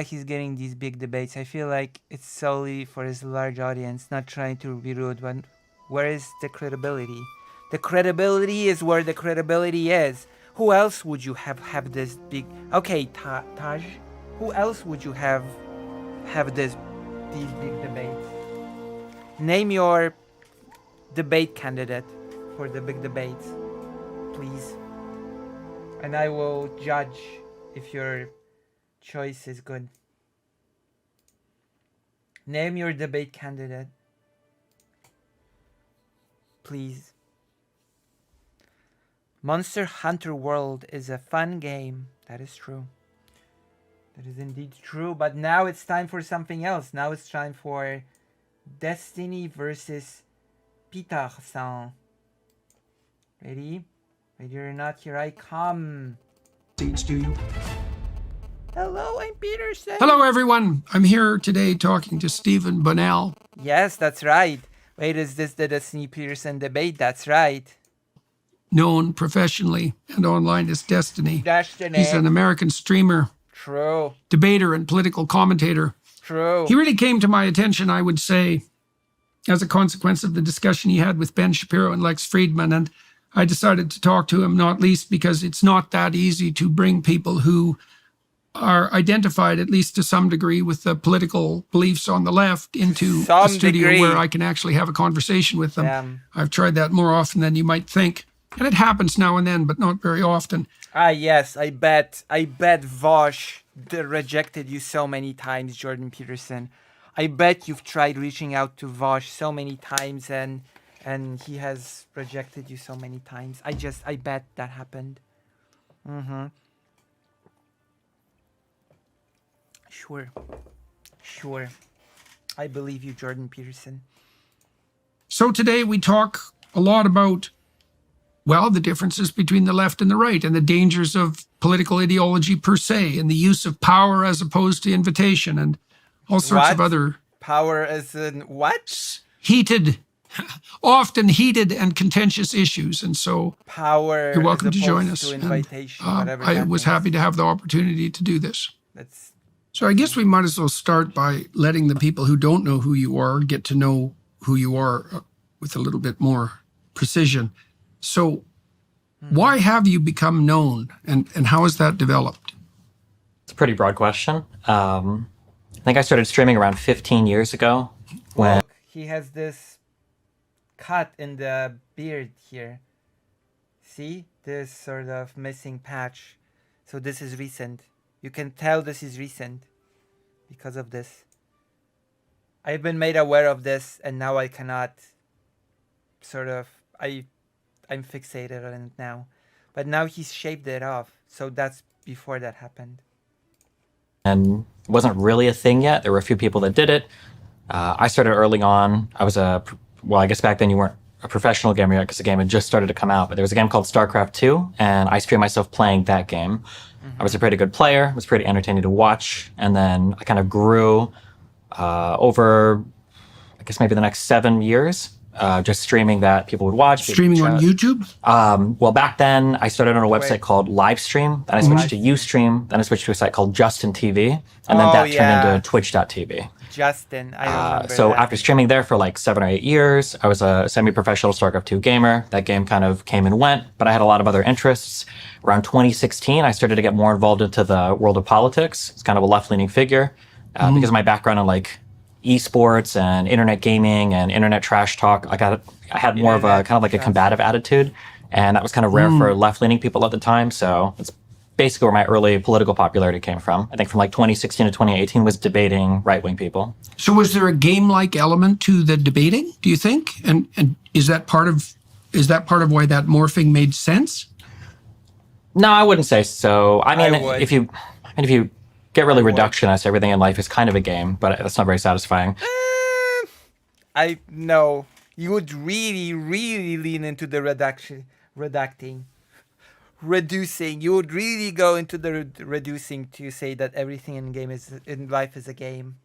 why he's getting these big debates. I feel like it's solely for his large audience, not trying to be rude, but where is the credibility? The credibility is where the credibility is. Who else would you have this big... Okay, Taj, who else would you have these big debates? Name your debate candidate for the big debates, please. And I will judge if your choice is good. Name your debate candidate, please. Monster Hunter World is a fun game. That is true. That is indeed true. But now it's time for something else. Now it's time for Destiny versus PETERSON. Ready? Ready or not, here I come. Seats, do you? Hello, I'm Peterson. Hello, everyone. I'm here today talking to Stephen Bunnell. Yes, that's right. Wait, is this the Destiny Peterson debate? That's right. Known professionally and online as Destiny. Destiny. He's an American streamer. True. Debater and political commentator. True. He really came to my attention, I would say, as a consequence of the discussion he had with Ben Shapiro and Lex Friedman. And I decided to talk to him, not least because it's not that easy to bring people who are identified, at least to some degree, with the political beliefs on the left into a studio where I can actually have a conversation with them. I've tried that more often than you might think. And it happens now and then, but not very often. Ah, yes, I bet Vosh rejected you so many times, Jordan Peterson. I bet you've tried reaching out to Vosh so many times and he has rejected you so many times. I bet that happened. Sure. I believe you, Jordan Peterson. So today we talk a lot about, well, the differences between the left and the right and the dangers of political ideology per se and the use of power as opposed to invitation and all sorts of other... Power as in what? Often heated and contentious issues. And so power, you're welcome to join to us. Invitation, and, I was happy to have the opportunity to do this. So I guess we might as well start by letting the people who don't know who you are get to know who you are with a little bit more precision. So why have you become known and how has that developed? It's a pretty broad question. I think I started streaming around 15 years ago. When Look, he has this cut in the beard here. See? This sort of missing patch. So this is recent. You can tell this is recent because of this. I've been made aware of this and now I cannot I'm fixated on it now. But now he's shaved it off. So that's before that happened. And it wasn't really a thing yet. There were a few people that did it. I started early on. I guess back then you weren't a professional gamer yet because the game had just started to come out. But there was a game called StarCraft 2, and I streamed myself playing that game. I was a pretty good player. It was pretty entertaining to watch. And then I kind of grew over, I guess maybe the next 7 years, just streaming that people would watch. Streaming on YouTube? Well, back then I started on a website called Livestream. Then I switched to Ustream. Then I switched to a site called Justin TV. And then that turned into Twitch.tv. Justin, I remember So that. after streaming there for like 7 or 8 years, I was a semi-professional StarCraft 2 gamer. That game kind of came and went, but I had a lot of other interests. Around 2016, I started to get more involved into the world of politics. It's kind of a left-leaning figure because of my background in like esports and internet gaming and internet trash talk. I had more of a kind of like a combative attitude, and that was kind of rare for left-leaning people at the time. So it's basically where my early political popularity came from. I think from like 2016 to 2018 was debating right-wing people. So was there a game-like element to the debating, do you think? And is that part of why that morphing made sense? No, I wouldn't say so. I mean, if you get really reductionist, everything in life is kind of a game, but that's not very satisfying. No. You would really, really lean into the reducing. You would really go into the reducing to say that everything in life is a game.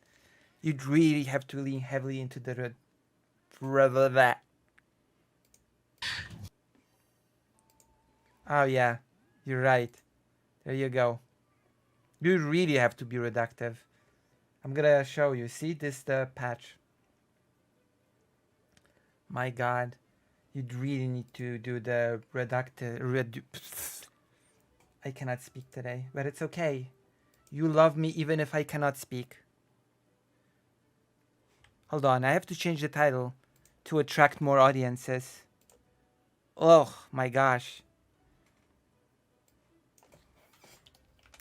You'd really have to lean heavily into the that. Oh yeah, you're right. There you go. You really have to be reductive. I'm gonna show you. See this the patch. My God, you'd really need to do the reductive. I cannot speak today, but it's okay. You love me even if I cannot speak. Hold on, I have to change the title to attract more audiences. Oh my gosh.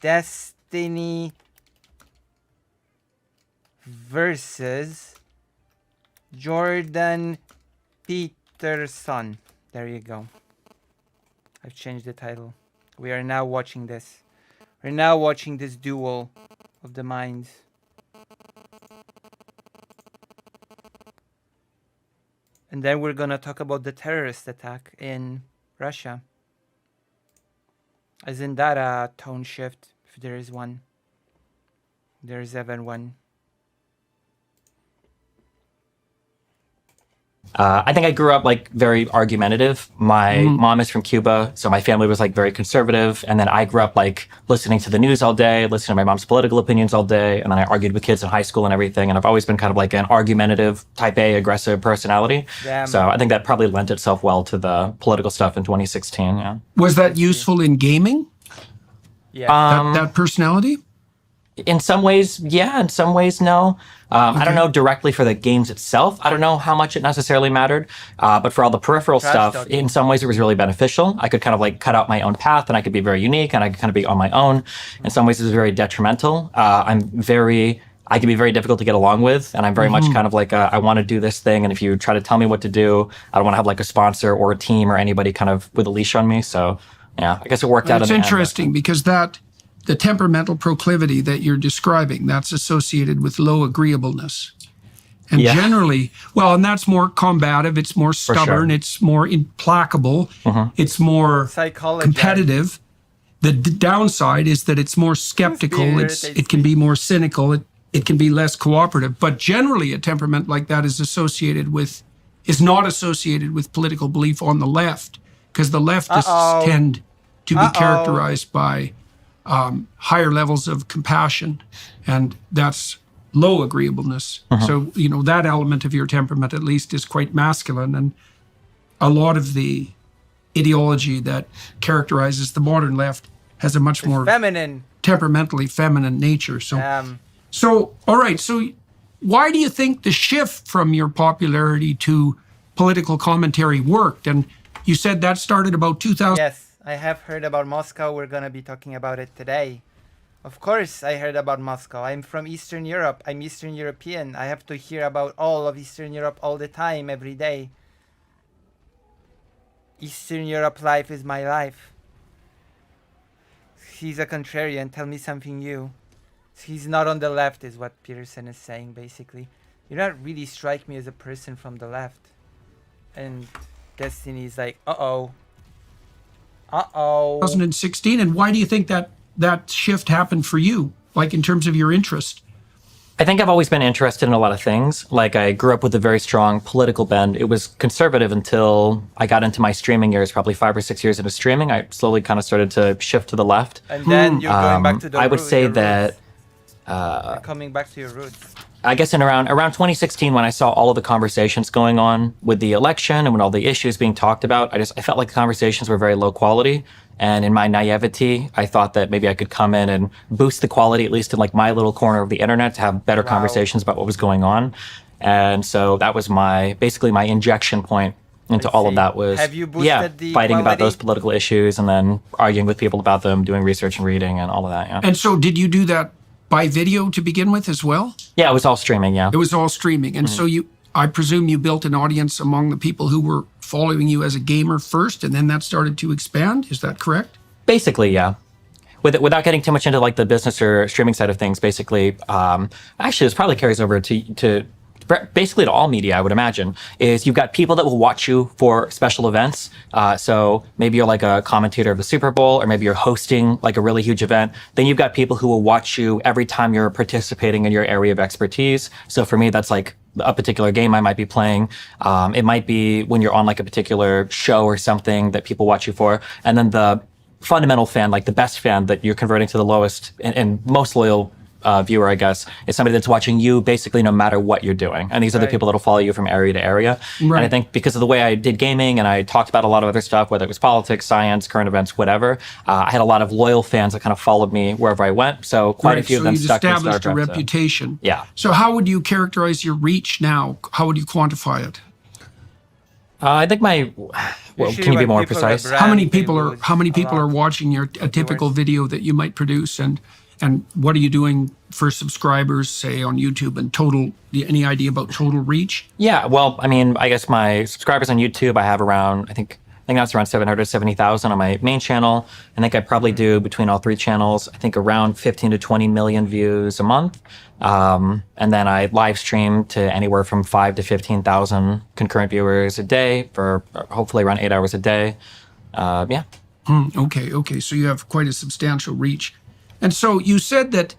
Destiny versus Jordan Peterson. There you go. I've changed the title. We are now watching this. We're now watching this duel of the minds. And then we're gonna talk about the terrorist attack in Russia. Isn't that a tone shift, if there is one? There's even one. I think I grew up like very argumentative. My mom is from Cuba, so my family was like very conservative. And then I grew up like listening to the news all day, listening to my mom's political opinions all day. And then I argued with kids in high school and everything. And I've always been kind of like an argumentative, type A, aggressive personality. Damn. So I think that probably lent itself well to the political stuff in 2016. Yeah. Was that useful in gaming? Yeah. That personality? In some ways, yeah. In some ways, no. I don't know directly for the games itself. I don't know how much it necessarily mattered. But for all the peripheral stuff, talking. in some ways it was really beneficial. I could kind of like cut out my own path and I could be very unique and I could kind of be on my own. In some ways it was very detrimental. I can be very difficult to get along with. And I'm very much kind of like, I want to do this thing. And if you try to tell me what to do, I don't want to have like a sponsor or a team or anybody kind of with a leash on me. So yeah, I guess it worked out. It's interesting because the temperamental proclivity that you're describing, that's associated with low agreeableness. And generally, well, and that's more combative, it's more stubborn, it's more implacable, it's more competitive. The downside is that it's more skeptical, it can be more cynical, it can be less cooperative. But generally, a temperament like that is not associated with political belief on the left, because the leftists tend to be characterized by higher levels of compassion, and that's low agreeableness. So, that element of your temperament at least is quite masculine, and a lot of the ideology that characterizes the modern left has a much more feminine, temperamentally feminine nature. So all right, so why do you think the shift from your popularity to political commentary worked? And you said that started about 2000. Yes. I have heard about Moscow. We're going to be talking about it today. Of course, I heard about Moscow. I'm from Eastern Europe. I'm Eastern European. I have to hear about all of Eastern Europe all the time, every day. Eastern Europe life is my life. He's a contrarian. Tell me something new. He's not on the left, is what Peterson is saying, basically. You don't really strike me as a person from the left. And Destiny's like, uh-oh. 2016, and why do you think that shift happened for you, like in terms of your interest? I think I've always been interested in a lot of things. Like I grew up with a very strong political bend. It was conservative until I got into my streaming years, probably 5 or 6 years into streaming. I slowly kind of started to shift to the left. And then you're going back to the I would say that you're coming back to your roots. I guess in around 2016, when I saw all of the conversations going on with the election and when all the issues being talked about, I felt like the conversations were very low quality. And in my naivety, I thought that maybe I could come in and boost the quality, at least in like my little corner of the internet, to have better conversations about what was going on. And so that was basically my injection point into all of that was, have you boosted the fighting quality? about those political issues and then arguing with people about them, doing research and reading and all of that. Yeah. And so did you do that by video to begin with as well? Yeah, it was all streaming. Yeah. It was all streaming. And so I presume you built an audience among the people who were following you as a gamer first, and then that started to expand. Is that correct? Basically, yeah. Without getting too much into like the business or streaming side of things, basically, actually, this probably carries over to basically to all media, I would imagine, is you've got people that will watch you for special events. So maybe you're like a commentator of the Super Bowl, or maybe you're hosting like a really huge event. Then you've got people who will watch you every time you're participating in your area of expertise. So for me, that's like a particular game I might be playing. It might be when you're on like a particular show or something that people watch you for. And then the fundamental fan, like the best fan that you're converting to the lowest and most loyal viewer, I guess, is somebody that's watching you basically no matter what you're doing. And these are the people that'll follow you from area to area. Right. And I think because of the way I did gaming and I talked about a lot of other stuff, whether it was politics, science, current events, whatever, I had a lot of loyal fans that kind of followed me wherever I went. So quite a few of them stuck with Star Trek. So you established a reputation. Yeah. So how would you characterize your reach now? How would you quantify it? I think my. Well, Usually can you be when more people precise? are How many brand, they people are lose how many a people lot. are watching a typical video that you might produce, and what are you doing for subscribers, say on YouTube, and total? Any idea about total reach? Yeah, well, I mean, I guess my subscribers on YouTube, I have around, I think that's around 770,000 on my main channel. I think I probably do between all three channels, I think around 15 to 20 million views a month. And then I live stream to anywhere from 5 to 15,000 concurrent viewers a day for hopefully around 8 hours a day. Yeah. Okay. So you have quite a substantial reach. And so you said that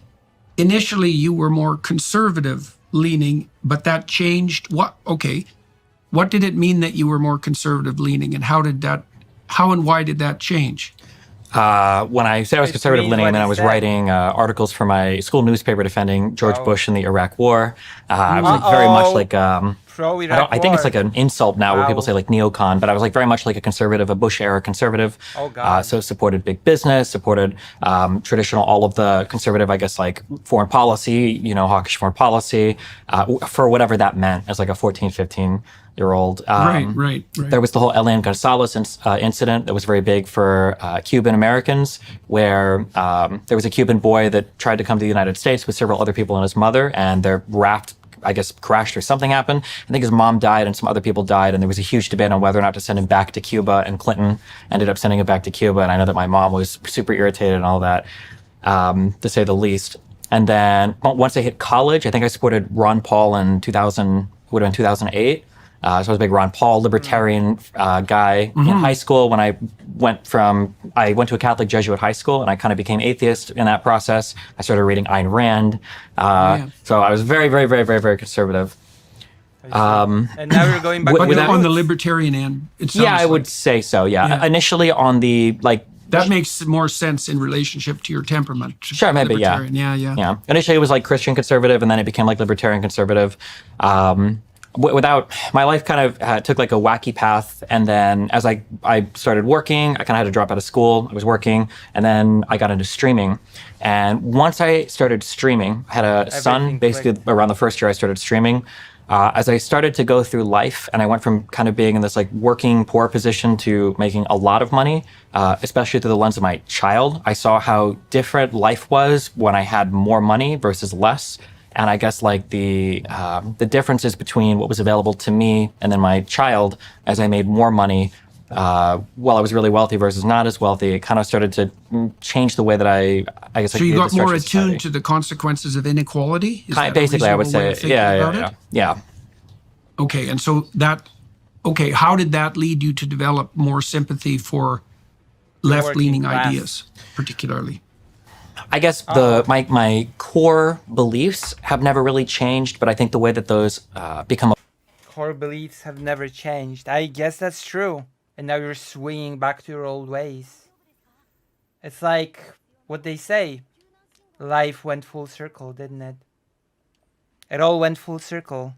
initially you were more conservative leaning, but that changed. What did it mean that you were more conservative leaning, and how and why did that change? When I said I was conservative means leaning, what then I he was said. writing articles for my school newspaper defending George Bush in the Iraq War. I was like very much like I think it's like an insult now when people say like neocon, but I was like very much like a conservative, a Bush era conservative. Oh, God. So supported big business, supported traditional, all of the conservative, I guess, like foreign policy, hawkish foreign policy, for whatever that meant as like a 14, 15-year-old. Right. There was the whole Elian Gonzalez incident that was very big for Cuban Americans, where there was a Cuban boy that tried to come to the United States with several other people and his mother, and their raft, I guess, crashed or something happened. I think his mom died and some other people died, and there was a huge debate on whether or not to send him back to Cuba, and Clinton ended up sending him back to Cuba, and I know that my mom was super irritated and all that, to say the least. And then once I hit college, I think I supported Ron Paul in 2008. So I was a big Ron Paul libertarian guy in high school. When I went to a Catholic Jesuit high school, and I kind of became atheist in that process. I started reading Ayn Rand. So I was very, very, very, very, very conservative. And now you're going back But to on the roots. libertarian end, it sounds Yeah, I like would say so. Yeah. Yeah. Initially on the that makes more sense in relationship to your temperament. Sure, maybe, yeah. Libertarian, yeah. Initially, it was like Christian conservative, and then it became like libertarian conservative. Without my life kind of took like a wacky path, and then as I started working, I kind of had to drop out of school. I was working, and then I got into streaming. And once I started streaming, I had a son. Everything Basically, clicked. around the first year I started streaming. As I started to go through life, and I went from kind of being in this like working poor position to making a lot of money, especially through the lens of my child, I saw how different life was when I had more money versus less. And I guess like the differences between what was available to me and then my child as I made more money while I was really wealthy versus not as wealthy, it kind of started to change the way that I guess I So you viewed got the more structure of attuned society. to the consequences of inequality? Is that a Basically, I would reasonable way say, of thinking about it? yeah. Okay, and so how did that lead you to develop more sympathy for left-leaning working class. ideas, particularly? I guess my core beliefs have never really changed, but I think the way that those become Core beliefs have never changed. I guess that's true. And now you're swinging back to your old ways. It's like what they say. Life went full circle, didn't it? It all went full circle.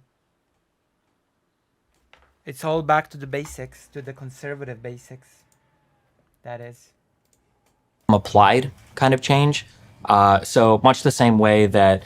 It's all back to the basics, to the conservative basics. That is. applied kind of change. So much the same way that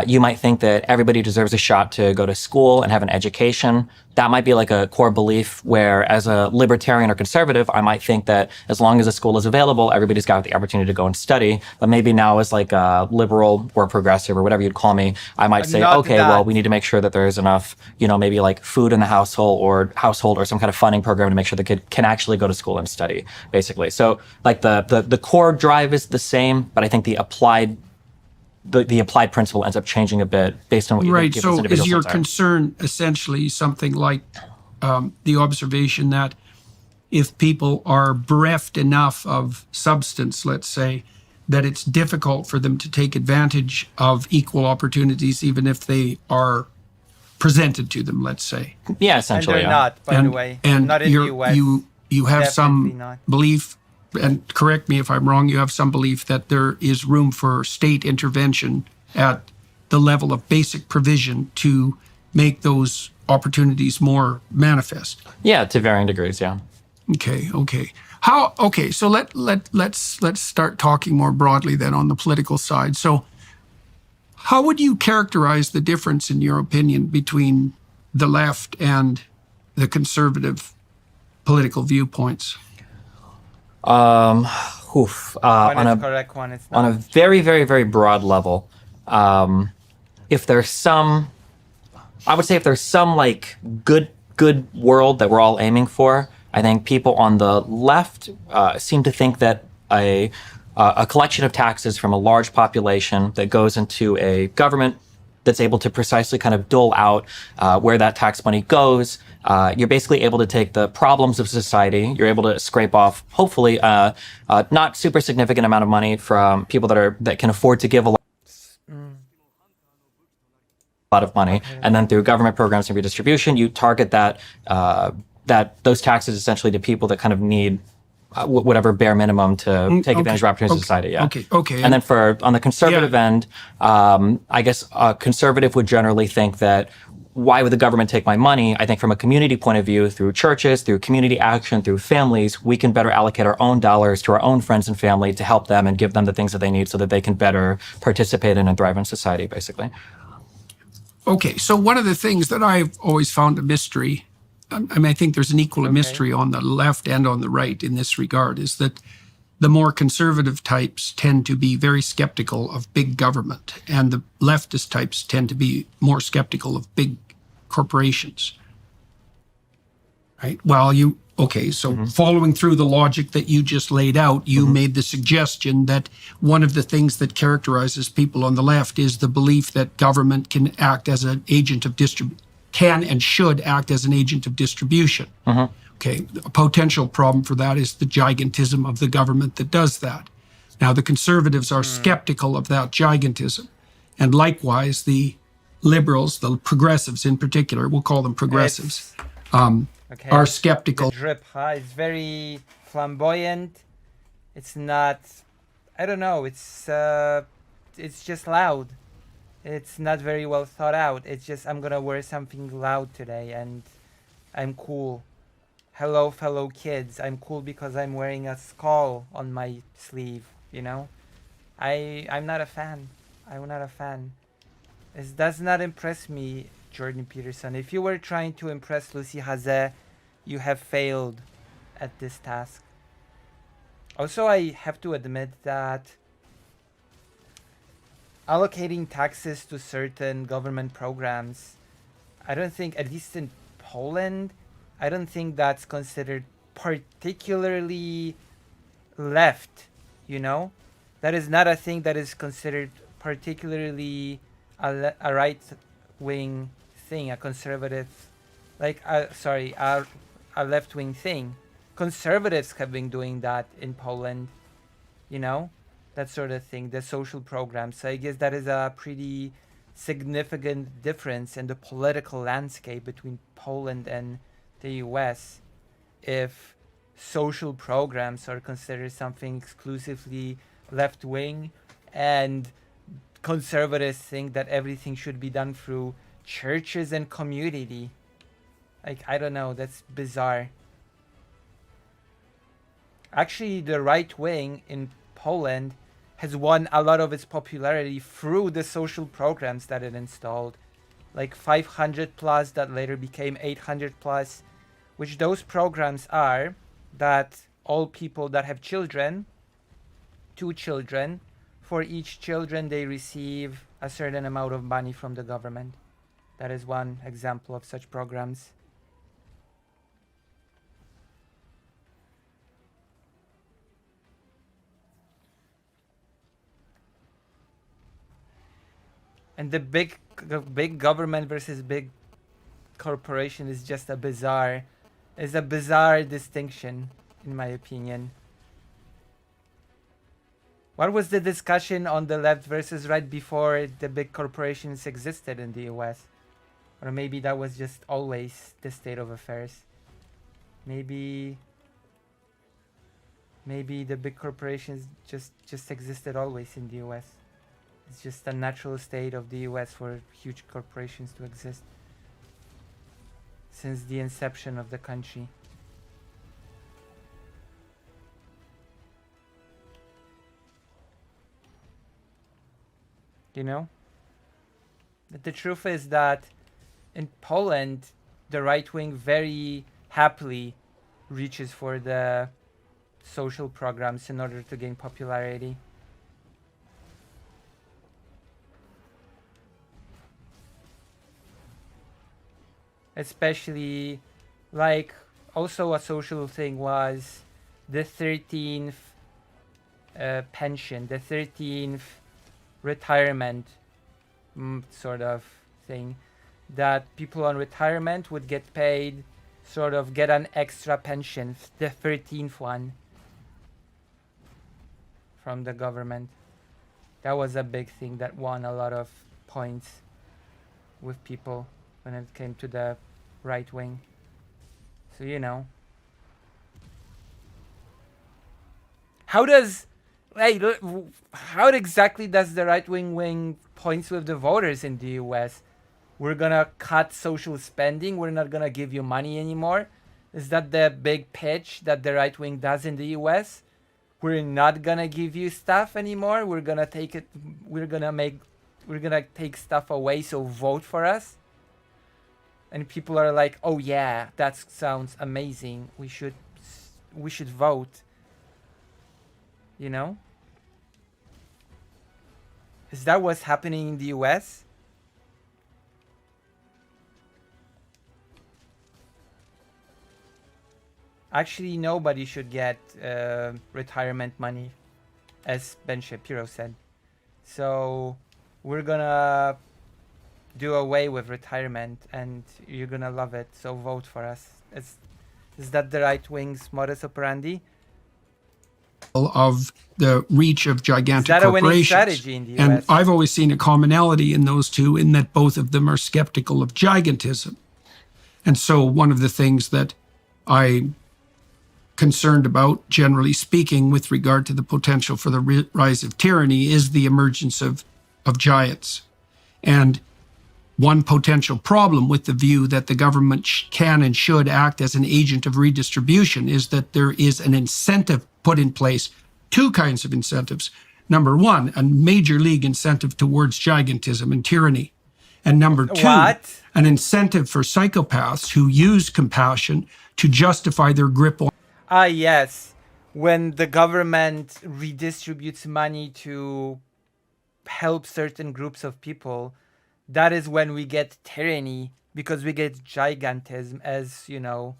you might think that everybody deserves a shot to go to school and have an education. That might be like a core belief where as a libertarian or conservative, I might think that as long as a school is available, everybody's got the opportunity to go and study. But maybe now as like a liberal or progressive or whatever you'd call me, I might say, Not okay, that. well, we need to make sure that there's enough, maybe like food in the household or some kind of funding program to make sure the kid can actually go to school and study, basically. So like the core drive is the same, but I think the applied principle ends up changing a bit based on what you Right. think people's So individual is your sense are. concern essentially something like the observation that if people are bereft enough of substance, let's say, that it's difficult for them to take advantage of equal opportunities, even if they are presented to them, let's say. Yeah, And essentially. they're yeah. not, by the way. And Not in the you're- US. you have Definitely some not. belief and correct me if I'm wrong, you have some belief that there is room for state intervention at the level of basic provision to make those opportunities more manifest. Yeah, to varying degrees. Yeah. Okay. So let's start talking more broadly then on the political side. So how would you characterize the difference, in your opinion, between the left and the conservative political viewpoints? One On is a correct, one is on a not. very, very, very broad level, if there's some, I would say if there's some like good world that we're all aiming for, I think people on the left seem to think that a collection of taxes from a large population that goes into a government that's able to precisely kind of dole out where that tax money goes. You're basically able to take the problems of society. You're able to scrape off, hopefully, not super significant amount of money from people that can afford to give a lot of money, and then through government programs and redistribution, you target those taxes essentially to people that kind of need whatever bare minimum to take advantage of opportunities in society. Yeah. Okay. And then on the conservative end, I guess a conservative would generally think that why would the government take my money? I think from a community point of view, through churches, through community action, through families, we can better allocate our own dollars to our own friends and family to help them and give them the things that they need so that they can better participate in and thrive in society, basically. Okay, so one of the things that I've always found a mystery, I think there's an equal mystery on the left and on the right in this regard, is that the more conservative types tend to be very skeptical of big government, and the leftist types tend to be more skeptical of big corporations. Right? Following through the logic that you just laid out, you made the suggestion that one of the things that characterizes people on the left is the belief that government can act as an agent of can and should act as an agent of distribution. Okay, a potential problem for that is the gigantism of the government that does that. Now, the conservatives are skeptical of that gigantism. And likewise, the liberals, the progressives in particular, we'll call them progressives, are skeptical. The drip, it's very flamboyant. It's not, I don't know, it's just loud. It's not very well thought out. It's just, I'm gonna wear something loud today and I'm cool. Hello, fellow kids. I'm cool because I'm wearing a skull on my sleeve, you know? I'm not a fan. I'm not a fan. It does not impress me, Jordan Peterson. If you were trying to impress Lucy Haze, you have failed at this task. Also, I have to admit that allocating taxes to certain government programs, I don't think, at least in Poland, I don't think that's considered particularly left, you know? That is not a thing that is considered particularly a right-wing thing, a conservative, a left-wing thing. Conservatives have been doing that in Poland, you know? That sort of thing, the social programs. So I guess that is a pretty significant difference in the political landscape between Poland and the US, if social programs are considered something exclusively left-wing and conservatives think that everything should be done through churches and community. Like, I don't know, that's bizarre. Actually, the right wing in Poland has won a lot of its popularity through the social programs that it installed, like 500 plus that later became 800 plus, which those programs are that all people that have children, 2 children, for each children they receive a certain amount of money from the government. That is one example of such programs. And the big government versus big corporation is just a bizarre distinction, in my opinion. What was the discussion on the left versus right before the big corporations existed in the US? Or maybe that was just always the state of affairs. Maybe Maybe the big corporations just existed always in the US. It's just a natural state of the US for huge corporations to exist since the inception of the country. You know? But the truth is that in Poland, the right wing very happily reaches for the social programs in order to gain popularity. Especially, like, also a social thing was the 13th pension, the 13th retirement sort of thing, that people on retirement would get paid, sort of get an extra pension, the 13th one from the government. That was a big thing that won a lot of points with people when it came to the right wing. So, you know. How does, hey, how exactly does the right wing points with the voters in the US? We're gonna cut social spending. We're not gonna give you money anymore. Is that the big pitch that the right wing does in the US? We're not gonna give you stuff anymore. We're gonna take it. We're gonna take stuff away. So vote for us. And people are like, oh yeah, that sounds amazing. We should vote. You know? Is that what's happening in the US? Actually, nobody should get retirement money, as Ben Shapiro said. So we're gonna do away with retirement, and you're gonna love it. So vote for us. Is that the right wing's modus operandi? Of the reach of gigantic Is that a winning corporations. strategy in the US? And I've always seen a commonality in those two, in that both of them are skeptical of gigantism. And so one of the things that I'm concerned about, generally speaking, with regard to the potential for the rise of tyranny, is the emergence of giants. And one potential problem with the view that the government can and should act as an agent of redistribution is that there is an incentive put in place, two kinds of incentives. Number one, a major league incentive towards gigantism and tyranny. And number two, What? an incentive for psychopaths who use compassion to justify their grip on. Ah, yes. When the government redistributes money to help certain groups of people, that is when we get tyranny, because we get gigantism, as you know,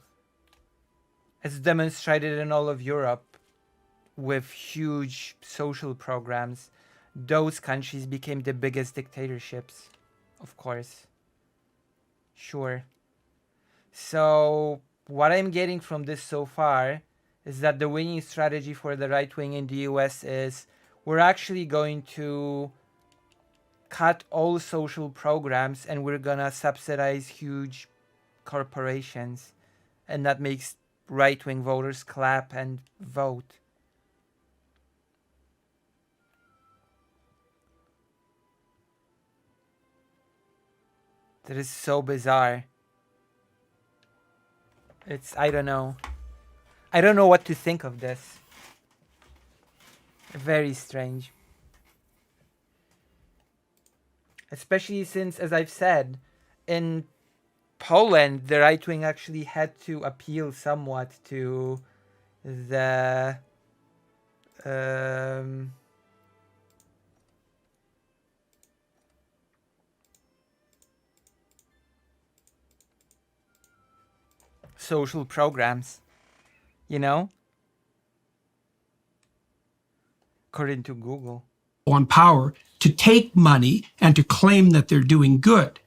as demonstrated in all of Europe with huge social programs. Those countries became the biggest dictatorships, of course. Sure. So what I'm getting from this so far is that the winning strategy for the right wing in the US is we're actually going to cut all social programs and we're gonna subsidize huge corporations, and that makes right-wing voters clap and vote. That is so bizarre. I don't know. I don't know what to think of this. Very strange. Especially since, as I've said, in Poland, the right wing actually had to appeal somewhat to the social programs, you know? According to Google. On power to take money and to claim that they're doing good.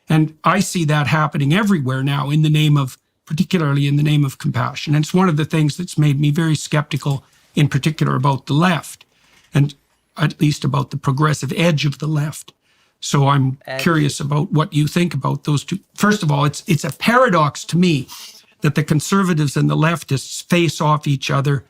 And I see that happening everywhere now, in the name of, particularly in the name of compassion. And it's one of the things that's made me very skeptical, in particular about the left, and at least about the progressive edge of the left. So I'm curious about what you think about those two. First of all, it's a paradox to me that the conservatives and the leftists face off each other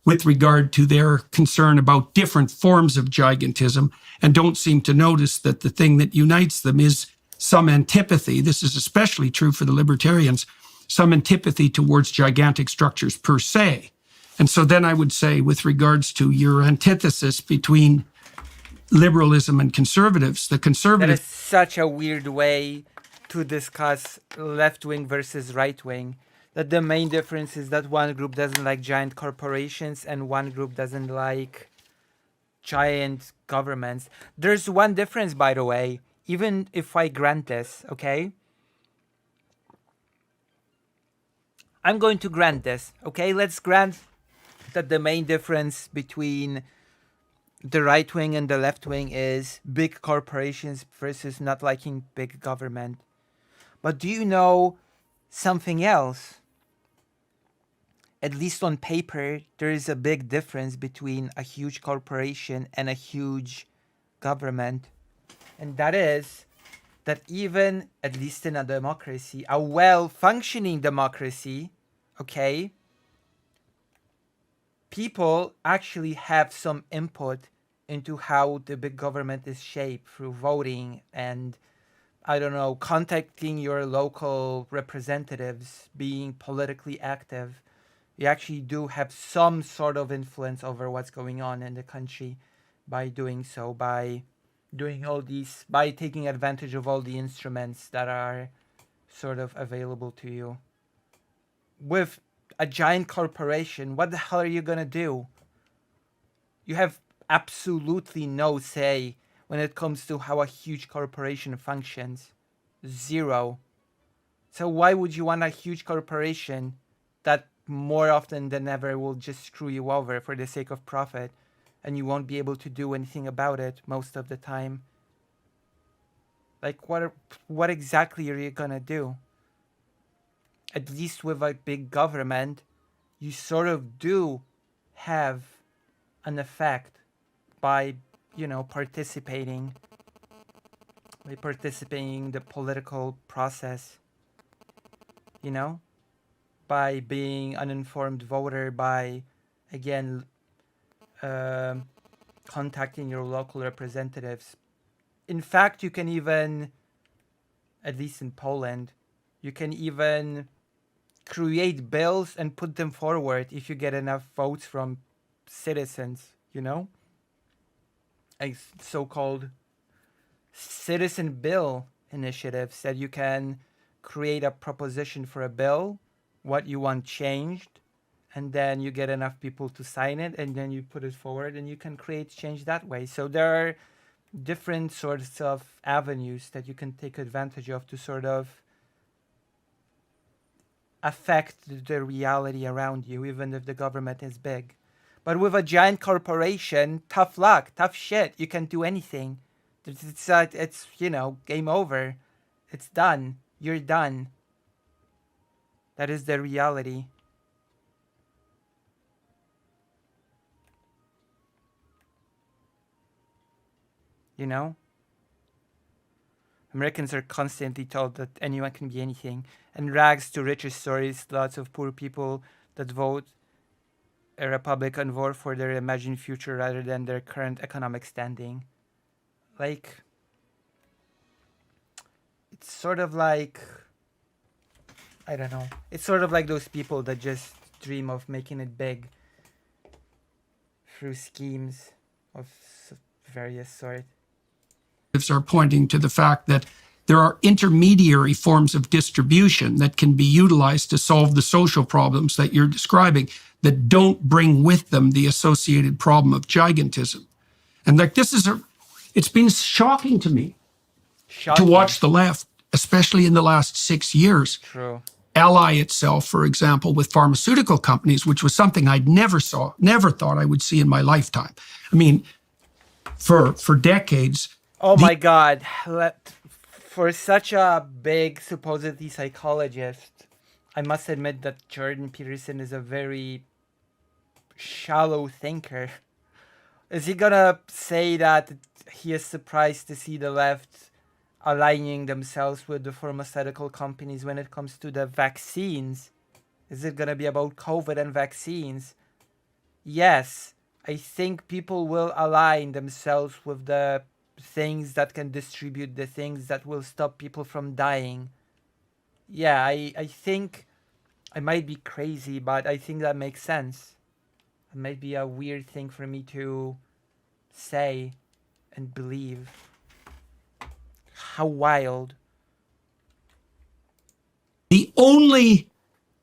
with regard to their concern about different forms of gigantism, and don't seem to notice that the thing that unites them is some antipathy. This is especially true for the libertarians, some antipathy towards gigantic structures per se. And so then I would say, with regards to your antithesis between liberalism and conservatives, the That conservatives is such a weird way to discuss left wing versus right wing. That the main difference is that one group doesn't like giant corporations and one group doesn't like giant governments. There's one difference, by the way, even if I grant this, okay? I'm going to grant this, okay? Let's grant that the main difference between the right wing and the left wing is big corporations versus not liking big government. But do you know something else? At least on paper, there is a big difference between a huge corporation and a huge government. And that is that even, at least in a democracy, a well-functioning democracy, okay, people actually have some input into how the big government is shaped through voting and, I don't know, contacting your local representatives, being politically active. You actually do have some sort of influence over what's going on in the country by doing so, by doing all these, by taking advantage of all the instruments that are sort of available to you. With a giant corporation, what the hell are you gonna do? You have absolutely no say when it comes to how a huge corporation functions. Zero. So why would you want a huge corporation that more often than ever will just screw you over for the sake of profit and you won't be able to do anything about it most of the time? Like, what exactly are you gonna do? At least with a big government, you sort of do have an effect by, participating in the political process, by being an informed voter, by, again, contacting your local representatives. In fact, you can even, at least in Poland, you can even create bills and put them forward if you get enough votes from citizens, like so-called citizen bill initiatives, that you can create a proposition for a bill, what you want changed, and then you get enough people to sign it, and then you put it forward, and you can create change that way. So there are different sorts of avenues that you can take advantage of to sort of affect the reality around you, even if the government is big. But with a giant corporation, tough luck, tough shit. You can't do anything. It's game over. It's done. You're done. That is the reality. Americans are constantly told that anyone can be anything, and rags to riches stories, lots of poor people that vote a Republican vote for their imagined future rather than their current economic standing. Like, it's sort of like, I don't know. It's sort of like those people that just dream of making it big through schemes of various sort. Are pointing to the fact that there are intermediary forms of distribution that can be utilized to solve the social problems that you're describing that don't bring with them the associated problem of gigantism. And like it's been shocking to me to watch the left, especially in the last 6 years, ally itself, for example, with pharmaceutical companies, which was something I'd never thought I would see in my lifetime. I mean, for decades. Oh my God. For such a big, supposedly psychologist, I must admit that Jordan Peterson is a very shallow thinker. Is he gonna say that he is surprised to see the left aligning themselves with the pharmaceutical companies when it comes to the vaccines? Is it gonna be about COVID and vaccines? yes, I think people will align themselves with the things that can distribute the things that will stop people from dying. Yeah, I think I might be crazy, but I think that makes sense. It might be a weird thing for me to say and believe. How wild. The only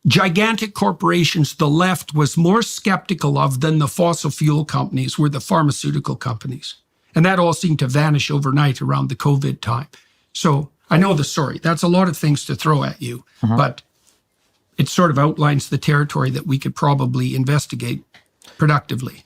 gigantic corporations the left was more skeptical of than the fossil fuel companies were the pharmaceutical companies. And that all seemed to vanish overnight around the COVID time. So I know the story. That's a lot of things to throw at you, but it sort of outlines the territory that we could probably investigate productively.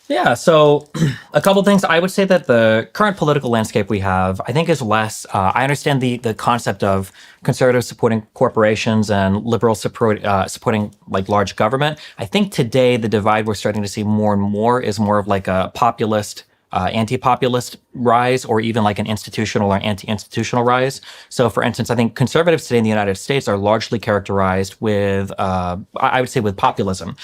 Yeah, so a couple things. I would say that the current political landscape we have, I think, is less. I understand the concept of conservatives supporting corporations and liberals supporting like large government. I think today the divide we're starting to see more and more is more of like a populist, anti-populist rise, or even like an institutional or anti-institutional rise. So, for instance, I think conservatives today in the United States are largely characterized with, I would say, with populism.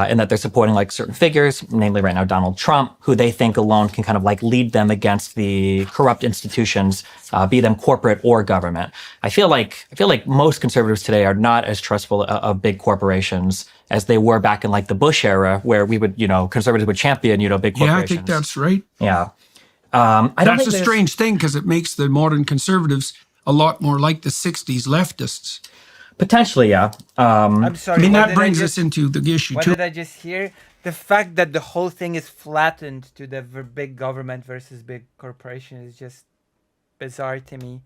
In that they're supporting like certain figures, namely right now Donald Trump, who they think alone can kind of like lead them against the corrupt institutions, be them corporate or government. I feel like most conservatives today are not as trustful of big corporations as they were back in like the Bush era, where we would, conservatives would champion, big corporations. Yeah, I think that's right. Yeah. I don't That's think a strange thing because it makes the modern conservatives a lot more like the 60s leftists. Potentially, yeah. I'm sorry. I mean, what that did brings just, us into the issue What too. did I just hear? The fact that the whole thing is flattened to the big government versus big corporation is just bizarre to me.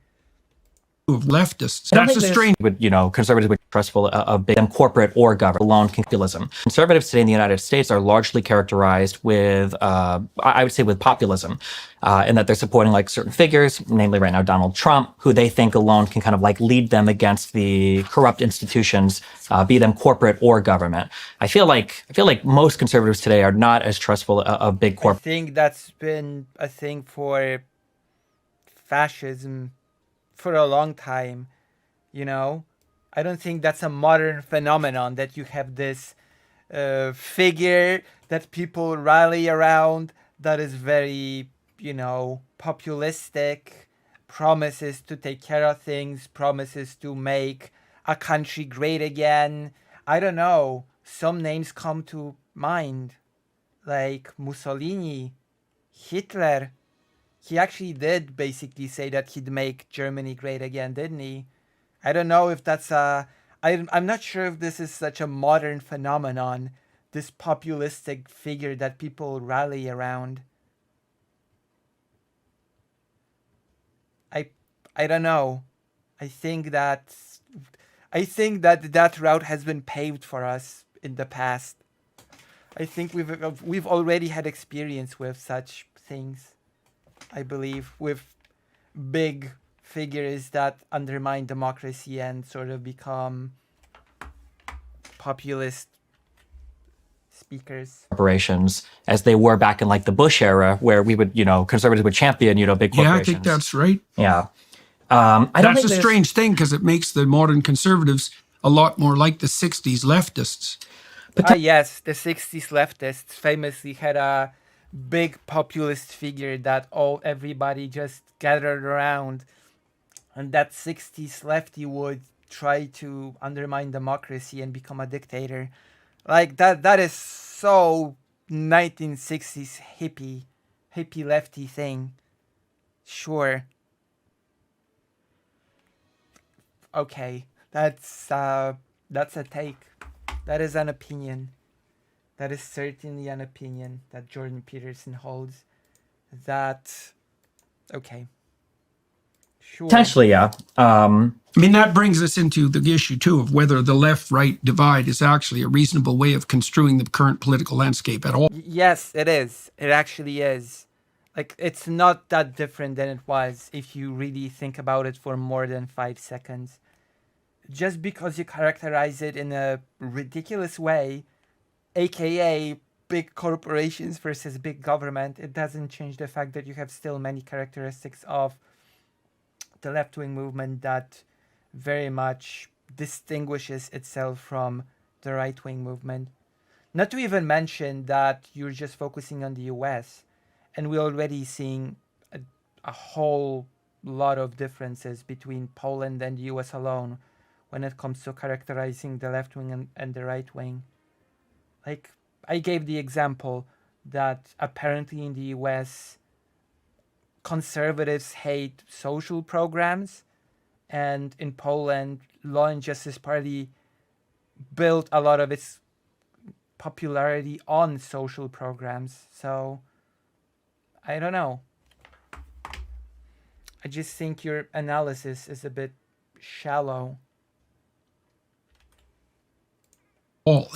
Of leftists. I don't That's think a strange. conservatives would be trustful of big them corporate or government alone populism. Conservatives today in the United States are largely characterized with, I would say, with populism, in that they're supporting like certain figures, namely right now Donald Trump, who they think alone can kind of like lead them against the corrupt institutions, be them corporate or government. I feel like most conservatives today are not as trustful of big I corporate. think that's been a thing for fascism for a long time, I don't think that's a modern phenomenon that you have this figure that people rally around that is very, populistic, promises to take care of things, promises to make a country great again. I don't know. Some names come to mind, like Mussolini, Hitler. He actually did basically say that he'd make Germany great again, didn't he? I don't know if that's I'm not sure if this is such a modern phenomenon, this populistic figure that people rally around. I I don't know. I think that that route has been paved for us in the past. I think we've already had experience with such things. I believe with big figures that undermine democracy and sort of become populist speakers. Corporations as they were back in like the Bush era, where we would, conservatives would champion, big corporations. Yeah, I think that's right. Yeah. I don't That's think a strange thing because it makes the modern conservatives a lot more like the 60s leftists. Yes, the 60s leftists famously had a big populist figure that everybody just gathered around, and that 60s lefty would try to undermine democracy and become a dictator. Like that is so 1960s hippie lefty thing. Sure. Okay, that's a take. That is an opinion. That is certainly an opinion that Jordan Peterson holds. That okay. Sure. potentially, yeah. I mean, that brings us into the issue too of whether the left-right divide is actually a reasonable way of construing the current political landscape at all. Yes, it is. It actually is. Like, it's not that different than it was if you really think about it for more than 5 seconds. Just because you characterize it in a ridiculous way, aka big corporations versus big government, it doesn't change the fact that you have still many characteristics of the left-wing movement that very much distinguishes itself from the right-wing movement. Not to even mention that you're just focusing on the US, and we're already seeing a whole lot of differences between Poland and the US alone when it comes to characterizing the left wing and the right wing. Like, I gave the example that apparently in the US, conservatives hate social programs, and in Poland, Law and Justice Party built a lot of its popularity on social programs. So, I don't know. I just think your analysis is a bit shallow.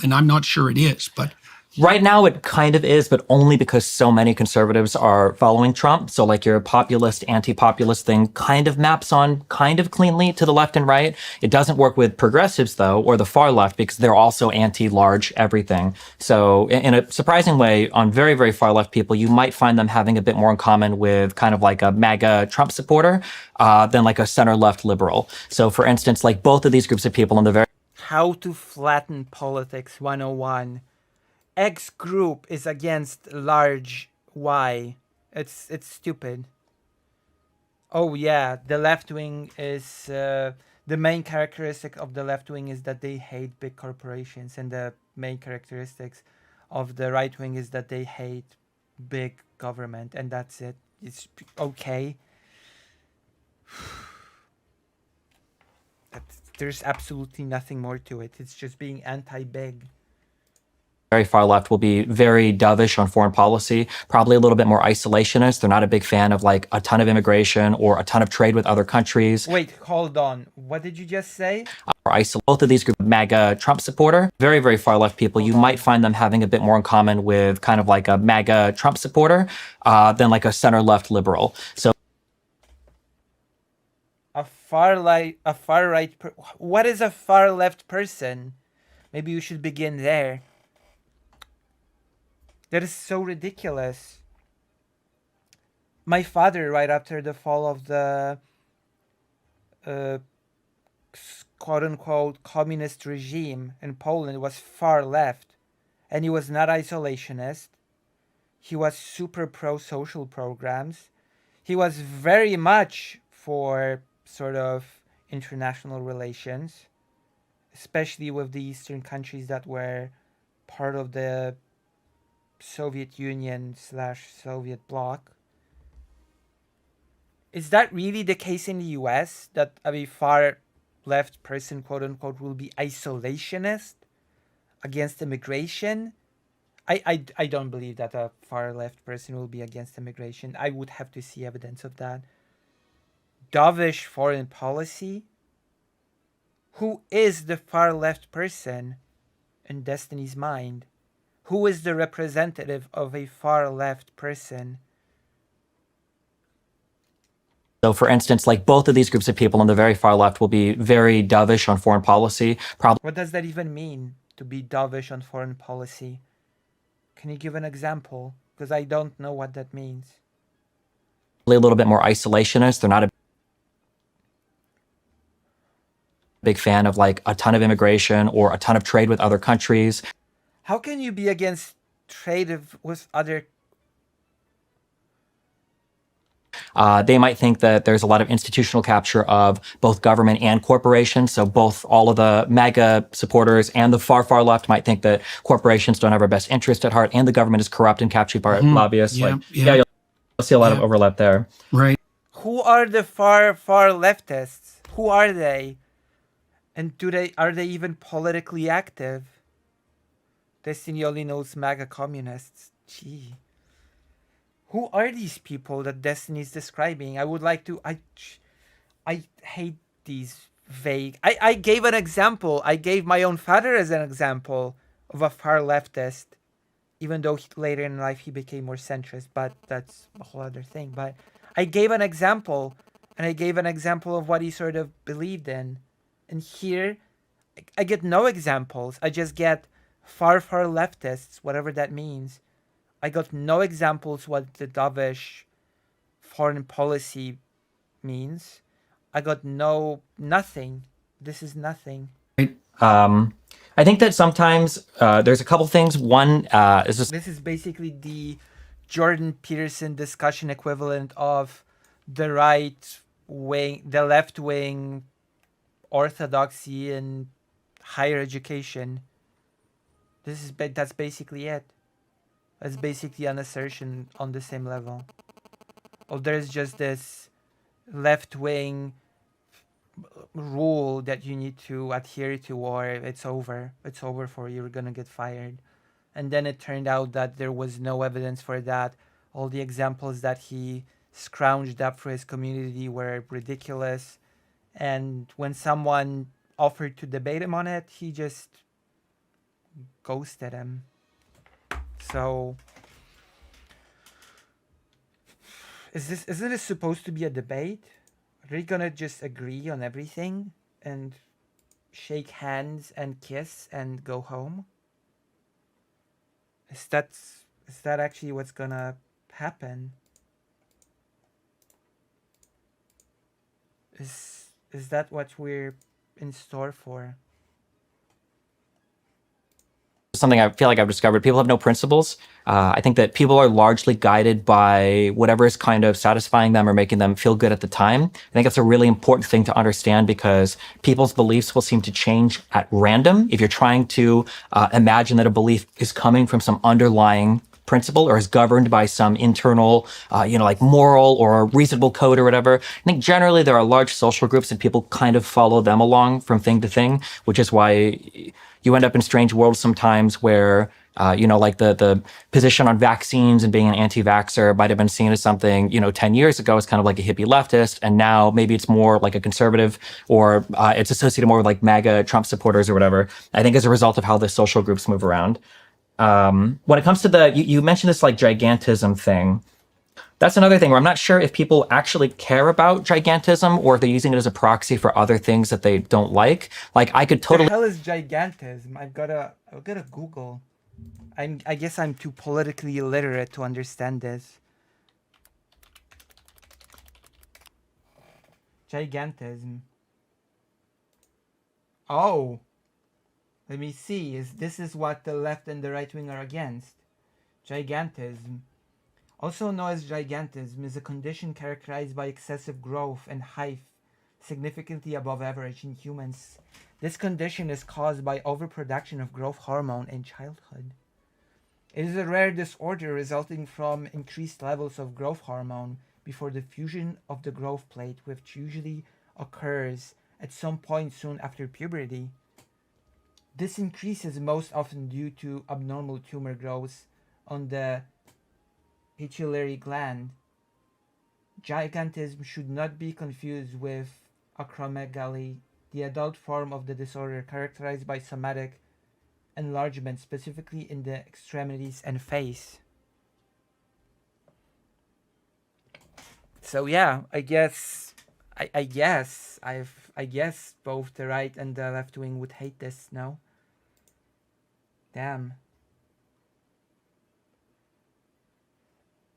And I'm not sure it is, but Right now, it kind of is, but only because so many conservatives are following Trump. So, like, your populist, anti-populist thing kind of maps on kind of cleanly to the left and right. It doesn't work with progressives, though, or the far left, because they're also anti-large everything. So, in a surprising way, on very, very far left people, you might find them having a bit more in common with kind of like a MAGA Trump supporter than like a center-left liberal. So, for instance, like both of these groups of people on the very How to flatten politics 101. X group is against large Y. It's stupid. Oh yeah, the left wing is the main characteristic of the left wing is that they hate big corporations, and the main characteristics of the right wing is that they hate big government, and that's it. It's okay. There's absolutely nothing more to it. It's just being anti-big. very far left will be very dovish on foreign policy, probably a little bit more isolationist. They're not a big fan of like a ton of immigration or a ton of trade with other countries. Wait, hold on. What did you just say? Or both of these groups, MAGA Trump supporter, very, very far left people, you might find them having a bit more in common with kind of like a MAGA Trump supporter than like a center left liberal. So A far right. What is a far left person? Maybe you should begin there. That is so ridiculous. My father, right after the fall of the quote unquote communist regime in Poland, was far left. And he was not isolationist. He was super pro social programs. He was very much for sort of international relations, especially with the Eastern countries that were part of the Soviet Union / Soviet bloc. Is that really the case in the US, that a far left person, quote unquote, will be isolationist against immigration? I don't believe that a far left person will be against immigration. I would have to see evidence of that. Dovish foreign policy? Who is the far left person in Destiny's mind? Who is the representative of a far left person? So, for instance, like both of these groups of people on the very far left will be very dovish on foreign policy. Probably What does that even mean, to be dovish on foreign policy? Can you give an example? Because I don't know what that means. a little bit more isolationist. They're not a big fan of like a ton of immigration or a ton of trade with other countries. How can you be against trade with other? They might think that there's a lot of institutional capture of both government and corporations. So both all of the MAGA supporters and the far, far left might think that corporations don't have our best interest at heart and the government is corrupt and captured by lobbyists. You'll see a lot of overlap there. Right. Who are the far leftists? Who are they? And are they even politically active? Destiny only knows MAGA communists. Gee. Who are these people that Destiny is describing? I would like to. I hate these vague. I gave an example. I gave my own father as an example of a far leftist, even though later in life he became more centrist. But that's a whole other thing. But I gave an example, and I gave an example of what he sort of believed in. And here, I get no examples. I just get far leftists, whatever that means. I got no examples what the dovish foreign policy means. I got nothing. This is nothing. Right. I think that sometimes there's a couple things. One is just This is basically the Jordan Peterson discussion equivalent of the right wing, the left wing orthodoxy in higher education. That's basically it. That's basically an assertion on the same level. Or there's just this left wing rule that you need to adhere to, or it's over. It's over for you. You're gonna get fired. And then it turned out that there was no evidence for that. All the examples that he scrounged up for his community were ridiculous. And when someone offered to debate him on it, he just ghosted him. So isn't this supposed to be a debate? Are they gonna just agree on everything and shake hands and kiss and go home? Is that actually what's gonna happen? Is that what we're in store for? something I feel like I've discovered. People have no principles. I think that people are largely guided by whatever is kind of satisfying them or making them feel good at the time. I think that's a really important thing to understand because people's beliefs will seem to change at random. If you're trying to imagine that a belief is coming from some underlying principle or is governed by some internal, like moral or reasonable code or whatever. I think generally there are large social groups and people kind of follow them along from thing to thing, which is why you end up in strange worlds sometimes where, like the position on vaccines and being an anti-vaxxer might have been seen as something, 10 years ago as kind of like a hippie leftist. And now maybe it's more like a conservative or it's associated more with like MAGA Trump supporters or whatever. I think as a result of how the social groups move around. When it comes to you mentioned this like gigantism thing. That's another thing where I'm not sure if people actually care about gigantism or if they're using it as a proxy for other things that they don't like. Like I could totally. What the hell is gigantism? I've gotta Google. I guess I'm too politically illiterate to understand this. Gigantism. Oh. Let me see. This is what the left and the right wing are against? Gigantism. Also known as gigantism, is a condition characterized by excessive growth and height significantly above average in humans. This condition is caused by overproduction of growth hormone in childhood. It is a rare disorder resulting from increased levels of growth hormone before the fusion of the growth plate, which usually occurs at some point soon after puberty. This increase is most often due to abnormal tumor growth on the pituitary gland. Gigantism should not be confused with acromegaly, the adult form of the disorder characterized by somatic enlargement, specifically in the extremities and face. So yeah, I guess both the right and the left wing would hate this, no? Damn.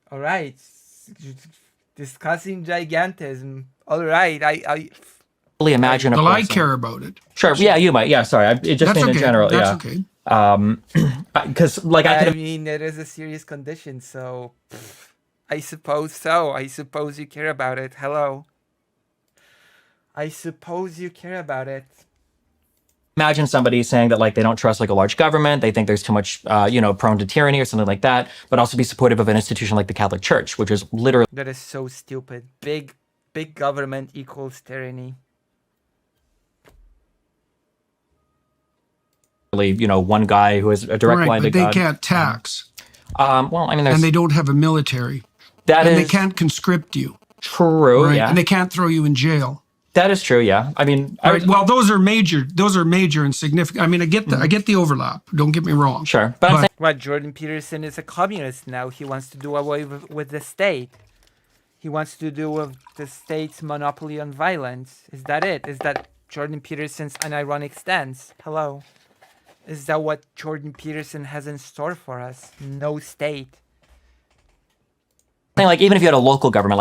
All right, discussing gigantism. All right, I Really imagine a Well, I person. care about it. Sure, yeah, you might. Yeah, sorry. It just That's mean okay. in general. That's yeah. okay. Because like I I could mean, it is a serious condition, so I suppose so. I suppose you care about it. Hello. I suppose you care about it. imagine somebody saying that like they don't trust like a large government, they think there's too much, prone to tyranny or something like that, but also be supportive of an institution like the Catholic Church, which is literally, That is so stupid. Big government equals tyranny. one guy who has a direct Right, line to but they God. can't tax, Well, I mean, there's and they don't have a military, that and they is can't conscript you, true. right? Yeah, And they can't throw you in jail. that is true. Yeah, I mean, Right. Well, those are major and significant. I mean, I get the overlap. Don't get me wrong. sure, but I'm saying What, Jordan Peterson is a communist now. He wants to do away with the state. He wants to do with the state's monopoly on violence. Is that it? Is that Jordan Peterson's unironic stance? Hello. Is that what Jordan Peterson has in store for us? No state. like even if you had a local government,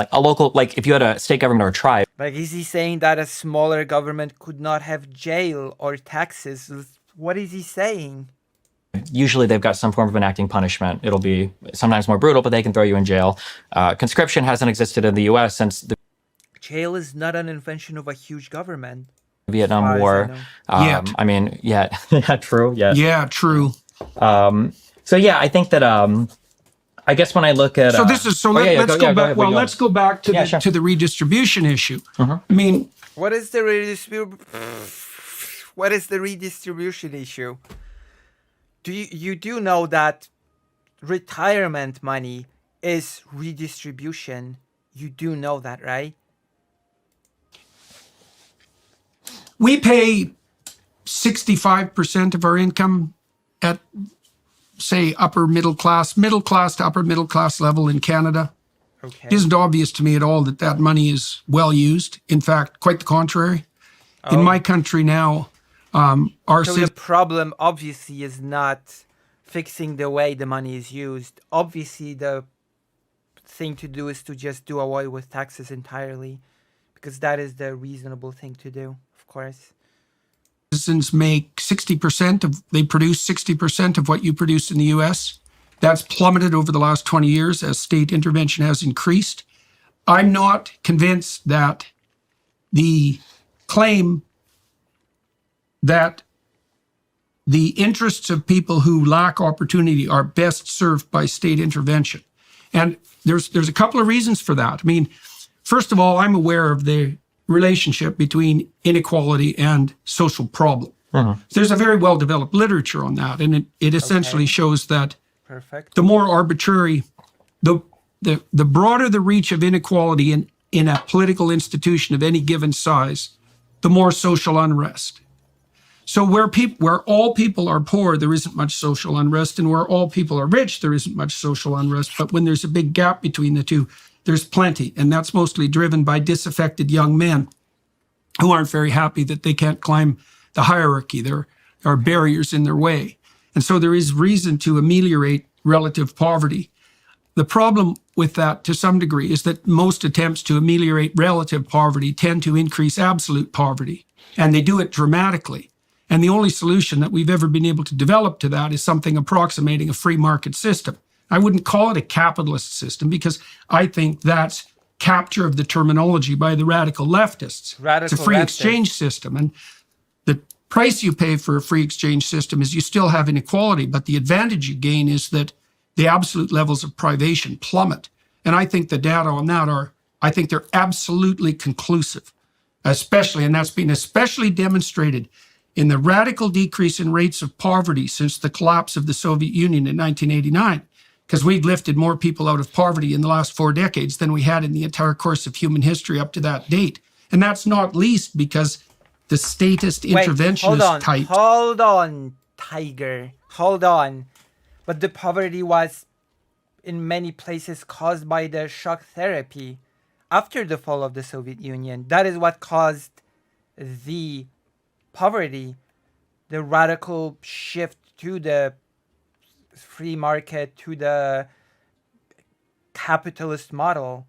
like if you had a state government or a tribe. Like, is he saying that a smaller government could not have jail or taxes? What is he saying? Usually they've got some form of enacting punishment. It'll be sometimes more brutal, but they can throw you in jail. Conscription hasn't existed in the US since the Jail is not an invention of a huge government. Vietnam far as I War. know. Yet. I mean, yeah, yeah, true. Yeah. Yeah, true. So yeah, I think that I guess when I look at So this is so. Let's go back. Well, let's go back to Yeah, the sure. to the redistribution issue. I mean, What is the What is the redistribution issue? You do know that retirement money is redistribution? You do know that, right? we pay 65% of our income at, say, upper middle class to upper middle class level in Canada. Okay. It isn't obvious to me at all that that money is well used. In fact, quite the contrary. In my country now, our So the problem obviously is not fixing the way the money is used. Obviously, the thing to do is to just do away with taxes entirely, because that is the reasonable thing to do, of course. citizens make 60% they produce 60% of what you produce in the US. That's plummeted over the last 20 years as state intervention has increased. I'm not convinced that the claim that the interests of people who lack opportunity are best served by state intervention. And there's a couple of reasons for that. I mean, first of all, I'm aware of the relationship between inequality and social problem. There's a very well-developed literature on that, and it essentially shows that Perfect. the more arbitrary, the broader the reach of inequality in a political institution of any given size, the more social unrest. So where all people are poor, there isn't much social unrest, and where all people are rich, there isn't much social unrest. But when there's a big gap between the two, there's plenty, and that's mostly driven by disaffected young men who aren't very happy that they can't climb the hierarchy. There are barriers in their way. And so there is reason to ameliorate relative poverty. The problem with that, to some degree, is that most attempts to ameliorate relative poverty tend to increase absolute poverty, and they do it dramatically. And the only solution that we've ever been able to develop to that is something approximating a free market system. I wouldn't call it a capitalist system because I think that's capture of the terminology by the radical leftists. It's a free exchange system. And the price you pay for a free exchange system is you still have inequality, but the advantage you gain is that the absolute levels of privation plummet. And I think the data on that I think they're absolutely conclusive, especially, and that's been especially demonstrated in the radical decrease in rates of poverty since the collapse of the Soviet Union in 1989, because we've lifted more people out of poverty in the last 4 decades than we had in the entire course of human history up to that date. And that's not least because the statist interventionist type. Hold on, Tiger. Hold on. But the poverty was in many places caused by the shock therapy after the fall of the Soviet Union. That is what caused the poverty, the radical shift to the free market, to the capitalist model,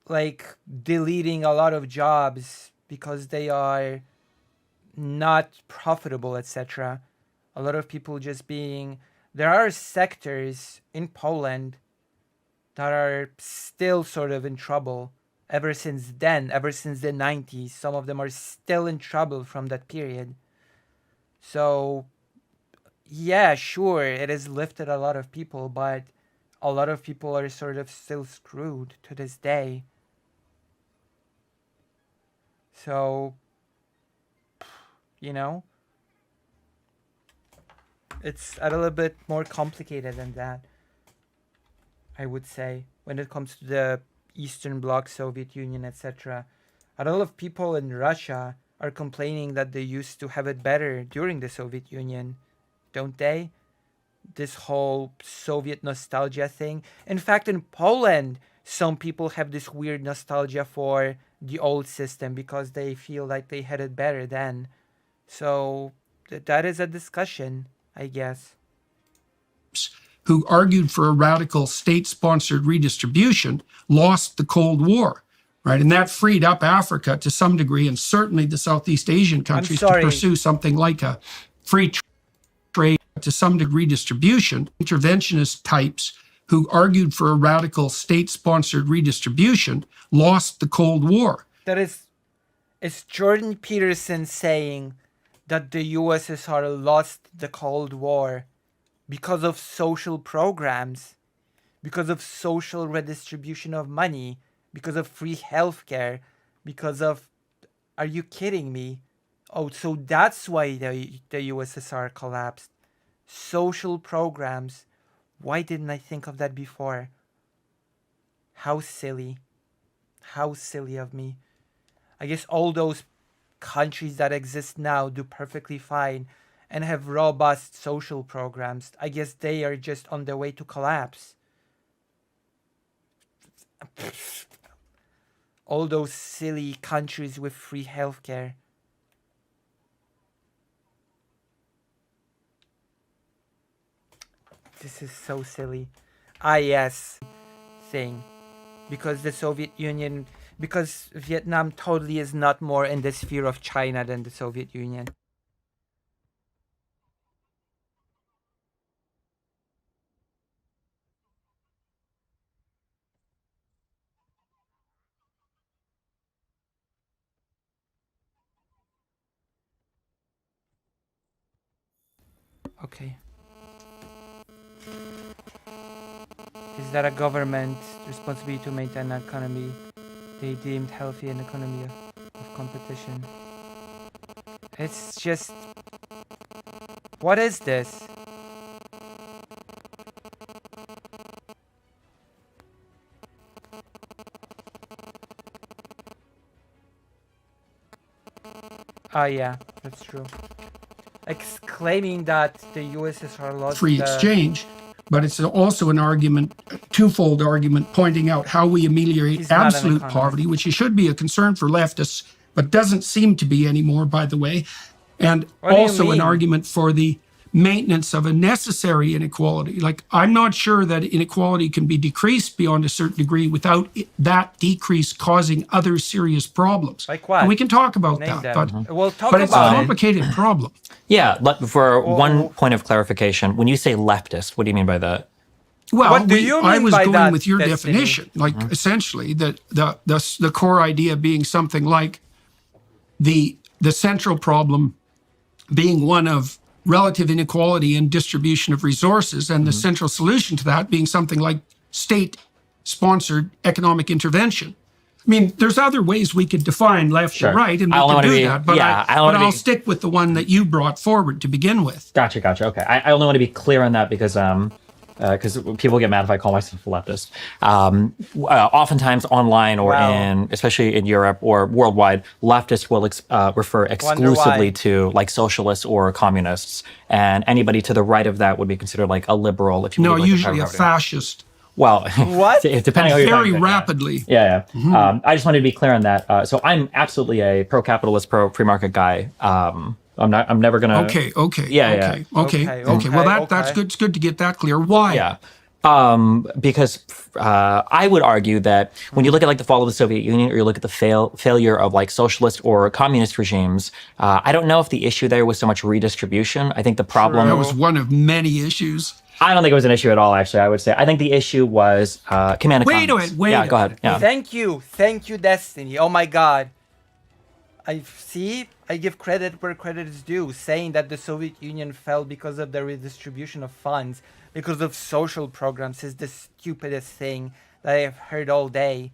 like deleting a lot of jobs because they are not profitable, etc. A lot of people just being... There are sectors in Poland that are still sort of in trouble. Ever since then, ever since the 90s, some of them are still in trouble from that period. So, yeah, sure, it has lifted a lot of people, but a lot of people are sort of still screwed to this day. So, you know, it's a little bit more complicated than that, I would say, when it comes to the Eastern Bloc, Soviet Union, etc. A lot of people in Russia are complaining that they used to have it better during the Soviet Union, don't they? This whole Soviet nostalgia thing. In fact, in Poland, some people have this weird nostalgia for the old system because they feel like they had it better then. So that is a discussion, I guess. Who argued for a radical state-sponsored redistribution lost the Cold War. right? And that freed up Africa to some degree, and certainly the Southeast Asian countries to pursue something like a free trade to some degree distribution. Interventionist types who argued for a radical state-sponsored redistribution lost the Cold War. It's Jordan Peterson saying that the USSR lost the Cold War because of social programs, because of social redistribution of money, because of free healthcare, because of... Are you kidding me? Oh, so that's why the USSR collapsed. Social programs. Why didn't I think of that before? How silly. How silly of me. I guess all those countries that exist now do perfectly fine and have robust social programs. I guess they are just on their way to collapse. All those silly countries with free healthcare. This is so silly. Ah, yes. Thing. Because the Soviet Union... Because Vietnam totally is not more in the sphere of China than the Soviet Union. Okay. Is that a government responsibility to maintain an economy they deemed healthy, an economy of competition? It's just... What is this? Ah, yeah, that's true. Exclaiming that the USSR lost free exchange, but it's also an argument, twofold argument, pointing out how we ameliorate absolute poverty, which should be a concern for leftists, but doesn't seem to be anymore, by the way. And also an argument for the maintenance of a necessary inequality. Like, I'm not sure that inequality can be decreased beyond a certain degree without that decrease causing other serious problems. Like what? And we can talk about that, but, we'll talk but it's a complicated problem. Yeah, for one point of clarification, when you say leftist, what do you mean by that? Well, what do you mean I was by going that, with your Destiny? definition, like essentially the core idea being something like the central problem being one of relative inequality and distribution of resources, and the central solution to that being something like state-sponsored economic intervention. I mean, there's other ways we could define left or right, and we can do that, but, I'll stick with the one that you brought forward to begin with. Gotcha. Okay. I only want to be clear on that because people get mad if I call myself a leftist. Oftentimes online or especially in Europe or worldwide, leftists will refer exclusively to like socialists or communists, and anybody to the right of that would be considered like a liberal. If you no, usually a fascist. Well, what? Depending on very rapidly. Yeah. I just wanted to be clear on that. So I'm absolutely a pro-capitalist, pro-free market guy. I'm never gonna. Okay. Yeah. Well, that's good. It's good to get that clear. Why? Yeah. Because I would argue that when you look at like the fall of the Soviet Union, or you look at the failure of like socialist or communist regimes, I don't know if the issue there was so much redistribution. I think the problem that was one of many issues. I don't think it was an issue at all. Actually, I would say I think the issue was command economies. Wait a minute. Go ahead. Yeah. Thank you, Destiny. Oh my God. I give credit where credit is due, saying that the Soviet Union fell because of the redistribution of funds, because of social programs, is the stupidest thing that I have heard all day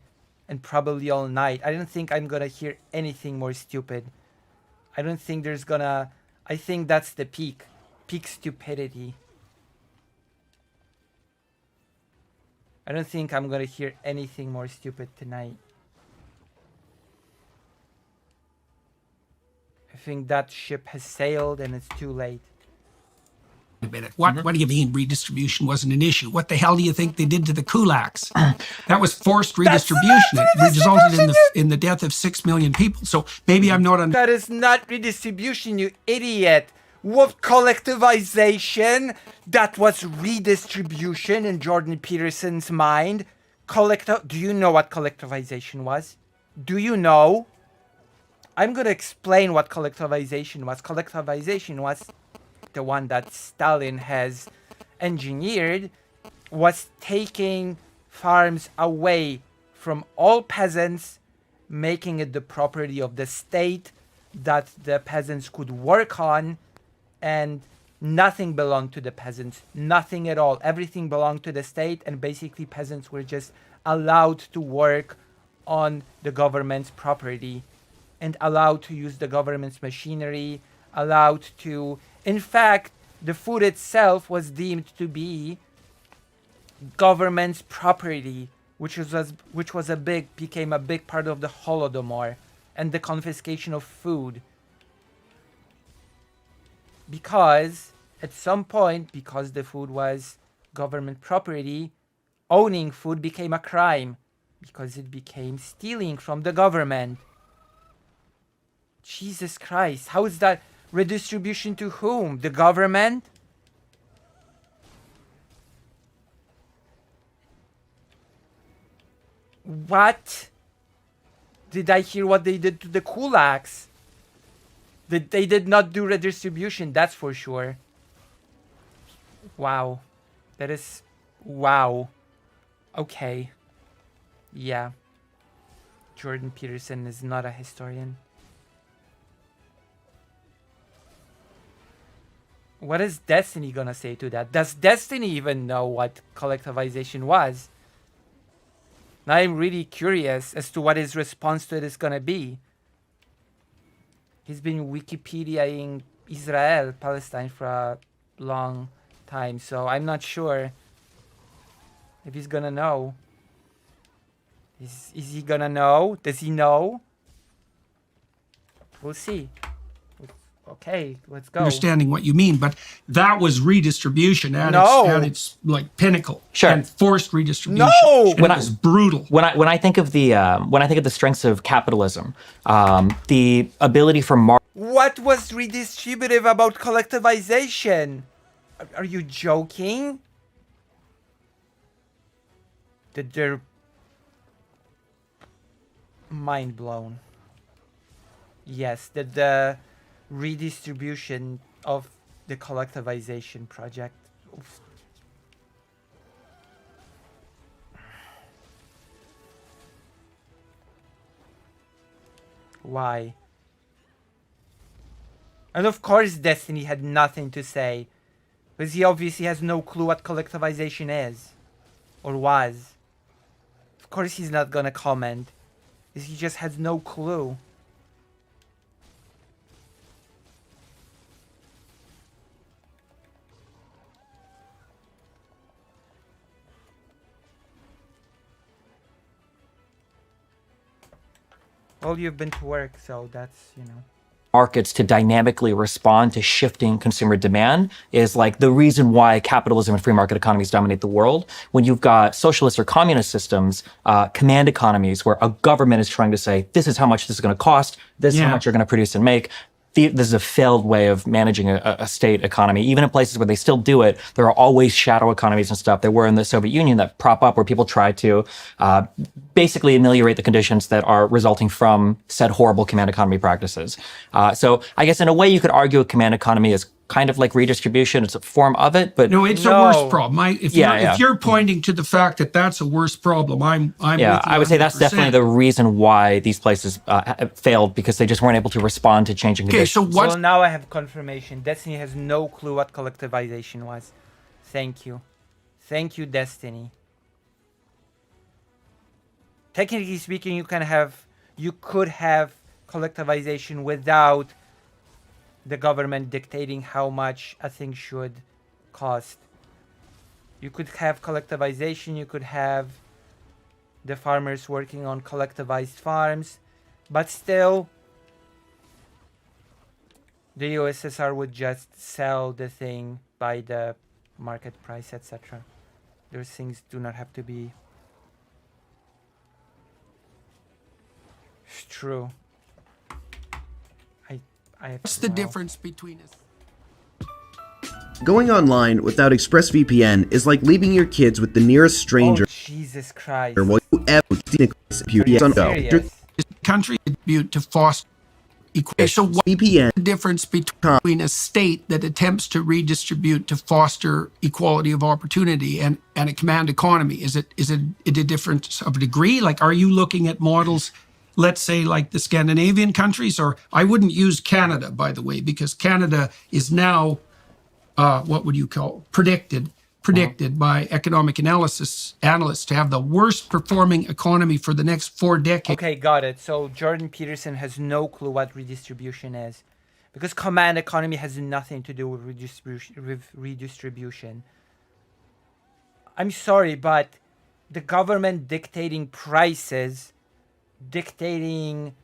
and probably all night. I don't think I'm gonna hear anything more stupid. I don't think there's gonna... I think that's the peak stupidity. I don't think I'm gonna hear anything more stupid tonight. I think that ship has sailed and it's too late. A minute. What do you mean redistribution wasn't an issue? What the hell do you think they did to the kulaks? That was forced redistribution. It resulted in the death of 6 million people. So maybe I'm not... That is not redistribution, you idiot. What collectivization? That was redistribution in Jordan Peterson's mind. Do you know what collectivization was? Do you know? I'm gonna explain what collectivization was. Collectivization was the one that Stalin has engineered, was taking farms away from all peasants, making it the property of the state that the peasants could work on, and nothing belonged to the peasants. Nothing at all. Everything belonged to the state, and basically peasants were just allowed to work on the government's property and allowed to use the government's machinery, allowed to... In fact, the food itself was deemed to be government's property, which became a big part of the Holodomor and the confiscation of food. Because at some point, because the food was government property, owning food became a crime because it became stealing from the government. Jesus Christ, how is that redistribution to whom? The government? What? Did I hear what they did to the kulaks? They did not do redistribution, that's for sure. Wow. That is... Wow. Okay. Yeah. Jordan Peterson is not a historian. What is Destiny gonna say to that? Does Destiny even know what collectivization was? Now I'm really curious as to what his response to it is gonna be. He's been Wikipediaing Israel, Palestine for a long time, so I'm not sure if he's gonna know. Is he gonna know? Does he know? We'll see. Okay, let's go. Understanding what you mean, but that was redistribution at its like pinnacle. Sure. And forced redistribution. No! And it was brutal. When I think of the strengths of capitalism, the ability for What was redistributive about collectivization? Are you joking? They're mind blown. Yes, the redistribution of the collectivization project. Oof. Why? And of course Destiny had nothing to say, because he obviously has no clue what collectivization is, or was. Of course he's not gonna comment, because he just has no clue. Well, you've been to work, so that's, you know. markets to dynamically respond to shifting consumer demand is like the reason why capitalism and free market economies dominate the world. When you've got socialist or communist systems, command economies where a government is trying to say, this is how much this is going to cost, this is how much you're going to produce and make. This is a failed way of managing a state economy. Even in places where they still do it, there are always shadow economies and stuff. There were in the Soviet Union that prop up where people try to basically ameliorate the conditions that are resulting from said horrible command economy practices. So I guess in a way you could argue a command economy is kind of like redistribution. It's a form of it, but no, it's a worse problem. If you're pointing to the fact that that's a worse problem, I'm with you I would say that's 100%. definitely the reason why these places failed, because they just weren't able to respond to changing conditions. So what? So now I have confirmation. Destiny has no clue what collectivization was. Thank you. Thank you, Destiny. Technically speaking, you could have collectivization without the government dictating how much a thing should cost. You could have collectivization, you could have the farmers working on collectivized farms, but still the USSR would just sell the thing by the market price, etc. Those things do not have to be... It's true. What's the difference between us? Going online without ExpressVPN is like leaving your kids with the nearest stranger. Oh, Jesus Christ. While you ever see a computer Are you on serious? countries contribute to foster equality. So what's VPN the difference between a state that attempts to redistribute to foster equality of opportunity and a command economy? Is it a difference of degree? Like, are you looking at models, let's say, like the Scandinavian countries? Or I wouldn't use Canada, by the way, because Canada is now, what would you call, predicted by economic analysts to have the worst performing economy for the next 4 decades. Okay, got it. So Jordan Peterson has no clue what redistribution is, because command economy has nothing to do with redistribution. I'm sorry, but the government dictating prices, dictating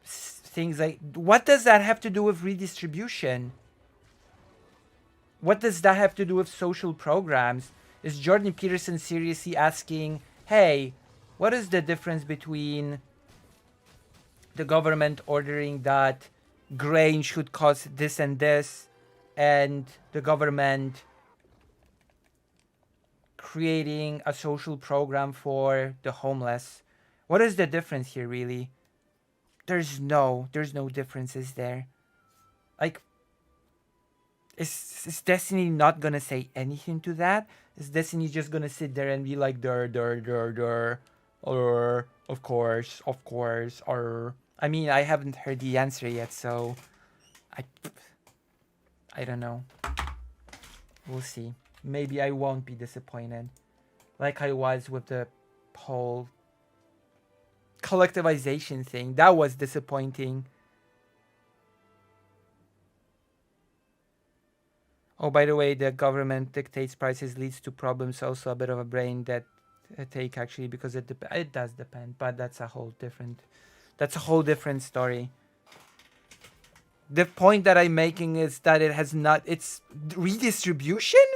things like, what does that have to do with redistribution? What does that have to do with social programs? Is Jordan Peterson seriously asking, hey, what is the difference between the government ordering that grain should cost this and this, and the government creating a social program for the homeless? What is the difference here, really? There's no differences there. Like, is Destiny not gonna say anything to that? Is Destiny just gonna sit there and be like, or of course, or I mean, I haven't heard the answer yet, so I don't know. We'll see. Maybe I won't be disappointed, like I was with the whole collectivization thing. That was disappointing. Oh, by the way, the government dictates prices leads to problems. Also a bit of a brain that take, actually, because it does depend, but that's a whole different story. The point that I'm making is that it's redistribution?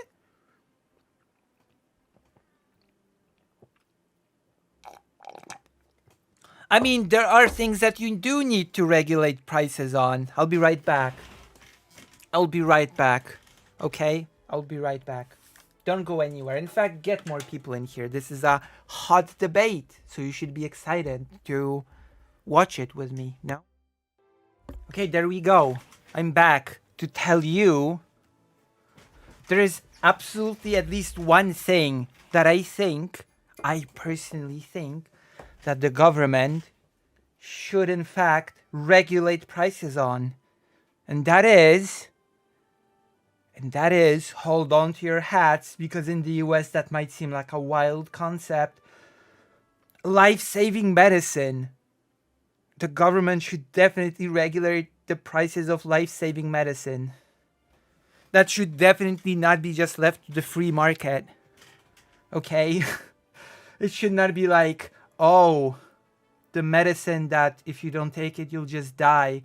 I mean, there are things that you do need to regulate prices on. I'll be right back. Okay? I'll be right back. Don't go anywhere. In fact, get more people in here. This is a hot debate, so you should be excited to watch it with me, no? Okay, there we go. I'm back to tell you there is absolutely at least one thing that I personally think, that the government should in fact regulate prices on. And that is, hold on to your hats, because in the US that might seem like a wild concept. Life-saving medicine. The government should definitely regulate the prices of life-saving medicine. That should definitely not be just left to the free market. Okay? It should not be like, oh, the medicine that if you don't take it, you'll just die,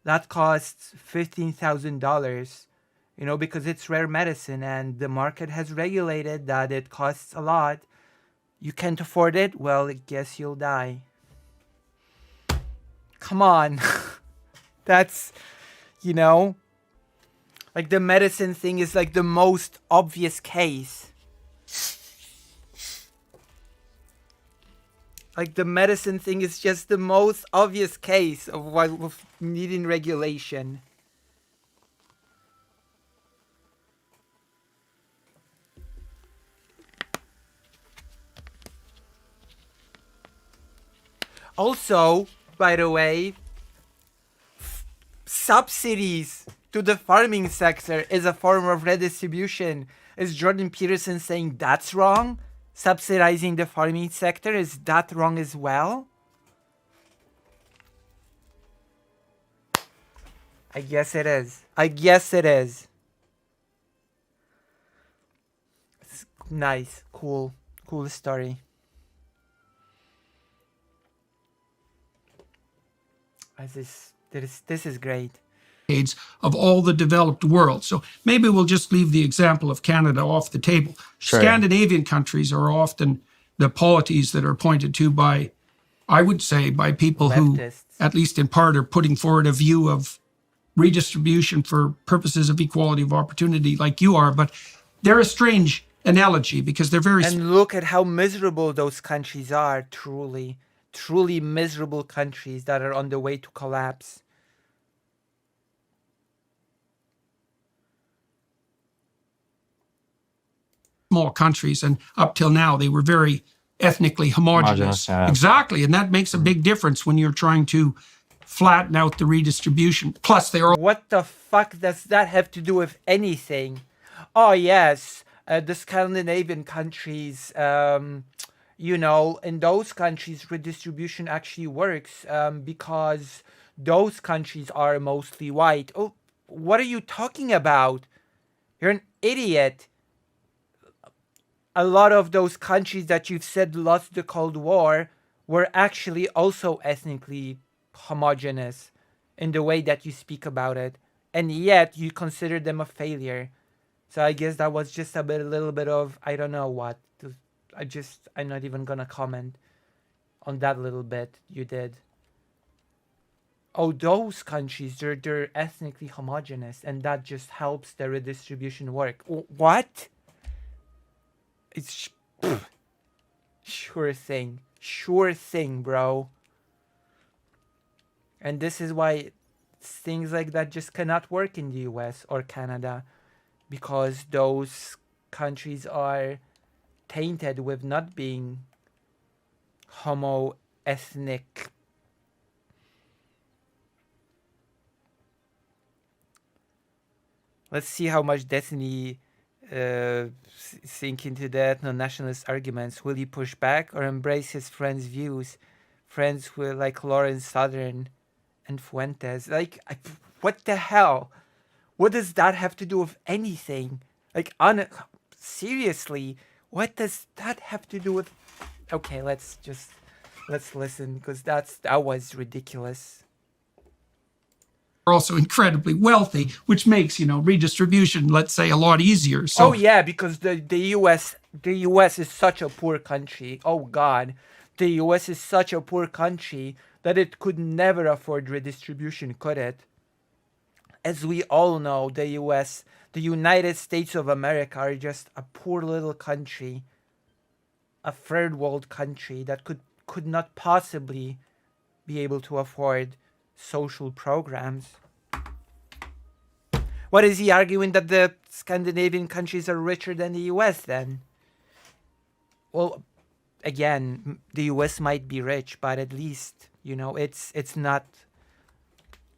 that costs $15,000. You know, because it's rare medicine and the market has regulated that it costs a lot. You can't afford it? Well, I guess you'll die. Come on. That's, like the medicine thing is like the most obvious case. Like the medicine thing is just the most obvious case of needing regulation. Also, by the way, subsidies to the farming sector is a form of redistribution. Is Jordan Peterson saying that's wrong? Subsidizing the farming sector, is that wrong as well? I guess it is. It's nice, cool story. This is great. Of all the developed world. So maybe we'll just leave the example of Canada off the table. Sure. Scandinavian countries are often the polities that are pointed to by, I would say, by people who, at least in part, are putting forward a view of redistribution for purposes of equality of opportunity like you are. But they're a strange analogy because they're very... And look at how miserable those countries are, truly. truly miserable countries that are on the way to collapse. Small countries, and up till now they were very ethnically homogenous. Homogeneous, yeah. Exactly, and that makes a big difference when you're trying to flatten out the redistribution. Plus, they are What the fuck does that have to do with anything? Oh yes, the Scandinavian countries. You know, in those countries, redistribution actually works because those countries are mostly white. Oh, what are you talking about? You're an idiot. A lot of those countries that you've said lost the Cold War were actually also ethnically homogeneous in the way that you speak about it, and yet you consider them a failure. So I guess that was just a little bit of, I don't know what. I'm not even gonna comment on that little bit you did. Oh, those countries, they're ethnically homogeneous, and that just helps the redistribution work. What? It's sure thing, bro. And this is why things like that just cannot work in the US or Canada, because those countries are tainted with not being homo ethnic. Let's see how much Destiny sink into the ethno-nationalist arguments. Will he push back or embrace his friends' views? Friends who are like Lawrence Southern and Fuentes. Like, what the hell? What does that have to do with anything? Like, seriously, what does that have to do with? Okay, let's listen, because that was ridiculous. also incredibly wealthy, which makes, redistribution, let's say, a lot easier. So Oh yeah, because the US is such a poor country. Oh God, the US is such a poor country that it could never afford redistribution, could it? As we all know, the United States of America, are just a poor little country, a third world country that could not possibly be able to afford social programs. What is he arguing, that the Scandinavian countries are richer than the US then? Well, again, the US might be rich, but at least, it's not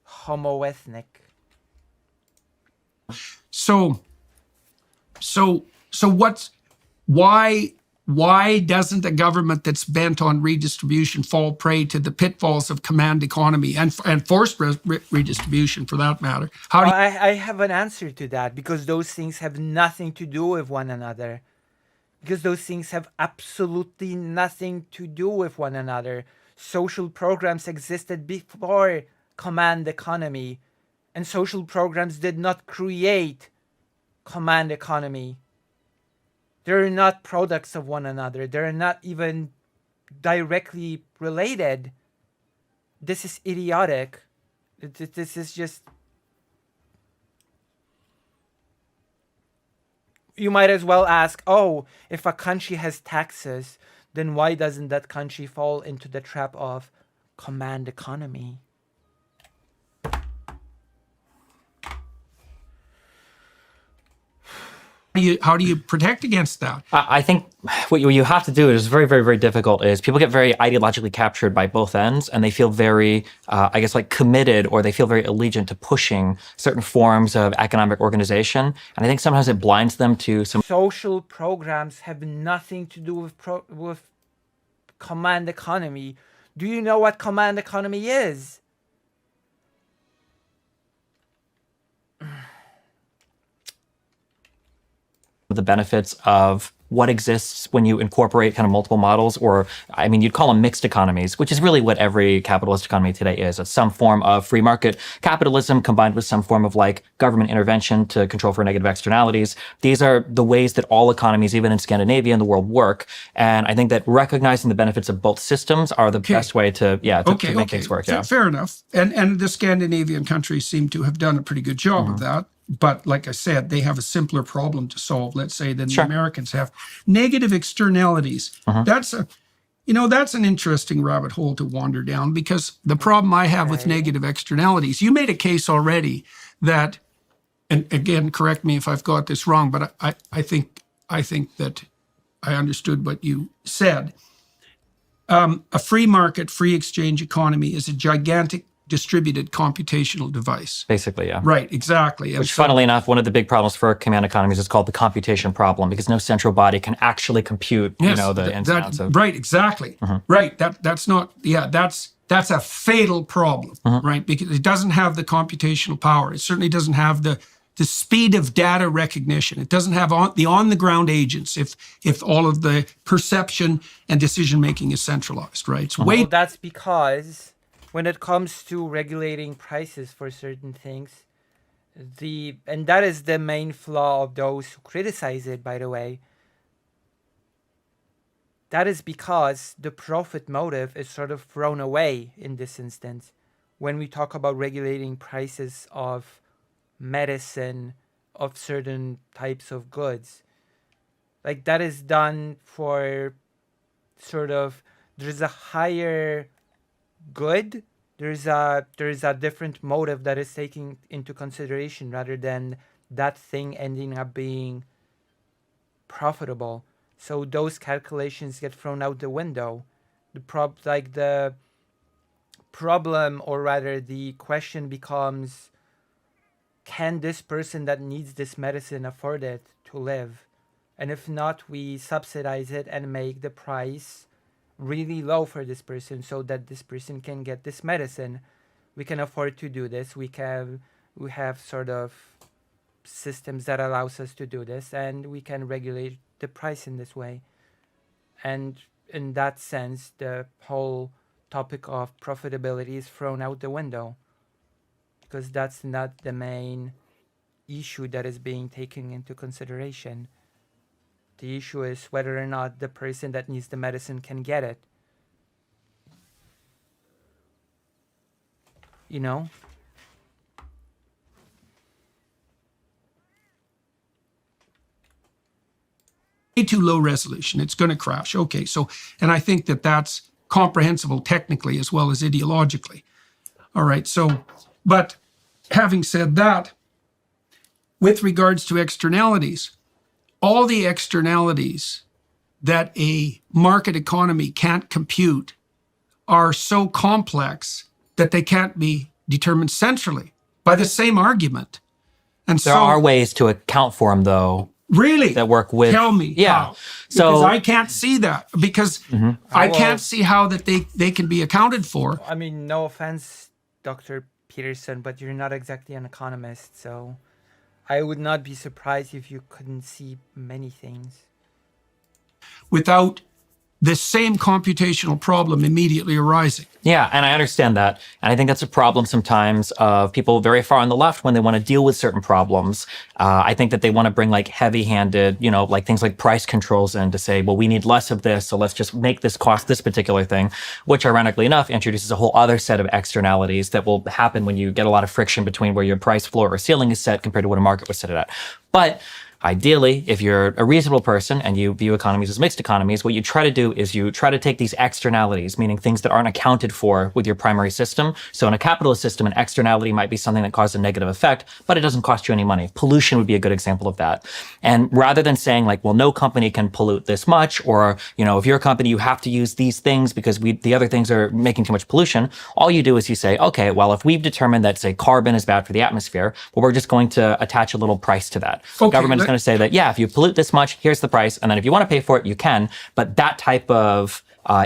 homo-ethnic. So why doesn't a government that's bent on redistribution fall prey to the pitfalls of command economy and forced redistribution, for that matter? How do you, I have an answer to that, because those things have nothing to do with one another. Because those things have absolutely nothing to do with one another. Social programs existed before command economy, and social programs did not create command economy. They're not products of one another. They're not even directly related. This is idiotic. This is just... You might as well ask, oh, if a country has taxes, then why doesn't that country fall into the trap of command economy? how do you protect against that? I think what you have to do is very, very, very difficult. Is people get very ideologically captured by both ends, and they feel very, I guess, like committed, or they feel very allegiant to pushing certain forms of economic organization. And I think sometimes it blinds them to some Social programs have nothing to do with command economy. Do you know what command economy is? the benefits of what exists when you incorporate kind of multiple models, or I mean, you'd call them mixed economies, which is really what every capitalist economy today is. It's some form of free market capitalism combined with some form of like government intervention to control for negative externalities. These are the ways that all economies, even in Scandinavia and the world, work. And I think that recognizing the benefits of both systems are the best way to make things work. Yeah. Fair enough. And the Scandinavian countries seem to have done a pretty good job of that. But like I said, they have a simpler problem to solve, let's say, than the Americans have. Negative externalities. That's You know, that's an interesting rabbit hole to wander down, because the problem I have with negative externalities, you made a case already that, and again, correct me if I've got this wrong, but I think that I understood what you said. A free market, free exchange economy is a gigantic distributed computational device. Basically, yeah. Right, exactly. And Which, funnily enough, one of the big problems for command economies is called the computation problem, because no central body can actually compute, yes, the ins and outs of. Right, exactly. Right, that's not, that's a fatal problem, right? Because it doesn't have the computational power. It certainly doesn't have the speed of data recognition. It doesn't have the on-the-ground agents if all of the perception and decision-making is centralized, right? It's Well, that's because when it comes to regulating prices for certain things, and that is the main flaw of those who criticize it, by the way, that is because the profit motive is sort of thrown away in this instance. When we talk about regulating prices of medicine, of certain types of goods, like that is done for sort of, there's a higher good, there's a different motive that is taken into consideration rather than that thing ending up being profitable. So those calculations get thrown out the window. The problem, or rather the question becomes, can this person that needs this medicine afford it to live? And if not, we subsidize it and make the price really low for this person so that this person can get this medicine. We can afford to do this. We have sort of systems that allows us to do this, and we can regulate the price in this way. And in that sense, the whole topic of profitability is thrown out the window, because that's not the main issue that is being taken into consideration. The issue is whether or not the person that needs the medicine can get it. You know? Too low resolution, it's going to crash. Okay, so, and I think that that's comprehensible technically as well as ideologically. All right, so, but having said that, with regards to externalities, all the externalities that a market economy can't compute are so complex that they can't be determined centrally by the same argument. And There are ways to account for them, though. Really? That work with. Tell me. Yeah. How. Because I can't see that. Because I Well, can't see how that they can be accounted for. I mean, no offense, Dr. Peterson, but you're not exactly an economist, so I would not be surprised if you couldn't see many things. Without the same computational problem immediately arising. Yeah, and I understand that. And I think that's a problem sometimes of people very far on the left when they want to deal with certain problems. I think that they want to bring like heavy-handed, like things like price controls in to say, well, we need less of this, so let's just make this cost this particular thing, which ironically enough introduces a whole other set of externalities that will happen when you get a lot of friction between where your price floor or ceiling is set compared to what a market was set at. But ideally, if you're a reasonable person and you view economies as mixed economies, what you try to do is you try to take these externalities, meaning things that aren't accounted for with your primary system. So in a capitalist system, an externality might be something that causes a negative effect, but it doesn't cost you any money. Pollution would be a good example of that. And rather than saying like, well, no company can pollute this much, or, if you're a company, you have to use these things because the other things are making too much pollution, all you do is you say, okay, well, if we've determined that, say, carbon is bad for the atmosphere, well, we're just going to attach a little price to that. The government is going to say that, yeah, if you pollute this much, here's the price. And then if you want to pay for it, you can. But that type of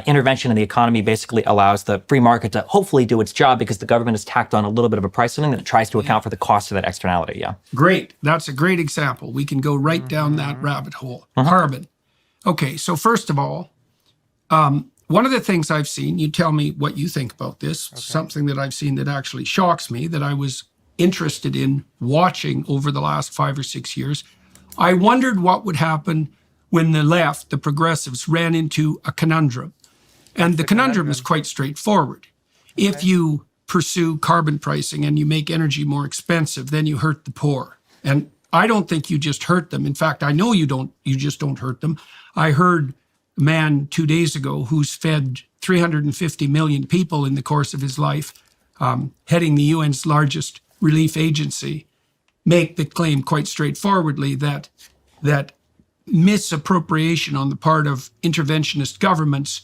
intervention in the economy basically allows the free market to hopefully do its job because the government has tacked on a little bit of a price something that tries to account for the cost of that externality. Yeah. Great. That's a great example. We can go right down that rabbit hole. Carbon. Okay, so first of all, one of the things I've seen, you tell me what you think about this, something that I've seen that actually shocks me, that I was interested in watching over the last 5 or 6 years. I wondered what would happen when the left, the progressives, ran into a conundrum. And the conundrum is quite straightforward. If you pursue carbon pricing and you make energy more expensive, then you hurt the poor. And I don't think you just hurt them. In fact, I know you just don't hurt them. I heard a man 2 days ago who's fed 350 million people in the course of his life, heading the UN's largest relief agency, make the claim quite straightforwardly that misappropriation on the part of interventionist governments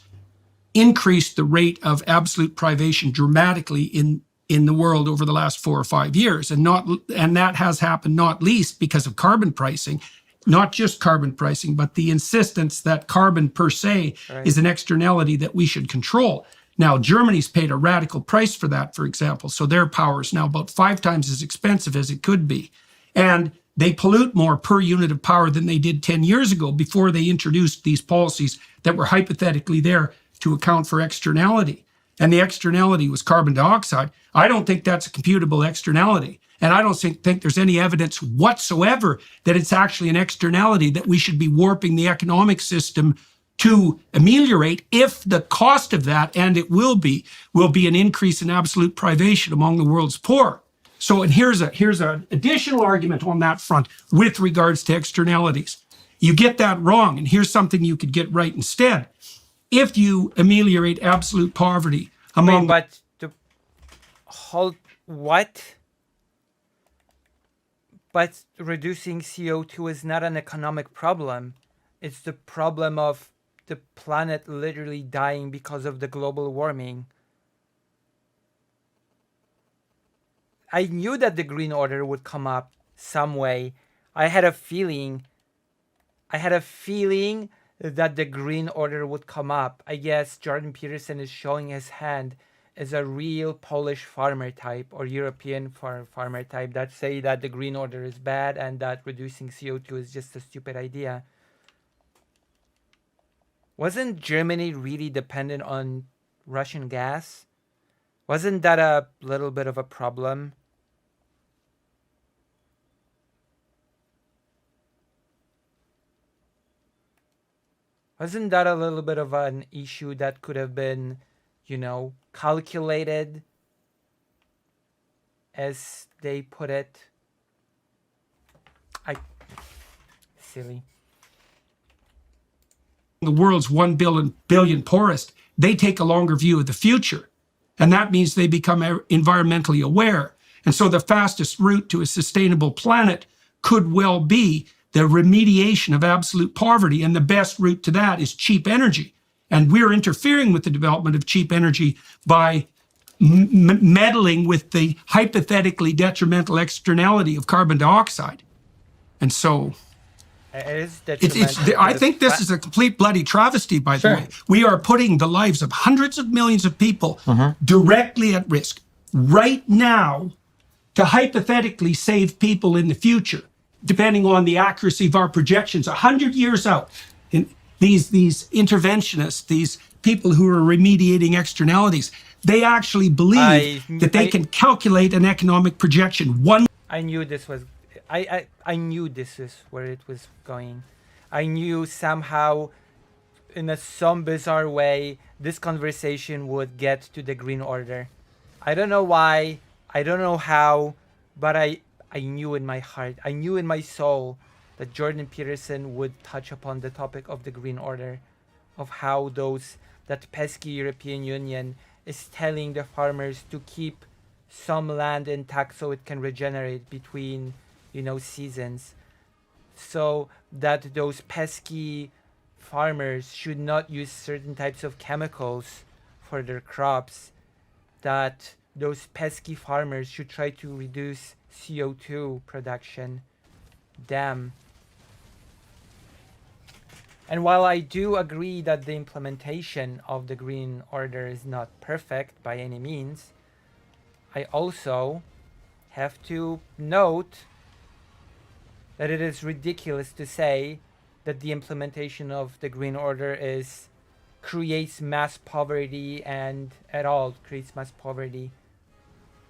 increased the rate of absolute privation dramatically in the world over the last 4 or 5 years, and that has happened not least because of carbon pricing. Not just carbon pricing, but the insistence that carbon per se is an externality that we should control. Now, Germany's paid a radical price for that, for example. So their power is now about 5 times as expensive as it could be. And they pollute more per unit of power than they did 10 years ago before they introduced these policies that were hypothetically there to account for externality. And the externality was carbon dioxide. I don't think that's a computable externality. And I don't think there's any evidence whatsoever that it's actually an externality that we should be warping the economic system to ameliorate, if the cost of that, and it will be an increase in absolute privation among the world's poor. So, and here's an additional argument on that front with regards to externalities. You get that wrong, and here's something you could get right instead. If you ameliorate absolute poverty among... Wait, but the whole... What? But reducing CO2 is not an economic problem. It's the problem of the planet literally dying because of the global warming. I knew that the Green Order would come up some way. I had a feeling that the Green Order would come up. I guess Jordan Peterson is showing his hand as a real Polish farmer type or European farmer type that say that the Green Order is bad and that reducing CO2 is just a stupid idea. Wasn't Germany really dependent on Russian gas? Wasn't that a little bit of a problem? Wasn't that a little bit of an issue that could have been, calculated, as they put it? Silly. The world's 1 billion poorest, they take a longer view of the future. And that means they become environmentally aware. And so the fastest route to a sustainable planet could well be the remediation of absolute poverty. And the best route to that is cheap energy. And we're interfering with the development of cheap energy by meddling with the hypothetically detrimental externality of carbon dioxide. And so I think this is a complete bloody travesty, by the way. We are putting the lives of hundreds of millions of people directly at risk right now to hypothetically save people in the future, depending on the accuracy of our projections 100 years out. And these interventionists, these people who are remediating externalities, they actually believe that they can calculate an economic projection. I knew this was... I knew this is where it was going. I knew somehow, in some bizarre way, this conversation would get to the Green Order. I don't know why, I don't know how, but I knew in my heart, I knew in my soul that Jordan Peterson would touch upon the topic of the Green Order, of how that pesky European Union is telling the farmers to keep some land intact so it can regenerate between seasons, so that those pesky farmers should not use certain types of chemicals for their crops, that those pesky farmers should try to reduce CO2 production. Damn. And while I do agree that the implementation of the Green Order is not perfect by any means, I also have to note that it is ridiculous to say that the implementation of the Green Order creates mass poverty and at all creates mass poverty.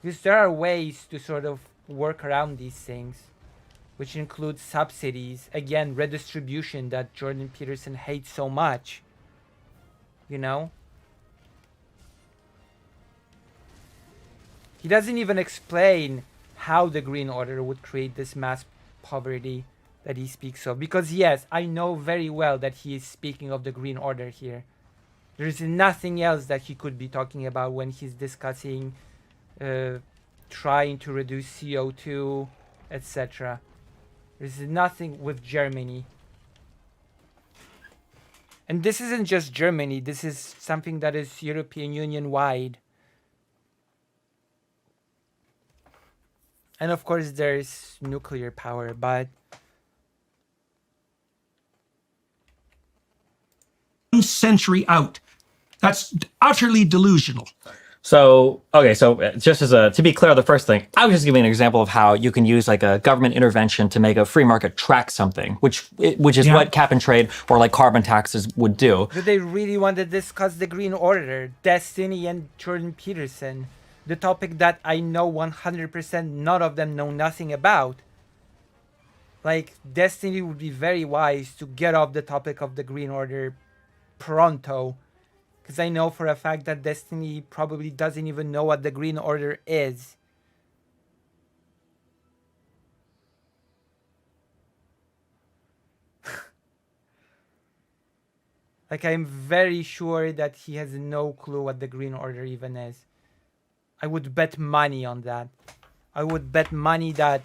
Because there are ways to sort of work around these things, which include subsidies, again, redistribution that Jordan Peterson hates so much. He doesn't even explain how the Green Order would create this mass poverty that he speaks of. Because yes, I know very well that he is speaking of the Green Order here. There's nothing else that he could be talking about when he's discussing trying to reduce CO2, etc. There's nothing with Germany. And this isn't just Germany, this is something that is European Union wide. And of course there's nuclear power, but century out. That's utterly delusional. So, okay, so just as to be clear, the first thing, I was just giving an example of how you can use like a government intervention to make a free market track something, which is what cap and trade or like carbon taxes would do. do they really want to discuss the Green Order, Destiny and Jordan Peterson? The topic that I know 100% none of them know nothing about. Like, Destiny would be very wise to get off the topic of the Green Order pronto. Because I know for a fact that Destiny probably doesn't even know what the Green Order is. Like, I'm very sure that he has no clue what the Green Order even is. I would bet money on that. I would bet money that,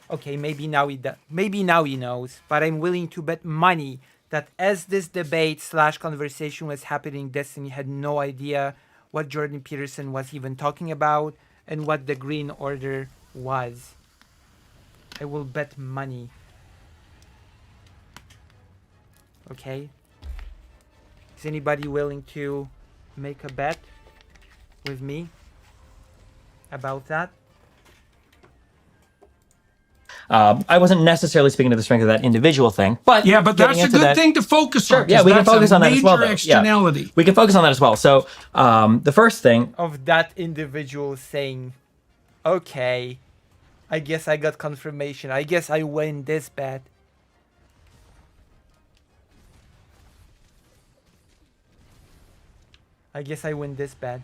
okay, maybe now he knows, but I'm willing to bet money that as this debate / conversation was happening, Destiny had no idea what Jordan Peterson was even talking about and what the Green Order was. I will bet money. Okay? Is anybody willing to make a bet with me about that? I wasn't necessarily speaking to the strength of that individual thing, but yeah, but that's a good thing to focus on. Yeah, we can focus on that as well. Major externality. Yeah, we can focus on that as well. So the first thing of that individual saying, okay, I guess I got confirmation. I guess I win this bet. I guess I win this bet.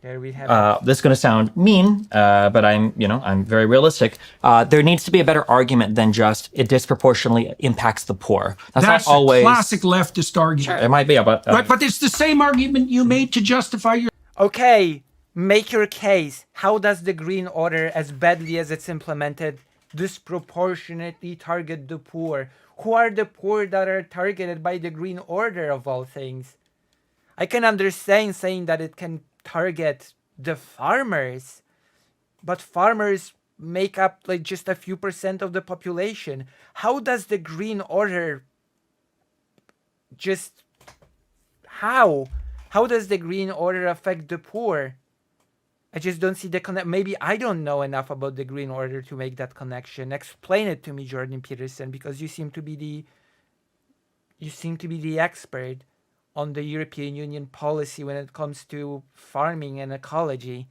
There we have it. This is going to sound mean, but I'm very realistic. There needs to be a better argument than just it disproportionately impacts the poor. That's not always a classic leftist argument. Sure, it might be, but but it's the same argument you made to justify your. Okay, make your case. How does the Green Order, as badly as it's implemented, disproportionately target the poor? Who are the poor that are targeted by the Green Order of all things? I can understand saying that it can target the farmers, but farmers make up like just a few % of the population. How does the Green Order just how does the Green Order affect the poor? I just don't see the connect. Maybe I don't know enough about the Green Order to make that connection. Explain it to me, Jordan Peterson, because you seem to be the expert on the European Union policy when it comes to farming and ecology.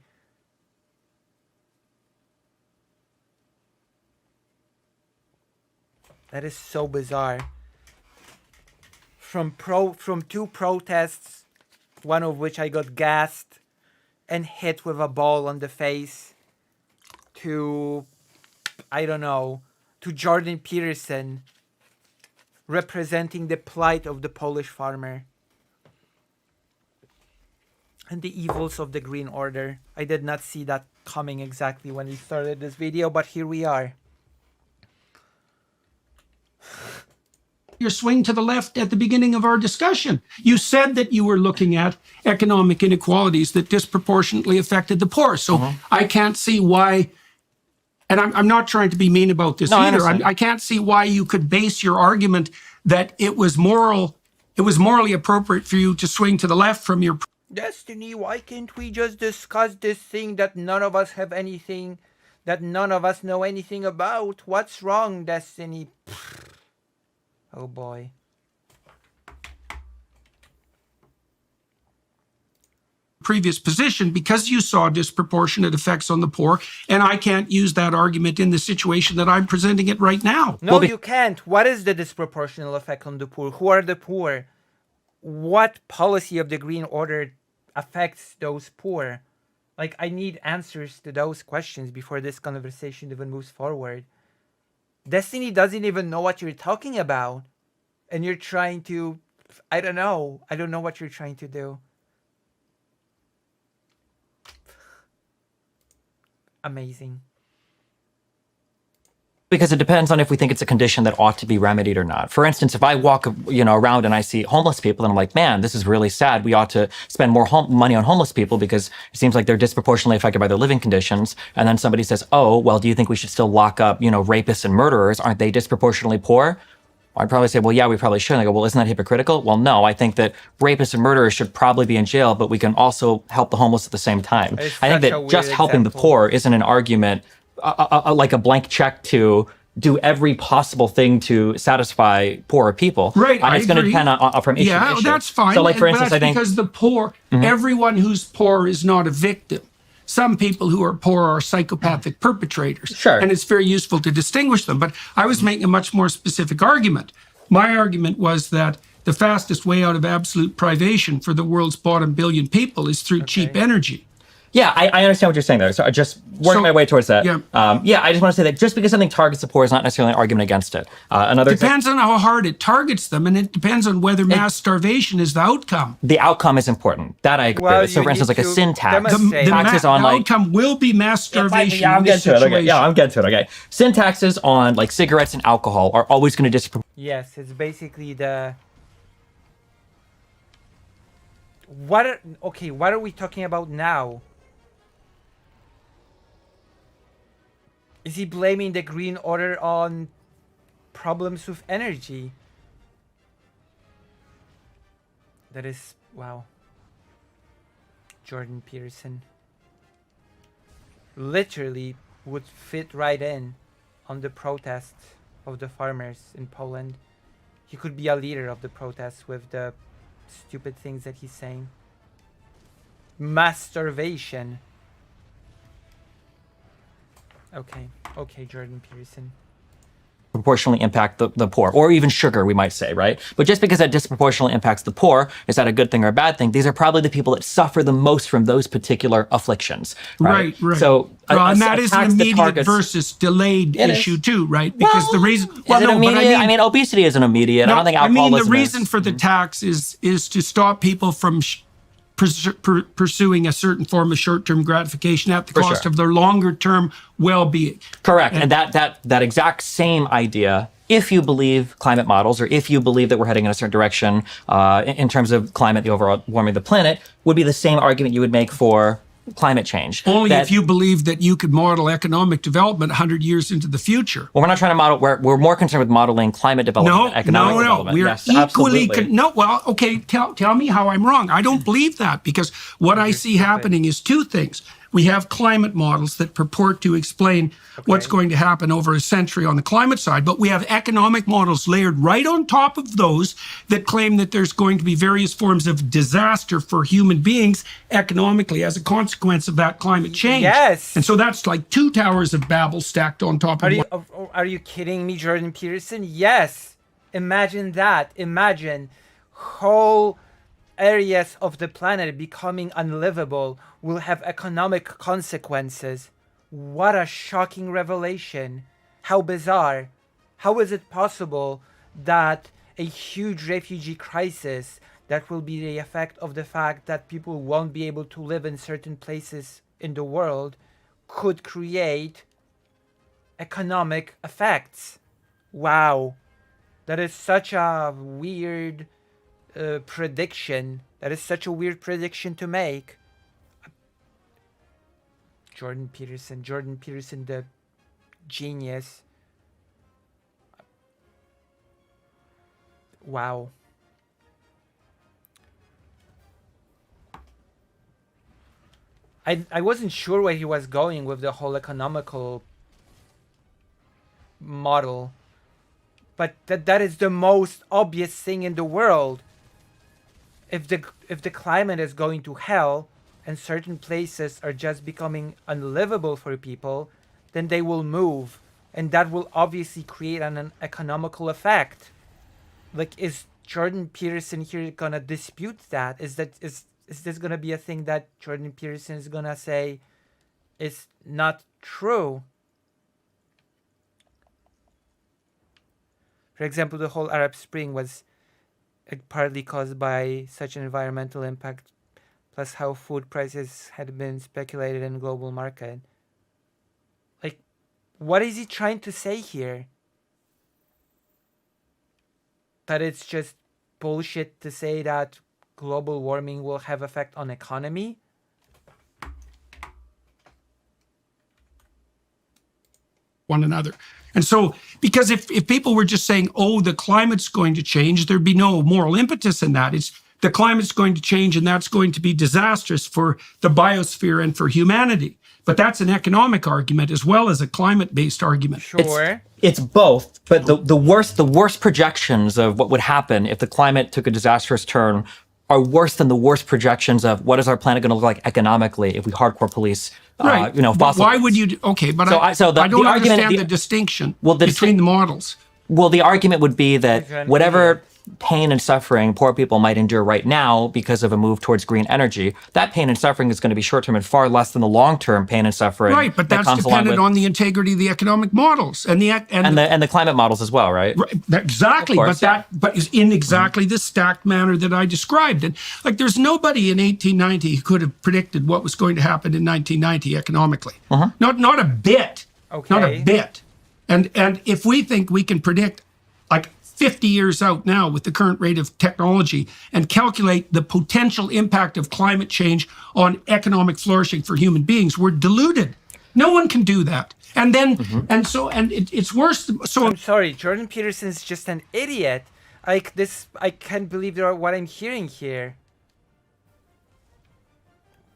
That is so bizarre. From two protests, one of which I got gassed and hit with a ball on the face, to, I don't know, to Jordan Peterson representing the plight of the Polish farmer and the evils of the Green Order. I did not see that coming exactly when we started this video, but here we are. Your swing to the left at the beginning of our discussion. You said that you were looking at economic inequalities that disproportionately affected the poor. So I can't see why, and I'm not trying to be mean about this either. I can't see why you could base your argument that it was morally appropriate for you to swing to the left from your. Destiny, why can't we just discuss this thing that none of us have anything, that none of us know anything about? What's wrong, Destiny? Oh boy. Previous position because you saw disproportionate effects on the poor, and I can't use that argument in the situation that I'm presenting it right now. No, you can't. What is the disproportional effect on the poor? Who are the poor? What policy of the Green Order affects those poor? Like, I need answers to those questions before this conversation even moves forward. Destiny doesn't even know what you're talking about. And you're trying to... I don't know. I don't know what you're trying to do. Amazing. Because it depends on if we think it's a condition that ought to be remedied or not. For instance, if I walk, around and I see homeless people, and I'm like, man, this is really sad. We ought to spend more money on homeless people because it seems like they're disproportionately affected by their living conditions. And then somebody says, oh, well, do you think we should still lock up, rapists and murderers? Aren't they disproportionately poor? I'd probably say, well, yeah, we probably should. And I go, well, isn't that hypocritical? Well, no, I think that rapists and murderers should probably be in jail, but we can also help the homeless at the same time. It's I think such a that just weird helping the example. poor isn't an argument like a blank check to do every possible thing to satisfy poorer people. Right, And it's going to agree. depend on from issue to Yeah, issue. that's fine. So, like, for But instance, that's I think because the poor, everyone who's poor is not a victim. Some people who are poor are psychopathic perpetrators. Sure. And it's very useful to distinguish them. But I was making a much more specific argument. My argument was that the fastest way out of absolute privation for the world's bottom billion people is through cheap energy. Yeah, I understand what you're saying there. So I just working my way towards that. Yeah. I just want to say that just because something targets the poor is not necessarily an argument against it. Depends on how hard it targets them, and it depends on whether mass starvation is the outcome. The outcome is important. That I agree Well, with. So, you for instance, need like a to sin tax. demonstrate- Taxes on the like outcome will be mass starvation. Yeah, I'm in getting this to it. Okay. situation. Yeah, I'm getting to it. Okay. Sin taxes on like cigarettes and alcohol are always going to disproportionately. Yes, it's basically the... What are we talking about now? Is he blaming the Green Order on problems with energy? That is... wow. Jordan Peterson. Literally would fit right in on the protest of the farmers in Poland. He could be a leader of the protests with the stupid things that he's saying. Mass starvation. Okay, Jordan Peterson. Proportionally impact the poor, or even sugar, we might say, right? But just because that disproportionately impacts the poor, is that a good thing or a bad thing? These are probably the people that suffer the most from those particular afflictions, right? Right. So, And that is an tax that immediate targets- versus delayed It issue is. too, right? Because the reason, is it immediate? I mean, obesity isn't immediate. I don't think alcoholism the reason is. for the tax is to stop people from pursuing a certain form of short-term gratification at the For cost sure. of their longer-term well-being. Correct. And that exact same idea, if you believe climate models, or if you believe that we're heading in a certain direction in terms of climate, the overall warming of the planet, would be the same argument you would make for climate change. Only That- if you believe that you could model economic development 100 years into the future. Well, we're not trying to model. We're more concerned with modeling climate development, economic No. development. We're Yes, equally absolutely. okay. Tell me how I'm wrong. I don't believe that, because what I see happening is two things. We have climate models that purport to explain what's going to happen over a century on the climate side, but we have economic models layered right on top of those that claim that there's going to be various forms of disaster for human beings economically as a consequence of that climate change. Yes. And so that's like two towers of Babel stacked on top of one. Are you kidding me, Jordan Peterson? Yes. Imagine that. Imagine whole areas of the planet becoming unlivable will have economic consequences. What a shocking revelation. How bizarre. How is it possible that a huge refugee crisis that will be the effect of the fact that people won't be able to live in certain places in the world could create economic effects? Wow. That is such a weird prediction. That is such a weird prediction to make. Jordan Peterson, the genius. Wow. I wasn't sure where he was going with the whole economical model, but that is the most obvious thing in the world. If the climate is going to hell and certain places are just becoming unlivable for people, then they will move, and that will obviously create an economical effect. Like, is Jordan Peterson here gonna dispute that? is this gonna be a thing that Jordan Peterson is gonna say is not true? For example, the whole Arab Spring was partly caused by such an environmental impact, plus how food prices had been speculated in the global market. Like, what is he trying to say here? That it's just bullshit to say that global warming will have effect on economy? One another. And so, because if people were just saying, oh, the climate's going to change, there'd be no moral impetus in that. It's the climate's going to change and that's going to be disastrous for the biosphere and for humanity. But that's an economic argument as well as a climate-based argument. Sure. It's both, but the worst projections of what would happen if the climate took a disastrous turn are worse than the worst projections of what is our planet going to look like economically if we hardcore police, Right. fossil But why fuels. would you? Okay, but So I the don't argument- understand the- the distinction Well, the between the models. Well, the argument would be that Okay. whatever pain and suffering poor people might endure right now because of a move towards green energy, that pain and suffering is going to be short-term and far less than the long-term pain and suffering. Right, but that that's comes along dependent with- on the integrity of the economic models and and the climate models as well, right? Right, exactly, Of course, but is in exactly the stacked manner that I described. And like, there's nobody in 1890 who could have predicted what was going to happen in 1990 economically. Not a bit. Not a Okay. bit. And if we think we can predict like 50 years out now with the current rate of technology and calculate the potential impact of climate change on economic flourishing for human beings, we're deluded. No one can do that. And then, it's worse. So I'm sorry, Jordan Peterson's just an idiot. Like this, I can't believe what I'm hearing here.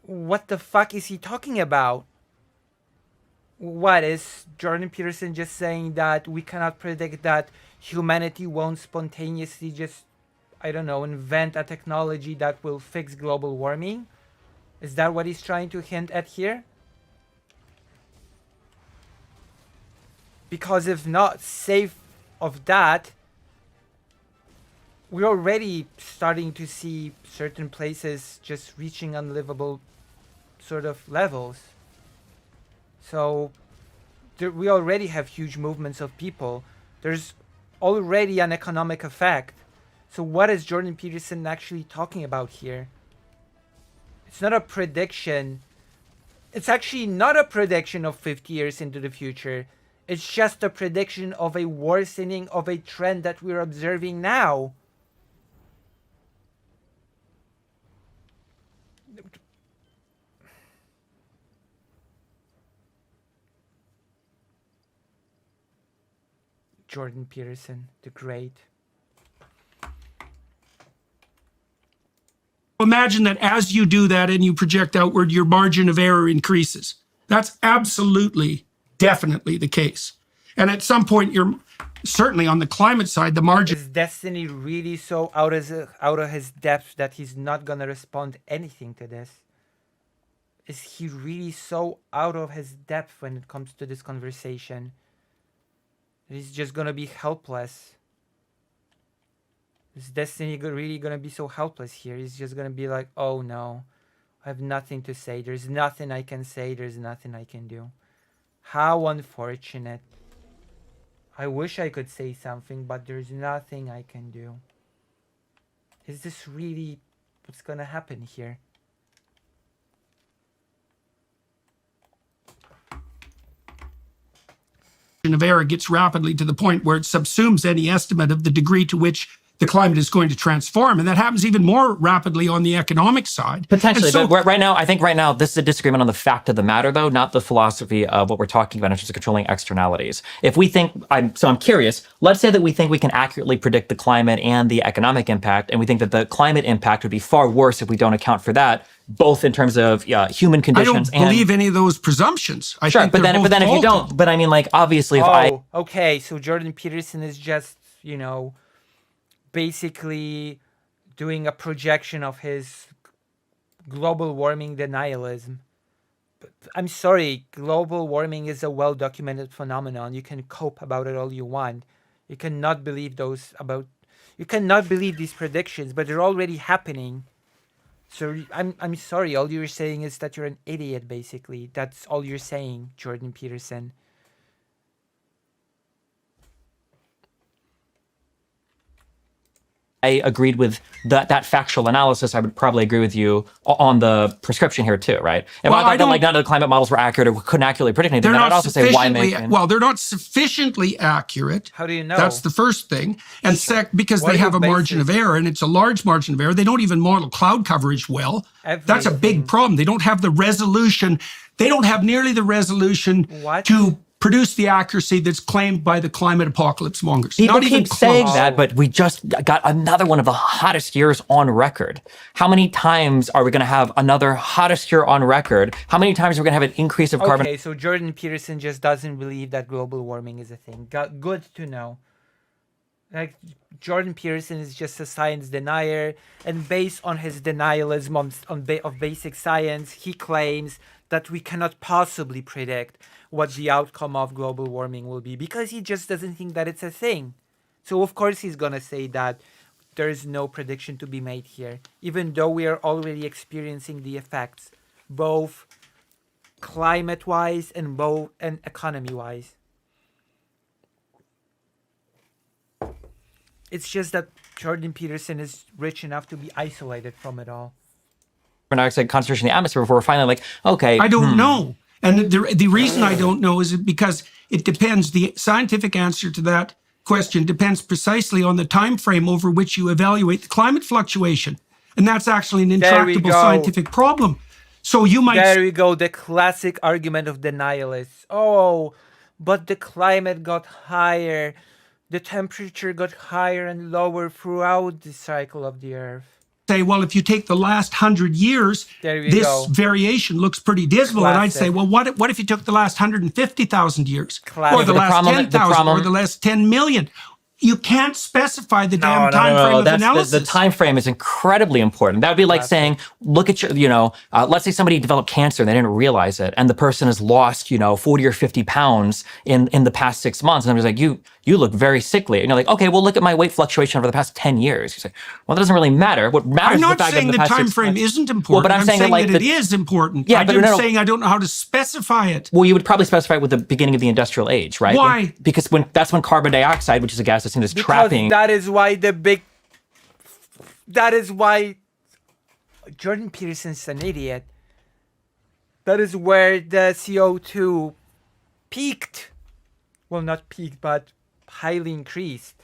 What the fuck is he talking about? What is Jordan Peterson just saying that we cannot predict that humanity won't spontaneously just, I don't know, invent a technology that will fix global warming? Is that what he's trying to hint at here? Because if not safe of that, we're already starting to see certain places just reaching unlivable sort of levels. So we already have huge movements of people. There's already an economic effect. So what is Jordan Peterson actually talking about here? It's not a prediction. It's actually not a prediction of 50 years into the future. It's just a prediction of a worsening of a trend that we're observing now. Jordan Peterson, the great. imagine that as you do that and you project outward, your margin of error increases. That's absolutely, definitely the case. And at some point, you're certainly on the climate side, the margin. Is Destiny really so out of his depth that he's not gonna respond anything to this? Is he really so out of his depth when it comes to this conversation? He's just gonna be helpless. Is Destiny really gonna be so helpless here? He's just gonna be like, oh no, I have nothing to say. There's nothing I can say. There's nothing I can do. How unfortunate. I wish I could say something, but there's nothing I can do. Is this really what's gonna happen here? Of error gets rapidly to the point where it subsumes any estimate of the degree to which the climate is going to transform. And that happens even more rapidly on the economic side. Potentially, And so, but I think right now, this is a disagreement on the fact of the matter, though, not the philosophy of what we're talking about in terms of controlling externalities. If we think, I'm curious, let's say that we think we can accurately predict the climate and the economic impact, and we think that the climate impact would be far worse if we don't account for that, both in terms of human I conditions don't believe any of those presumptions. I Sure, think but they're then both if you faulty. don't, but I mean, like, obviously, if Okay, so Jordan Peterson is just, basically doing a projection of his global warming denialism. But I'm sorry, global warming is a well-documented phenomenon. You can cope about it all you want. You cannot believe these predictions, but they're already happening. So I'm sorry. All you're saying is that you're an idiot. Basically, that's all you're saying, Jordan Peterson. I agreed with that factual analysis, I would probably agree with you on the prescription here too, right? If I thought that like none of the climate models were accurate or couldn't accurately predict anything, then I'd also say why maintain? Well, they're not sufficiently accurate. How do you know? That's the first thing. And because they have a margin of error, and it's a large margin of error. They don't even model cloud coverage well. That's a big problem. They don't have the resolution. They don't have nearly the resolution to produce the accuracy that's claimed by the climate apocalypse mongers. People keep saying that, but we just got another one of the hottest years on record. How many times are we going to have another hottest year on record? How many times are we going to have an increase of carbon? Okay, so Jordan Peterson just doesn't believe that global warming is a thing. Good to know. Like, Jordan Peterson is just a science denier, and based on his denialism of basic science, he claims that we cannot possibly predict what the outcome of global warming will be because he just doesn't think that it's a thing. So of course he's gonna say that there is no prediction to be made here, even though we are already experiencing the effects, both climate-wise and economy-wise. It's just that Jordan Peterson is rich enough to be isolated from it all. Carbon dioxide concentration in the atmosphere before we're finally like, okay. I don't know. And the reason I don't know is because it depends. The scientific answer to that question depends precisely on the time frame over which you evaluate the climate fluctuation. And that's actually an intractable scientific problem. So you might... There we go, the classic argument of denialists. Oh, but the climate got higher. The temperature got higher and lower throughout the cycle of the Earth. Say, well, if you take the last 100 years, this variation looks pretty dismal. Classic. And I'd say, well, what if you took the last 150,000 years? Classic. Or the last 10,000 or the last 10 million? You can't specify the damn time frame of analysis. The time frame is incredibly important. That would be like saying, look at your, let's say somebody developed cancer and they didn't realize it, and the person has lost, 40 or 50 pounds in the past 6 months. And I'm just like, you look very sickly. And you're like, okay, well, look at my weight fluctuation over the past 10 years. You say, well, that doesn't really matter. What matters is the fact that I'm not saying the time frame isn't important. Well, but I'm saying that it is important. Yeah, I'm just saying I don't know how to specify it. Well, you would probably specify it with the beginning of the industrial age, right? Why? Because that's when carbon dioxide, which is a gas that's seen as trapping. That is why Jordan Peterson's an idiot. That is where the CO2 peaked. Well, not peaked, but highly increased.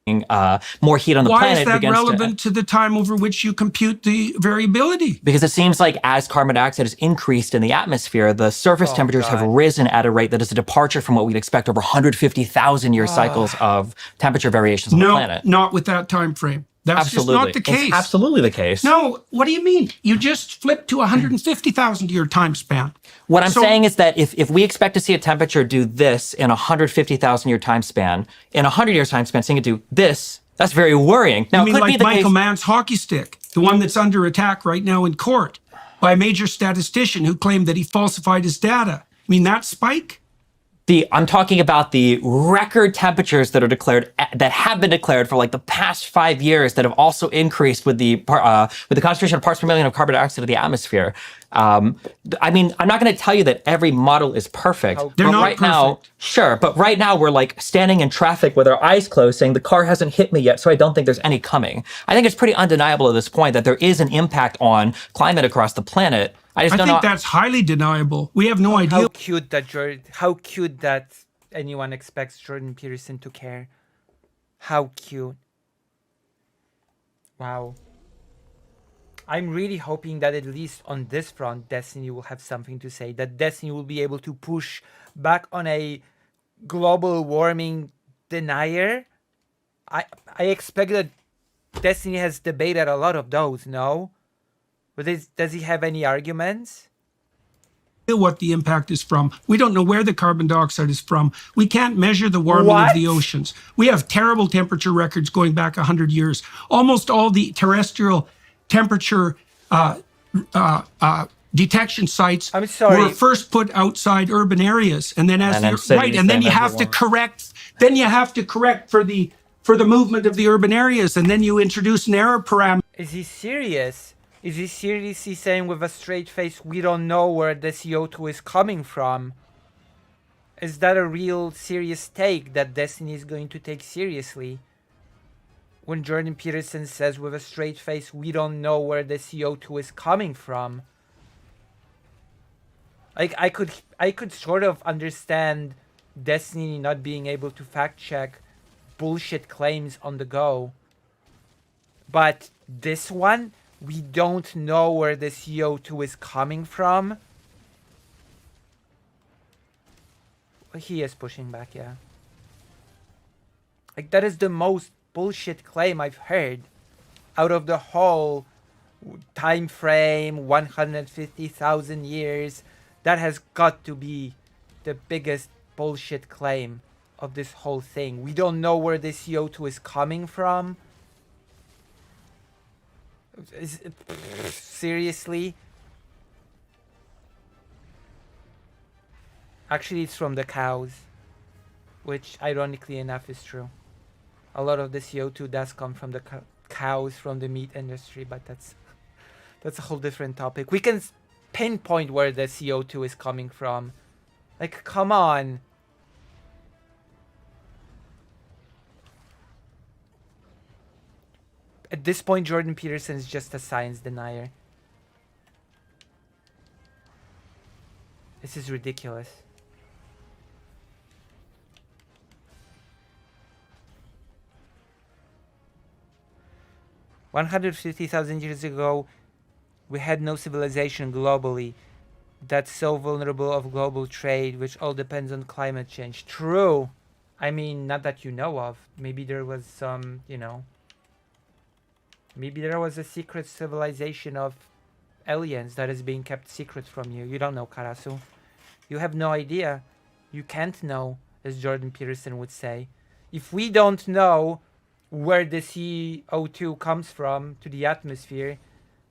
More heat on the planet. Why is that relevant to the time over which you compute the variability? Because it seems like as carbon dioxide has increased in the atmosphere, the surface temperatures have risen at a rate that is a departure from what we'd expect over 150,000 year cycles of temperature variations on the planet. No, not with that time frame. That's just not the case. It's absolutely the case. No, what do you mean? You just flipped to 150,000 year time span. What I'm saying is that if we expect to see a temperature do this in a 150,000 year time span, in a 100 year time span, seeing it do this, that's very worrying. Now, you mean like Michael Mann's hockey stick, the one that's under attack right now in court by a major statistician who claimed that he falsified his data? I mean, that spike? I'm talking about the record temperatures that have been declared for like the past 5 years that have also increased with the concentration of parts per million of carbon dioxide in the atmosphere. I mean, I'm not going to tell you that every model is perfect. They're not perfect. Now, sure, but right now we're like standing in traffic with our eyes closed saying the car hasn't hit me yet, so I don't think there's any coming. I think it's pretty undeniable at this point that there is an impact on climate across the planet. I think that's highly deniable. We have no idea. How cute that anyone expects Jordan Peterson to care. How cute. Wow. I'm really hoping that at least on this front, Destiny will have something to say. That Destiny will be able to push back on a global warming denier. I expect that Destiny has debated a lot of those, no? But does he have any arguments? What the impact is from. We don't know where the carbon dioxide is from. We can't measure the warming of the oceans. We have terrible temperature records going back 100 years. Almost all the terrestrial temperature detection sites were first put outside urban areas, and then then you have to correct. Then you have to correct for the for the movement of the urban areas, and then you introduce an error parameter. Is he serious? Is he seriously saying with a straight face, we don't know where the CO2 is coming from? Is that a real serious take that Destiny is going to take seriously? When Jordan Peterson says with a straight face, we don't know where the CO2 is coming from. Like, I could sort of understand Destiny not being able to fact check bullshit claims on the go. But this one, we don't know where the CO2 is coming from. He is pushing back, yeah. Like, that is the most bullshit claim I've heard out of the whole time frame, 150,000 years. That has got to be the biggest bullshit claim of this whole thing. We don't know where the CO2 is coming from. Seriously? Actually, it's from the cows, which ironically enough is true. A lot of the CO2 does come from the cows from the meat industry, but that's a whole different topic. We can pinpoint where the CO2 is coming from. Like, come on. At this point, Jordan Peterson is just a science denier. This is ridiculous. "150,000 years ago, we had no civilization globally that's so vulnerable of global trade, which all depends on climate change." True. I mean, not that you know of. Maybe there was some, you know. Maybe there was a secret civilization of aliens that is being kept secret from you. You don't know, Karasu. You have no idea. You can't know, as Jordan Peterson would say. If we don't know where the CO2 comes from to the atmosphere,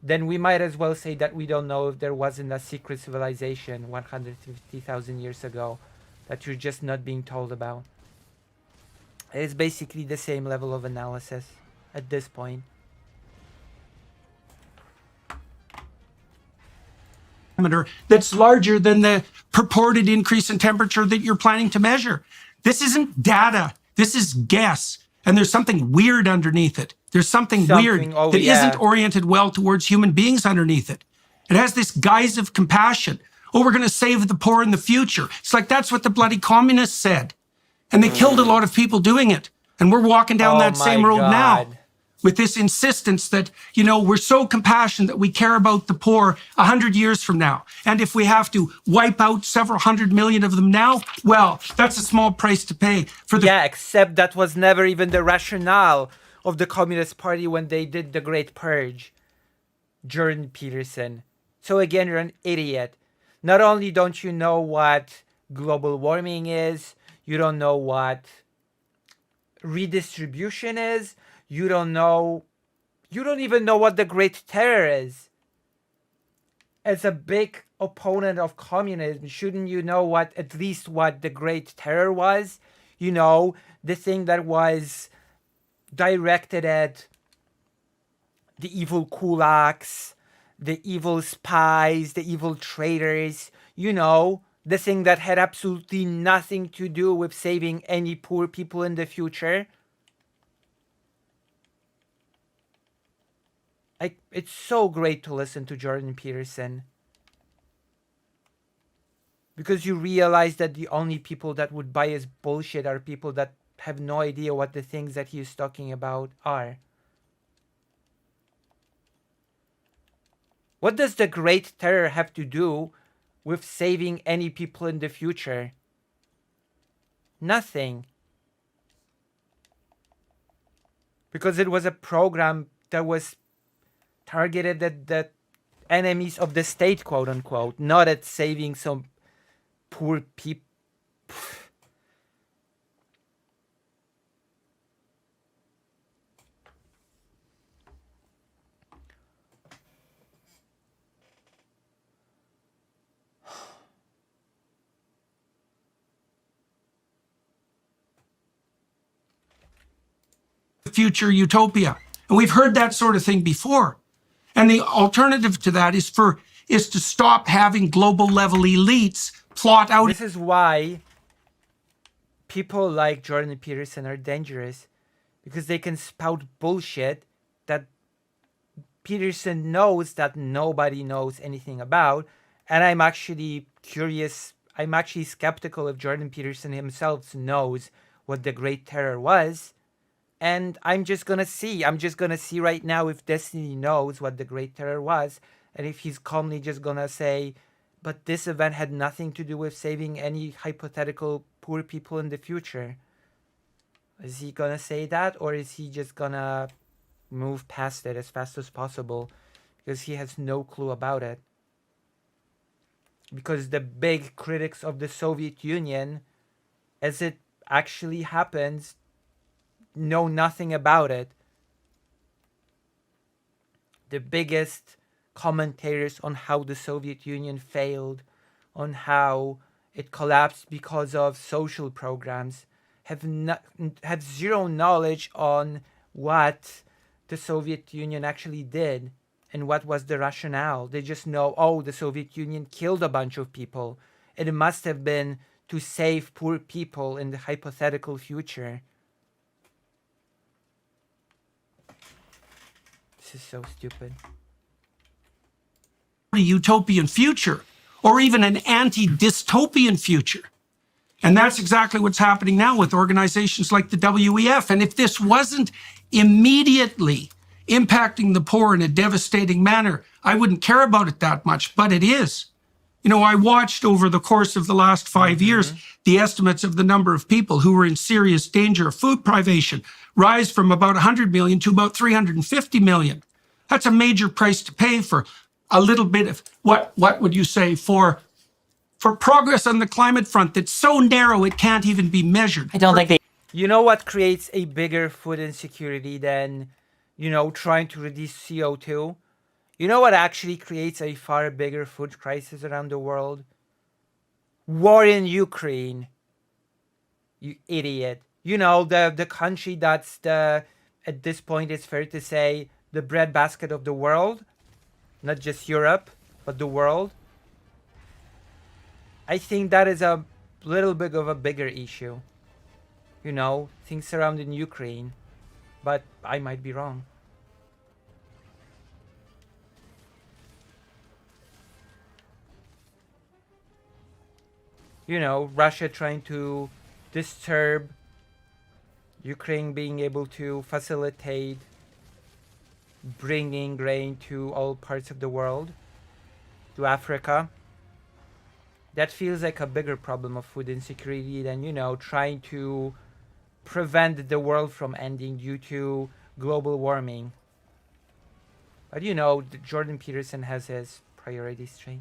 then we might as well say that we don't know if there wasn't a secret civilization 150,000 years ago that you're just not being told about. It's basically the same level of analysis at this point. That's larger than the purported increase in temperature that you're planning to measure. This isn't data. This is guess. And there's something weird underneath it. There's something weird that isn't oriented well towards human beings underneath it. It has this guise of compassion. Oh, we're going to save the poor in the future. It's like that's what the bloody communists said. And they killed a lot of people doing it. And we're walking down that same road now with this insistence that, you know, we're so compassionate that we care about the poor 100 years from now. And if we have to wipe out several 100 million of them now, well, that's a small price to pay for the... Yeah, except that was never even the rationale of the Communist Party when they did the Great Purge. Jordan Peterson. So again, you're an idiot. Not only don't you know what global warming is, you don't know what redistribution is, you don't even know what the Great Terror is. As a big opponent of communism, shouldn't you know at least what the Great Terror was? You know, the thing that was directed at the evil kulaks, the evil spies, the evil traitors, you know, the thing that had absolutely nothing to do with saving any poor people in the future. It's so great to listen to Jordan Peterson. Because you realize that the only people that would buy his bullshit are people that have no idea what the things that he is talking about are. What does the Great Terror have to do with saving any people in the future? Nothing. Because it was a program that was targeted at the enemies of the state, quote unquote, not at saving some poor people. future utopia. And we've heard that sort of thing before. And the alternative to that is to stop having global level elites plot out. This is why people like Jordan Peterson are dangerous, because they can spout bullshit that Peterson knows that nobody knows anything about. And I'm actually curious, I'm actually skeptical if Jordan Peterson himself knows what the Great Terror was. And I'm just gonna see right now if Destiny knows what the Great Terror was, and if he's calmly just gonna say, but this event had nothing to do with saving any hypothetical poor people in the future. Is he gonna say that, or is he just gonna move past it as fast as possible because he has no clue about it? Because the big critics of the Soviet Union, as it actually happens, know nothing about it. The biggest commentators on how the Soviet Union failed, on how it collapsed because of social programs, have zero knowledge on what the Soviet Union actually did and what was the rationale. They just know, oh, the Soviet Union killed a bunch of people. It must have been to save poor people in the hypothetical future. This is so stupid. A utopian future, or even an anti-dystopian future. And that's exactly what's happening now with organizations like the WEF. And if this wasn't immediately impacting the poor in a devastating manner, I wouldn't care about it that much, but it is. You know, I watched over the course of the last 5 years, the estimates of the number of people who were in serious danger of food privation rise from about 100 million to about 350 million. That's a major price to pay for a little bit of, what would you say, for progress on the climate front that's so narrow it can't even be measured. I don't think they You know what creates a bigger food insecurity than, trying to reduce CO2? You know what actually creates a far bigger food crisis around the world? War in Ukraine. You idiot. The country that's at this point, it's fair to say, the breadbasket of the world. Not just Europe, but the world. I think that is a little bit of a bigger issue. Things surrounding Ukraine. But I might be wrong. Russia trying to disturb Ukraine being able to facilitate bringing grain to all parts of the world, to Africa. That feels like a bigger problem of food insecurity than, trying to prevent the world from ending due to global warming. But Jordan Peterson has his priorities straight.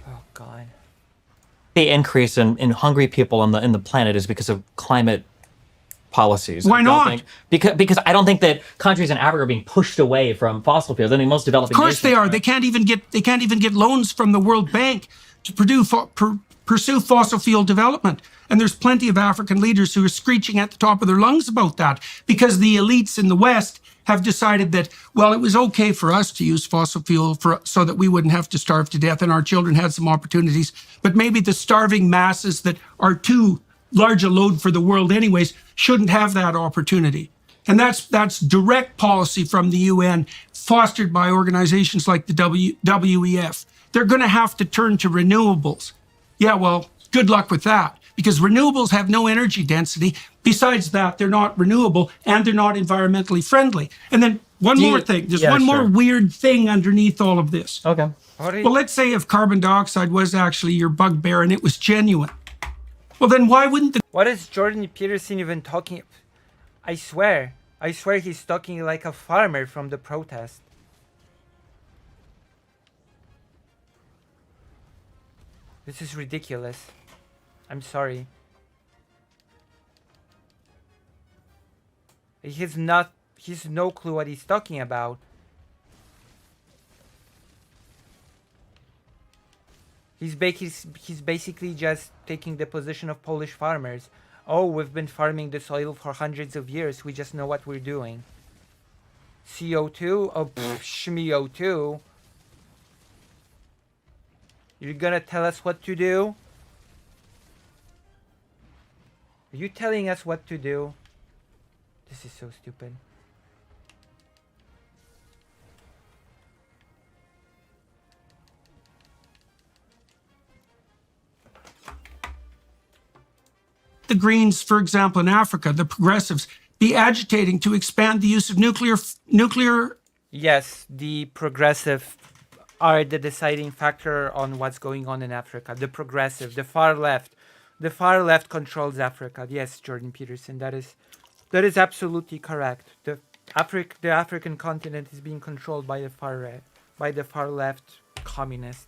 Oh God. the increase in hungry people on the planet is because of climate policies. Why I don't not? think- because I don't think that countries in Africa are being pushed away from fossil fuels. I think most developing Of course they nations are. They can't even get loans from the World Bank to pursue fossil fuel development. And there's plenty of African leaders who are screeching at the top of their lungs about that because the elites in the West have decided that, well, it was okay for us to use fossil fuel so that we wouldn't have to starve to death and our children had some opportunities. But maybe the starving masses that are too large a load for the world anyways shouldn't have that opportunity. And that's direct policy from the UN, fostered by organizations like the WEF. They're going to have to turn to renewables. Yeah, well, good luck with that, because renewables have no energy density. Besides that, they're not renewable and they're not environmentally friendly. And then one more thing. There's one more weird thing underneath all of this. Okay. Well, let's say if carbon dioxide was actually your bugbear and it was genuine. Well, then why wouldn't the What is Jordan Peterson even talking? I swear he's talking like a farmer from the protest. This is ridiculous. I'm sorry. He's no clue what he's talking about. He's basically just taking the position of Polish farmers. Oh, we've been farming the soil for hundreds of years. We just know what we're doing. CO2? Oh, SHMEO2. You're gonna tell us what to do? Are you telling us what to do? This is so stupid. The Greens, for example, in Africa, the progressives, be agitating to expand the use of nuclear. Yes, the progressive are the deciding factor on what's going on in Africa. The progressive, the far left. The far left controls Africa. Yes, Jordan Peterson, that is absolutely correct. The African continent is being controlled by the far left communists.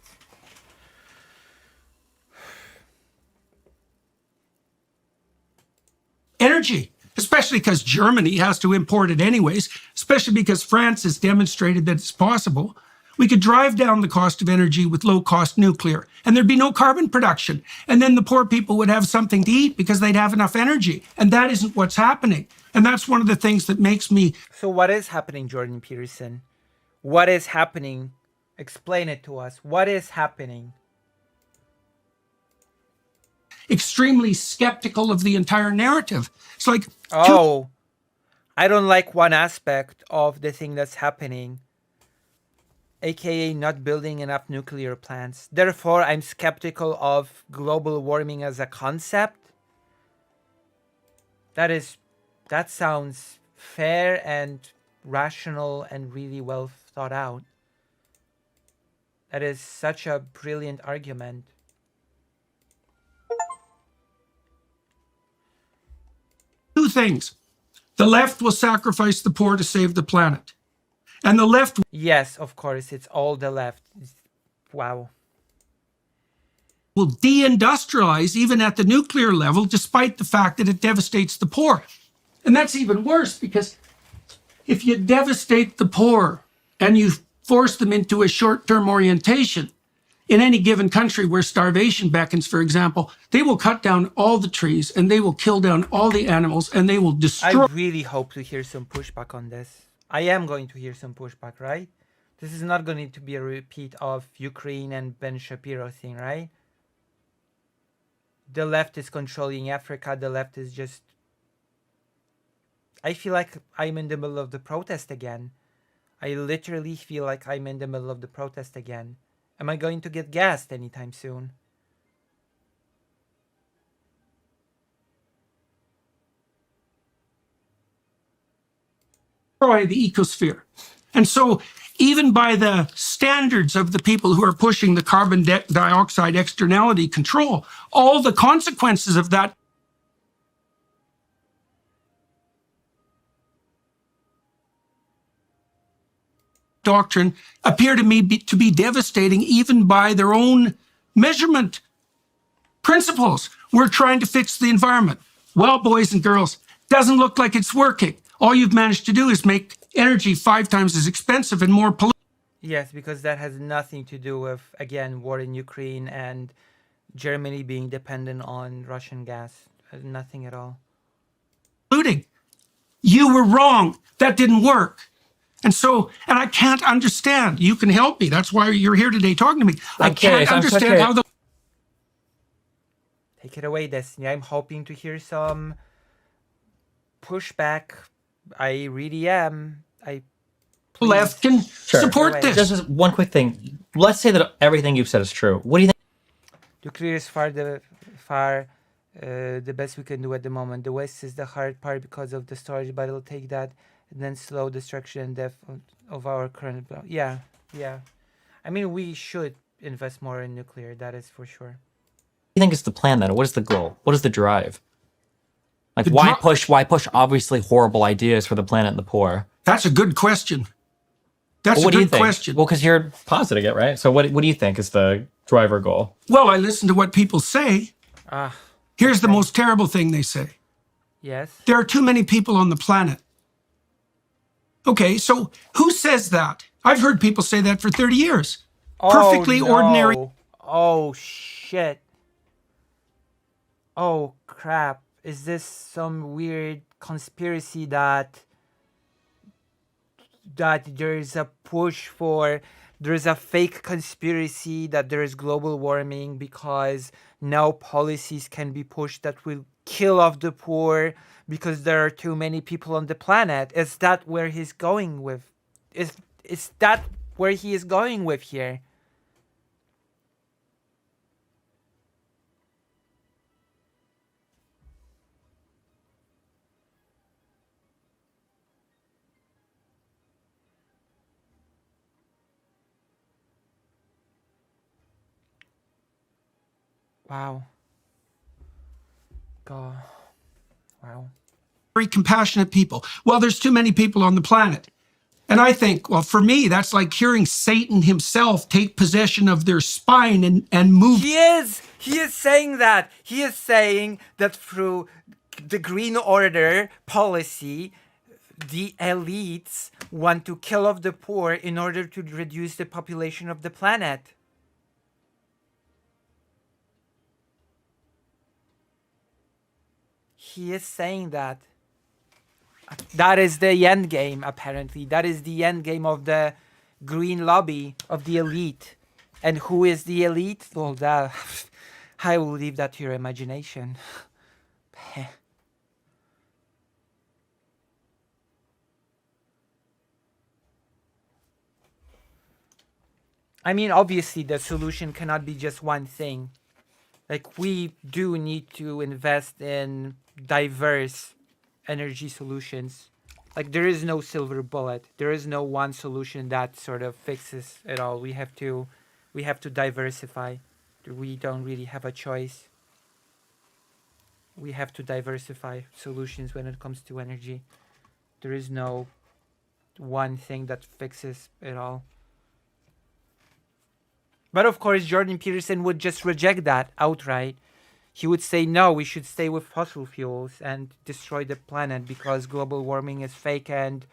Energy, especially because Germany has to import it anyways, especially because France has demonstrated that it's possible. We could drive down the cost of energy with low-cost nuclear, and there'd be no carbon production. And then the poor people would have something to eat because they'd have enough energy. And that isn't what's happening. And that's one of the things that makes me... So what is happening, Jordan Peterson? What is happening? Explain it to us. What is happening? extremely skeptical of the entire narrative. It's like... Oh, I don't like one aspect of the thing that's happening, aka not building enough nuclear plants. Therefore, I'm skeptical of global warming as a concept. That sounds fair and rational and really well thought out. That is such a brilliant argument. Two things. The left will sacrifice the poor to save the planet. And the left... Yes, of course, it's all the left. Wow. ...will deindustrialize even at the nuclear level, despite the fact that it devastates the poor. And that's even worse, because if you devastate the poor and you force them into a short-term orientation, in any given country where starvation beckons, for example, they will cut down all the trees and they will kill down all the animals and they will destroy... I really hope to hear some pushback on this. I am going to hear some pushback, right? This is not going to be a repeat of Ukraine and Ben Shapiro thing, right? The left is controlling Africa. The left is just... I feel like I'm in the middle of the protest again. I literally feel like I'm in the middle of the protest again. Am I going to get gassed anytime soon? ...destroy the ecosphere. And so even by the standards of the people who are pushing the carbon dioxide externality control, all the consequences of that doctrine appear to me to be devastating even by their own measurement principles. We're trying to fix the environment. Well, boys and girls, doesn't look like it's working. All you've managed to do is make energy 5 times as expensive and more polluting. Yes, because that has nothing to do with, again, war in Ukraine and Germany being dependent on Russian gas. Nothing at all. You were wrong. That didn't work. And I can't understand. You can help me. That's why you're here today talking to me. I can't understand how the... Take it away, Destiny. I'm hoping to hear some pushback. I really am. left can support this. Just one quick thing. Let's say that everything you've said is true. What do you think? Nuclear is the best we can do at the moment. The West is the hard part because of the storage, but it'll take that and then slow destruction and death of our current... Yeah. I mean, we should invest more in nuclear. That is for sure. What do you think is the plan then? What is the goal? What is the drive? Like, why push obviously horrible ideas for the planet and the poor? That's a good question. That's a good question. Well, because you're positing it, right? So what do you think is the driver goal? Well, I listen to what people say. Here's the most terrible thing they say. Yes? There are too many people on the planet. Okay, so who says that? I've heard people say that for 30 years. Perfectly ordinary. Oh shit. Oh crap. Is this some weird conspiracy that there's a push for, there's a fake conspiracy that there is global warming because now policies can be pushed that will kill off the poor because there are too many people on the planet? Is that where he's going with? Is that where he is going with here? Wow. God. Wow. very compassionate people. Well, there's too many people on the planet. And I think, well, for me, that's like hearing Satan himself take possession of their spine and move. He is saying that. He is saying that through the Green Order policy, the elites want to kill off the poor in order to reduce the population of the planet. He is saying that. That is the end game, apparently. That is the end game of the green lobby, of the elite. And who is the elite? Well, that, I will leave that to your imagination. I mean, obviously, the solution cannot be just one thing. Like, we do need to invest in diverse energy solutions. Like, there is no silver bullet. There is no one solution that sort of fixes it all. We have to diversify. We don't really have a choice. We have to diversify solutions when it comes to energy. There is no one thing that fixes it all. But of course, Jordan Peterson would just reject that outright. He would say, no, we should stay with fossil fuels and destroy the planet because global warming is fake and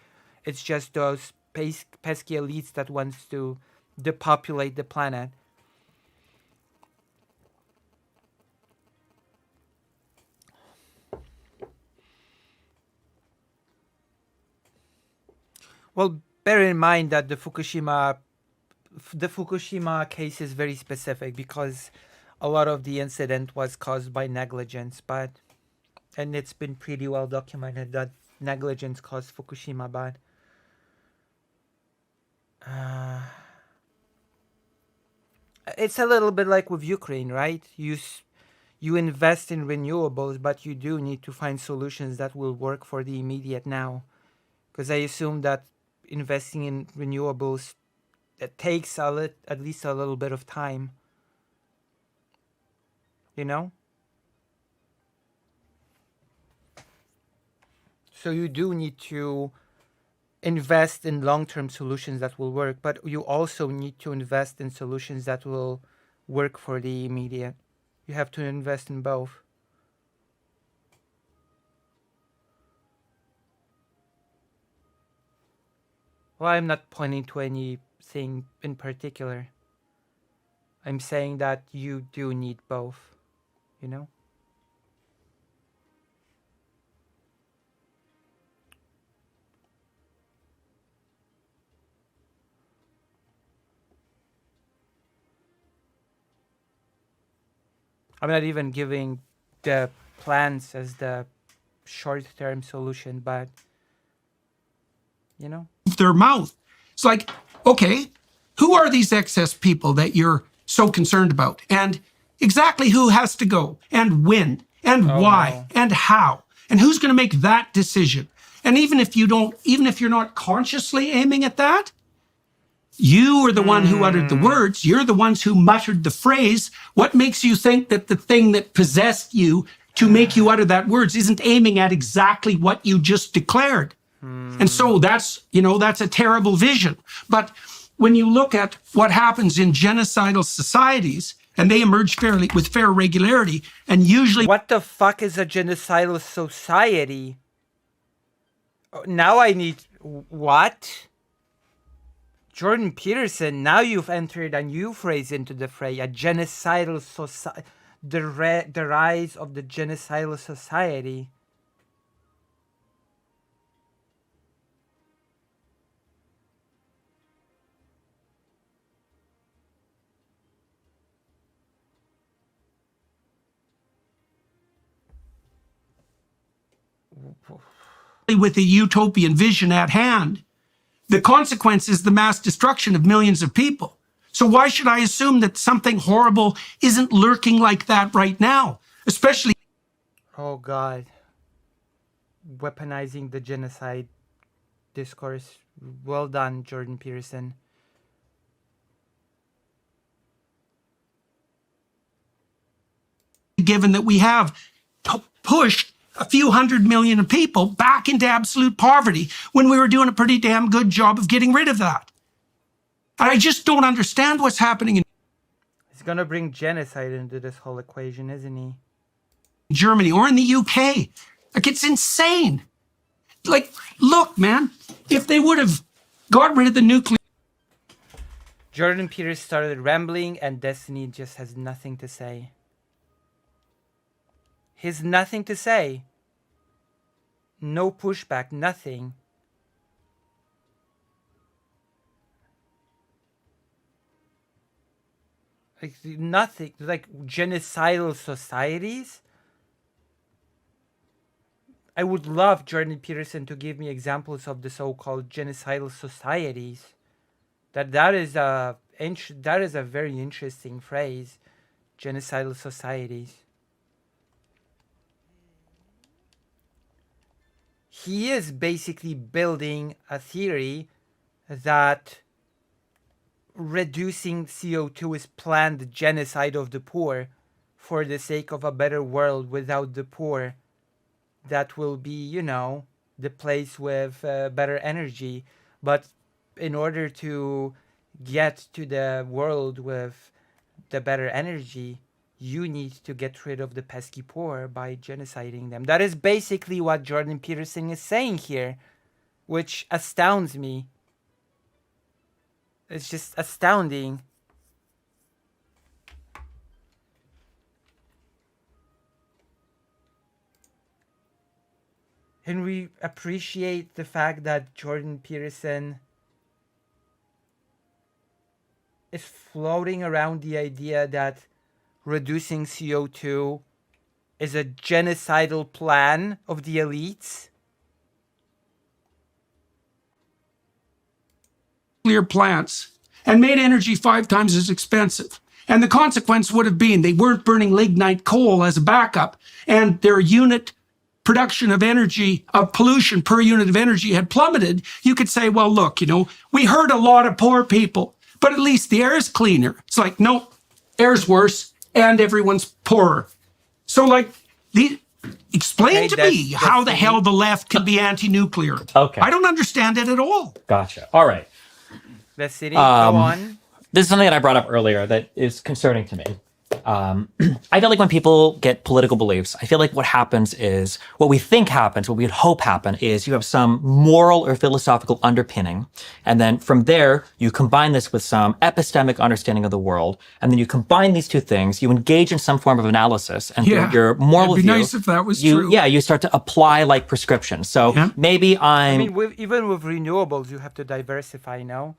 it's just those pesky elites that wants to depopulate the planet. Well, bear in mind that the Fukushima case is very specific because a lot of the incident was caused by negligence, and it's been pretty well documented that negligence caused Fukushima, but it's a little bit like with Ukraine, right? You invest in renewables, but you do need to find solutions that will work for the immediate now, because I assume that investing in renewables, it takes at least a little bit of time. You know? So you do need to invest in long-term solutions that will work, but you also need to invest in solutions that will work for the immediate. You have to invest in both. Well, I'm not pointing to anything in particular. I'm saying that you do need both, you know? I'm not even giving the plans as the short-term solution, but, you know? Their mouth. It's like, okay, who are these excess people that you're so concerned about? And exactly who has to go and when and why and how? And who's going to make that decision? And even if you're not consciously aiming at that, you are the one who uttered the words. You're the ones who muttered the phrase. What makes you think that the thing that possessed you to make you utter that words isn't aiming at exactly what you just declared? And so that's a terrible vision. But when you look at what happens in genocidal societies, and they emerge with fair regularity, and usually... What the fuck is a genocidal society? Now I need... What? Jordan Peterson, now you've entered a new phrase into the fray, a genocidal society. The rise of the genocidal society. With a utopian vision at hand. The consequence is the mass destruction of millions of people. So why should I assume that something horrible isn't lurking like that right now? Especially Oh God. Weaponizing the genocide discourse. Well done, Jordan Peterson. given that we have pushed a few 100 million of people back into absolute poverty when we were doing a pretty damn good job of getting rid of that. And I just don't understand what's happening in He's gonna bring genocide into this whole equation, isn't he? Germany or in the UK. Like, it's insane. Like, look, man, if they would have got rid of the nuclear. Jordan Peters started rambling and Destiny just has nothing to say. He's nothing to say. No pushback, nothing. Like nothing, like genocidal societies. I would love Jordan Peterson to give me examples of the so-called genocidal societies. That is a very interesting phrase, genocidal societies. He is basically building a theory that reducing CO2 is planned genocide of the poor for the sake of a better world without the poor. That will be, you know, the place with better energy. But in order to get to the world with the better energy, you need to get rid of the pesky poor by genociding them. That is basically what Jordan Peterson is saying here, which astounds me. It's just astounding. And we appreciate the fact that Jordan Peterson is floating around the idea that reducing CO2 is a genocidal plan of the elites. Nuclear plants and made energy 5 times as expensive. And the consequence would have been they weren't burning lignite coal as a backup, and their unit production of energy, of pollution per unit of energy had plummeted. You could say, well, look, you know, we hurt a lot of poor people, but at least the air is cleaner. It's like, no, air's worse and everyone's poorer. So, like, explain to me how the hell the left can be anti-nuclear. Okay. I don't understand it at all. Gotcha. All right. The city, go on. This is something that I brought up earlier that is concerning to me. I feel like when people get political beliefs, I feel like what happens is, what we think happens, what we'd hope happen is you have some moral or philosophical underpinning. And then from there, you combine this with some epistemic understanding of the world. And then you combine these two things, you engage in some form of analysis. And through your moral it'd be view, nice if that was true. Yeah, you start to apply like prescriptions. So maybe I mean, even with renewables, you have to diversify, no?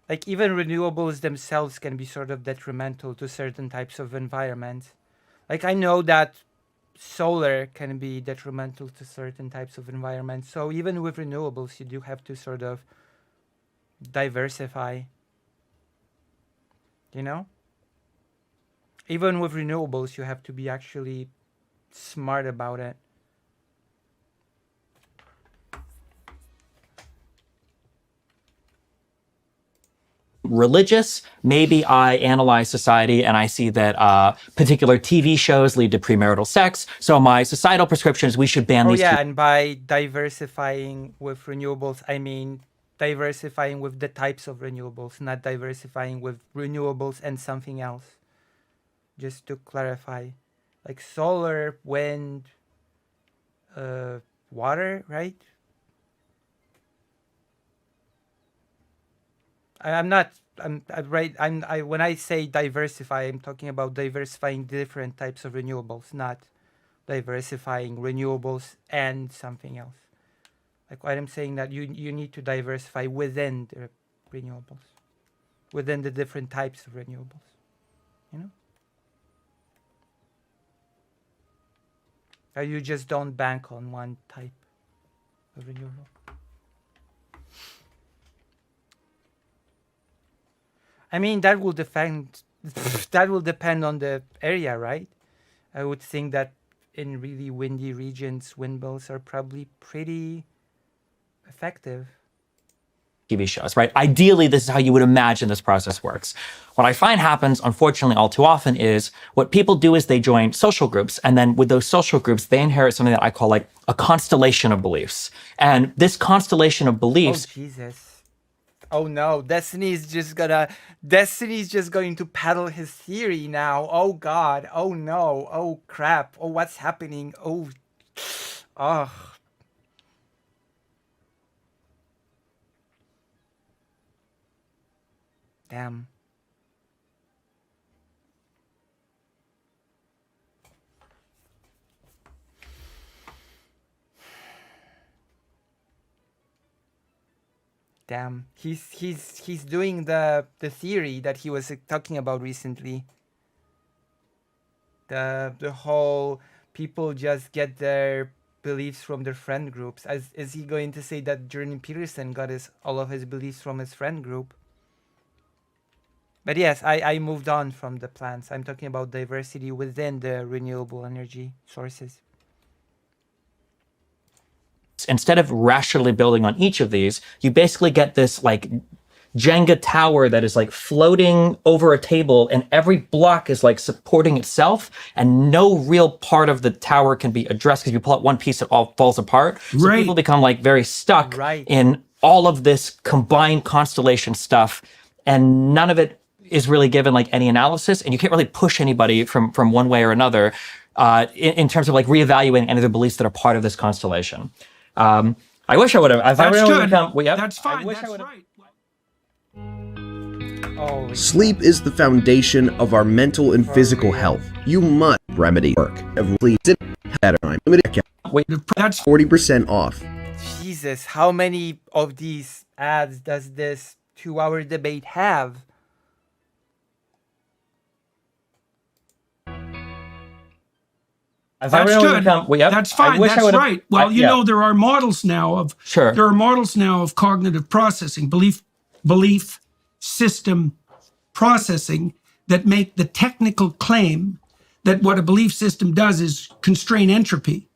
Like, even renewables themselves can be sort of detrimental to certain types of environments. Like, I know that solar can be detrimental to certain types of environments. So even with renewables, you do have to sort of diversify. You know? Even with renewables, you have to be actually smart about it. religious. Maybe I analyze society and I see that particular TV shows lead to premarital sex. So my societal prescription is we should ban these. Yeah, and by diversifying with renewables, I mean diversifying with the types of renewables, not diversifying with renewables and something else. Just to clarify, like solar, wind, water, right? I'm not. I'm right. When I say diversify, I'm talking about diversifying different types of renewables, not diversifying renewables and something else. Like what I'm saying that you need to diversify within the renewables, within the different types of renewables. You know. Or you just don't bank on one type of renewable. I mean, that will depend. That will depend on the area, right? I would think that in really windy regions, windmills are probably pretty effective. TV shows, right? Ideally, this is how you would imagine this process works. What I find happens, unfortunately, all too often is what people do is they join social groups, and then with those social groups, they inherit something that I call like a constellation of beliefs. And this constellation of beliefs. Oh Jesus! Oh no! Destiny's just going to peddle his theory now. Oh God! Oh no! Oh crap! Oh, what's happening? Oh, oh. Damn. Damn. He's doing the theory that he was talking about recently. The whole people just get their beliefs from their friend groups. Is he going to say that Jordan Peterson got all of his beliefs from his friend group? But yes, I moved on from the plants. I'm talking about diversity within the renewable energy sources. Instead of rationally building on each of these, you basically get this like Jenga tower that is like floating over a table, and every block is like supporting itself, and no real part of the tower can be addressed because if you pull out one piece, it all falls apart. So Right. people become like very stuck Right. in all of this combined constellation stuff, and none of it is really given like any analysis, and you can't really push anybody from one way or another in terms of like reevaluating any of the beliefs that are part of this constellation. I wish I would have. That's good. Yep. That's fine. I wish That's I would've- right. Oh, Sleep is the foundation of our mental and physical health. You must remedy work. Sleep at a time. Limited That's 40% off. Jesus, how many of these ads does this 2-hour debate have? That's good. That's fine. That's right. Well, you know, there are models now of Sure. There are models now of cognitive processing, belief system processing that make the technical claim that what a belief system does is constrain entropy.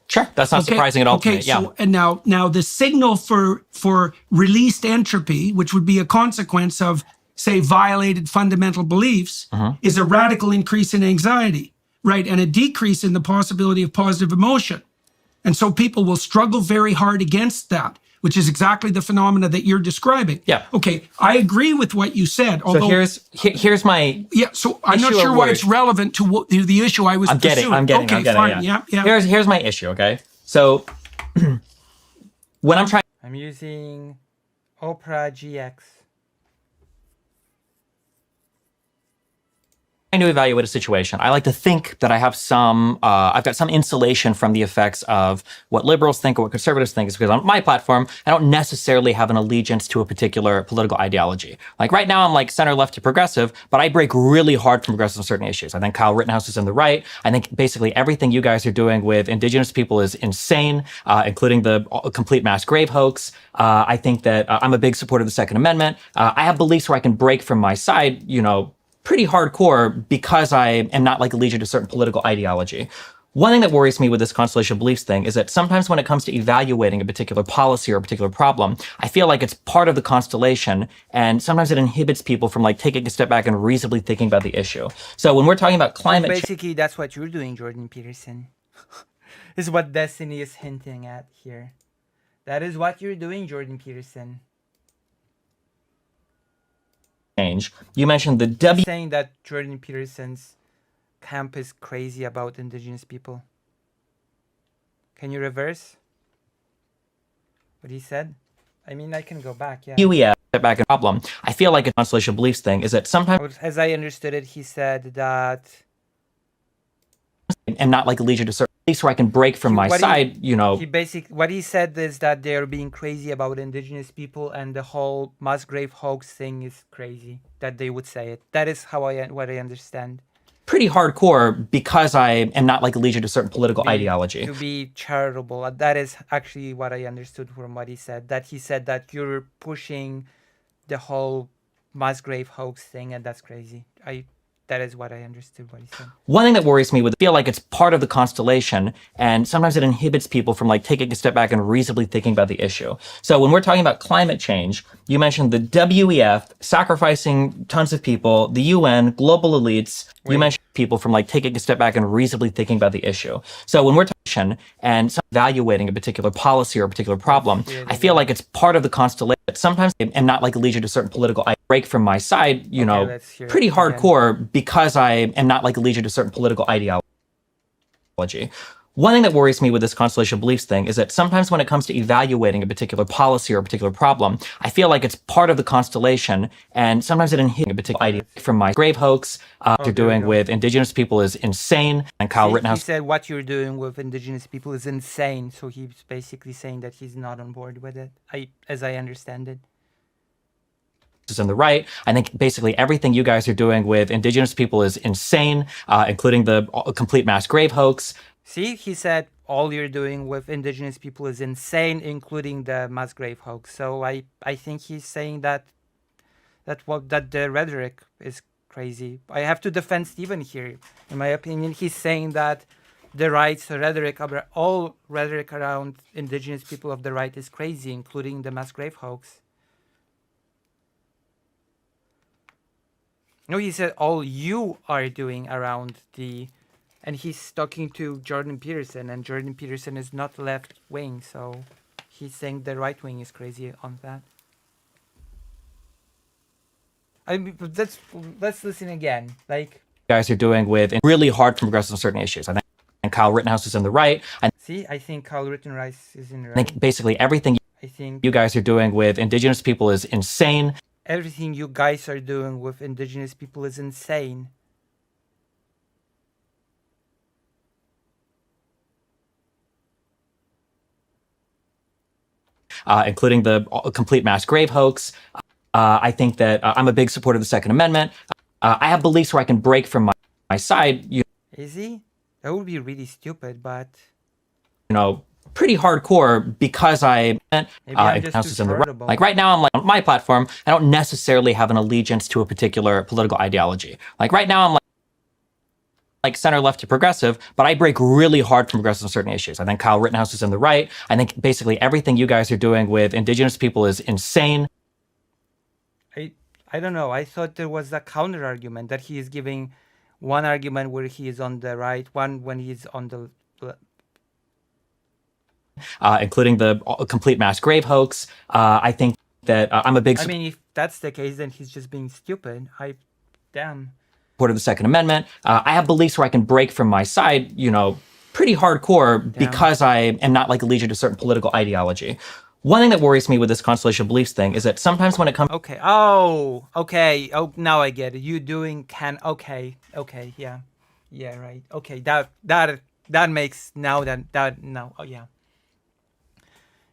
Sure, that's not surprising at all to me. Yeah. So, and now the signal for released entropy, which would be a consequence of, say, violated fundamental beliefs, is a radical increase in anxiety, right? And a decrease in the possibility of positive emotion. And so people will struggle very hard against that, which is exactly the phenomena that you're describing. Yeah. Okay, I agree with what you said. Although, So here's my so I'm not issue sure or why worry. it's relevant to the issue I was pursuing. I'm getting. Okay, fine. Yeah. Here's my issue. Okay, so when I'm trying I'm using Opera GX. to evaluate a situation, I like to think that I have I've got some insulation from the effects of what liberals think or what conservatives think, is because on my platform, I don't necessarily have an allegiance to a particular political ideology. Like right now, I'm like center left to progressive, but I break really hard from progressive on certain issues. I think Kyle Rittenhouse is in the right. I think basically everything you guys are doing with indigenous people is insane, including the complete mass grave hoax. I think that I'm a big supporter of the Second Amendment. I have beliefs where I can break from my side, pretty hardcore because I am not like allegiant to certain political ideology. One thing that worries me with this constellation of beliefs thing is that sometimes when it comes to evaluating a particular policy or a particular problem, I feel like it's part of the constellation, and sometimes it inhibits people from like taking a step back and reasonably thinking about the issue. So when we're talking about climate change, Basically, that's what you're doing, Jordan Peterson. Is what Destiny is hinting at here. That is what you're doing, Jordan Peterson. you mentioned the Saying that Jordan Peterson's camp is crazy about indigenous people. Can you reverse what he said? I mean, I can go back, yeah. UEF, step back and problem. I feel like a constellation beliefs thing is that sometimes As I understood it, he said that I'm not like allegiant to certain beliefs where I can break from my side, what he said is that they're being crazy about indigenous people, and the whole Musgrave hoax thing is crazy that they would say it. That is what I understand. pretty hardcore because I am not like allegiant to certain political ideology. To be charitable. That is actually what I understood from what he said. That he said that you're pushing the whole Musgrave hoax thing, and that's crazy. That is what I understood what he said. One thing that worries me with feel like it's part of the constellation, and sometimes it inhibits people from like taking a step back and reasonably thinking about the issue. So when we're talking about climate change, you mentioned the WEF sacrificing tons of people, the UN, global elites. You mentioned people from like taking a step back and reasonably thinking about the issue. So when we're talking and evaluating a particular policy or a particular problem, I feel like it's part of the constellation. Sometimes I'm not like allegiant to certain political I break from my side, pretty hardcore because I am not like allegiant to certain political ideology. One thing that worries me with this constellation beliefs thing is that sometimes when it comes to evaluating a particular policy or a particular problem, I feel like it's part of the constellation, and sometimes it inhibits a particular idea from my grave hoax. What you're doing with indigenous people is insane. And Kyle Rittenhouse he said what you're doing with indigenous people is insane. So he's basically saying that he's not on board with it. As I understand it. is on the right. I think basically everything you guys are doing with indigenous people is insane, including the complete mass grave hoax. See, he said all you're doing with indigenous people is insane, including the mass grave hoax. So I think he's saying that the rhetoric is crazy. I have to defend Stephen here. In my opinion, he's saying that the right's rhetoric, all rhetoric around indigenous people of the right is crazy, including the mass grave hoax. No, he said all you are doing around and he's talking to Jordan Peterson, and Jordan Peterson is not left wing, so he's saying the right wing is crazy on that. I mean, let's listen again. Like, you guys are doing with really hard to progress on certain issues. I think Kyle Rittenhouse is in the right. I think Kyle Rittenhouse is in the right. I think basically everything you guys are doing with indigenous people is insane. Everything you guys are doing with indigenous people is insane. Including the complete mass grave hoax. I think that I'm a big supporter of the Second Amendment. I have beliefs where I can break from my side. Is he? That would be really stupid, but pretty hardcore because I like right now I'm like on my platform. I don't necessarily have an allegiance to a particular political ideology. Like right now I'm like center left to progressive, but I break really hard from progressive on certain issues. I think Kyle Rittenhouse is in the right. I think basically everything you guys are doing with indigenous people is insane. I don't know. I thought there was a counter argument that he is giving one argument where he is on the right, one when he's on the including the complete mass grave hoax. I think that I'm a big I mean, if that's the case, then he's just being stupid. Damn. Supporter of the Second Amendment. I have beliefs where I can break from my side, pretty hardcore because I am not like allegiant to certain political ideology. One thing that worries me with this constellation beliefs thing is that sometimes when it comes okay. Oh, now I get it. You doing okay, yeah. Yeah, right. Okay, that makes now oh yeah.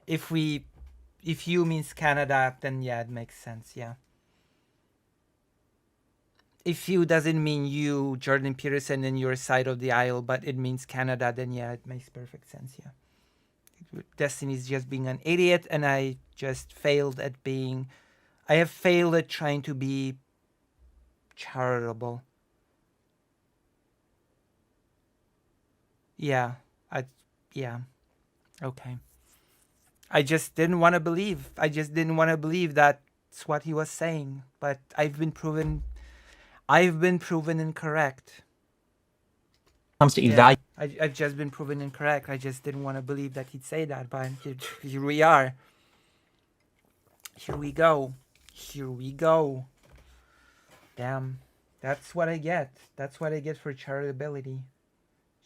If you means Canada, then yeah, it makes sense, yeah. If you doesn't mean you, Jordan Peterson, in your side of the aisle, but it means Canada, then yeah, it makes perfect sense, yeah. Destiny's just being an idiot, and I have failed at trying to be charitable. Yeah, okay. I just didn't want to believe. That's what he was saying, but I've been proven incorrect. Comes to evaluate. I've just been proven incorrect. I just didn't want to believe that he'd say that, but here we are. Here we go. Damn. That's what I get. That's what I get for charitability.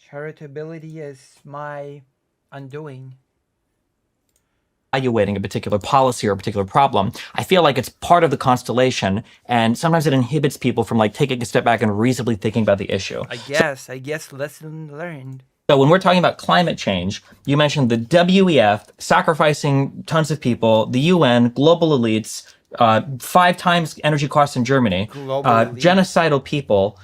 Charitability is my undoing. evaluating a particular policy or a particular problem, I feel like it's part of the constellation, and sometimes it inhibits people from like taking a step back and reasonably thinking about the issue. I guess lesson learned. So when we're talking about climate change, you mentioned the WEF sacrificing tons of people, the UN, global elites, 5 times energy costs in Germany, genocidal people.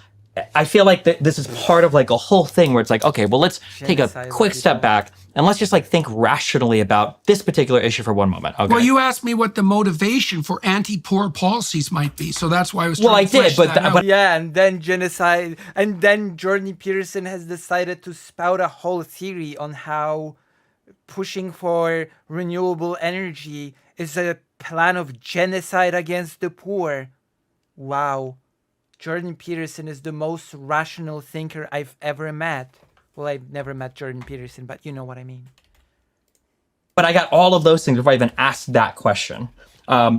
I feel like this is part of like a whole thing where it's like, okay, well, let's take a quick step back and let's just like think rationally about this particular issue for one moment. Okay. Well, you asked me what the motivation for anti-poor policies might be, so that's why I was trying Well, I to flesh did, but that out. Yeah, and then genocide, and then Jordan Peterson has decided to spout a whole theory on how pushing for renewable energy is a plan of genocide against the poor. Wow. Jordan Peterson is the most rational thinker I've ever met. Well, I've never met Jordan Peterson, but you know what I mean. But I got all of those things before I even asked that question.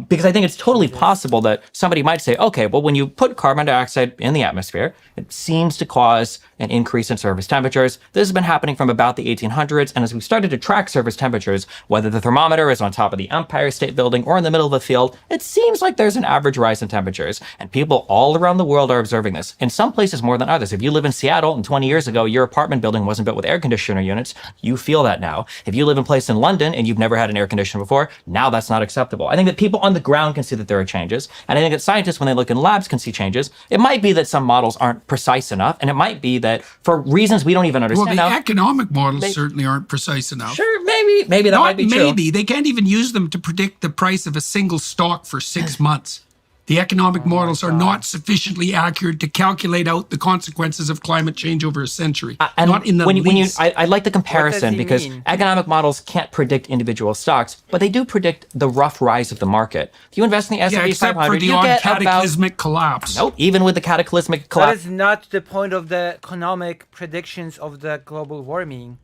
Because I think it's totally possible that somebody might say, okay, well, when you put carbon dioxide in the atmosphere, it seems to cause an increase in surface temperatures. This has been happening from about the 1800s. And as we've started to track surface temperatures, whether the thermometer is on top of the Empire State Building or in the middle of a field, it seems like there's an average rise in temperatures. And people all around the world are observing this. In some places more than others. If you live in Seattle and 20 years ago, your apartment building wasn't built with air conditioner units, you feel that now. If you live in a place in London and you've never had an air conditioner before, now that's not acceptable. I think that people on the ground can see that there are changes. And I think that scientists, when they look in labs, can see changes. It might be that some models aren't precise enough. And it might be that for reasons we don't even understand Well, the now, economic models certainly aren't precise enough. sure, maybe that might be true. Maybe. They can't even use them to predict the price of a single stock for 6 months. The economic models are not sufficiently accurate to calculate out the consequences of climate change over a century. And not in the least. I like the comparison he because mean? economic models can't predict individual stocks, but they do predict the rough rise of the market. If you invest in the yeah, S&P except 500, for the you odd get about cataclysmic collapse. nope. Even with the cataclysmic That collapse, is not the point of the economic predictions of the global warming.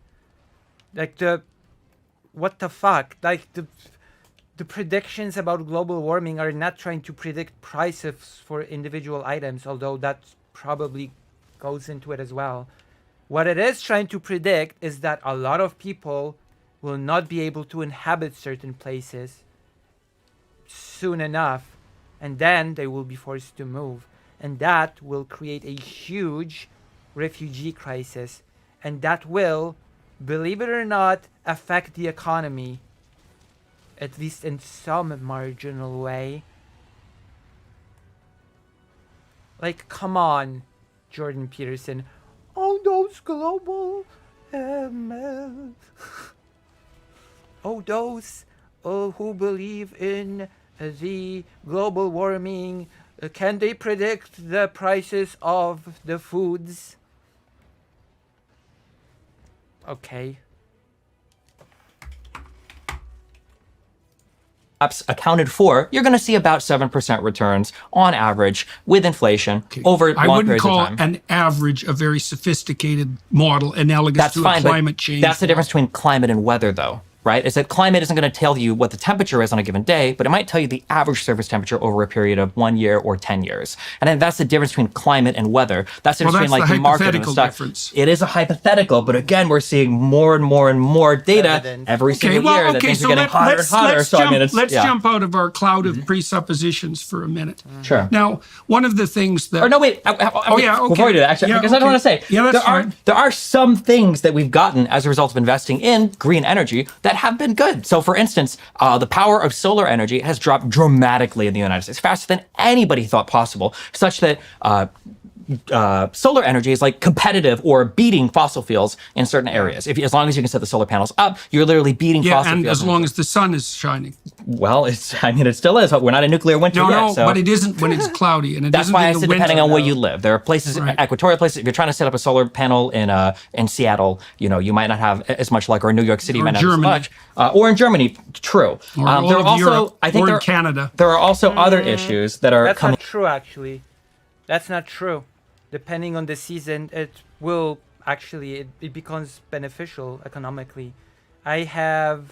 Like what the fuck? Like the predictions about global warming are not trying to predict prices for individual items, although that probably goes into it as well. What it is trying to predict is that a lot of people will not be able to inhabit certain places soon enough, and then they will be forced to move. And that will create a huge refugee crisis. And that will, believe it or not, affect the economy, at least in some marginal way. Like, come on, Jordan Peterson. Oh, those global ML. Oh, those who believe in the global warming, can they predict the prices of the foods? Okay. accounted for, you're going to see about 7% returns on average with inflation over I long wouldn't periods of call time. an average a very sophisticated model analogous That's to fine, a but climate change. that's the difference between climate and weather, though, right? Is that climate isn't going to tell you what the temperature is on a given day, but it might tell you the average surface temperature over a period of 1 year or 10 years. And then that's the difference between climate and weather. That's the difference between that's like the the market and the hypothetical stock. difference. It is a hypothetical, but again, we're seeing more and more and more data Evidence. every single year that things are getting hotter and hotter. So I mean, it's let's yeah. jump out of our cloud of presuppositions for a minute. Sure. Now, one of the things that Or no, wait. Before we do that, actually, Yeah, because I don't okay. want to say Yeah, that's fine. there are some things that we've gotten as a result of investing in green energy that have been good. So, for instance, the power of solar energy has dropped dramatically in the United States, faster than anybody thought possible, such that solar energy is like competitive or beating fossil fuels in certain areas. As long as you can set the solar panels up, you're literally beating yeah, fossil and fuels. as long as the sun is shining. Well, it still is. We're not in nuclear winter No, yet. no, so. but it isn't when it's cloudy, and it That's isn't why I in the said winter. depending on where you live. There are places, Right. equatorial places. If you're trying to set up a solar panel in Seattle, you might not have as much luck, or New York City Or might not have Germany. as much, or in Germany. True. Or all there are of also, Europe, I think or there in Canada. There are also other issues that are That's coming. not true, actually. That's not true. Depending on the season, it will actually it becomes beneficial economically. I have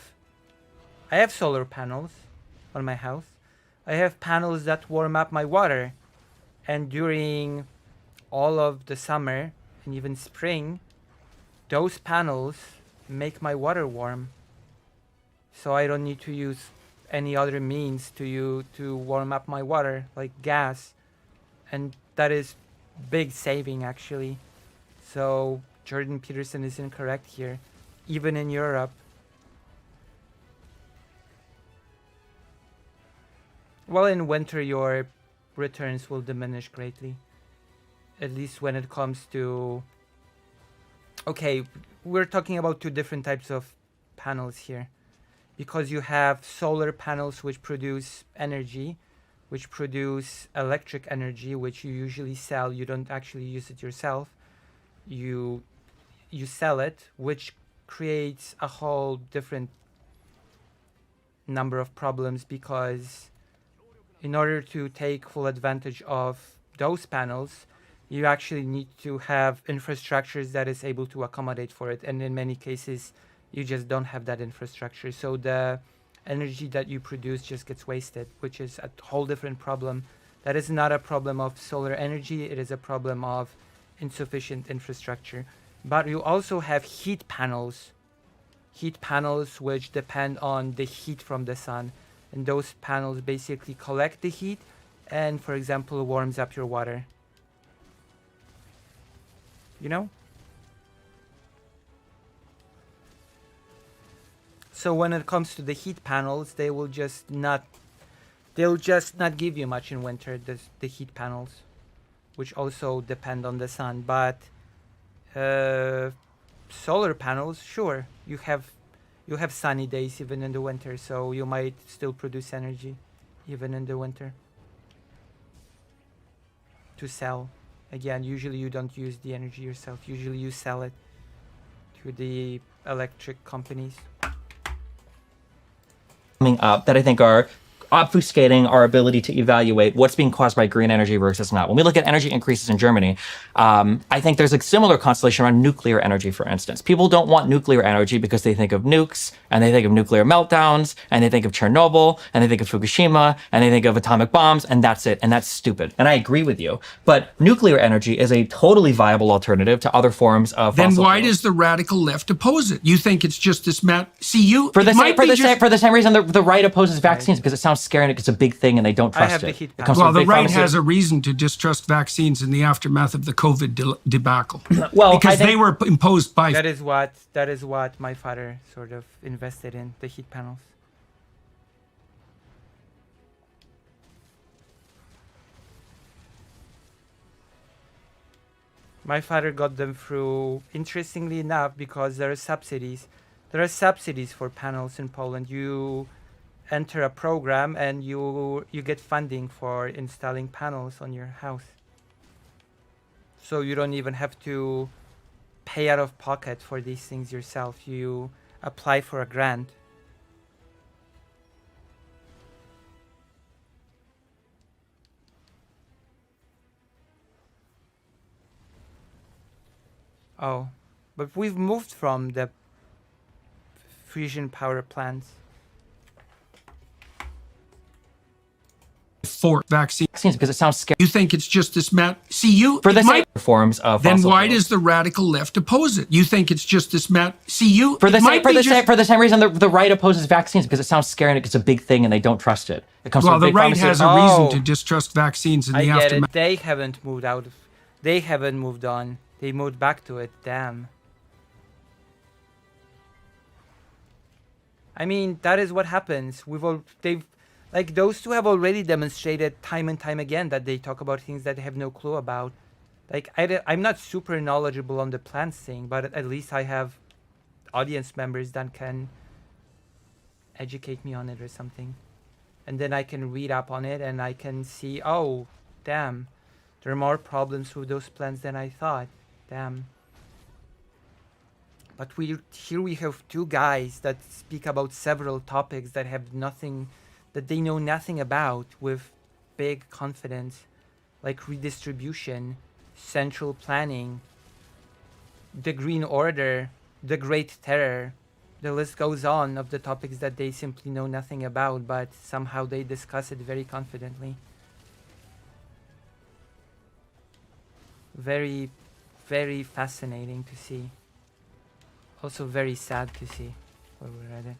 solar panels on my house. I have panels that warm up my water, and during all of the summer and even spring, those panels make my water warm. so I don't need to use any other means to warm up my water, like gas, and that is big saving actually. So Jordan Peterson is incorrect here. Even in Europe, well, in winter your returns will diminish greatly, at least when it comes to, okay, we're talking about two different types of panels here, because you have solar panels which produce energy, which produce electric energy, which you usually sell. You don't actually use it yourself. You sell it, which creates a whole different number of problems, because in order to take full advantage of those panels, you actually need to have infrastructures that is able to accommodate for it. And in many cases, you just don't have that infrastructure. So the energy that you produce just gets wasted, which is a whole different problem. That is not a problem of solar energy. It is a problem of insufficient infrastructure. But you also have heat panels which depend on the heat from the sun. And those panels basically collect the heat and, for example, warms up your water. You know? So when it comes to the heat panels, they'll just not give you much in winter, the heat panels, which also depend on the sun. But solar panels, sure, you have sunny days even in the winter, so you might still produce energy even in the winter to sell. Again, usually you don't use the energy yourself. Usually you sell it to the electric companies. Coming up that I think are obfuscating our ability to evaluate what's being caused by green energy versus not. When we look at energy increases in Germany, I think there's a similar constellation around nuclear energy, for instance. People don't want nuclear energy because they think of nukes, and they think of nuclear meltdowns, and they think of Chernobyl, and they think of Fukushima, and they think of atomic bombs, and that's it. And that's stupid. And I agree with you. But nuclear energy is a totally viable alternative to other forms of Then fossil why fuels. does the radical left oppose it? You think it's just this See, you For the it same reason the right opposes vaccines, because it sounds scary and it's a big thing and they don't trust have the it. heat It comes Well, from the big right pharmaceutical- has a reason to distrust vaccines in the aftermath of the COVID debacle. Well, because I think- they were imposed by. That is what my father sort of invested in, the heat panels. My father got them through, interestingly enough, because there are subsidies. There are subsidies for panels in Poland. You enter a program and you get funding for installing panels on your house. So you don't even have to pay out of pocket for these things yourself. You apply for a grant. Oh, but we've moved from the fusion power plants. For vaccines. Because it sounds scary. You think it's just this See, you For the it same might- forms of Then fossil why fuels. does the radical left oppose it? You think it's just this See, you For the it same might be just- for the same reason the right opposes vaccines, because it sounds scary and it's a big thing and they don't trust it. It comes Well, from the big right has a pharmaceutical- reason to distrust vaccines in I the get aftermath. it. They haven't moved out. They haven't moved on. They moved back to it. Damn. I mean, that is what happens. Those two have already demonstrated time and time again that they talk about things that they have no clue about. Like, I'm not super knowledgeable on the plants thing, but at least I have audience members that can educate me on it or something. And then I can read up on it and I can see, oh, damn, there are more problems with those plants than I thought. Damn. But here we have two guys that speak about several topics that they know nothing about, with big confidence, like redistribution, central planning, the Green Order, the Great Terror. The list goes on of the topics that they simply know nothing about, but somehow they discuss it very confidently. Very, very fascinating to see. Also very sad to see while we're at it.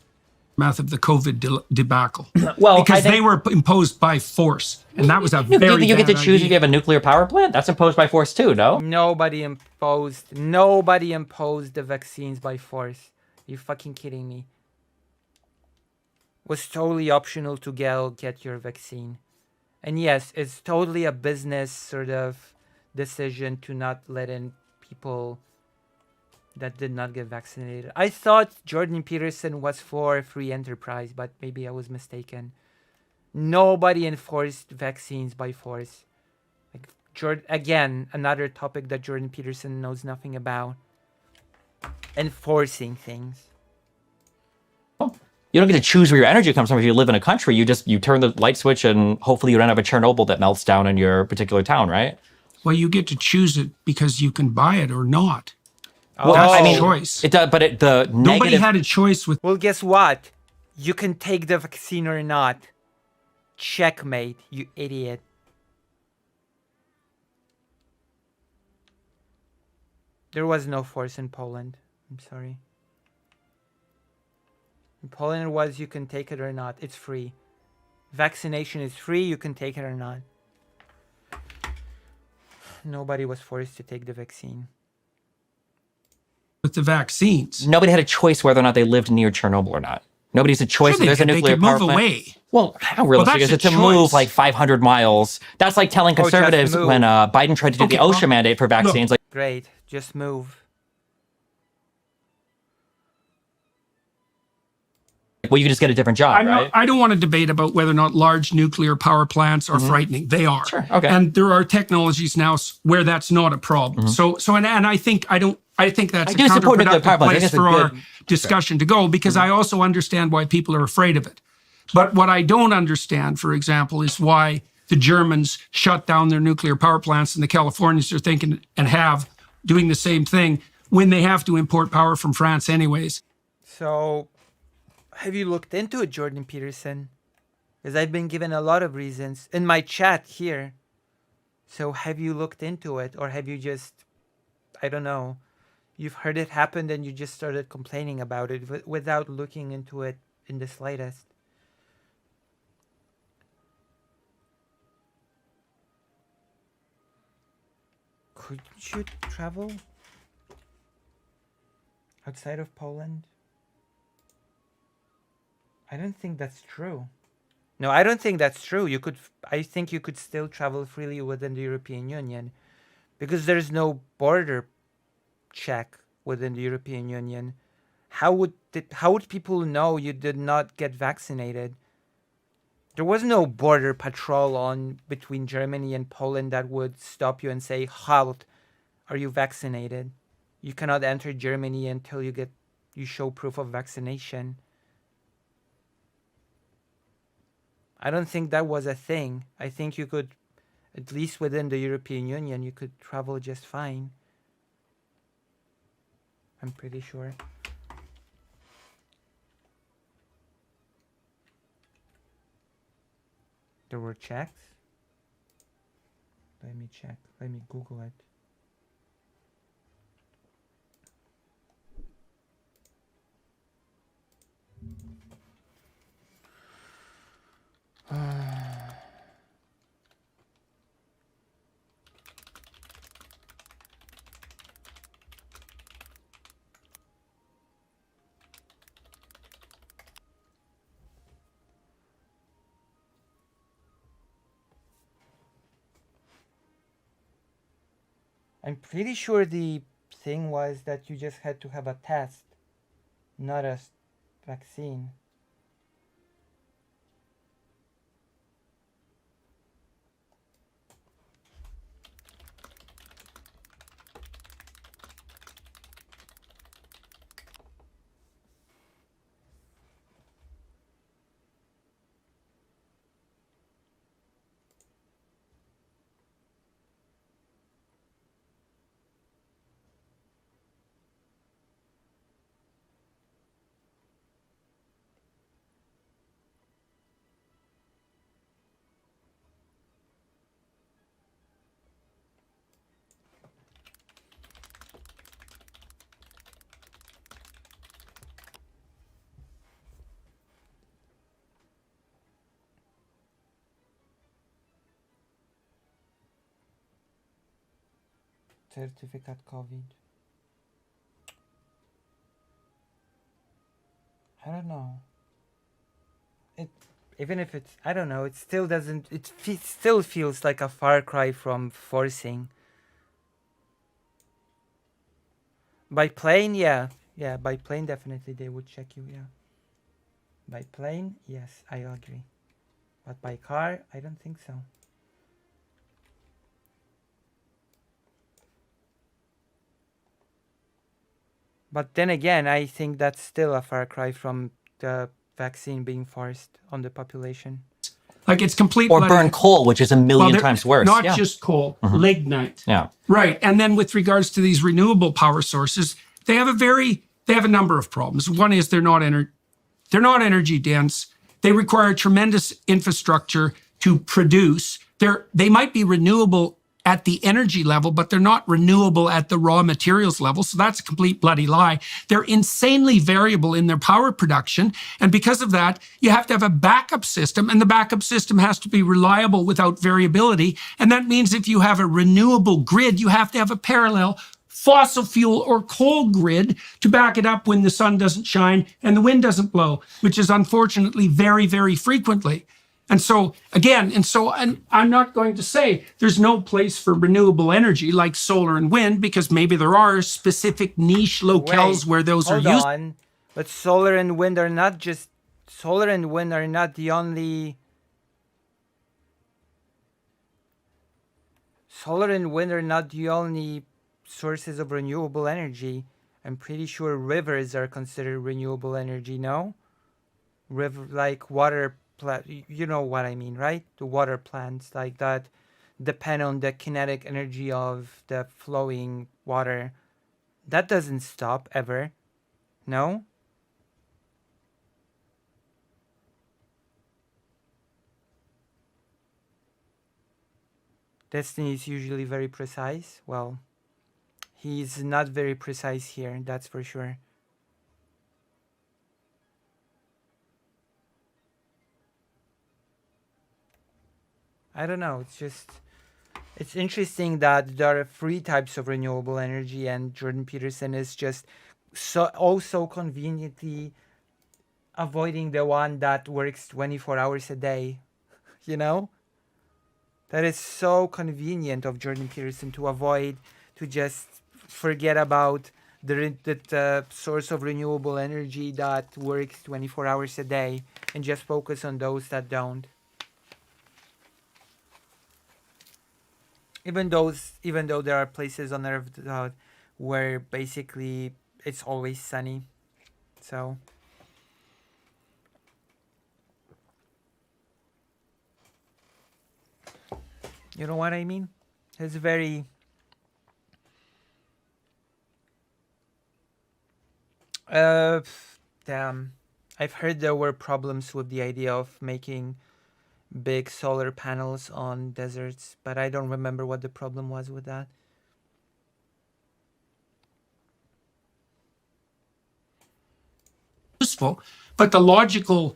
aftermath of the COVID debacle. Well, because I think- they were imposed by force, and that was a You very think you get to bad choose if idea. you have a nuclear power plant? That's imposed by force too, no? Nobody imposed the vaccines by force. You fucking kidding me? It was totally optional to get your vaccine. And yes, it's totally a business sort of decision to not let in people that did not get vaccinated. I thought Jordan Peterson was for free enterprise, but maybe I was mistaken. Nobody enforced vaccines by force. Like again, another topic that Jordan Peterson knows nothing about. Enforcing things. You don't get to choose where your energy comes from if you live in a country. You turn the light switch and hopefully you don't have a Chernobyl that melts down in your particular town, right? Well, you get to choose it because you can buy it or not. Oh, That's I the mean, choice. It does, but the Nobody negative. had a choice with well, guess what? You can take the vaccine or not. Checkmate, you idiot. There was no force in Poland. I'm sorry. In Poland it was you can take it or not. It's free. Vaccination is free, you can take it or not. Nobody was forced to take the vaccine. the vaccines. Nobody had a choice whether or not they lived near Chernobyl or not. Nobody's a choice. Sure they There's a could. They nuclear could power move plant. away. Well, how realistic that's is it a to move choice. like 500 miles? That's like telling Oh, just conservatives move. when Biden tried to do Okay, the OSHA well, mandate for vaccines. Like, Great, just move. well, you can just get a different job, right? I don't want to debate about whether or not large nuclear power plants are frightening. They are. Sure, okay. And there are technologies now where that's not a problem. And I think that's I do a support nuclear power counterproductive plants. I place think it's for a our good discussion to go because I also understand why people are afraid of it. But what I don't understand, for example, is why the Germans shut down their nuclear power plants and the Californians are thinking and have doing the same thing when they have to import power from France anyways. So, have you looked into it, Jordan Peterson? Because I've been given a lot of reasons in my chat here. So, have you looked into it, or have you just, I don't know, you've heard it happened and you just started complaining about it without looking into it in the slightest? Could you travel outside of Poland? I don't think that's true. No, I don't think that's true. I think you could still travel freely within the European Union because there's no border check within the European Union. How would people know you did not get vaccinated? There was no border patrol on between Germany and Poland that would stop you and say, "Halt, are you vaccinated? You cannot enter Germany until you show proof of vaccination." I don't think that was a thing. I think you could, at least within the European Union, you could travel just fine. I'm pretty sure. There were checks. Let me check. Let me Google it. I'm pretty sure the thing was that you just had to have a test, not a vaccine. certificate COVID. I don't know. It even if it's I don't know. It still doesn't. Still feels like a far cry from forcing. By plane, yeah. Yeah, by plane, definitely they would check you, yeah. By plane, yes, I agree. But by car, I don't think so. But then again, I think that's still a far cry from the vaccine being forced on the population. Like it's complete Or bloody- burn coal, which is a million they're- times worse. Not Yeah. just coal, lignite. Yeah. Right. And then with regards to these renewable power sources, they have a number of problems. One is they're not energy dense. They require tremendous infrastructure to produce. They might be renewable at the energy level, but they're not renewable at the raw materials level. So that's a complete bloody lie. They're insanely variable in their power production. And because of that, you have to have a backup system, and the backup system has to be reliable without variability. And that means if you have a renewable grid, you have to have a parallel fossil fuel or coal grid to back it up when the sun doesn't shine and the wind doesn't blow, which is unfortunately very, very frequently. And so again, and I'm not going to say there's no place for renewable energy like solar and wind, because maybe there are specific niche locales where those are used. On. But solar and wind are not the only. Solar and wind are not the only sources of renewable energy. I'm pretty sure rivers are considered renewable energy, no? River, like water, you know what I mean, right? The water plants like that depend on the kinetic energy of the flowing water. That doesn't stop ever, no? Destiny is usually very precise. Well, he's not very precise here, that's for sure. I don't know, it's interesting that there are 3 types of renewable energy, and Jordan Peterson is just also conveniently avoiding the one that works 24 hours a day, you know? That is so convenient of Jordan Peterson to avoid, to just forget about the source of renewable energy that works 24 hours a day and just focus on those that don't. Even though there are places on Earth where basically it's always sunny. So you know what I mean? It's very damn. I've heard there were problems with the idea of making big solar panels on deserts, but I don't remember what the problem was with that. Useful, but the logical,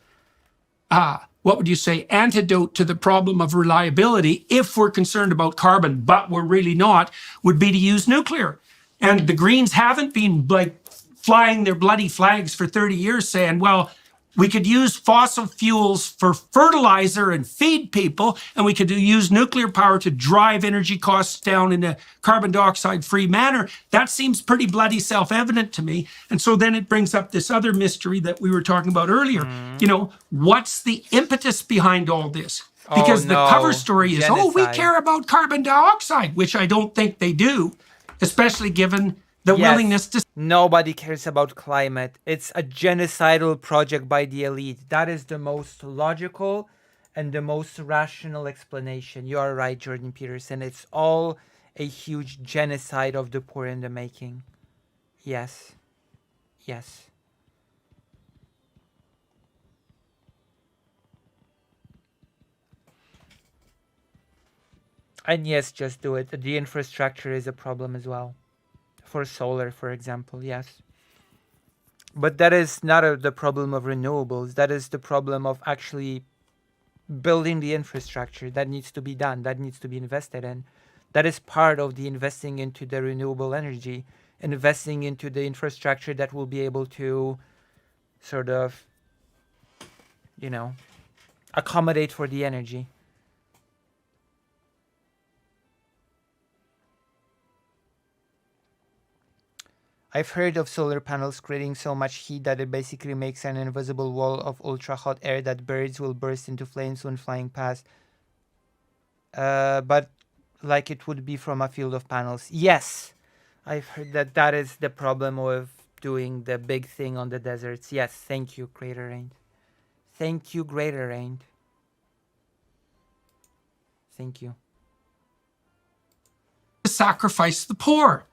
what would you say, antidote to the problem of reliability, if we're concerned about carbon, but we're really not, would be to use nuclear. And the Greens haven't been like flying their bloody flags for 30 years saying, well, we could use fossil fuels for fertilizer and feed people, and we could use nuclear power to drive energy costs down in a carbon dioxide free manner. That seems pretty bloody self-evident to me. And so then it brings up this other mystery that we were talking about earlier. You know, what's the impetus behind all this? Because the cover story is, we care about carbon dioxide, which I don't think they do, especially given the willingness to... Nobody cares about climate. It's a genocidal project by the elite. That is the most logical and the most rational explanation. You are right, Jordan Peterson. It's all a huge genocide of the poor in the making. Yes. Yes. And yes, just do it. The infrastructure is a problem as well. For solar, for example, yes. But that is not the problem of renewables. That is the problem of actually building the infrastructure that needs to be done, that needs to be invested in. That is part of the investing into the renewable energy, investing into the infrastructure that will be able to sort of, you know, accommodate for the energy. I've heard of solar panels creating so much heat that it basically makes an invisible wall of ultra hot air that birds will burst into flames when flying past. But like it would be from a field of panels. Yes, I've heard that that is the problem with doing the big thing on the deserts. Yes, thank you, Greater Rain. Thank you, Greater Rain. Thank you. Sacrifice the poor.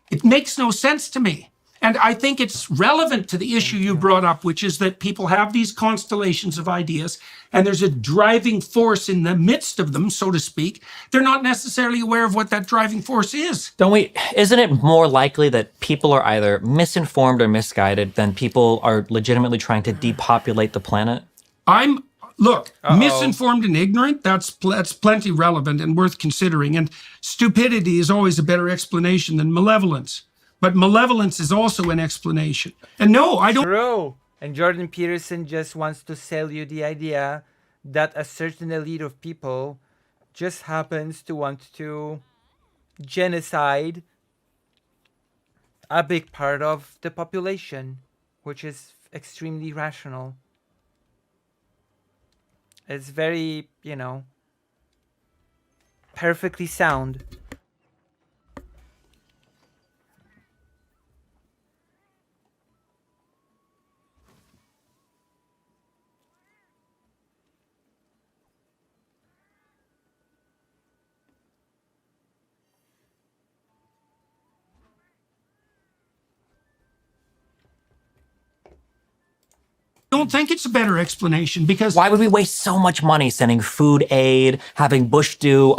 It makes no sense to me. And I think it's relevant to the issue you brought up, which is that people have these constellations of ideas, and there's a driving force in the midst of them, so to speak. They're not necessarily aware of what that driving force is. Isn't it more likely that people are either misinformed or misguided than people are legitimately trying to depopulate the planet? Misinformed and ignorant, that's plenty relevant and worth considering. And stupidity is always a better explanation than malevolence. But malevolence is also an explanation. And no, I don't. True. And Jordan Peterson just wants to sell you the idea that a certain elite of people just happens to want to genocide a big part of the population, which is extremely rational. It's very, perfectly sound. Don't think it's a better explanation because Why would we waste so much money sending food aid, having Bush do,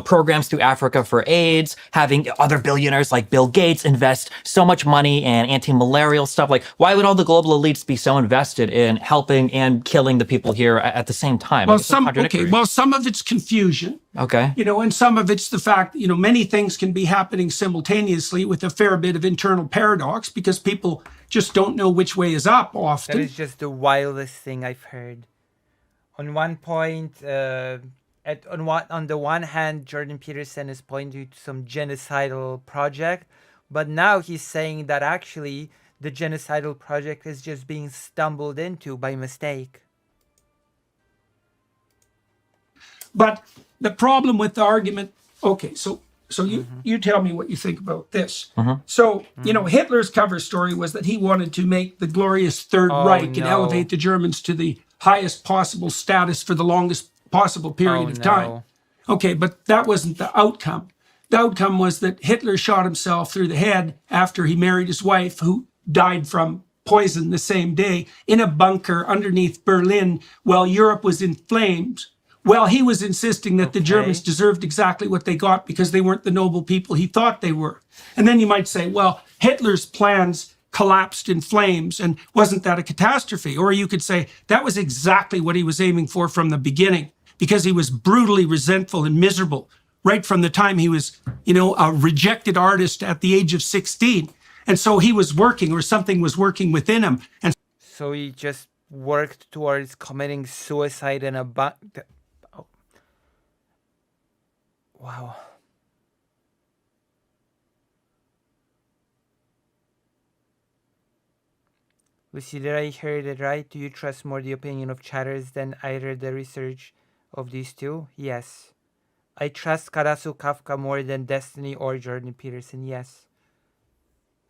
programs through Africa for AIDS, having other billionaires like Bill Gates invest so much money in anti-malarial stuff? Like, why would all the global elites be so invested in helping and killing the people here at the same time? Well, some of it's confusion. Okay. And some of it's the fact, many things can be happening simultaneously with a fair bit of internal paradox because people just don't know which way is up often. That is just the wildest thing I've heard. On one point, on the one hand, Jordan Peterson is pointing to some genocidal project, but now he's saying that actually the genocidal project is just being stumbled into by mistake. But the problem with the argument, okay, so you tell me what you think about this. So, Hitler's cover story was that he wanted to make the glorious Third Reich and elevate the Germans to the highest possible status for the longest possible period of time. Okay, but that wasn't the outcome. The outcome was that Hitler shot himself through the head after he married his wife, who died from poison the same day, in a bunker underneath Berlin while Europe was in flames. Well, he was insisting that the Germans deserved exactly what they got because they weren't the noble people he thought they were. And then you might say, well, Hitler's plans collapsed in flames, and wasn't that a catastrophe? Or you could say that was exactly what he was aiming for from the beginning, because he was brutally resentful and miserable right from the time he was, a rejected artist at the age of 16. And so he was working, or something was working within him. And so he just worked towards committing suicide in a bunker. Wow. Lucy, did I hear it right? Do you trust more the opinion of chatters than either the research of these two? Yes. I trust Karasu Kafka more than Destiny or Jordan Peterson. Yes.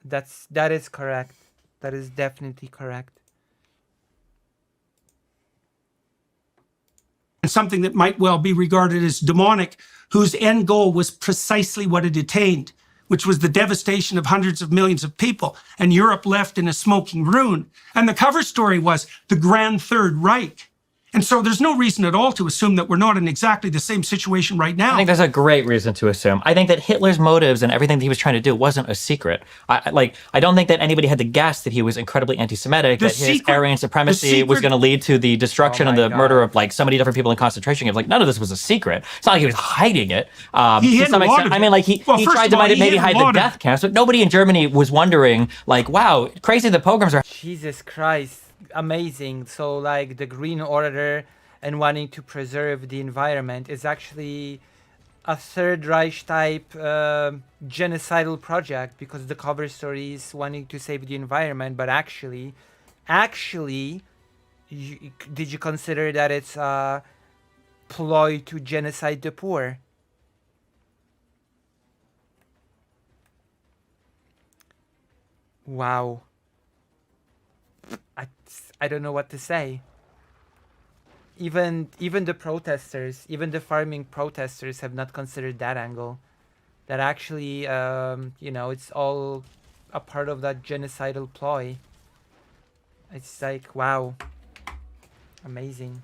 That is correct. That is definitely correct. something that might well be regarded as demonic, whose end goal was precisely what it attained, which was the devastation of hundreds of millions of people, and Europe left in a smoking ruin. And the cover story was the Grand Third Reich. And so there's no reason at all to assume that we're not in exactly the same situation right now. I think there's a great reason to assume. I think that Hitler's motives and everything that he was trying to do wasn't a secret. I don't think that anybody had to guess that he was incredibly anti-Semitic, that his Aryan supremacy was going to lead to the destruction and the murder of like so many different people in concentration camps. Like none of this was a secret. It's not like he was hiding it. He hid a lot of it. I mean, like he tried to maybe hide the death camps, but nobody in Germany was wondering, like, wow, crazy the pogroms are. Jesus Christ, amazing. So like the Green Order and wanting to preserve the environment is actually a Third Reich type genocidal project, because the cover story is wanting to save the environment, but actually, did you consider that it's a ploy to genocide the poor? Wow. I don't know what to say. Even the protesters, even the farming protesters have not considered that angle. That actually, you know, it's all a part of that genocidal ploy. It's like, wow. Amazing.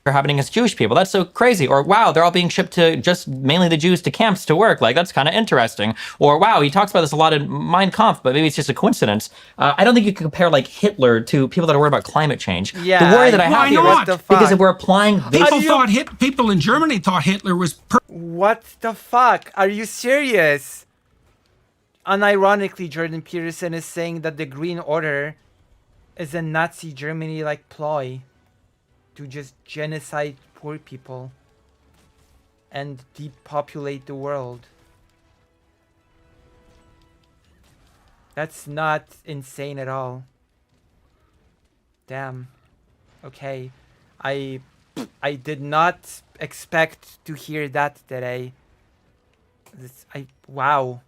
Are happening as Jewish people. That's so crazy. Or wow, they're all being shipped to just mainly the Jews to camps to work. Like that's kind of interesting. Or wow, he talks about this a lot in Mein Kampf, but maybe it's just a coincidence. I don't think you can compare like Hitler to people that are worried about climate change. Yeah, the worry that I have here is because if we're applying People in Germany thought Hitler was. What the fuck? Are you serious? Unironically, Jordan Peterson is saying that the Green Order is a Nazi Germany like ploy to just genocide poor people and depopulate the world. That's not insane at all. Damn. Okay. I did not expect to hear that today. Wow.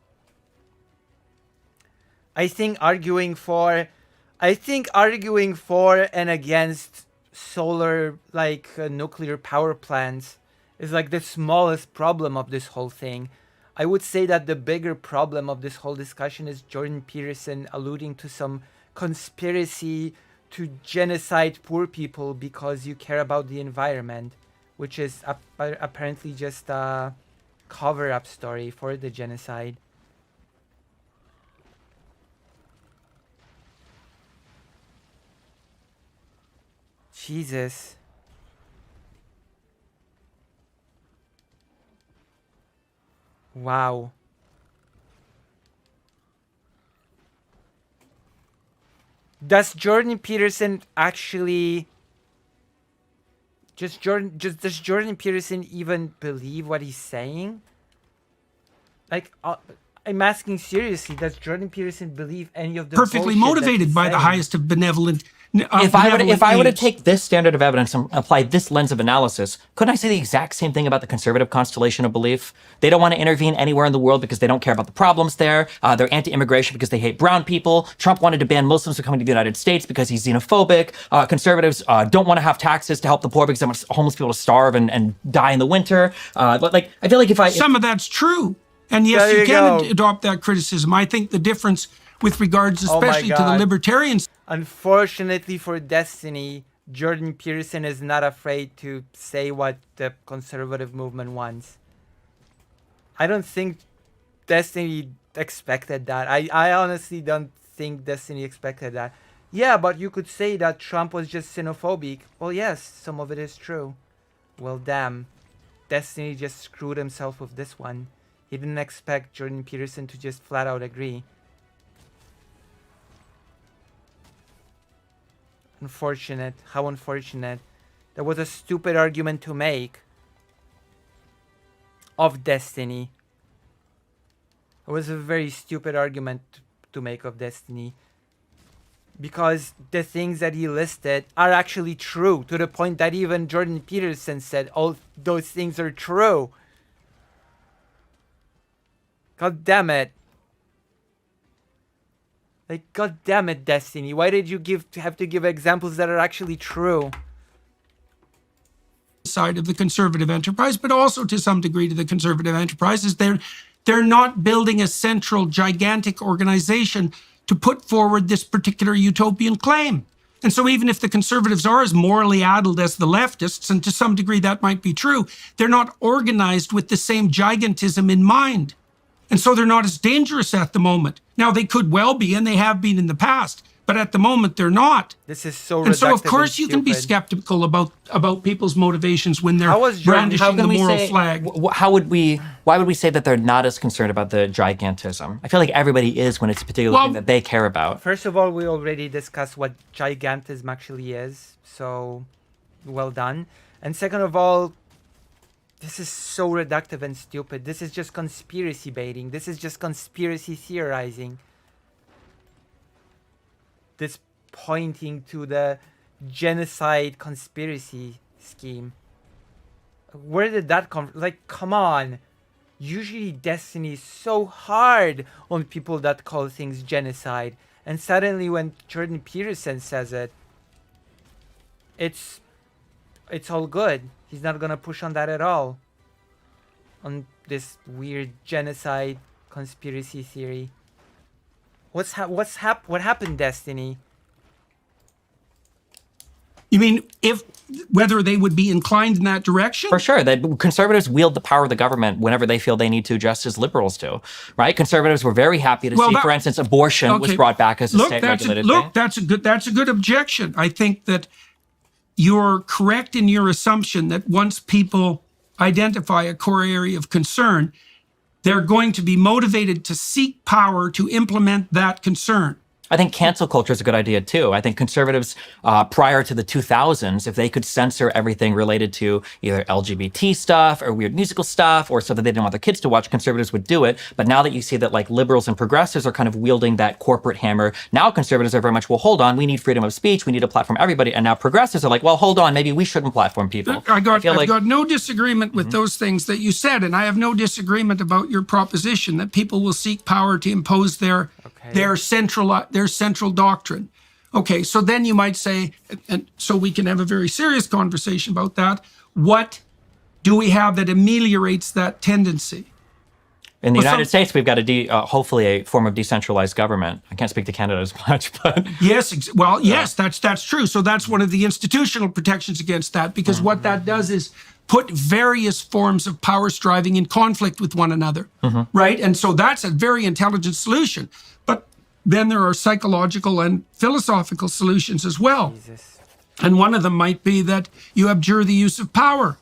I think arguing for and against solar nuclear power plants is like the smallest problem of this whole thing. I would say that the bigger problem of this whole discussion is Jordan Peterson alluding to some conspiracy to genocide poor people because you care about the environment, which is apparently just a cover-up story for the genocide. Jesus. Wow. Does Jordan Peterson actually does Jordan Peterson even believe what he's saying? Like I'm asking seriously, does Jordan Peterson believe any of the perfectly motivated by the highest of benevolent? If I were to take this standard of evidence and apply this lens of analysis, couldn't I say the exact same thing about the conservative constellation of belief? They don't want to intervene anywhere in the world because they don't care about the problems there. They're anti-immigration because they hate brown people. Trump wanted to ban Muslims from coming to the United States because he's xenophobic. Conservatives don't want to have taxes to help the poor because they want homeless people to starve and die in the winter. But like, I feel like some of that's true. And yes, you can adopt that criticism. I think the difference with regards especially to the libertarians. Unfortunately for Destiny, Jordan Peterson is not afraid to say what the conservative movement wants. I don't think Destiny expected that. I honestly don't think Destiny expected that. Yeah, but you could say that Trump was just xenophobic. Well, yes, some of it is true. Well, damn. Destiny just screwed himself with this one. He didn't expect Jordan Peterson to just flat out agree. Unfortunate. How unfortunate. That was a stupid argument to make of Destiny. It was a very stupid argument to make of Destiny. Because the things that he listed are actually true. To the point that even Jordan Peterson said all those things are true. God damn it. Like, god damn it, Destiny. Why did you have to give examples that are actually true? Side of the conservative enterprise, but also to some degree to the conservative enterprise, is they're not building a central gigantic organization to put forward this particular utopian claim. And so even if the conservatives are as morally addled as the leftists, and to some degree that might be true, they're not organized with the same gigantism in mind. And so they're not as dangerous at the moment. Now, they could well be, and they have been in the past, but at the moment they're not. This is so And so, of reductive course, and you can be stupid. skeptical about people's motivations when they're How was Jordan- brandishing the moral flag. Why would we say that they're not as concerned about the gigantism? I feel like everybody is when it's a particular Well- thing that they care about. First of all, we already discussed what gigantism actually is, so well done. And second of all, this is so reductive and stupid. This is just conspiracy baiting. This is just conspiracy theorizing. This pointing to the genocide conspiracy scheme. Where did that come from? Like, come on. Usually Destiny is so hard on people that call things genocide. And suddenly when Jordan Peterson says it, it's all good. He's not gonna push on that at all. On this weird genocide conspiracy theory. What happened, Destiny? You mean whether they would be inclined in that direction? For sure, that conservatives wield the power of the government whenever they feel they need to, just as liberals do, right? Conservatives were very happy to see, for instance, abortion was brought back as a state-regulated thing. That's a good objection. I think that you're correct in your assumption that once people identify a core area of concern, they're going to be motivated to seek power to implement that concern. I think cancel culture is a good idea too. I think conservatives, prior to the 2000s, if they could censor everything related to either LGBT stuff or weird musical stuff or stuff that they didn't want their kids to watch, conservatives would do it. But now that you see that like liberals and progressives are kind of wielding that corporate hammer, now conservatives are very much, well, hold on, we need freedom of speech, we need to platform everybody. And now progressives are like, well, hold on, maybe we shouldn't platform people. I've got no disagreement with those things that you said, and I have no disagreement about your proposition that people will seek power to impose their central doctrine. Okay, so then you might say, and so we can have a very serious conversation about that. What do we have that ameliorates that tendency? In the United States, we've got hopefully a form of decentralized government. I can't speak to Canada as much, but yes, yes, that's true. So that's one of the institutional protections against that, because what that does is put various forms of power striving in conflict with one another, right? And so that's a very intelligent solution. But then there are psychological and philosophical solutions as well. Jesus. And one of them might be that you abjure the use of power,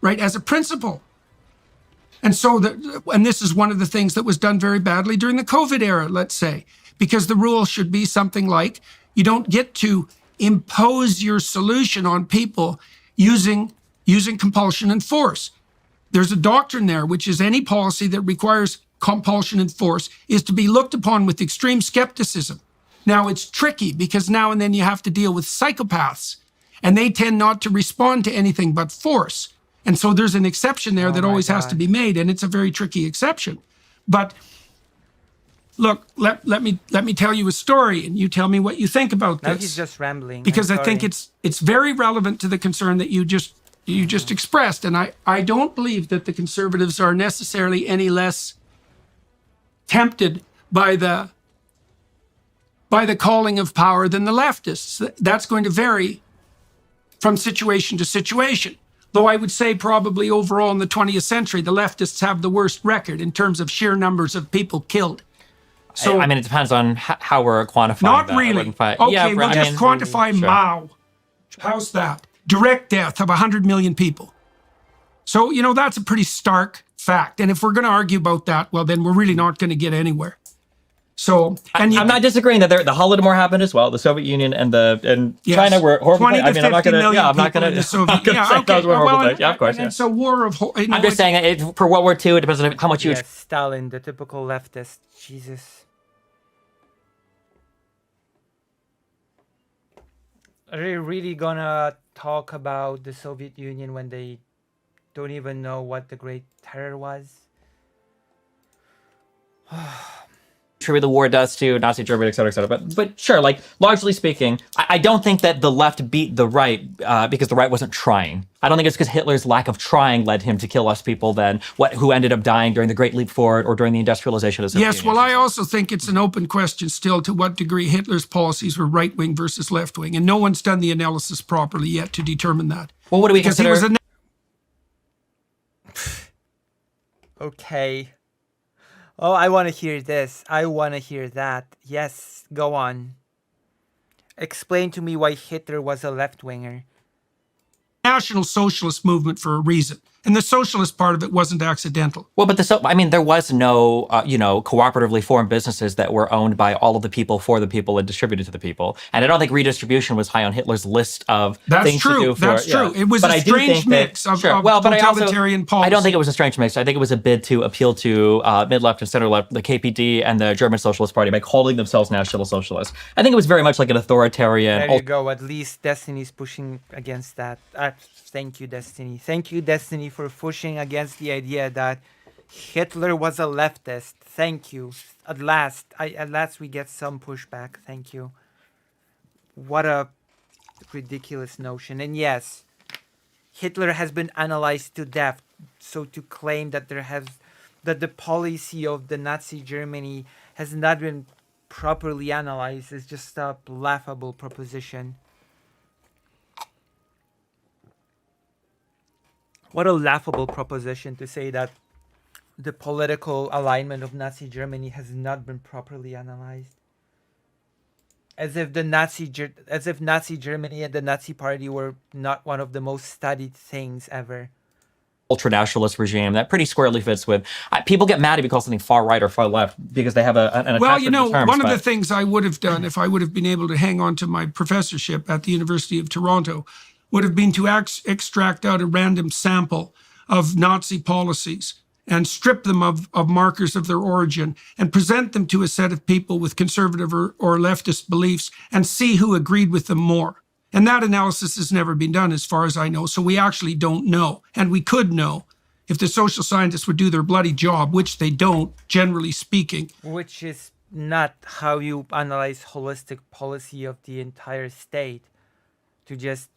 right, as a principle. And so, and this is one of the things that was done very badly during the COVID era, let's say, because the rule should be something like, you don't get to impose your solution on people using compulsion and force. There's a doctrine there, which is any policy that requires compulsion and force is to be looked upon with extreme skepticism. Now, it's tricky because now and then you have to deal with psychopaths, and they tend not to respond to anything but force. And so there's an exception there that always has to be made, and it's a very tricky exception. But look, let me tell you a story, and you tell me what you think about this. Now he's just rambling. Because I think it's very relevant to the concern that you just expressed, and I don't believe that the conservatives are necessarily any less tempted by the calling of power than the leftists. That's going to vary from situation to situation. Though I would say probably overall in the 20th century, the leftists have the worst record in terms of sheer numbers of people killed. So I mean, it depends on how we're quantifying not that. Really. Okay, we'll just quantify Mao. How's that? Direct death of 100 million people. So, that's a pretty stark fact. And if we're going to argue about that, well, then we're really not going to get anywhere. So, I'm not disagreeing that the Holodomor happened as well. The Soviet Union and China were horrible. 20 to 50 million people in the Soviet Union. Say those were horrible things. Yeah, of course. It's a war of. I'm just saying for World War II, it depends on how much you. Yes, Stalin, the typical leftist. Jesus. Are they really gonna talk about the Soviet Union when they don't even know what the Great Terror was? attribute the war deaths to Nazi Germany, et cetera, et cetera. But sure, like largely speaking, I don't think that the left beat the right because the right wasn't trying. I don't think it's because Hitler's lack of trying led him to kill less people than who ended up dying during the Great Leap Forward or during the industrialization of the Yes, well, I also think it's an open question still to what degree Hitler's policies were right-wing versus left-wing, and no one's done the analysis properly yet to determine that. Well, what do we because consider? He was Okay. Oh, I want to hear this. I want to hear that. Yes, go on. Explain to me why Hitler was a left-winger. National Socialist movement for a reason. And the socialist part of it wasn't accidental. Well, but there was no, cooperatively formed businesses that were owned by all of the people for the people and distributed to the people. And I don't think redistribution was high on Hitler's list of things to do. That's true. It was a strange mix of totalitarian policy. I don't think it was a strange mix. I think it was a bid to appeal to mid-left and center-left, the KPD and the German Socialist Party by calling themselves National Socialists. I think it was very much like an authoritarian. There you go. At least Destiny's pushing against that. Thank you, Destiny. Thank you, Destiny, for pushing against the idea that Hitler was a leftist. Thank you. At last we get some pushback. Thank you. What a ridiculous notion. And yes, Hitler has been analyzed to death. So to claim that that the policy of the Nazi Germany has not been properly analyzed is just a laughable proposition. What a laughable proposition to say that the political alignment of Nazi Germany has not been properly analyzed. As if Nazi Germany and the Nazi Party were not one of the most studied things ever. Ultranationalist regime that pretty squarely fits with people get mad if you call something far right or far left because they have an attachment to terms, one of the things I would have done if I would have been able to hang on to my professorship at the University of Toronto would have been to extract out a random sample of Nazi policies and strip them of markers of their origin and present them to a set of people with conservative or leftist beliefs and see who agreed with them more. And that analysis has never been done as far as I know. So we actually don't know. And we could know if the social scientists would do their bloody job, which they don't, generally speaking. Which is not how you analyze holistic policy of the entire state. To just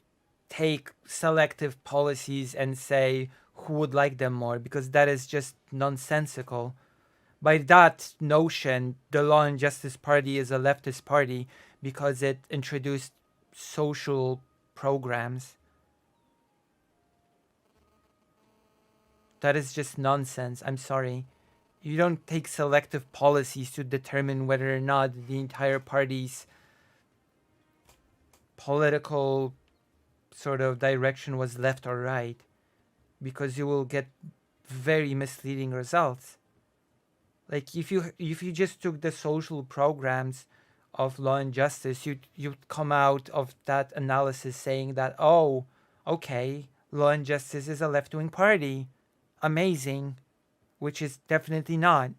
take selective policies and say who would like them more, because that is just nonsensical. By that notion, the Law and Justice Party is a leftist party because it introduced social programs. That is just nonsense. I'm sorry. You don't take selective policies to determine whether or not the entire party's political sort of direction was left or right, because you will get very misleading results. Like if you just took the social programs of Law and Justice, you'd come out of that analysis saying that, oh, okay, Law and Justice is a left-wing party. Amazing. Which is definitely not.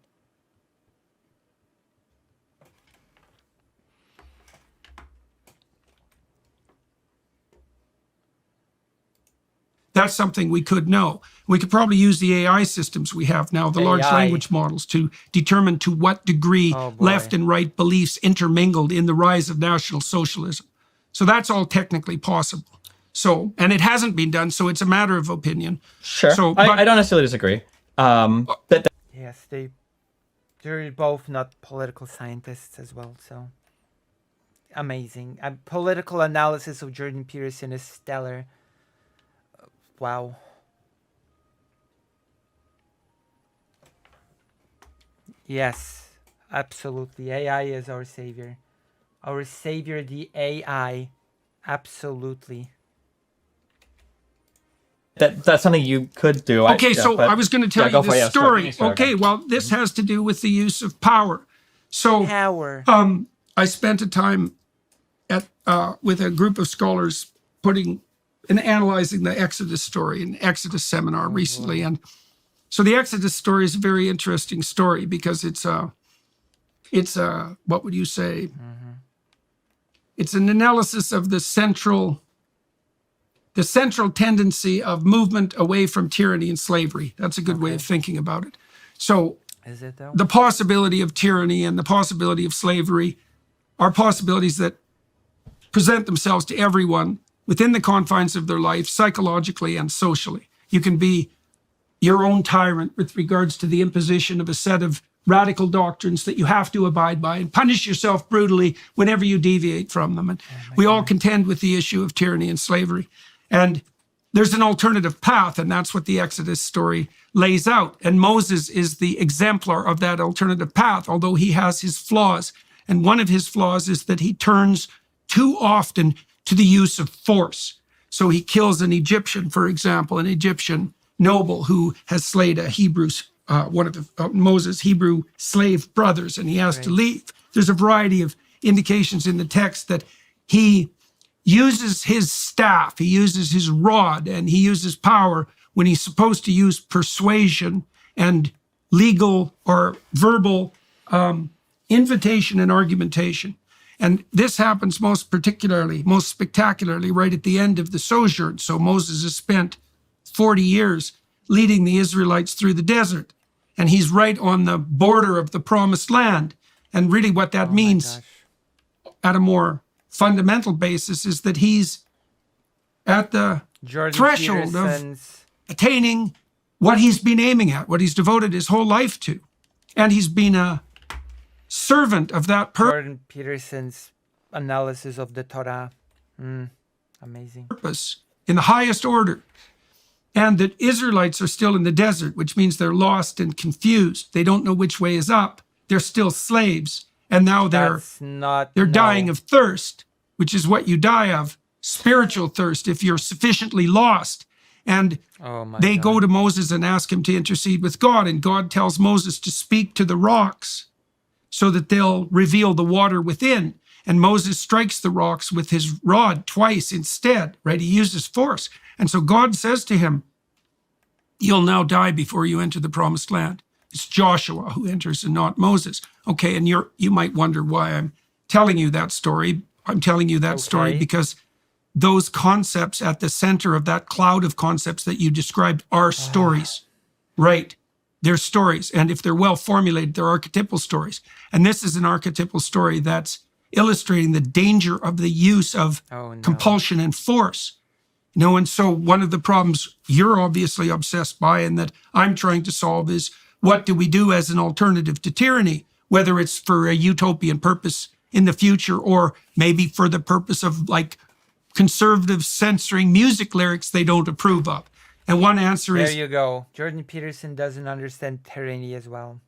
That's something we could know. We could probably use the AI systems we have now, the large language models, to determine to what degree left and right beliefs intermingled in the rise of National Socialism. So that's all technically possible. So, and it hasn't been done, so it's a matter of opinion. Sure. So, I don't necessarily disagree. Yes, they're both not political scientists as well, so amazing. Political analysis of Jordan Peterson is stellar. Wow. Yes, absolutely. AI is our savior. Our savior, the AI. Absolutely. That's something you could do. Okay, I was going to tell you this story. Okay, well, this has to do with the use of power. So, I spent a time with a group of scholars and analyzing the Exodus story in Exodus seminar recently. And so the Exodus story is a very interesting story because it's what would you say? Mm-hmm. It's an analysis of the central tendency of movement away from tyranny and slavery. That's a good way of thinking about it. So Is it though? The possibility of tyranny and the possibility of slavery are possibilities that present themselves to everyone within the confines of their life, psychologically and socially. You can be your own tyrant with regards to the imposition of a set of radical doctrines that you have to abide by and punish yourself brutally whenever you deviate from them. And we all contend with the issue of tyranny and slavery. And there's an alternative path, and that's what the Exodus story lays out. And Moses is the exemplar of that alternative path, although he has his flaws. And one of his flaws is that he turns too often to the use of force. So he kills an Egyptian, for example, an Egyptian noble who has slayed a Hebrew, one of Moses' Hebrew slave brothers, and he has to leave. There's a variety of indications in the text that he uses his staff, he uses his rod, and he uses power when he's supposed to use persuasion and legal or verbal invitation and argumentation. And this happens most spectacularly right at the end of the sojourn. So Moses has spent 40 years leading the Israelites through the desert, and he's right on the border of the promised land. And really what that means at a more fundamental basis is that he's at the threshold of attaining what he's been aiming at, what he's devoted his whole life to. And he's been a servant of that Jordan Peterson's analysis of the Torah. Amazing. Purpose in the highest order. And the Israelites are still in the desert, which means they're lost and confused. They don't know which way is up. They're still slaves. And now they're dying of thirst, which is what you die of, spiritual thirst, if you're sufficiently lost. And they go to Moses and ask him to intercede with God. And God tells Moses to speak to the rocks so that they'll reveal the water within. And Moses strikes the rocks with his rod twice instead, right? He uses force. And so God says to him, you'll now die before you enter the promised land. It's Joshua who enters and not Moses. Okay, and you might wonder why I'm telling you that story. I'm telling you that story because those concepts at the center of that cloud of concepts that you described are stories, right? They're stories. And if they're well formulated, they're archetypal stories. And this is an archetypal story that's illustrating the danger of the use of compulsion and force. And so one of the problems you're obviously obsessed by and that I'm trying to solve is, what do we do as an alternative to tyranny, whether it's for a utopian purpose in the future or maybe for the purpose of like conservatives censoring music lyrics they don't approve of. And one answer is... There you go. Jordan Peterson doesn't understand tyranny as well.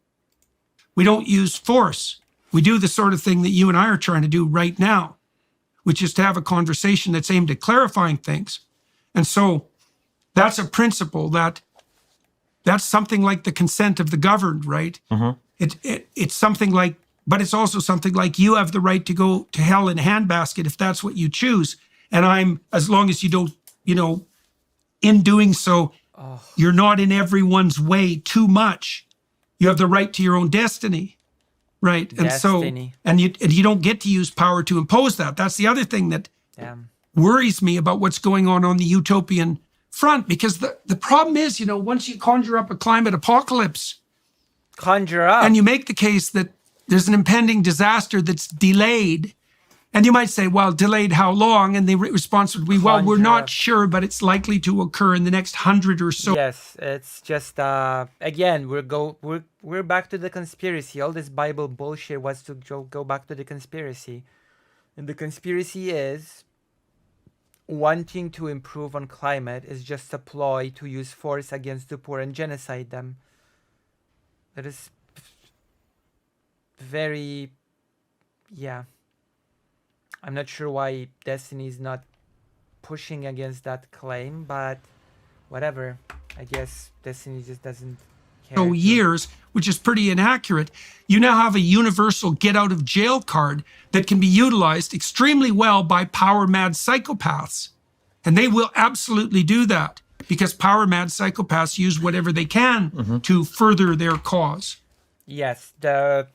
We don't use force. We do the sort of thing that you and I are trying to do right now, which is to have a conversation that's aimed at clarifying things. And so that's a principle that's something like the consent of the governed, right? It's something like, but it's also something like you have the right to go to hell in a handbasket if that's what you choose. And as long as you don't, in doing so, you're not in everyone's way too much. You have the right to your own destiny, right? And Destiny. and you don't get to use power to impose that. That's the other thing that worries me about what's going on the utopian front, because the problem is, once you conjure up a climate apocalypse, and you make the case that there's an impending disaster that's delayed, and you might say, well, delayed how long? And the response would be, well, we're not sure, but it's likely to occur in the next 100 or so. Yes, it's just again we're back to the conspiracy. All this Bible bullshit was to go back to the conspiracy, and the conspiracy is wanting to improve on climate is just a ploy to use force against the poor and genocide them. That is very, I'm not sure why Destiny is not pushing against that claim, but whatever. I guess Destiny just doesn't care. Years, which is pretty inaccurate. You now have a universal get out of jail card that can be utilized extremely well by power mad psychopaths. And they will absolutely do that because power mad psychopaths use whatever they can to further their cause. Yes, the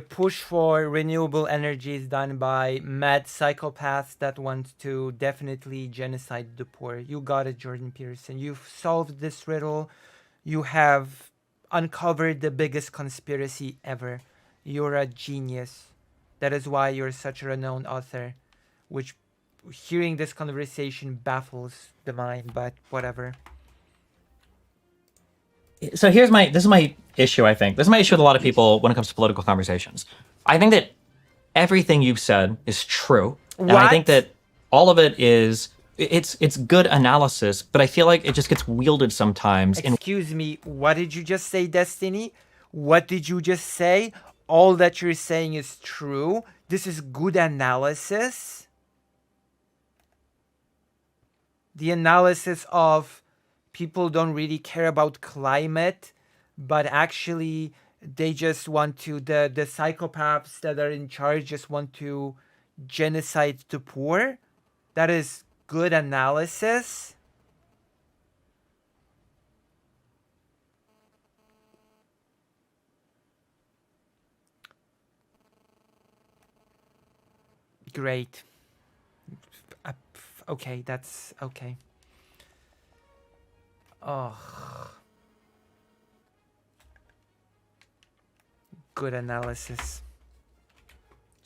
push for renewable energy is done by mad psychopaths that want to definitely genocide the poor. You got it, Jordan Peterson. You've solved this riddle. You have uncovered the biggest conspiracy ever. You're a genius. That is why you're such a renowned author, which hearing this conversation baffles the mind, but whatever. So this is my issue, I think. This is my issue with a lot of people when it comes to political conversations. I think that everything you've said is true. And I think that all of it is it's good analysis, but I feel like it just gets wielded sometimes in Excuse me, what did you just say, Destiny? What did you just say? All that you're saying is true? This is good analysis? The analysis of people don't really care about climate, but actually they just want to, the psychopaths that are in charge just want to genocide the poor? That is good analysis? Great. Okay, that's okay. Oh. Good analysis.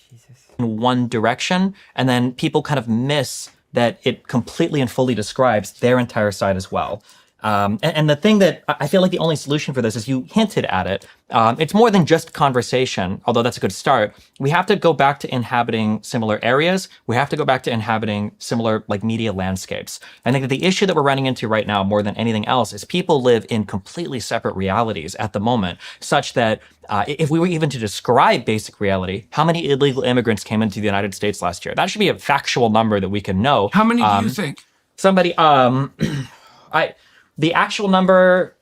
Jesus. in one direction, and then people kind of miss that it completely and fully describes their entire side as well. And the thing that I feel like the only solution for this is you hinted at it. It's more than just conversation, although that's a good start. We have to go back to inhabiting similar areas. We have to go back to inhabiting similar like media landscapes. I think that the issue that we're running into right now more than anything else is people live in completely separate realities at the moment, such that if we were even to describe basic reality, how many illegal immigrants came into the United States last year? That should be a factual number that we can know. How many do you think? Somebody, the actual number,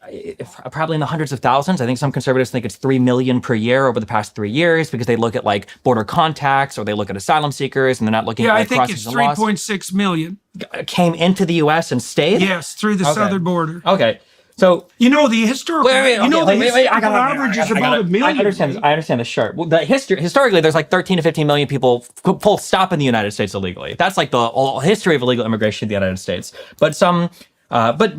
probably in the hundreds of thousands. I think some conservatives think it's 3 million per year over the past 3 years because they look at like border contacts or they look at asylum seekers and they're not looking at Yeah, I like, think it's crossings and 3.6 million. laws. Came into the U.S. and stayed? Yes, through the southern border. Okay. So You know the historical. Historical average is about a million. I understand the sure. Well, historically, there's like 13 to 15 million people full stop in the United States illegally. That's like the whole history of illegal immigration in the United States. But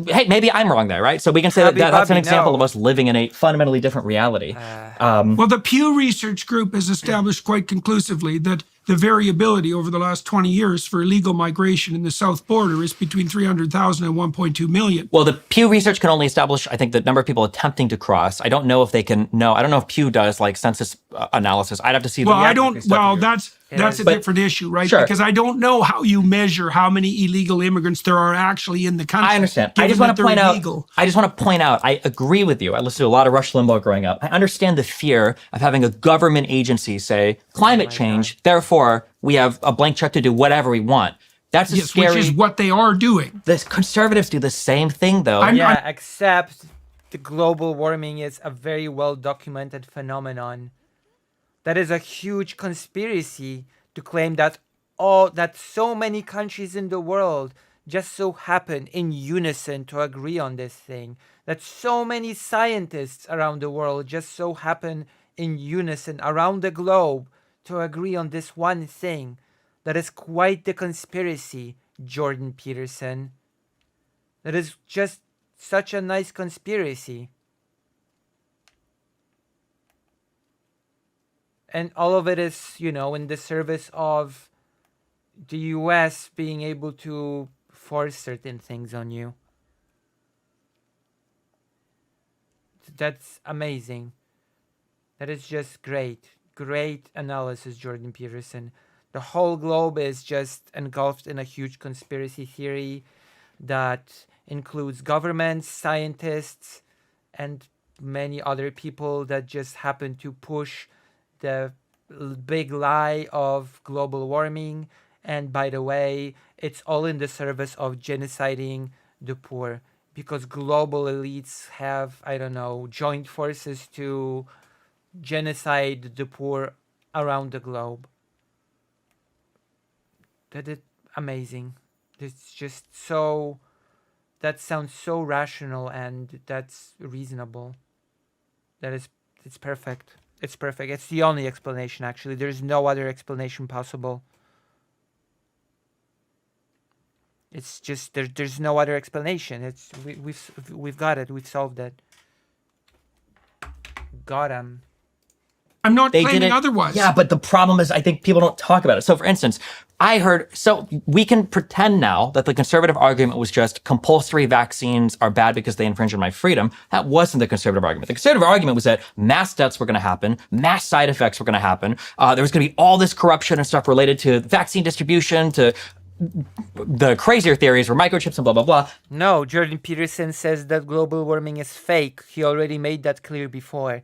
hey, maybe I'm wrong there, right? So we can say that's an example of us living in a fundamentally different reality. Well, the Pew Research Group has established quite conclusively that the variability over the last 20 years for illegal migration in the south border is between 300,000 and 1.2 million. Well, the Pew Research can only establish, I think, the number of people attempting to cross. I don't know if they can know. I don't know if Pew does like census analysis. I'd have to see. Well, I don't. Well, that's a different issue, right? Sure. Because I don't know how you measure how many illegal immigrants there are actually in the country. I understand. I given just want that to point they're out. illegal. I just want to point out. I agree with you. I listened to a lot of Rush Limbaugh growing up. I understand the fear of having a government agency say climate change. Therefore, we have a blank check to do whatever we want. That's a scary. Which is what they are doing. The conservatives do the same thing, though. Except the global warming is a very well documented phenomenon. That is a huge conspiracy to claim that so many countries in the world just so happen in unison to agree on this thing. That so many scientists around the world just so happen in unison around the globe to agree on this one thing. That is quite the conspiracy, Jordan Peterson. That is just such a nice conspiracy. And all of it is, in the service of the US being able to force certain things on you. That's amazing. That is just great. Great analysis, Jordan Peterson. The whole globe is just engulfed in a huge conspiracy theory that includes governments, scientists, and many other people that just happen to push the big lie of global warming. And by the way, it's all in the service of genociding the poor because global elites have, joined forces to genocide the poor around the globe. That is amazing. It's just so, that sounds so rational and that's reasonable. It's perfect. It's perfect. It's the only explanation, actually. There's no other explanation possible. It's just, there's no other explanation. We've got it. We've solved it. got him. I'm not They claiming didn't. otherwise. Yeah, but the problem is, I think people don't talk about it. So, for instance, so we can pretend now that the conservative argument was just compulsory vaccines are bad because they infringe on my freedom. That wasn't the conservative argument. The conservative argument was that mass deaths were going to happen, mass side effects were going to happen. There was going to be all this corruption and stuff related to vaccine distribution, to the crazier theories were microchips and blah, blah, blah. No, Jordan Peterson says that global warming is fake. He already made that clear before.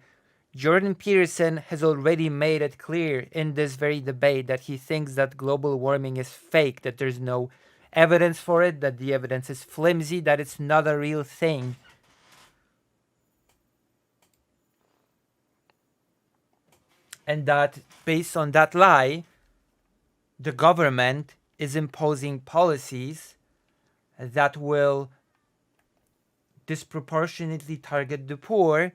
Jordan Peterson has already made it clear in this very debate that he thinks that global warming is fake, that there's no evidence for it, that the evidence is flimsy, that it's not a real thing. And that based on that lie, the government is imposing policies that will disproportionately target the poor.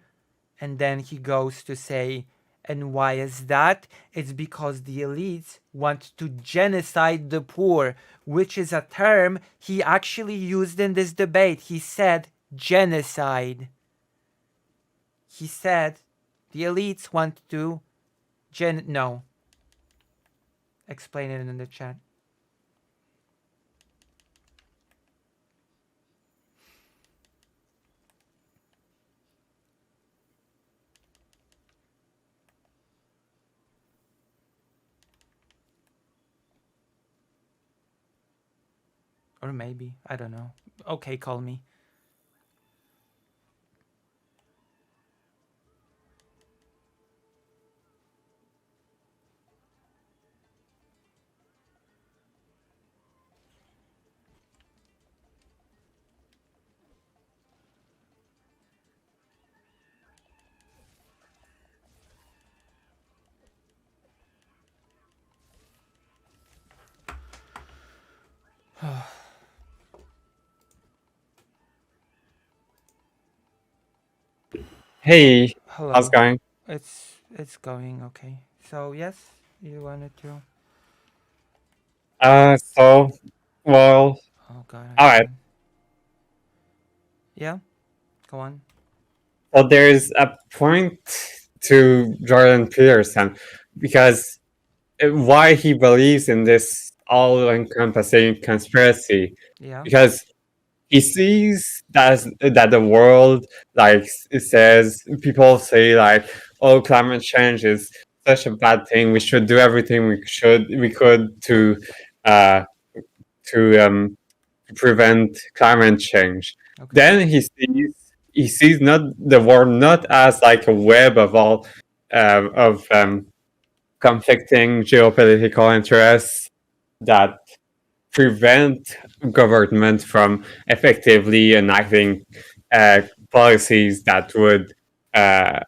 And then he goes to say, and why is that? It's because the elites want to genocide the poor, which is a term he actually used in this debate. He said genocide. He said the elites want to no. Explain it in the chat. Or maybe, I don't know. Okay, call me. Hey, Hello. how's it going? It's going okay. So yes, you wanted to. So, well, Oh god. all right. Yeah, go on. Well, there's a point to Jordan Peterson because why he believes in this all-encompassing conspiracy. Yeah. Because he sees that the world, like it says, people say like, oh, climate change is such a bad thing. We should do everything we could to prevent climate change. Okay. Then he sees not the world not as like a web of all of conflicting geopolitical interests that prevent government from effectively enacting policies that would that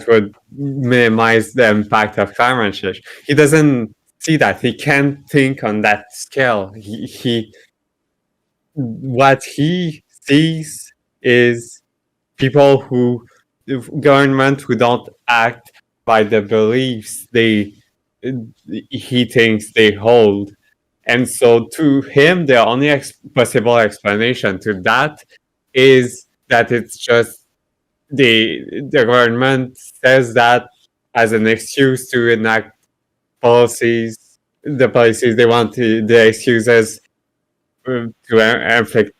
would minimize the impact of climate change. He doesn't see that. He can't think on that scale. He what he sees is people government who don't act by the beliefs he thinks they hold. And so to him, the only possible explanation to that is that it's just the government says that as an excuse to enact policies, the policies they want the excuses to inflict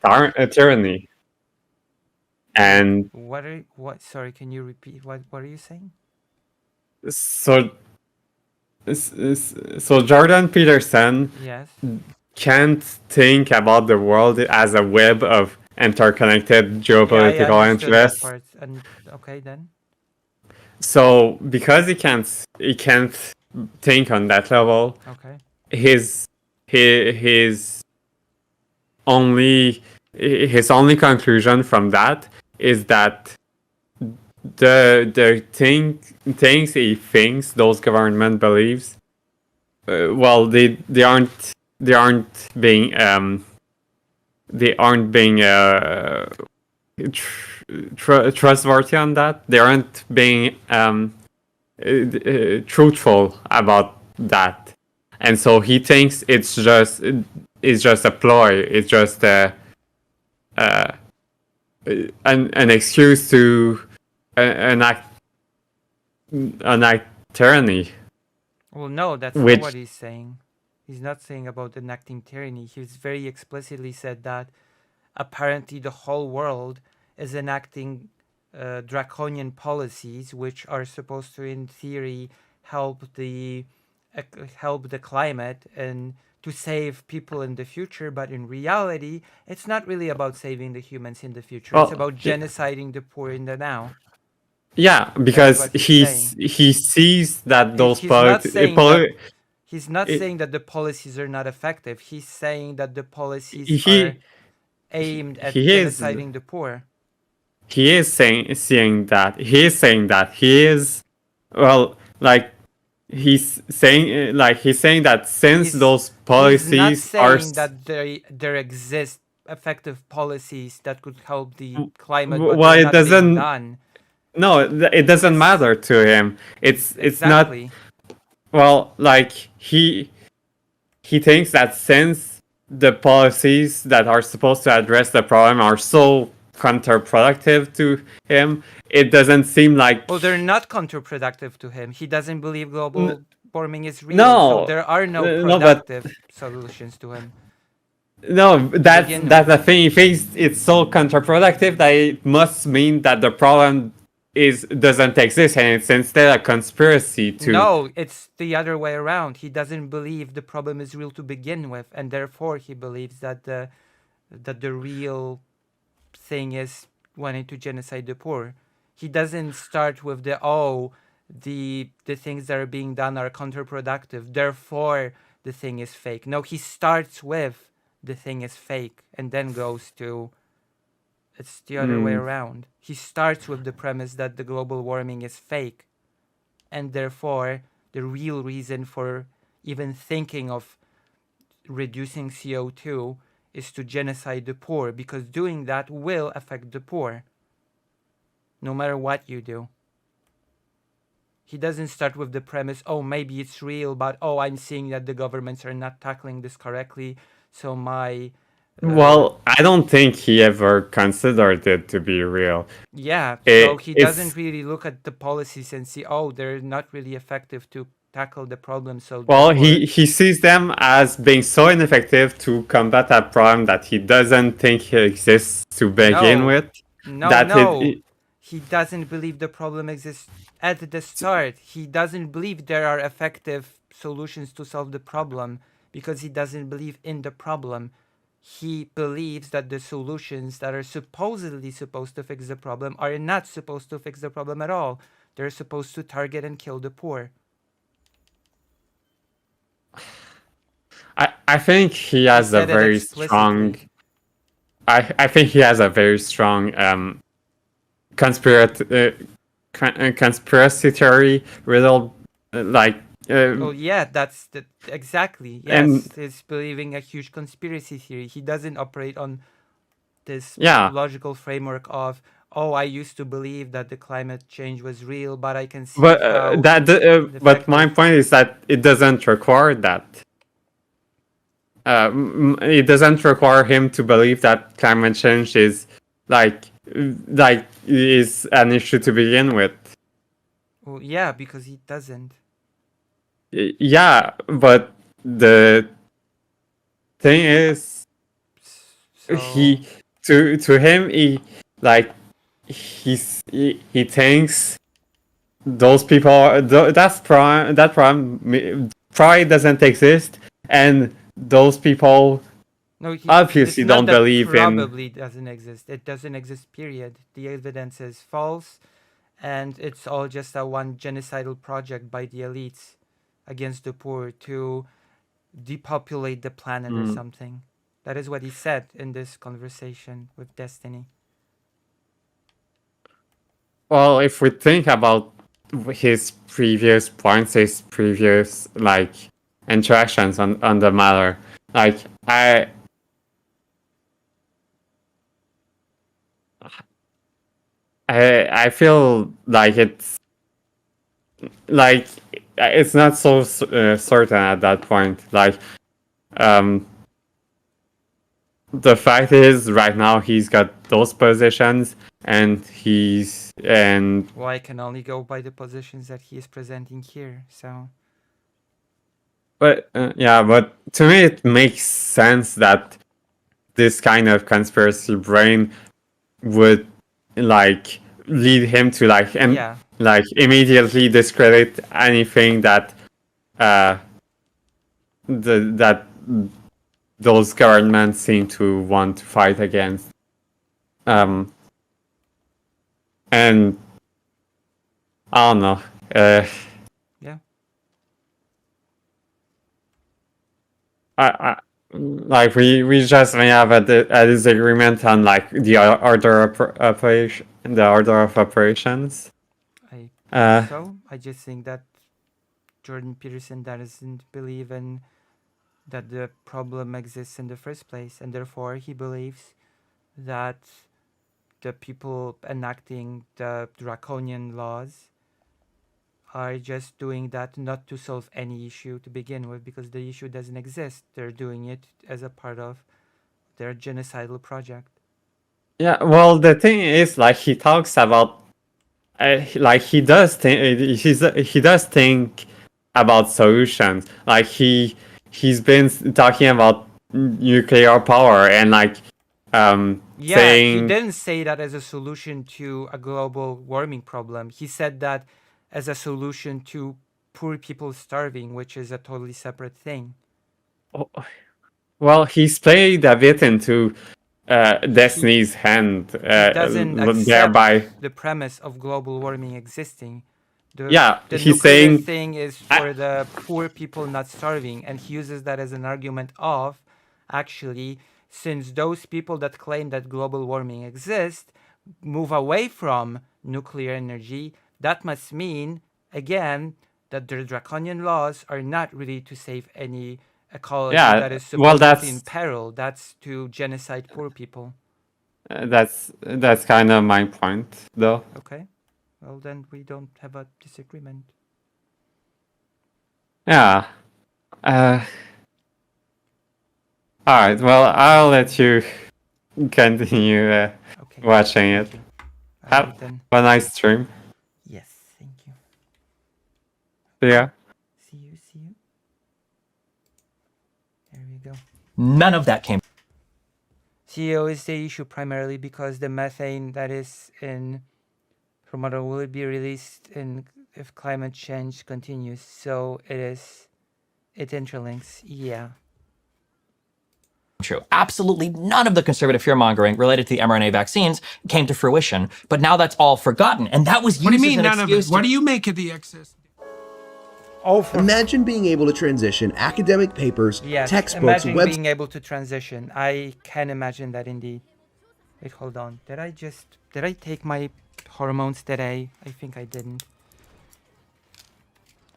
tyranny. And sorry, can you repeat what are you saying? so Jordan Peterson Yes. can't think about the world as a web of interconnected geopolitical interests. That part. And okay then. So because he can't think on that level, Okay. his only conclusion from that is that the things he thinks those government believes, well, they aren't being trustworthy on that. They aren't being truthful about that, and so he thinks it's just a ploy. It's just an excuse to enact tyranny. Well, no, that's Which- not what he's saying. He's not saying about enacting tyranny. He's very explicitly said that apparently the whole world is enacting draconian policies which are supposed to, in theory, help the climate and to save people in the future. But in reality, it's not really about saving the humans in the future. It's Well, about genociding the poor in the now. Yeah, because what he's he sees that those He's not saying that he's not it- saying that the policies are not effective. He's saying that the policies He- are aimed at he is- genociding the poor. he is saying that he is, well, like he's saying that since He's- those He's not policies are saying that there exist effective policies that could help the climate, well, but they're it not being doesn't- done. no, it doesn't matter to him. It's not. Exactly. Well, like he thinks that since the policies that are supposed to address the problem are so counterproductive to him, it doesn't seem like. Well, they're not counterproductive to him. He doesn't believe global warming is real. No. So there are no No, but- productive solutions to him. No, that's begin the thing. He thinks it's so counterproductive that it must mean that the problem doesn't exist, and it's instead a conspiracy to. No, it's the other way around. He doesn't believe the problem is real to begin with, and therefore he believes that the real thing is wanting to genocide the poor. He doesn't start with the things that are being done are counterproductive, therefore the thing is fake. No, he starts with the thing is fake and then goes to it's the other way around. He starts with the premise that the global warming is fake, and therefore the real reason for even thinking of reducing CO2 is to genocide the poor, because doing that will affect the poor, no matter what you do. He doesn't start with the premise, oh, maybe it's real, but oh, I'm seeing that the governments are not tackling this correctly, so my... Well, I don't think he ever considered it to be real. Yeah, It- so he it's- doesn't really look at the policies and see, oh, they're not really effective to tackle the problem, so... Well, therefore- he sees them as being so ineffective to combat a problem that he doesn't think exists to begin No. with. No, that no. it- He doesn't believe the problem exists at the start. He doesn't believe there are effective solutions to solve the problem because he doesn't believe in the problem. He believes that the solutions that are supposedly supposed to fix the problem are not supposed to fix the problem at all. They're supposed to target and kill the poor. I think he has a said it very explicitly. strong. I think he has a very strong conspiracy theory riddle, Oh yeah, that's exactly. Yes, And- he's believing a huge conspiracy theory. He doesn't operate on this Yeah. logical framework of, oh, I used to believe that the climate change was real, but I can see but how but my effective- point is that it doesn't require that. It doesn't require him to believe that climate change is is an issue to begin with. Well, yeah, because he doesn't. Yeah, but the thing is, So, he to him he thinks those people that problem probably doesn't exist, and those people no, obviously it's not don't that believe in- probably doesn't exist. It doesn't exist, period. The evidence is false, and it's all just a one genocidal project by the elites against the poor to depopulate the planet or something. That is what he said in this conversation with Destiny. well, if we think about his previous points, his previous interactions on the matter, I feel like it's not so certain at that point. The fact is, right now he's got those positions, and he's And Well, I can only go by the positions that he is presenting here. So but to me it makes sense that this kind of conspiracy brain would like lead him to yeah, like immediately discredit anything that that those governments seem to want to fight against. And I don't know. yeah, I like we just may have a disagreement on like the order of operation, the order of operations. I Uh, so I just think that Jordan Peterson doesn't believe in that the problem exists in the first place, and therefore he believes that the people enacting the draconian laws are just doing that not to solve any issue to begin with, because the issue doesn't exist. They're doing it as a part of their genocidal project. Yeah, well, the thing is, like, he talks about, like, he does think about solutions. Like, he's been talking about nuclear power and like, Yeah, he saying, didn't say that as a solution to a global warming problem. He said that as a solution to poor people starving, which is a totally separate thing. well, he's played a bit into Destiny's hand, He doesn't accept thereby. the premise of global warming existing. Yeah, The he's nuclear saying thing is for the poor people not starving, and he uses that as an argument of, actually, since those people that claim that global warming exists move away from nuclear energy, that must mean, again, that the draconian laws are not really to save any ecology Yeah, that is well, supposedly in that's peril. That's to genocide poor people. that's kind of my point, though. Okay? Well, then we don't have a disagreement. Yeah. All right. Well, I'll let you continue Okay. watching it. Thank you. Have Alright then. a nice stream. Yes, thank you. See ya. See you, see you. There we go. None of that came. CEO is the issue primarily because the methane that is in Romano will be released in if climate change continues. So it interlinks. Yeah. True. Absolutely none of the conservative fear-mongering related to the mRNA vaccines came to fruition, but now that's all forgotten, and that was used What do you mean as an none of excuse it? What do you make of the excess? Oh, for Imagine being able to transition academic papers, yes. textbooks, Imagine websites, being able to transition. I can imagine that indeed. Wait, hold on. Did I take my hormones today? I think I didn't.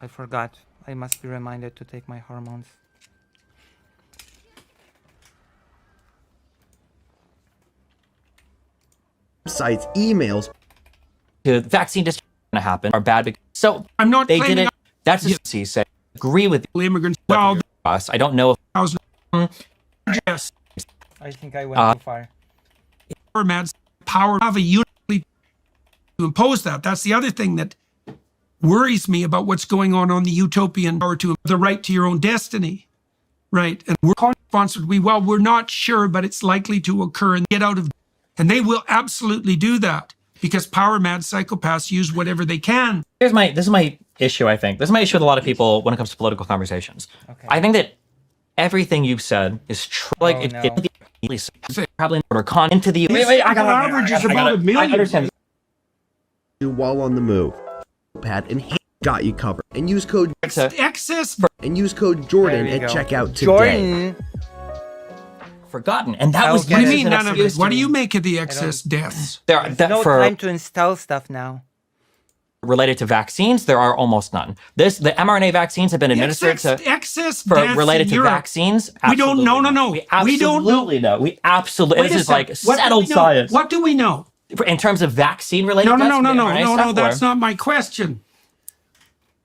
I forgot. I must be reminded to take my hormones. emails. The vaccine distribution going to happen are bad because so I'm not they claiming didn't. That's just he said. Agree with all immigrants. Well, us. I don't know if yes, I think I went too far. man's power of a unit to impose that. That's the other thing that worries me about what's going on the utopian power to the right to your own destiny, right? And we're responsible. We're not sure, but it's likely to occur and get out of, and they will absolutely do that because power mad psychopaths use whatever they can. this is my issue. I think this is my issue with a lot of people when it comes to political conversations. Okay. I think that everything you've said is true. Like Oh, it, no. it probably order con into the wait. I got average is about a million. I understand. While on the move. Pad and got you covered. And use code Excess. Jordan There we at go. checkout today. Jordan. Forgotten, and that was Okay. What do you Yes, mean an none of it? excuse What to do you me. make of the excess deaths? there There's that no for time to install stuff now. related to vaccines. There are almost none. The mRNA vaccines have been administered to. Excess For deaths related in to Europe. vaccines, We don't know. absolutely No. not. We We don't know. absolutely know. We absolutely. Wait This a is like second. What do settled we know? science. What do we know? In terms of vaccine related. No. That's not my question.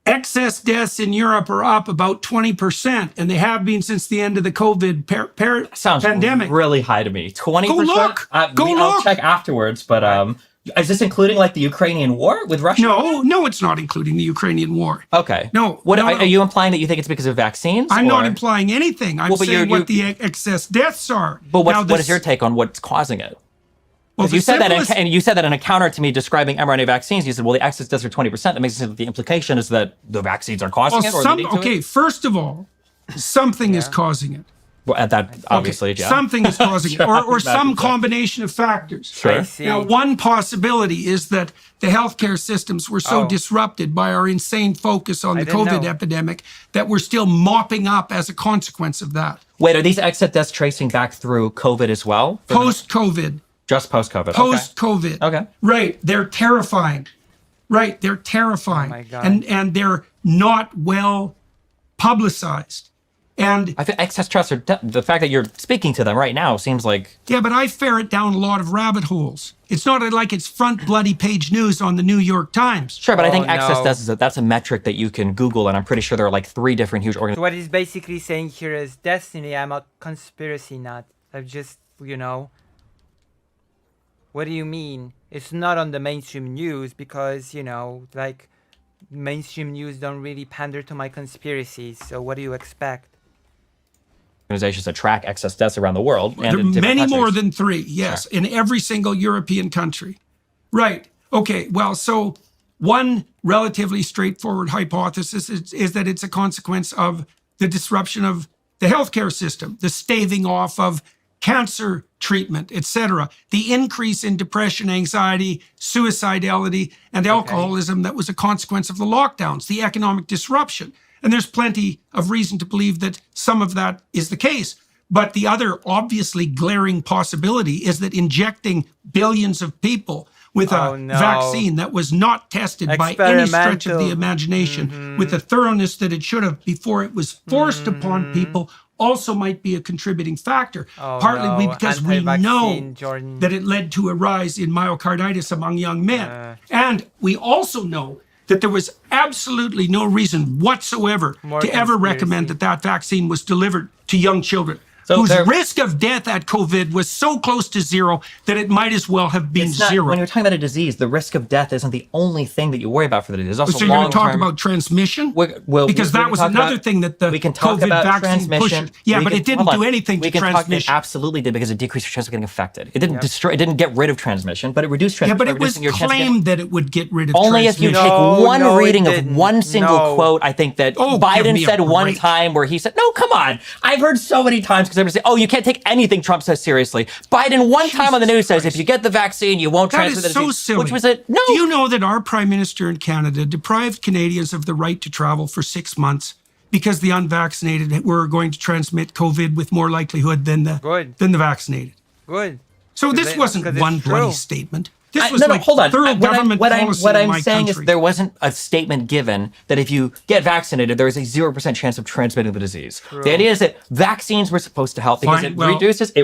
Excess deaths in Europe are up about 20%, and they have been since the end of the COVID Sounds pandemic. really high to me. 20%. Go look. Go I'll look. check afterwards, but Is this including like the Ukrainian war with Russia? No, it's not including the Ukrainian war. Okay. No. What no, are you implying that you think it's because of vaccines? I'm not or- implying anything. I'm Well, but saying you- what the excess deaths are. But Now, what is your take on what's causing it? Well, Because you the said that, simplest- and you said that in a counter to me describing mRNA vaccines. You said, well, the excess deaths are 20%. That makes it seem that the implication is that the vaccines are causing it or leading to it. first of all, something is causing it. Well, and that obviously, yeah. Something is causing it, or some Imagine. combination of factors. Sure. I see. Now, one possibility is that the healthcare systems were so Oh. disrupted by our insane focus on the didn't COVID know. epidemic that we're still mopping up as a consequence of that. Wait, are these excess deaths tracing back through COVID as well? Post-COVID. Just post-COVID. Post-COVID. Okay. Right. They're terrifying. Right. They're terrifying. Oh my God. And they're not well publicized. And I think excess trust are the fact that you're speaking to them right now seems like yeah, but I ferret down a lot of rabbit holes. It's not like it's front bloody page news on the New York Times. sure, but I think Oh, excess no. deaths that's a metric that you can Google, and I'm pretty sure there are like 3 different huge So organizations. what he's basically saying here is, Destiny, I'm a conspiracy nut. I've just, what do you mean? It's not on the mainstream news because, like, mainstream news don't really pander to my conspiracies. So what do you expect? Organizations that track excess deaths around the world. And There in are different many more countries. than 3, yes, in every single European country. Right. Okay, well, so one relatively straightforward hypothesis is that it's a consequence of the disruption of the healthcare system, the staving off of cancer treatment, etc., the increase in depression, anxiety, suicidality, and alcoholism that was a consequence of the lockdowns, the economic disruption. And there's plenty of reason to believe that some of that is the case. But the other obviously glaring possibility is that injecting billions of people with a Oh, no. vaccine that was not tested by any stretch of the Experimental. imagination with the thoroughness that it should have before it was forced upon people also might be a contributing factor. Oh, Partly no. because we know Anti-vaccine, Jordan. that it led to a rise in myocarditis among young men. And we also know that there was absolutely no reason whatsoever More to ever recommend conspiracy. that vaccine was delivered to young children. So whose there- risk of death at COVID was so close to zero that it might as well have been It's not, zero. when you're talking about a disease, the risk of death isn't the only thing that you worry about for the disease. There's also So you're going to talk long-term- about transmission? Well, because we that can was talk another about- thing that the we can talk COVID about vaccine transmission. pushes. Yeah, We but can- it didn't hold on. do anything We to can talk. It transmission. absolutely did because it decreased your chance of getting infected. It didn't destroy. It didn't get rid of transmission, but it reduced Yeah, transmission. but by it was reducing your chance of getting- claimed that it would get rid of Only if you transmission. take No, one no, it reading of didn't. one single No. quote, I think that Oh, give Biden me a said one break. time where he said, "No, come on." I've heard so many times because everybody say, "Oh, you can't take anything Trump says seriously." Biden one time on the news says, "If you get the vaccine, you won't That transfer is the so disease," silly. which was a no. Do you know that our prime minister in Canada deprived Canadians of the right to travel for 6 months because the unvaccinated were going to transmit COVID with more likelihood than Good. the vaccinated? Good. So this they- wasn't 'cause it's one bloody true. statement. This I- was no, like hold on. thorough What government policy what in I'm my saying country. is there wasn't a statement given that if you get vaccinated, there is a 0% chance of transmitting the disease. The idea is that vaccines were supposed to help because Fine, it well,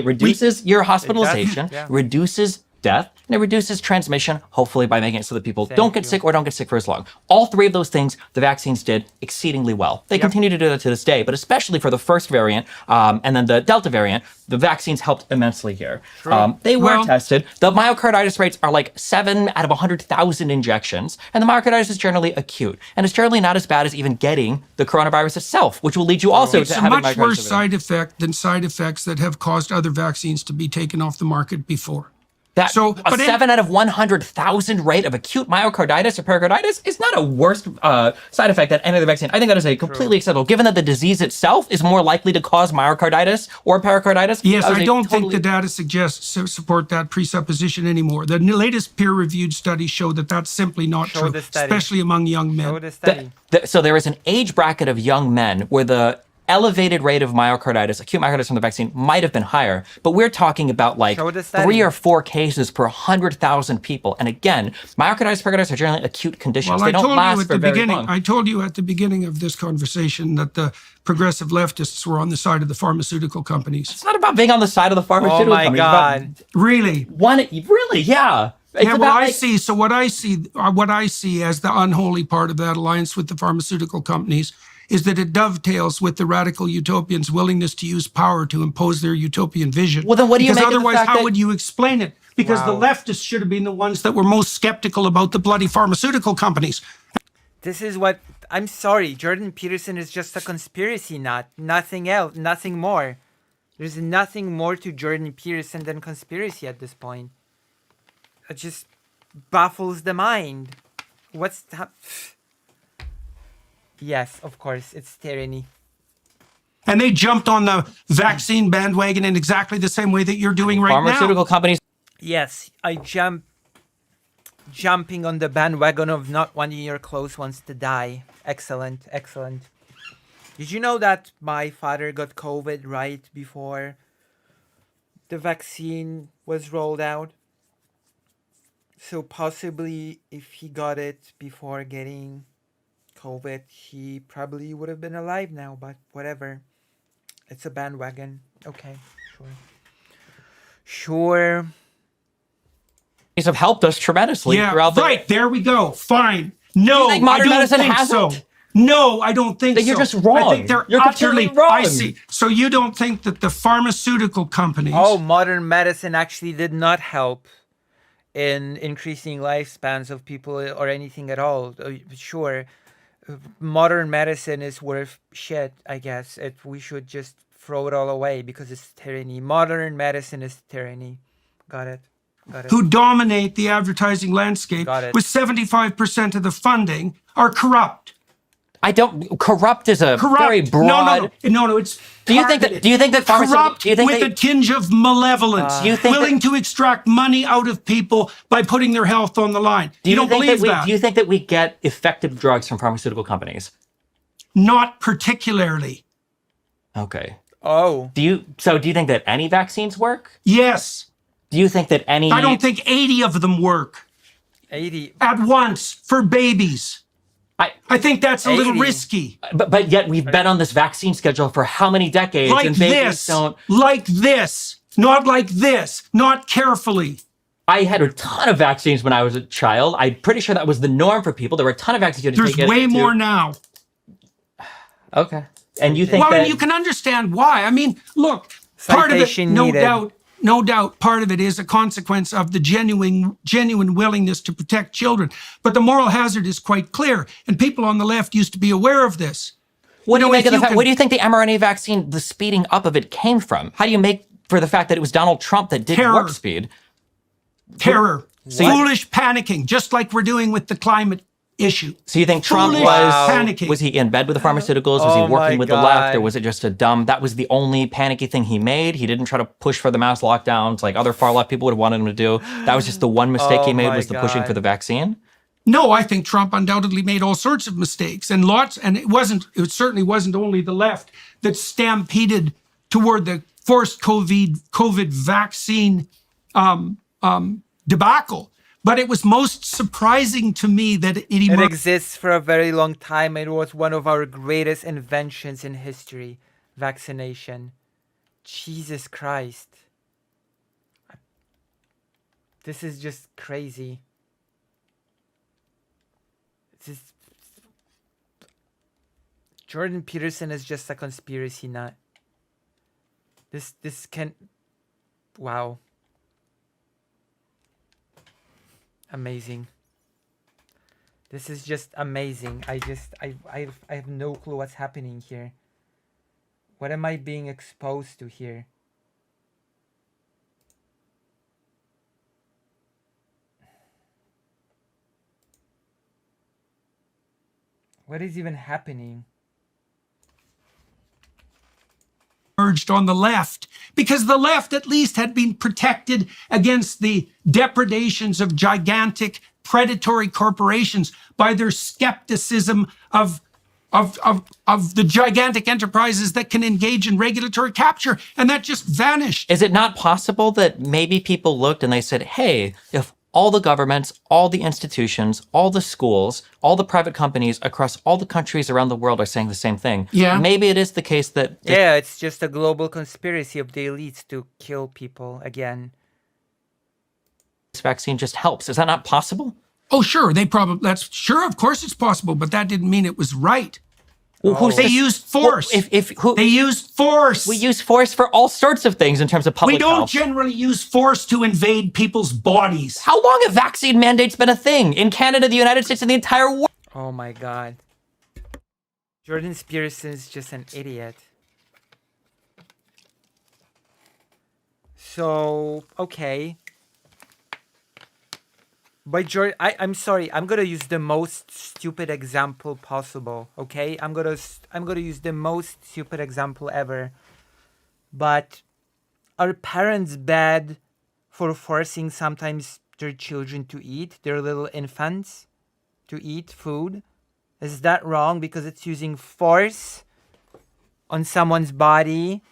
reduces your hospitalization, yeah. reduces death, and it reduces transmission, hopefully by making it so that people Thank don't get you. sick or don't get sick for as long. All 3 of those things the vaccines did exceedingly well. They continue to do that to this day, but especially for the first variant and then the Delta variant, the vaccines helped immensely here. They were Well- tested. The myocarditis rates are like 7 out of 100,000 injections, and the myocarditis is generally acute, and it's generally not as bad as even getting the coronavirus itself, which will lead you also It's to a having much myocarditis. worse side effect than side effects that have caused other vaccines to be taken off the market before. That So, a but 7 out of 100,000 rate of acute myocarditis or pericarditis is not a worse side effect than any other vaccine. I think that is a completely acceptable, given that the disease itself is more likely to cause myocarditis or pericarditis. Yes, that was I a don't think totally- the data suggests support that presupposition anymore. The latest peer-reviewed studies show that that's simply not Show true, the study. especially among young men. Show the study. So there is an age bracket of young men where the elevated rate of myocarditis, acute myocarditis from the vaccine, might have been higher, but we're talking about like Show the study. 3 or 4 cases per 100,000 people. And again, myocarditis, pericarditis are generally acute conditions. Well, They don't last for very beginning. long. I told you at the beginning of this conversation that the progressive leftists were on the side of the pharmaceutical companies. It's not about being on the side of the Oh pharmaceutical my companies. It's about God. Really? really, yeah. It's Yeah, well, about, I like- see. So what I see as the unholy part of that alliance with the pharmaceutical companies is that it dovetails with the radical utopians' willingness to use power to impose their utopian vision. Well, then what do you Because make of the otherwise, fact how that- would you explain it? because Wow. the leftists should have been the ones that were most skeptical about the bloody pharmaceutical companies. This is what I'm sorry. Jordan Peterson is just a conspiracy nut. Nothing else. Nothing more. There's nothing more to Jordan Peterson than conspiracy at this point. It just baffles the mind. Yes, of course, it's tyranny. And they jumped on the vaccine bandwagon in exactly the same way that you're doing right Pharmaceutical now. companies Yes, I jumping on the bandwagon of not wanting your close ones to die. Excellent, excellent. Did you know that my father got COVID right before the vaccine was rolled out? So possibly if he got it before getting COVID, he probably would have been alive now, but whatever. It's a bandwagon. Okay, sure. Sure. have helped us tremendously Yeah, throughout the right. There we go. Fine. No, think modern I don't medicine think so. hasn't? No, I don't think Then so. you're just wrong. I think they're You're utterly completely wrong. I see. So you don't think that the pharmaceutical companies Oh, modern medicine actually did not help in increasing lifespans of people or anything at all. Sure, modern medicine is worth shit, I guess. We should just throw it all away because it's tyranny. Modern medicine is tyranny. Got it. Got it. who dominate the advertising landscape Got it. with 75% of the funding are corrupt. I don't. Corrupt is a Corrupt. very broad. No, it's Do you think that? targeted. Do you think that pharmaceutical? Corrupt Do you think with they, a tinge of malevolence, Do you think willing to extract money out of people by putting their health on the line. do You don't think believe that we, that? Do you think that we get effective drugs from pharmaceutical companies? Not particularly. Okay. Oh, Do you think that any vaccines work? Yes. Do you think that any? I don't think 80 of them work 80. at once for babies. I think that's a little 80. risky. But yet we've been on this vaccine schedule for how many decades? Like and babies this. don't. Like this. Not like this. Not carefully. I had a ton of vaccines when I was a child. I'm pretty sure that was the norm for people. There were a ton of vaccines. You had to There's take way it to- more now. Okay. And you think Well, that? and you can understand why. I mean, look, part of it, Citation no needed. doubt, part of it is a consequence of the genuine willingness to protect children. But the moral hazard is quite clear, and people on the left used to be aware of this. What do you make if of the you fact? can- What do you think the mRNA vaccine, the speeding up of it, came from? How do you make for the fact that it was Donald Trump that did Terror. warp speed? Terror, So you- foolish panicking, just like we're doing with the climate issue. So you think Trump Foolish was panicking. was he in bed with the pharmaceuticals? Was Oh he working my with the left, or God. was it just a dumb? That was the only panicky thing he made. He didn't try to push for the mass lockdowns like other far left people would have wanted him to do. That was just the one mistake he Oh made my was the pushing for God. the vaccine. No, I think Trump undoubtedly made all sorts of mistakes and it certainly wasn't only the left that stampeded toward the forced COVID vaccine debacle. But it was most surprising to me that it It emerged. exists for a very long time. It was one of our greatest inventions in history. Vaccination. Jesus Christ. This is just crazy. This is... Jordan Peterson is just a conspiracy nut. This can... Wow. Amazing. This is just amazing. I have no clue what's happening here. What am I being exposed to here? What is even happening? On the left because the left at least had been protected against the depredations of gigantic predatory corporations by their skepticism of the gigantic enterprises that can engage in regulatory capture, and that just vanished. Is it not possible that maybe people looked and they said, "Hey, if all the governments, all the institutions, all the schools, all the private companies across all the countries around the world are saying the same thing. Yeah. Maybe it is the case that Yeah, it's just a global conspiracy of the elites to kill people again. this vaccine just helps. Is that not possible? Oh, sure, of course it's possible, but that didn't mean it was right. They used force. They used force. We use force for all sorts of things in terms of public We don't health. generally use force to invade people's bodies. How long have vaccine mandates been a thing in Canada, the United States, and the entire world? Oh my god. Jordan Peterson's just an idiot. So, okay. But I'm sorry. I'm gonna use the most stupid example possible. Okay, I'm gonna use the most stupid example ever. But are parents bad for forcing sometimes their children to eat, their little infants to eat food? Is that wrong because it's using force on someone's body?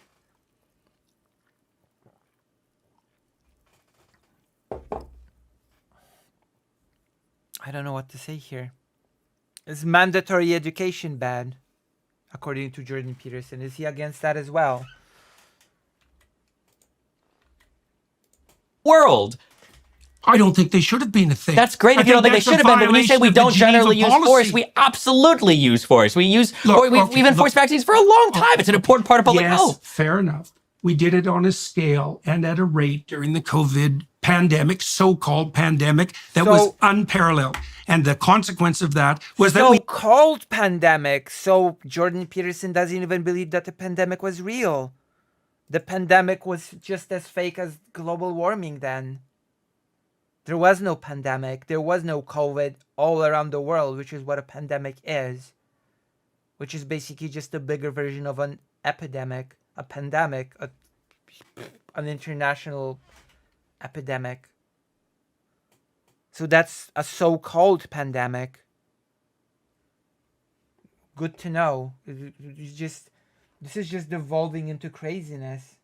I don't know what to say here. Is mandatory education bad? According to Jordan Peterson. Is he against that as well? World. I don't think they should have been a thing. That's great if you don't think they should have been, but when you say we don't generally use force, we absolutely use force. We've enforced vaccines for a long time. It's an important part of public health. Fair enough. We did it on a scale and at a rate during the COVID pandemic, so-called pandemic, that was unparalleled. And the consequence of that was that so-called pandemic. So Jordan Peterson doesn't even believe that the pandemic was real. The pandemic was just as fake as global warming then. There was no pandemic. There was no COVID all around the world, which is what a pandemic is. Which is basically just a bigger version of an epidemic. A pandemic. An international epidemic. So that's a so-called pandemic. Good to know. This is just devolving into craziness.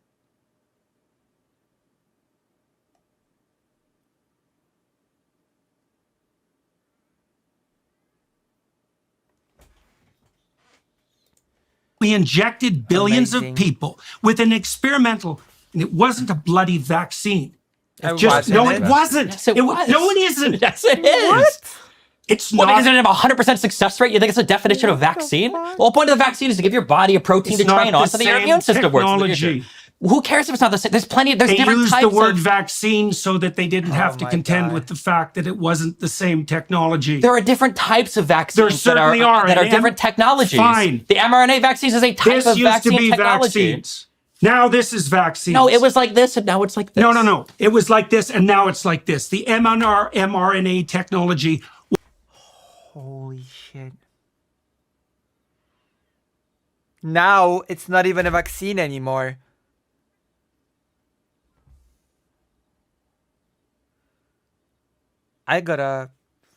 we injected billions of people with an experimental, and it wasn't a bloody vaccine. It wasn't. Yes, it was. No, it isn't. Yes, it is. What? It's What, not. because it have a 100% success rate? You think it's a definition of vaccine? Well, the point of the vaccine is to give your body a protein It's to train not on the so that your same immune system works. in the technology. future. Who cares if it's not the same? There's They different used types the word of... vaccine so that they didn't have to my contend God. with the fact that it wasn't the same technology. There are different types of vaccines There certainly are, that are and different technologies. fine. The mRNA vaccines is a type This of used to vaccine be technology. vaccines. Now this is vaccines. No, it was like this and now it's like this. No. It was like this and now it's like this. The mRNA technology. Holy shit. Now it's not even a vaccine anymore. I gotta...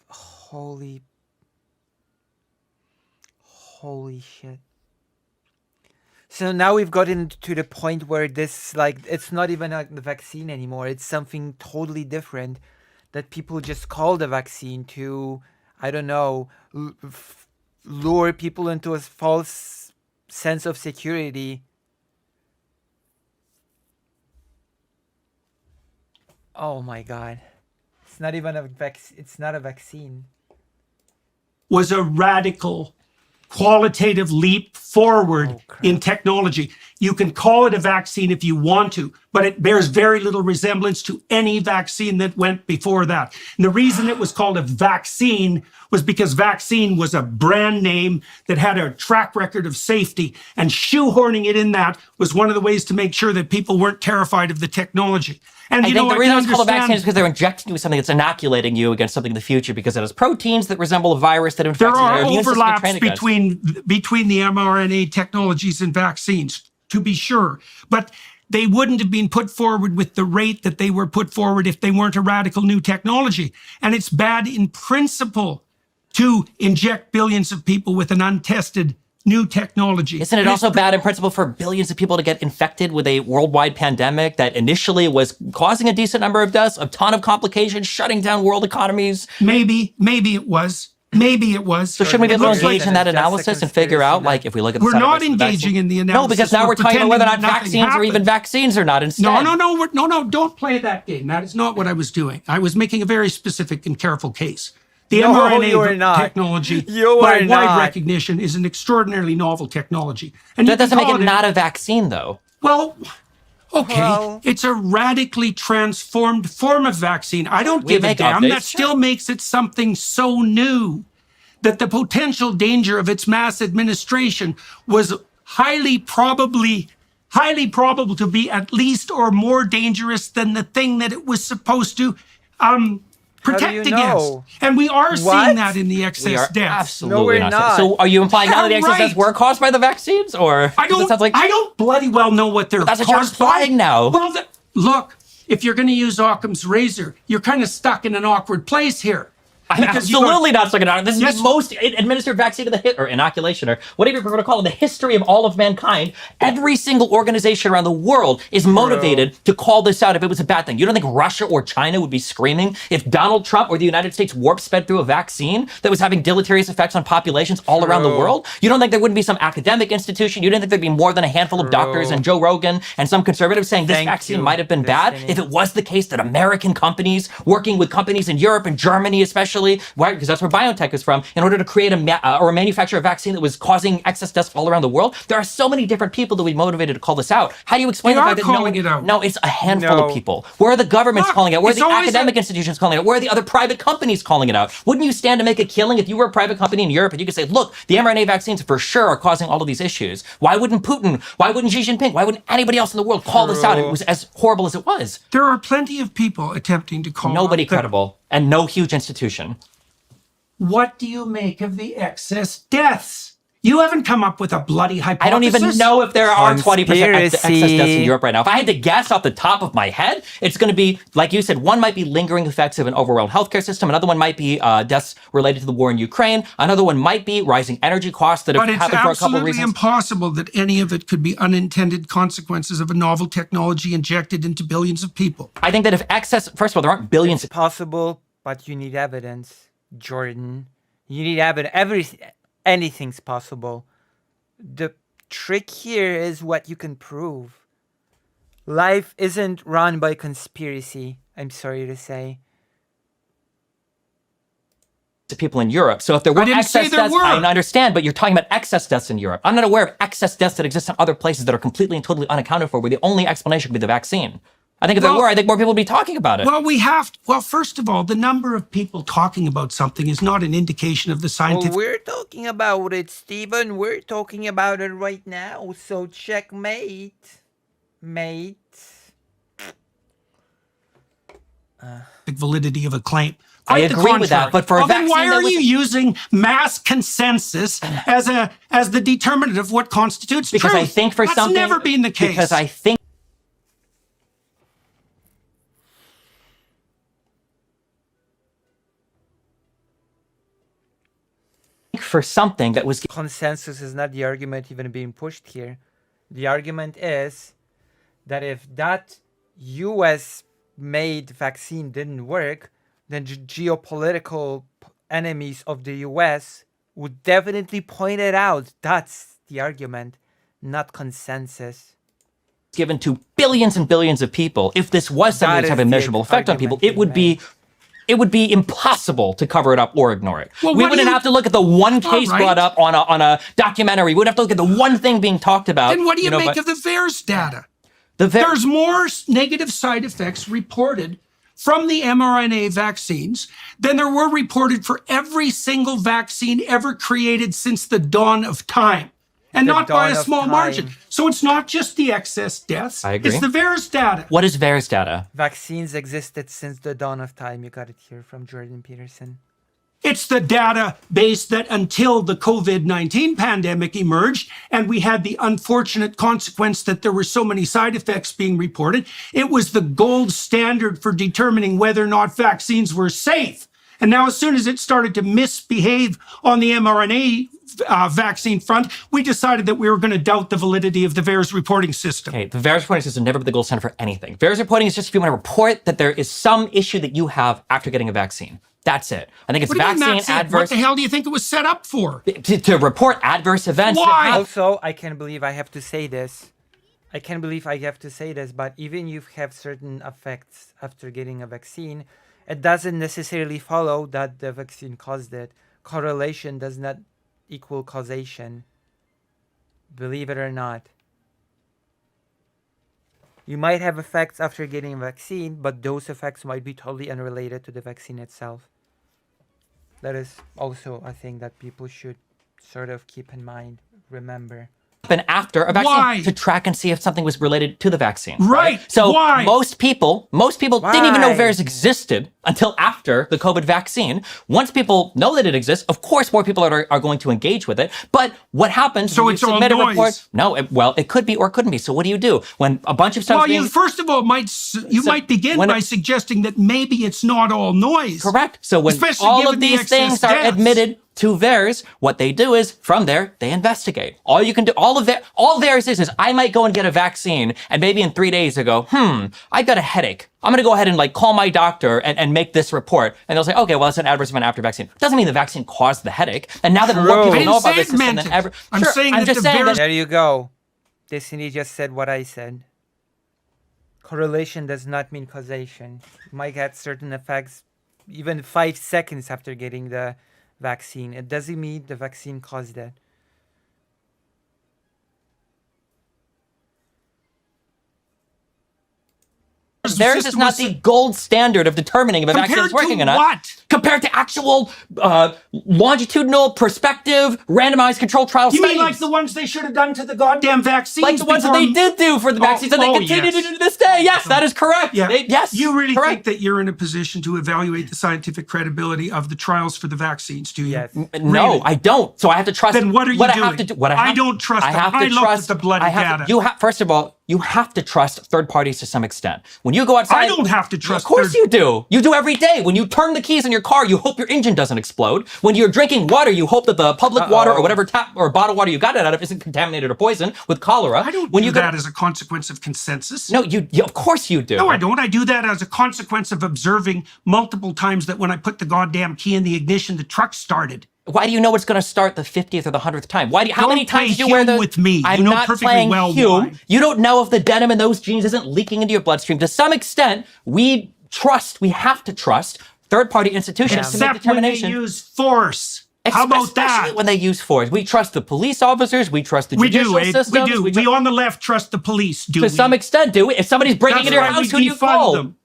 Holy shit. So now we've gotten to the point where this, like, it's not even a vaccine anymore. It's something totally different that people just call the vaccine to, I don't know, lure people into a false sense of security. Oh my God. It's not even a it's not a vaccine. Was a radical qualitative leap forward in technology. You can call it a vaccine if you want to, but it bears very little resemblance to any vaccine that went before that. And the reason it was called a vaccine was because vaccine was a brand name that had a track record of safety, and shoehorning it in that was one of the ways to make sure that people weren't terrified of the technology. And I think the reason it's called a vaccine is because they're injecting you with something that's inoculating you against something in the future because it has proteins that resemble a virus that infects there your are immune system to overlaps train against. between the mRNA technologies and vaccines, to be sure, but they wouldn't have been put forward with the rate that they were put forward if they weren't a radical new technology. And it's bad in principle to inject billions of people with an untested new technology. Isn't it also bad in principle for billions of people to get infected with a worldwide pandemic that initially was causing a decent number of deaths, a ton of complications, shutting down world economies? Maybe it was. So shouldn't we be able to looks like engage in that analysis and figure out, like, if we look at the We're side not effects of the vaccine- engaging in the analysis. No, because now we're talking about whether or not vaccines are even vaccines or not instead. No, don't play that game. That is not what I was doing. I was making a very specific and careful case The No, mRNA you are not. technology, You by are wide not. recognition, is an extraordinarily novel technology. And you That doesn't can make call it not a vaccine, though. Well, okay, Well- it's a radically transformed form of vaccine. I don't We give a make damn. updates, That still makes it something so new that the potential danger of its mass administration was highly probable to be at least or more dangerous than the thing that it was supposed to protect you against. know? And we are What? seeing that in the We excess are deaths. absolutely we're not. not. So are you implying now that the Yeah, excess deaths right. were caused by the vaccines, or I don't. It sounds like I don't bloody well know what they're that's what you're caused by. implying now. Well, look, if you're going to use Occam's razor, you're kind of stuck in an awkward place here. I'm Because you got- absolutely not stuck in it. This is Yes. the most administered vaccine in the or inoculation, or whatever you prefer to call it, in the history of all of mankind. Every single organization around the world is motivated to call this out if it was a bad thing. You don't think Russia or China would be screaming if Donald Trump or the United States warp sped through a vaccine that was having deleterious effects on populations all around the True. world? You don't think there wouldn't be some academic institution? You didn't think there'd be more than a handful of doctors and Joe Rogan and some conservatives saying this Thank vaccine you, might have been bad Destiny. if it was the case that American companies working with companies in Europe and Germany especially, right, because that's where BioNTech is from, in order to create or manufacture a vaccine that was causing excess deaths all around the world. There are so many different people that we motivated to call this out. How do you explain We the are fact that calling it out. No, it's a handful No. of people. Where are the governments Look, calling it out? Where are it's the always academic institutions calling it out? Where are the other private companies calling it out? Wouldn't you stand to make a killing if you were a private company in Europe and you could say, look, the mRNA vaccines for sure are causing all of these issues? Why wouldn't Putin? Why wouldn't Xi Jinping? Why wouldn't anybody else in the world call this out if it was as horrible as it was? There are plenty of people attempting to call Nobody out the- credible and no huge institution. What do you make of the excess deaths? You haven't come up with a bloody hypothesis. I don't even know if there are 20% excess deaths in Conspiracy. Europe right now. If I had to guess off the top of my head, it's going to be, like you said, one might be lingering effects of an overwhelmed healthcare system. Another one might be deaths related to the war in Ukraine. Another one might be rising energy costs that have But it's happened for a couple of absolutely reasons. impossible that any of it could be unintended consequences of a novel technology injected into billions of people. I think that if excess, first of all, there aren't billions. Possible, but you need evidence, Jordan. You need evidence. Anything's possible. The trick here is what you can prove. Life isn't run by conspiracy, I'm sorry to say. To people in Europe. So if there were didn't say excess there deaths, were. I understand, but you're talking about excess deaths in Europe. I'm not aware of excess deaths that exist in other places that are completely and totally unaccounted for, where the only explanation could be the vaccine. I think if there Well- were, I think more people would be talking about it. Well, first of all, the number of people talking about something is not an indication of the Well, scientific. we're talking about it, Stephen. We're talking about it right now. So checkmate. Mate. validity of a claim. I Quite the agree with that, contrary. but for a Well, then why vaccine that are was- you using mass consensus as the determinant of what constitutes Because truth? I think for That's something, never been the case. Because I think for something that was Consensus is not the argument even being pushed here. The argument is that if that US made vaccine didn't work, then geopolitical enemies of the US would definitely point it out. That's the argument, not consensus. given to billions and billions of people, if this was something That that's is having a the measurable effect on people, argument it would being be impossible to cover it up or ignore it. Well, We what do wouldn't you- have to look at the one case right. brought up on a documentary. We wouldn't have to look at the one thing being talked about. And what do you, make but of the VAERS data? the There's more negative side effects reported from the mRNA vaccines than there were reported for every single vaccine ever created since the dawn of time. And The not by a dawn of small margin. time. So it's not just the excess deaths. I agree. It's the VAERS data. What is VAERS data? Vaccines existed since the dawn of time. You got it here from Jordan Peterson. It's the database that until the COVID-19 pandemic emerged and we had the unfortunate consequence that there were so many side effects being reported, it was the gold standard for determining whether or not vaccines were safe. And now as soon as it started to misbehave on the mRNA vaccine front, we decided that we were going to doubt the validity of the VAERS reporting system. Okay, the VAERS reporting system never been the gold standard for anything. VAERS reporting is just if you want to report that there is some issue that you have after getting a vaccine. That's it. I think it's What do you mean vaccine that's it? adverse What the hell do you think it was set up for? to report adverse events. that Why? have- Also, I can't believe I have to say this. I can't believe I have to say this, but even you have certain effects after getting a vaccine, It doesn't necessarily follow that the vaccine caused it. Correlation does not equal causation. Believe it or not. You might have effects after getting a vaccine, but those effects might be totally unrelated to the vaccine itself. That is also a thing that people should sort of keep in mind, remember. Happen after a vaccine Why? to track and see if something was related to the vaccine. Right. So Why? most people didn't even know Why? VAERS existed until after the COVID vaccine. Once people know that it exists, of course, more people are going to engage with it. But what happens So when it's you all submit a noise. report? No, it could be or it couldn't be. So what do? When a bunch of stuff Well, you first of all might begin when by suggesting that maybe it's not all noise. correct. So when Especially all given of the these excess things are deaths. admitted to VAERS, what they do is from there they investigate. All you can do, all VAERS is I might go and get a vaccine, and maybe in 3 days ago, I got a headache. I'm gonna go ahead and like call my doctor and make this report, and they'll say, okay, well, it's an adverse event after vaccine. Doesn't mean the vaccine caused the headache. And now that more True. people I know didn't about say this it system meant than it. ever, I'm saying that just the saying VAERS that There you go. Destiny just said what I said. Correlation does not mean causation. You might get certain effects even 5 seconds after getting the vaccine. It doesn't mean the vaccine caused it. VAERS is system not was- the gold standard of determining if a vaccine is Compared working to or not. what? Compared to actual longitudinal, prospective, randomized controlled trial You studies. mean like the ones they should have done to the goddamn vaccines? Like the ones that before- they did do for the vaccines, and they continue to yes. do to this day. Yes, that is correct. Yeah. Yes. You really correct. think that you're in a position to evaluate the scientific credibility of the trials for the vaccines, do you? Yes. No, Really? I don't. So I have to trust. Then what are you I have to doing? do. What I don't trust I them. have to I looked at trust the bloody I have data. To, first of all, you have to trust third parties to some extent. When you go outside, I don't have to trust Of course third- you do. You do every day. When you turn the keys in your car, you hope your engine doesn't explode. When you're drinking water, you hope that the public water or whatever tap or bottled water you got it out of isn't contaminated or poisoned with cholera. I don't when do you that as a consequence of consensus. No, you of course you do. No, I don't. I do that as a consequence of observing multiple times that when I put the goddamn key in the ignition, the truck started. Why do you know it's going to start the 50th or the 100th time? Why do you, how Don't many times play do you wear Hume the with me. You I'm know not perfectly playing well Hume. why. You don't know if the denim in those jeans isn't leaking into your bloodstream. To some extent, we have to trust third-party institutions to make Except when they determination. use force. How about that? Especially when they use force. We trust the police officers. We trust the We judicial do, Abe. systems. We do. We on the left trust the police, do we? To some extent, do we? If somebody's breaking That's into your why we house, who do you defund call? them.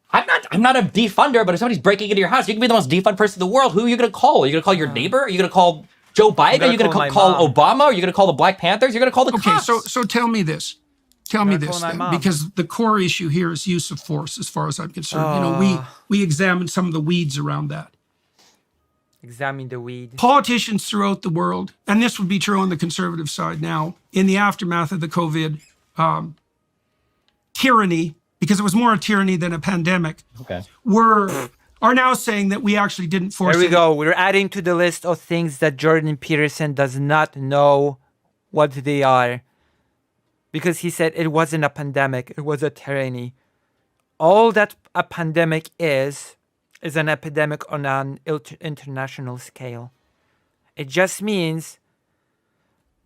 I'm not a defunder, but if somebody's breaking into your house, you can be the most defund person in the world. Who are you going to call? Are you going to call your neighbor? Are you going to call Joe Biden? Are you going to my call mom. Obama? Are you going to call the Black Panthers? You're going to call the Okay, cops. so tell me this. Tell me Gonna this, call my then, mom. because the core issue here is use of force, as far as I'm concerned. You know, we examined some of the weeds around that. Examine the weed. Politicians throughout the world, and this would be true on the conservative side now, in the aftermath of the COVID tyranny, because it was more a tyranny than a pandemic, Okay. are now saying that we actually didn't force There we it. go. We're adding to the list of things that Jordan Peterson does not know what they are. Because he said it wasn't a pandemic, it was a tyranny. All that a pandemic is an epidemic on an international scale. It just means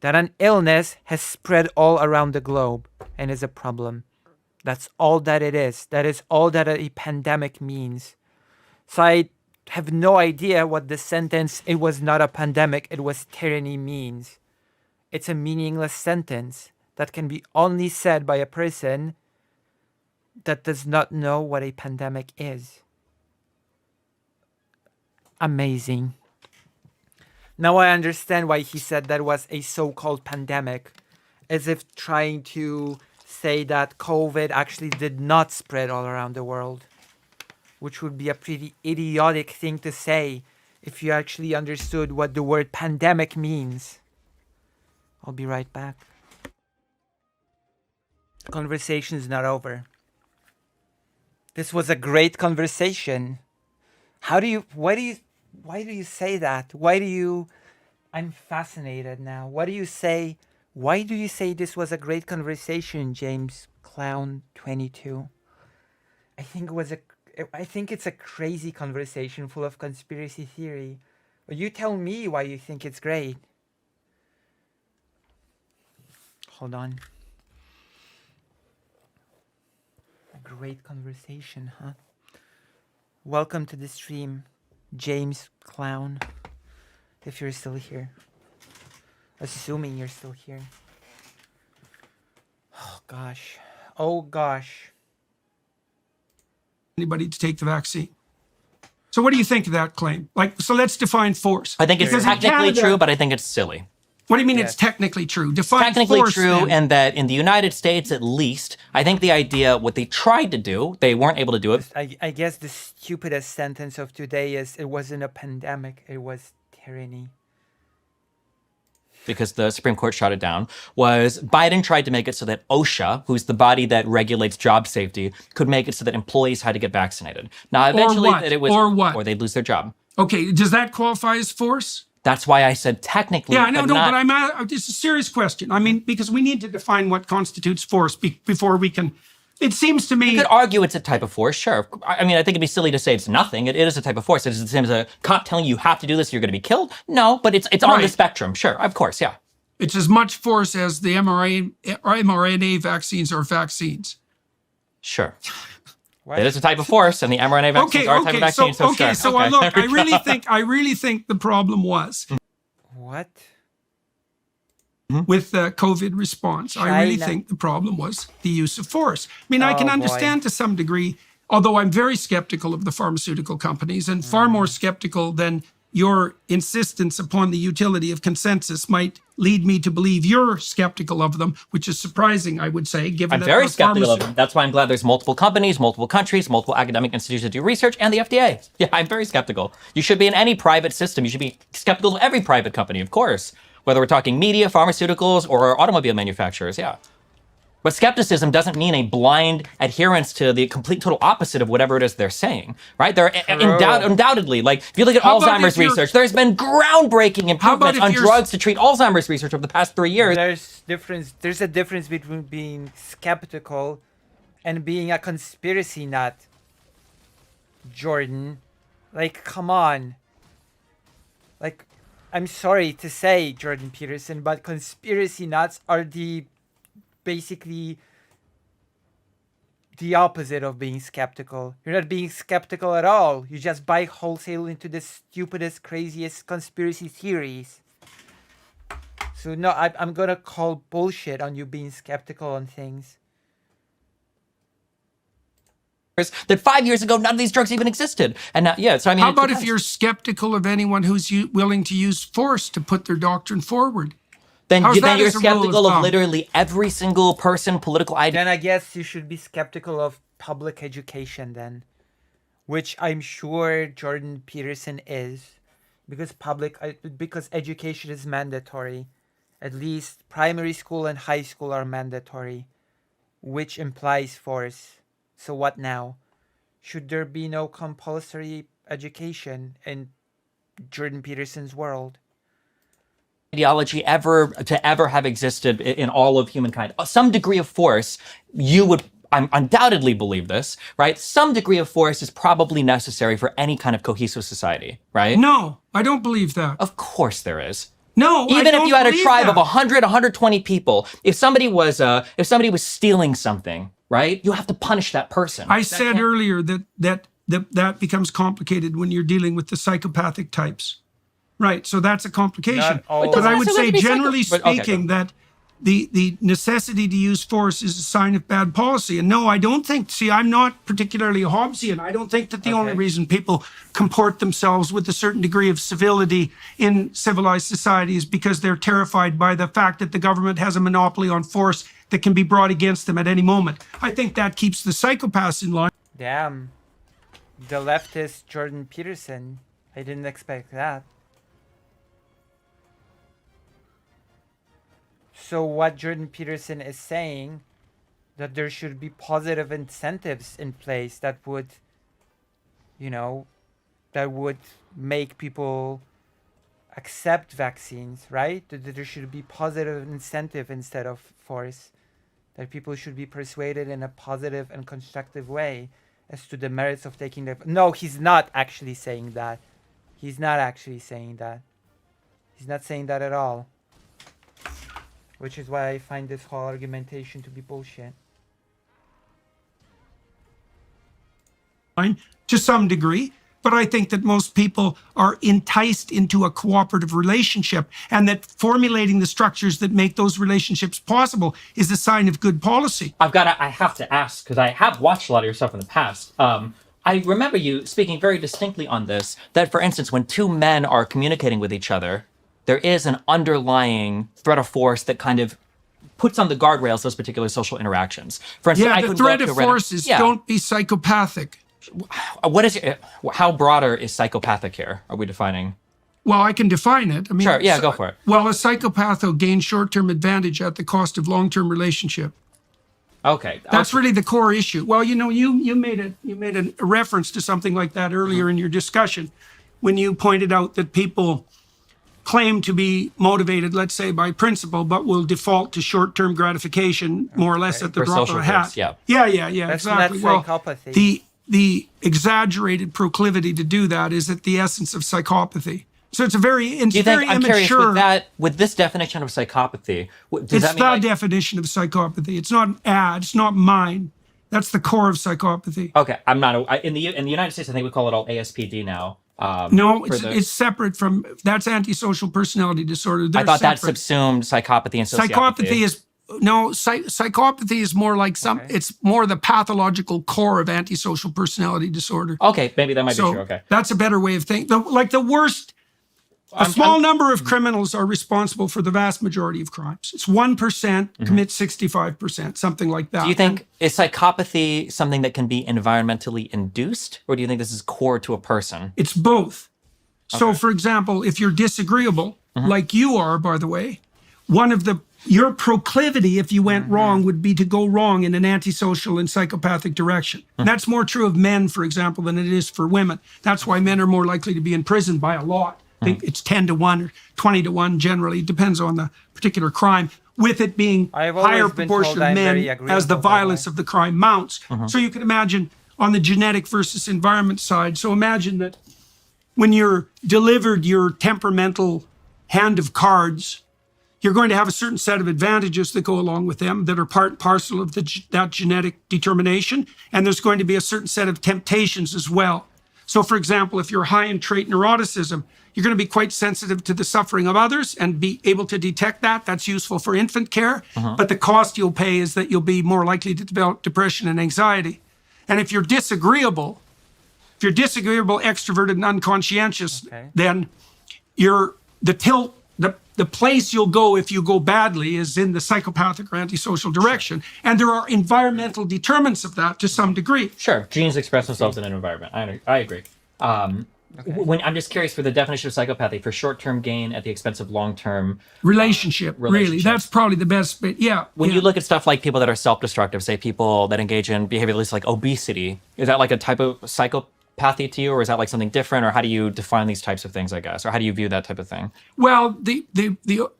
that an illness has spread all around the globe and is a problem. That's all that it is. That is all that a pandemic means. So I have no idea what the sentence, it was not a pandemic, it was tyranny means. It's a meaningless sentence that can be only said by a person that does not know what a pandemic is. Amazing. Now I understand why he said that was a so-called pandemic, as if trying to say that COVID actually did not spread all around the world, which would be a pretty idiotic thing to say if you actually understood what the word pandemic means. I'll be right back. Conversation is not over. This was a great conversation. Why do you say that? I'm fascinated now. Why do you say this was a great conversation, James Clown 22? I think it's a crazy conversation full of conspiracy theory. But you tell me why you think it's great. Hold on. A great conversation, huh? welcome to the stream, James Clown. If you're still here. Assuming you're still here. Oh gosh. Oh gosh. Anybody to take the vaccine. So what do you think of that claim? Like, so let's define force. I think it's Because in technically Canada- true, but I think it's silly. What do you mean Yes. it's technically true? Define Technically force, true, then. and that in the United States, at least, I think the idea, what they tried to do, they weren't able to do it. I guess the stupidest sentence of today is it wasn't a pandemic, it was tyranny. Because the Supreme Court shot it down, was Biden tried to make it so that OSHA, who's the body that regulates job safety, could make it so that employees had to get vaccinated. Now, eventually, what? that it was, Or what? or they'd lose their job. Okay, does that qualify as force? That's why I said technically. Yeah, I know, not, but it's a serious question. I mean, because we need to define what constitutes force before we can. It seems to me. You could argue it's a type of force, sure. I mean, I think it'd be silly to say it's nothing. It is a type of force. It's the same as a cop telling you have to do this, you're going to be killed. No, but it's on the Right. spectrum. Sure, of course, yeah. It's as much force as the mRNA vaccines are vaccines. Sure. What? It is a type of force, and the mRNA vaccines are a type of vaccine. So sure. Look, There we I really think the problem was What? with the COVID response. I really China. think the problem was the use of force. I mean, I can Oh, understand to some degree, although I'm very skeptical of the pharmaceutical companies and far more skeptical than your insistence upon the utility of consensus might lead me to believe you're skeptical of them, which is surprising, I would say, given I'm that very the skeptical of them. That's why I'm glad there's multiple companies, multiple countries, multiple academic institutions that do research, and the FDA. Yeah, I'm very skeptical. You should be in any private system. You should be skeptical of every private company, of course. Whether we're talking media, pharmaceuticals, or automobile manufacturers, yeah. But skepticism doesn't mean a blind adherence to the complete total opposite of whatever it is they're saying, right? There are undoubtedly, like, if you look at How about Alzheimer's if you're- research, there's been groundbreaking improvements if on you're- drugs to treat Alzheimer's research over the past 3 years. There's a difference between being skeptical and being a conspiracy nut. Jordan. Like, come on. Like, I'm sorry to say, Jordan Peterson, but conspiracy nuts are basically the opposite of being skeptical. You're not being skeptical at all. You just buy wholesale into the stupidest, craziest conspiracy theories. So no, I'm gonna call bullshit on you being skeptical on things. That 5 years ago, none of these drugs even existed. And now, yeah, so I mean, How it about if depends. you're skeptical of anyone who's willing to use force to put their doctrine forward? Then, how's then that you're as a rule of skeptical of thumb? literally every single person, political idea. Then I guess you should be skeptical of public education then, which I'm sure Jordan Peterson is, because education is mandatory. At least primary school and high school are mandatory, which implies force. So what now? Should there be no compulsory education in Jordan Peterson's world? Ideology ever have existed in all of humankind. Some degree of force, you would undoubtedly believe this, right? Some degree of force is probably necessary for any kind of cohesive society, right? No, I don't believe that. Of course there is. No, I Even if don't you had a believe tribe that. of 100, 120 people, if somebody was stealing something, right? You have to punish that person. I said earlier that becomes complicated when you're dealing with the psychopathic types. Right, so that's a complication. Not all But I of would them. say, It doesn't have to be generally but okay, speaking, go. that the necessity to use force is a sign of bad policy. And no, I don't think, see, I'm not particularly a Hobbesian. I don't think that the only reason people comport themselves with a certain degree of civility in civilized society is because they're terrified by the fact that the government has a monopoly on force that can be brought against them at any moment. I think that keeps the psychopaths in line. Damn. The leftist Jordan Peterson. I didn't expect that. So what Jordan Peterson is saying, that there should be positive incentives in place that would, that would make people accept vaccines, right? That there should be positive incentive instead of force. That people should be persuaded in a positive and constructive way as to the merits of taking the... No, he's not actually saying that. He's not actually saying that. He's not saying that at all. Which is why I find this whole argumentation to be bullshit. to some degree. But I think that most people are enticed into a cooperative relationship, and that formulating the structures that make those relationships possible is a sign of good policy. I have to ask, because I have watched a lot of your stuff in the past. I remember you speaking very distinctly on this, that for instance, when two men are communicating with each other, there is an underlying threat of force that kind of puts on the guardrails those particular social interactions. For instance, Yeah, the threat of force is don't be psychopathic. What is it? How broader is psychopathic here? Are we defining? Well, I can define it. I mean, Sure, yeah, go for it. Well, a psychopath will gain short-term advantage at the cost of long-term relationship. Okay. That's really the core issue. Well, you know, you made a reference to something like that earlier in your discussion when you pointed out that people claim to be motivated, let's say, by principle, but will default to short-term gratification more or less at the For drop of social a hat. goods, yeah. Yeah, exactly. That's Well, psychopathy. the exaggerated proclivity to do that is at the essence of psychopathy. So it's a very Do you think, I'm curious, immature. with this definition of psychopathy, does It's that mean the like, definition of psychopathy. It's not an ad. It's not mine. That's the core of psychopathy. okay, I'm not, in the United States, I think we call it all ASPD now. No, for the- it's separate from, that's antisocial personality disorder. I thought that separate. subsumed psychopathy and sociopathy. Psychopathy is, no, psychopathy is more like it's more the pathological core of antisocial personality disorder. Okay, maybe that might be So true, okay. that's a better way of thinking. Like the worst, a small number of criminals are responsible for the vast majority of crimes. It's 1% commit 65%, something like that. Do you think, is psychopathy something that can be environmentally induced, or do you think this is core to a person? It's both. So, for example, if you're disagreeable, like you are, by the way, your proclivity, if you went wrong, would be to go wrong in an antisocial and psychopathic direction. And that's more true of men, for example, than it is for women. That's why men are more likely to be in prison by a lot. I think it's 10 to 1 or 20 to 1 generally. It depends on the particular crime, with it being I've always higher been proportion told of I'm very men agreeable, as the by the violence way. of the crime mounts. So you can imagine on the genetic versus environment side. So imagine that when you're delivered your temperamental hand of cards, you're going to have a certain set of advantages that go along with them that are part and parcel of that genetic determination. And there's going to be a certain set of temptations as well. So, for example, if you're high in trait neuroticism, you're going to be quite sensitive to the suffering of others and be able to detect that. That's useful for infant care. But the cost you'll pay is that you'll be more likely to develop depression and anxiety. And if you're disagreeable, extroverted, and unconscientious, then the place you'll go if you go badly is in the psychopathic or antisocial direction. And there are environmental determinants of that to some degree. Sure, genes express themselves in an environment. I agree. When I'm just curious for the definition of psychopathy, for short-term gain at the expense of long-term Relationship, really. relationships. That's probably the best bit. Yeah. When yeah. you look at stuff like people that are self-destructive, say people that engage in behaviorally like obesity, is that like a type of psychopathy to you, or is that like something different, or how do you define these types of things, I guess, or how do you view that type of thing? Well,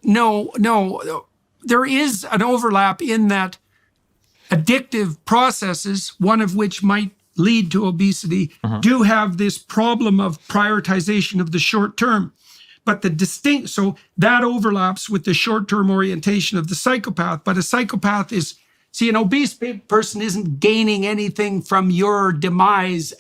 no, there is an overlap in that addictive processes, one of which might lead to obesity, do have this problem of prioritization of the short term. But so that overlaps with the short-term orientation of the psychopath. But a psychopath an obese person isn't gaining anything from your demise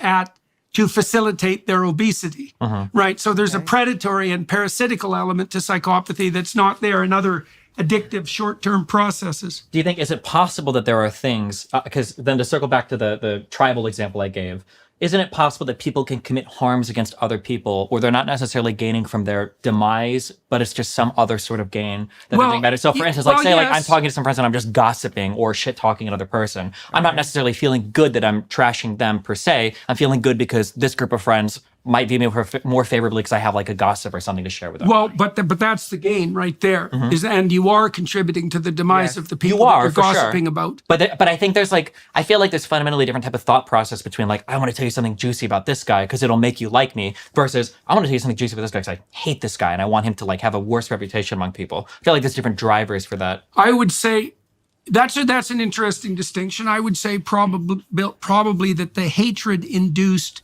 to facilitate their obesity, right? So there's a predatory and parasitical element to psychopathy that's not there in other addictive short-term processes. Do you think, is it possible that there are things, because then to circle back to the tribal example I gave, isn't it possible that people can commit harms against other people where they're not necessarily gaining from their demise, but it's just some other sort of gain that they're thinking about it? So for instance, like say like I'm talking to some friends and I'm just gossiping or shit talking another person. I'm not necessarily feeling good that I'm trashing them per se. I'm feeling good because this group of friends might view me more favorably because I have like a gossip or something to share with them. Well, but that's the gain right there. And you are contributing to the demise of the people that you're for gossiping sure. about. But I think there's I feel like there's fundamentally different type of thought process between like, I want to tell you something juicy about this guy because it'll make you like me, versus I want to tell you something juicy about this guy because I hate this guy and I want him to like have a worse reputation among people. I feel like there's different drivers for that. I would say that's an interesting distinction. I would say probably that the hatred-induced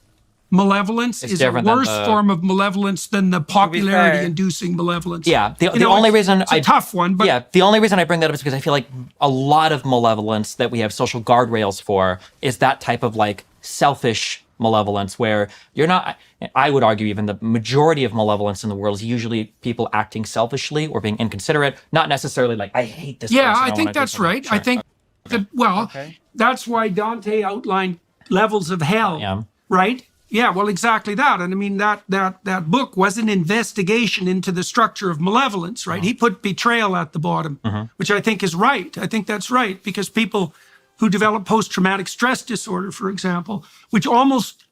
malevolence is a worse form of malevolence than the popularity-inducing malevolence. Yeah, the only reason it's a tough one, but the only reason I bring that up is because I feel like a lot of malevolence that we have social guardrails for is that type of like selfish malevolence, where you're not, I would argue even the majority of malevolence in the world is usually people acting selfishly or being inconsiderate, not necessarily like, I hate this Yeah, person. I think wanna do that's something. right. Sure. I think that, well, Okay. that's why Dante outlined levels of hell, Yeah. right? Yeah, well, exactly that. And I mean, that book was an investigation into the structure of malevolence, right? He put betrayal at the bottom, which I think is right. I think that's right, because people who develop post-traumatic stress disorder, for example, which almost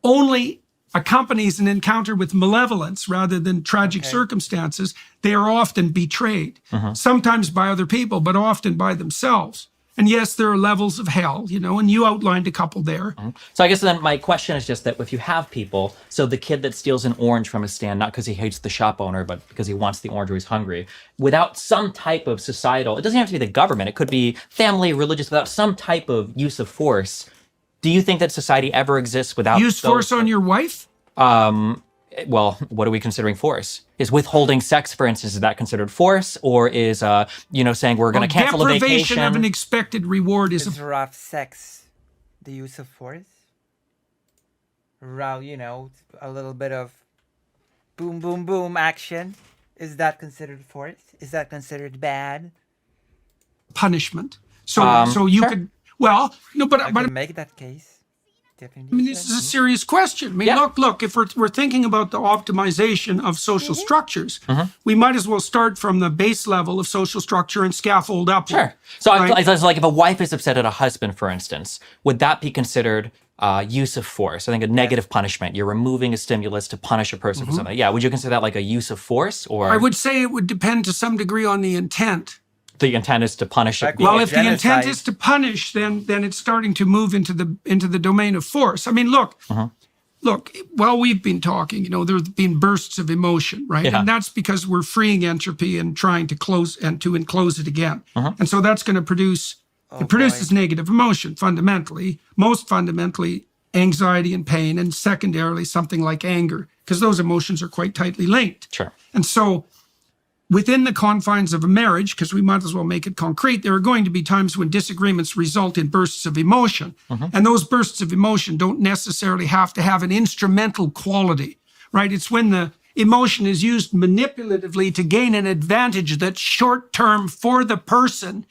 only accompanies an encounter with malevolence rather than tragic circumstances, they are often betrayed, sometimes by other people, but often by themselves. And yes, there are levels of hell, you know, and you outlined a couple there. So I guess then my question is just that if you have people, so the kid that steals an orange from a stand, not because he hates the shop owner, but because he wants the orange or he's hungry, without some type of societal, it doesn't have to be the government, it could be family, religious, without some type of use of force, do you think that society ever exists without Use force on your wife? well, what are we considering force? Is withholding sex, for instance, is that considered force? Or is, saying we're going to cancel a Deprivation vacation? of an expected reward is Is rough sex the use of force? A little bit of boom, boom, boom action. Is that considered force? Is that considered bad? punishment. So you sure. could, well, no, I but can make that case. Definitely. I mean, this is a serious question. I mean, Yeah. look, if we're thinking about the optimization of social structures, we might as well start from the base level of social structure and scaffold up. Sure. So Right. it's like if a wife is upset at a husband, for instance, would that be considered use of force? I think a negative punishment. You're removing a stimulus to punish a person for something. Yeah. Would you consider that like a use of force, or I would say it would depend to some degree on the intent. the intent is to punish it? Like, Well, Yeah, if the intent genocide. is to punish, then it's starting to move into the domain of force. I mean, look, while we've been talking, there's been bursts of emotion, right? Yeah. And that's because we're freeing entropy and trying to close and to enclose it again. And so that's going to produce it produces negative emotion fundamentally, most fundamentally anxiety and pain, and secondarily something like anger, because those emotions are quite tightly linked. Sure. And so within the confines of a marriage, because we might as well make it concrete, there are going to be times when disagreements result in bursts of emotion. And those bursts of emotion don't necessarily have to have an instrumental quality, right? It's when the emotion is used manipulatively to gain an advantage that's short term for the person.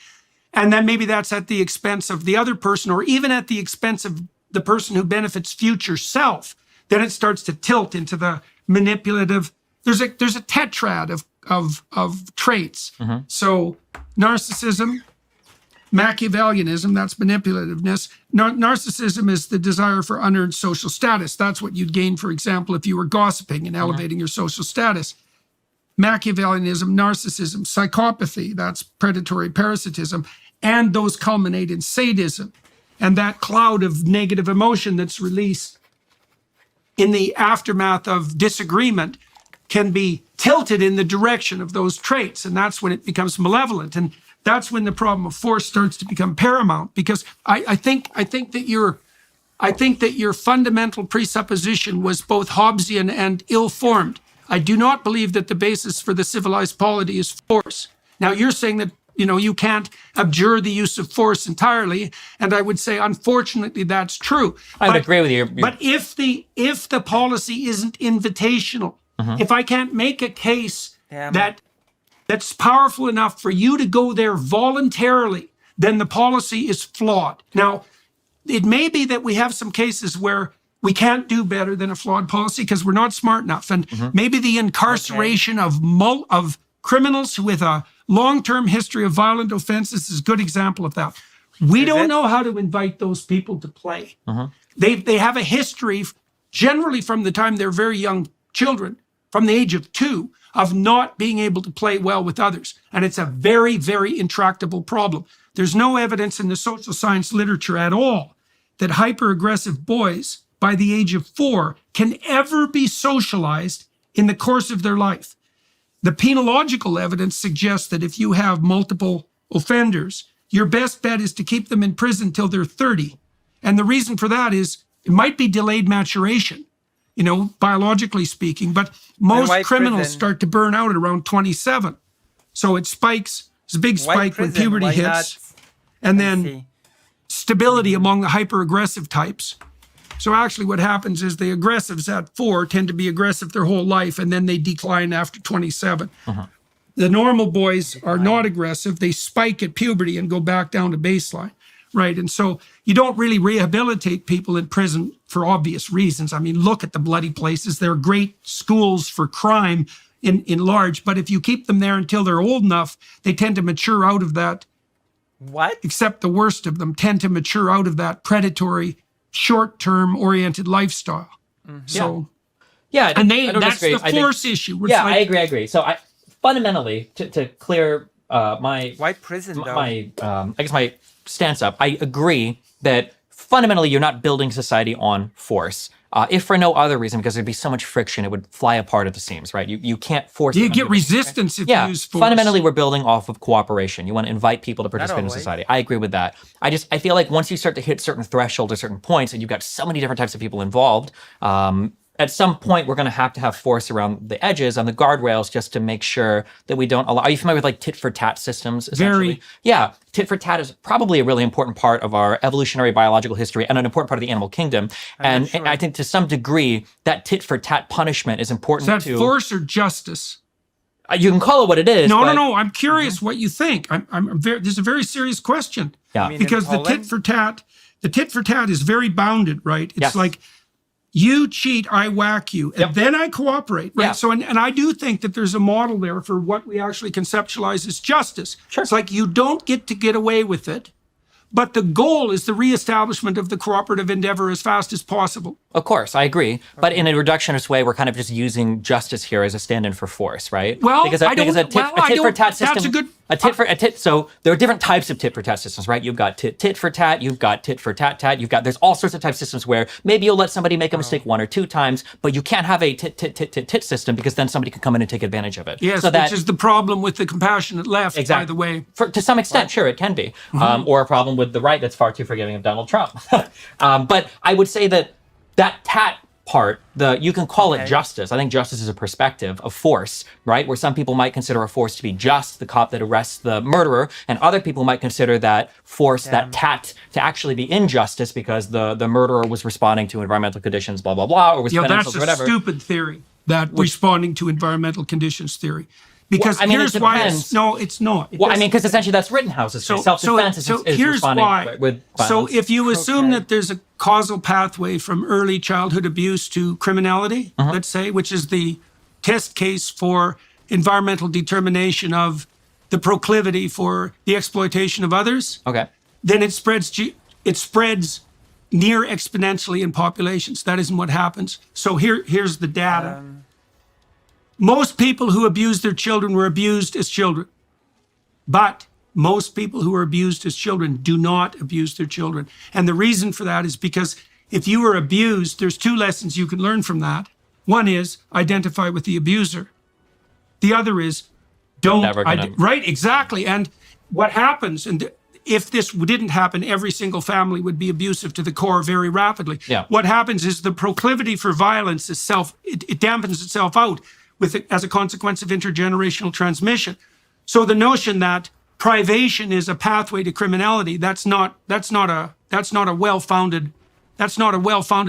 And then maybe that's at the expense of the other person, or even at the expense of the person who benefits future self. Then it starts to tilt into the manipulative. There's a tetrad of traits. So narcissism, Machiavellianism, that's manipulativeness. Narcissism is the desire for unearned social status. That's what you'd gain, for example, if you were gossiping and elevating your social status. Machiavellianism, narcissism, psychopathy, that's predatory parasitism, and those culminate in sadism. And that cloud of negative emotion that's released in the aftermath of disagreement can be tilted in the direction of those traits. And that's when it becomes malevolent. And that's when the problem of force starts to become paramount. Because I think that your fundamental presupposition was both Hobbesian and ill-formed. I do not believe that the basis for the civilized polity is force. Now, you're saying that you can't abjure the use of force entirely, and I would say, unfortunately, that's true. I would agree with you. But if the policy isn't invitational, if I can't make a case that's powerful enough for you to go there voluntarily, then the policy is flawed. Now, it may be that we have some cases where we can't do better than a flawed policy because we're not smart enough, and maybe the incarceration of criminals with a long-term history of violent offenses is a good example of that. We don't know how to invite those people to play. They have a history, generally from the time they're very young children, from the age of 2, of not being able to play well with others. And it's a very, very intractable problem. There's no evidence in the social science literature at all that hyper-aggressive boys by the age of 4 can ever be socialized in the course of their life. The penological evidence suggests that if you have multiple offenders, your best bet is to keep them in prison till they're 30. And the reason for that is it might be delayed maturation, biologically speaking, but most criminals start to burn out at around 27. So it spikes, it's a big spike when puberty hits. And then stability among the hyper-aggressive types. So actually what happens is the aggressives at 4 tend to be aggressive their whole life, and then they decline after 27. The normal boys are not aggressive. They spike at puberty and go back down to baseline, right? And so you don't really rehabilitate people in prison for obvious reasons. I mean, look at the bloody places. They're great schools for crime in large, but if you keep them there until they're old enough, they tend to mature out of that. What? Except the worst of them tend to mature out of that predatory, short-term oriented lifestyle. So, Yeah, and I don't that's disagree. the force issue. It's Yeah, like- I agree. So fundamentally, to clear my Why prison, though? my I guess my stance up, I agree that fundamentally you're not building society on force. If for no other reason, because there'd be so much friction, it would fly apart at the seams, right? You can't force. You it on get people. resistance if you use force. Fundamentally, we're building off of cooperation. You want to invite people to participate in always. society. I agree with that. I feel like once you start to hit certain thresholds or certain points, and you've got so many different types of people involved, at some point we're going to have force around the edges on the guardrails just to make sure that we don't allow. Are you familiar with like tit for tat systems? Essentially? Very. Yeah, tit for tat is probably a really important part of our evolutionary biological history and an important part of the animal kingdom. And I think to some degree that tit for tat punishment is important Is that to. force or justice? You can call it what it is. No, but, no. I'm curious what you think. I'm very. This is a very serious question. Yeah. I mean, Because in the tit for tat is very bounded, right? It's Yes. like you cheat, I whack you, and then I cooperate, right? Yeah. So, and I do think that there's a model there for what we actually conceptualize as justice. Sure. It's like you don't get to get away with it, but the goal is the reestablishment of the cooperative endeavor as fast as possible. Of course, I agree. But in a reductionist way, we're kind of just using justice here as a stand-in for force, right? Well, because I don't- because a tit, well, a I tit for don't- tat system. that's a good- So there are different types of tit for tat systems, right? You've got tit for tat. You've got tit for tat tat. There's all sorts of type systems where maybe you'll let somebody make a mistake 1 or 2 times, but you can't have a tit system because then somebody could come in and take advantage of it. Yes, so which is the problem with the compassionate left, by the way. to some extent, sure, it can be. Mm-hmm. Or a problem with the right that's far too forgiving of Donald Trump. But I would say that tat part, you can call it justice. I think justice is a perspective of force, right? Where some people might consider a force to be just, the cop that arrests the murderer, and other people might consider that force, that tat, to actually be injustice because the murderer was responding to environmental conditions, blah, blah, blah, or was That's or a whatever. stupid theory, that responding to environmental conditions theory. Because I mean, here's it why depends. it's not. Well, I mean, because essentially that's Rittenhouse's self-defense is here's responding why. with violence. So if you assume that there's a causal pathway from early childhood abuse to criminality, let's say, which is the test case for environmental determination of the proclivity for the exploitation of others, Okay. then it spreads near exponentially in populations. That isn't what happens. So here's the data. Most people who abused their children were abused as children. But most people who are abused as children do not abuse their children. And the reason for that is because if you were abused, there's 2 lessons you can learn from that. One is identify with the abuser. The other is right, exactly. And what happens, and if this didn't happen, every single family would be abusive to the core very rapidly. Yeah. What happens is the proclivity for violence it dampens itself out as a consequence of intergenerational transmission. So the notion that privation is a pathway to criminality, that's not a well-founded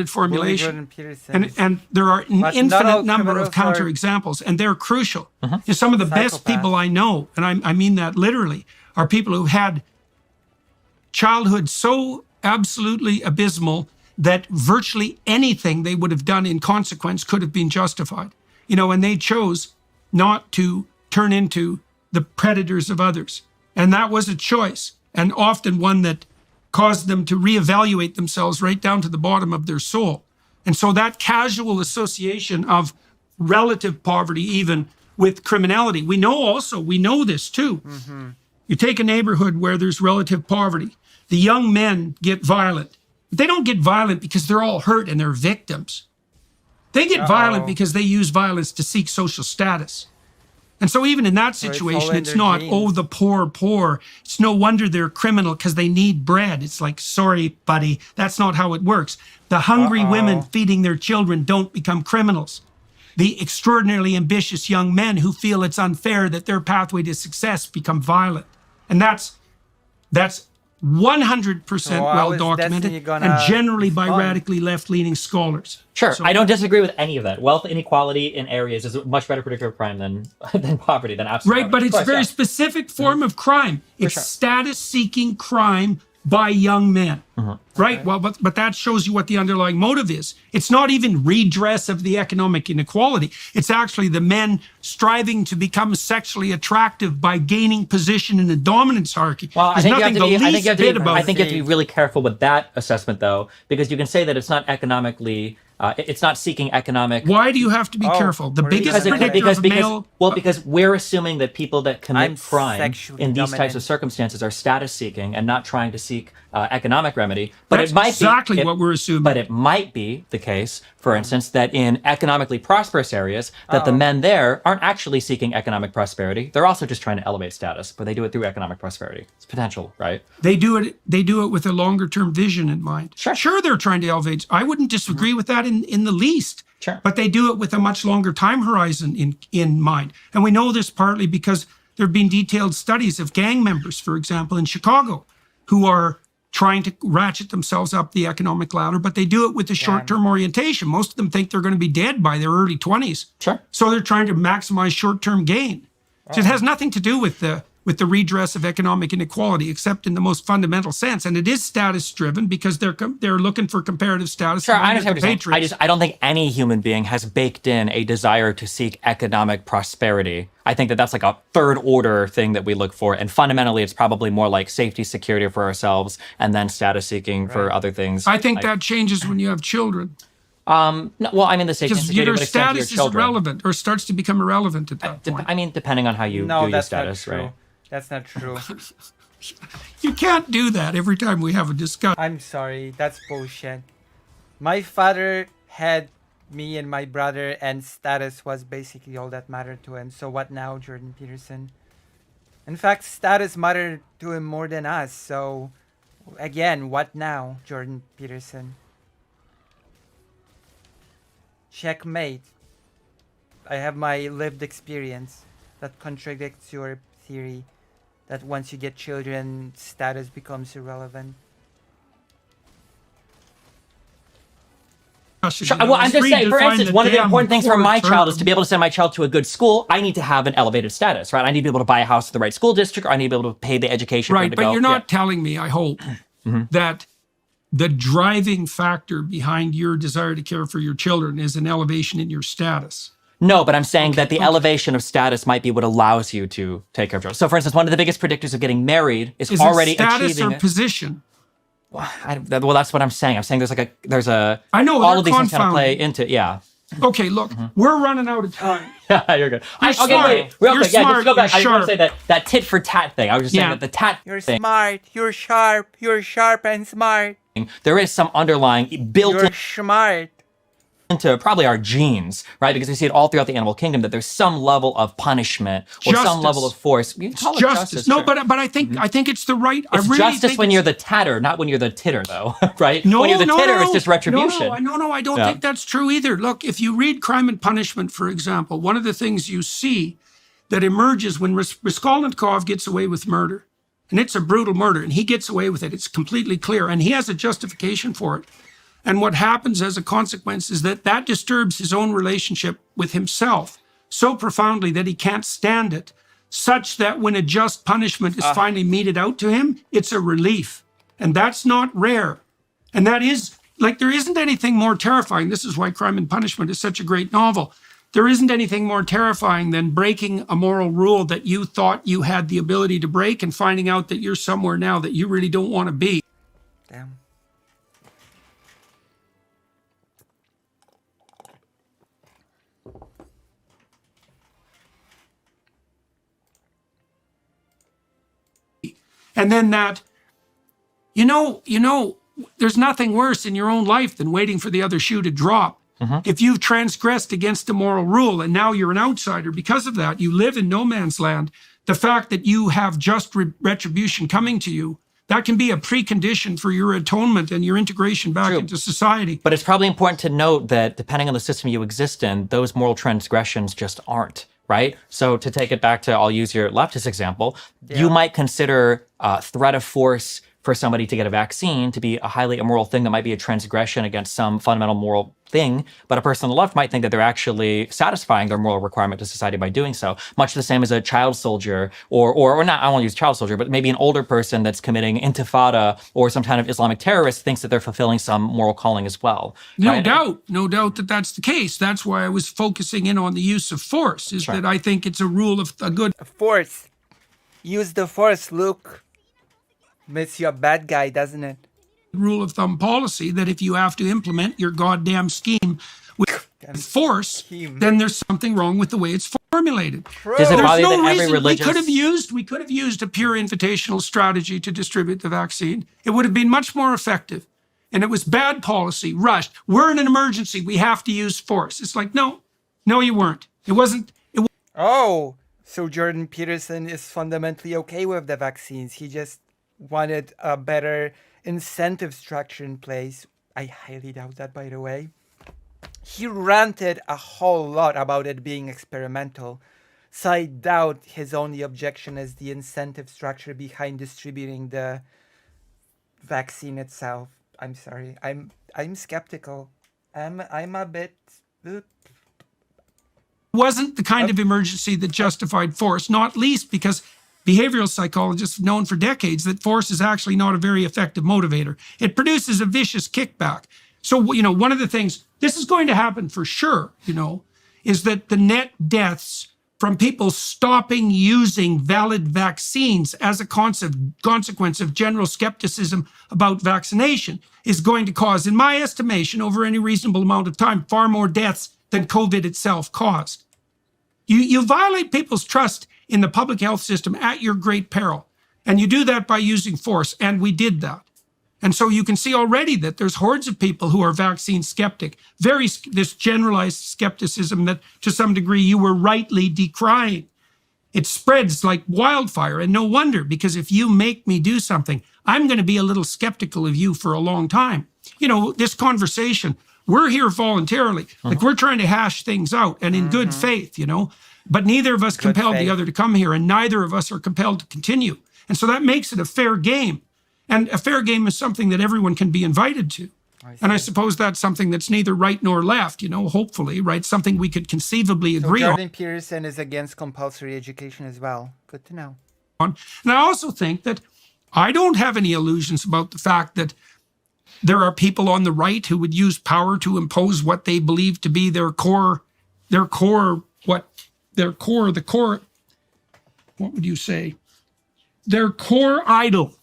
formulation. Jordan Peterson. And there are an But not infinite all number of criminals are- counterexamples, and they're crucial. Some of the best Psychopaths. people I know, and I mean that literally, are people who've had childhood so absolutely abysmal that virtually anything they would have done in consequence could have been justified. And they chose not to turn into the predators of others. And that was a choice, and often one that caused them to reevaluate themselves right down to the bottom of their soul. And so that casual association of relative poverty, even with criminality, we know this too. You take a neighborhood where there's relative poverty, the young men get violent. But they don't get violent because they're all hurt and they're victims. They get violent because they use violence to seek social status. And so even in that it's all situation, in it's their not, genes. oh, the poor. It's no wonder they're criminal because they need bread. It's like, sorry, buddy, that's not how it works. The hungry women feeding their children don't become criminals. The extraordinarily ambitious young men who feel it's unfair that their pathway to success become violent. And that's 100% So how well is documented, destiny gonna and generally be by fun? radically left-leaning scholars. Sure, So- I don't disagree with any of that. Wealth inequality in areas is a much better predictor of crime than than poverty, than absolute Right, poverty. but Of it's a course, very yeah. specific form of crime. It's sure. status-seeking crime by young men. Right? Well, but that shows you what the underlying motive is. It's not even redress of the economic inequality. It's actually the men striving to become sexually attractive by gaining position in the dominance hierarchy. Well, I There's think you have nothing to the be. least bit about I it. think you have to be really careful with that assessment, though, because you can say that it's not economically. It's not seeking economic. Why do you have to be Oh, careful? The what are you biggest gonna do? predictor of male... Because we're assuming that people that commit I'm crime sexually in these types dominant. of circumstances are status seeking and not trying to seek economic remedy. But That's it might exactly be what we're assuming. But it might be the case, for instance, that in economically prosperous areas, that the men there aren't actually seeking economic prosperity. They're also just trying to elevate status, but they do it through economic prosperity. It's potential, right? They do it with a longer term vision in mind. Sure. They're trying to elevate. I wouldn't disagree with that in the least. Sure. But they do it with a much longer time horizon in mind. And we know this partly because there have been detailed studies of gang members, for example, in Chicago, who are trying to ratchet themselves up the economic ladder, but they do it with a short-term orientation. Most of them think they're going to be dead by their early 20s. Sure. So they're trying to maximize short-term gain. So it has nothing to do with the redress of economic inequality, except in the most fundamental sense. And it is status driven because they're looking for comparative status. Sure, I among their understand what you're saying. compatriots. I don't think any human being has baked in a desire to seek economic prosperity. I think that that's like a third order thing that we look for. And fundamentally, it's probably more like safety, security for ourselves, and then status seeking for other things. I think like, that changes when you have children. No, well, I mean, the safety and Because security your would extend to your status is children. irrelevant or starts to become irrelevant at that point. I mean, depending on how you No, do your that's status, not true. right? That's not true. You can't do that every time we have a discussion. I'm sorry, that's bullshit. My father had me and my brother, and status was basically all that mattered to him. So what now, Jordan Peterson? In fact, status mattered to him more than us. So, again, what now, Jordan Peterson? Checkmate. I have my lived experience that contradicts your theory that once you get children, status becomes irrelevant. Sure, well, I'm just saying, for instance, one of the important things for my child is to be able to send my child to a good school. I need to have an elevated status, right? I need to be able to buy a house in the right school district, or I need to be able to pay the education for him Right, to but go. you're not telling me, I hope, that the driving factor behind your desire to care for your children is an elevation in your status. No, but I'm saying that the elevation of status might be what allows you to take care of children. So, for instance, one of the biggest predictors of getting married is already it status achieving. or position? Well, that's what I'm saying. I'm saying there's a. I know, all they're of these things kind of confounded. play into yeah. Okay, look, we're running out of time. Yeah, you're good. You're Okay, smart. wait, real You're quick. Yeah, smart. just go back. You're I just want to say sharp. that tit for tat thing. I was just saying Yeah. that the tat You're thing. smart, you're sharp and smart. There is some underlying built You're smart. into probably our genes, right? Because we see it all throughout the animal kingdom that there's some level of punishment or some Justice. level of force. You can call it Justice. No, sure. but I think it's the right. It's I really justice think when it's- you're the tatter, not when you're the titter, though, right? No, when you're the no, titter, no, it's just retribution. No, I don't Yeah. think that's true either. Look, if you read Crime and Punishment, for example, one of the things you see that emerges when Raskolnikov gets away with murder, and it's a brutal murder, and he gets away with it, it's completely clear, and he has a justification for it. And what happens as a consequence is that disturbs his own relationship with himself so profoundly that he can't stand it, such that when a just punishment is finally meted out to him, it's a relief. And that's not rare. And that is, like, there isn't anything more terrifying. This is why Crime and Punishment is such a great novel. There isn't anything more terrifying than breaking a moral rule that you thought you had the ability to break and finding out that you're somewhere now that you really don't want to be. Damn. And then that, you know, there's nothing worse in your own life than waiting for the other shoe to drop. If you've transgressed against a moral rule and now you're an outsider because of that, you live in no man's land, the fact that you have just retribution coming to you, that can be a precondition for your atonement and your integration back into society. But it's probably important to note that depending on the system you exist in, those moral transgressions just aren't, right? So to take it back to, I'll use your leftist example, you might consider threat of force for somebody to get a vaccine to be a highly immoral thing that might be a transgression against some fundamental moral thing, but a person on the left might think that they're actually satisfying their moral requirement to society by doing so. Much the same as a child soldier, or not, I won't use child soldier, but maybe an older person that's committing intifada or some kind of Islamic terrorist thinks that they're fulfilling some moral calling as well. No doubt that that's the case. That's why I was focusing in on the use of force, is that I think it's a rule of a good Force. Use the force, Luke. Makes you a bad guy, doesn't it? rule of thumb policy that if you have to implement your goddamn scheme with force, then there's something wrong with the way it's formulated. Does it There's bother you no that every reason religious... we could have used a pure invitational strategy to distribute the vaccine. It would have been much more effective. And it was bad policy, rushed. We're in an emergency. We have to use force. It's like, no, you weren't. It wasn't. Oh, so Jordan Peterson is fundamentally okay with the vaccines. He just wanted a better incentive structure in place. I highly doubt that, by the way. He ranted a whole lot about it being experimental. So I doubt his only objection is the incentive structure behind distributing the vaccine itself. I'm sorry. I'm skeptical. I'm a bit wasn't the kind of emergency that justified force, not least because behavioral psychologists have known for decades that force is actually not a very effective motivator. It produces a vicious kickback. So, one of the things, this is going to happen for sure, is that the net deaths from people stopping using valid vaccines as a consequence of general skepticism about vaccination is going to cause, in my estimation, over any reasonable amount of time, far more deaths than COVID itself caused. You violate people's trust in the public health system at your great peril. And you do that by using force. And we did that. And so you can see already that there's hordes of people who are vaccine skeptic, this generalized skepticism that to some degree you were rightly decrying. It spreads like wildfire, and no wonder, because if you make me do something, I'm going to be a little skeptical of you for a long time. This conversation, we're here voluntarily, like we're trying to hash things out and in good faith, but neither of us compelled the other to come here, and neither of us are compelled to continue. And so that makes it a fair game. And a fair game is something that everyone can be invited to. And I suppose that's something that's neither right nor left, hopefully, right? Something we could conceivably agree on. Jordan Peterson is against compulsory education as well. Good to know. And I also think that I don't have any illusions about the fact that there are people on the right who would use power to impose what they believe to be the core, what would you say? Their core idol.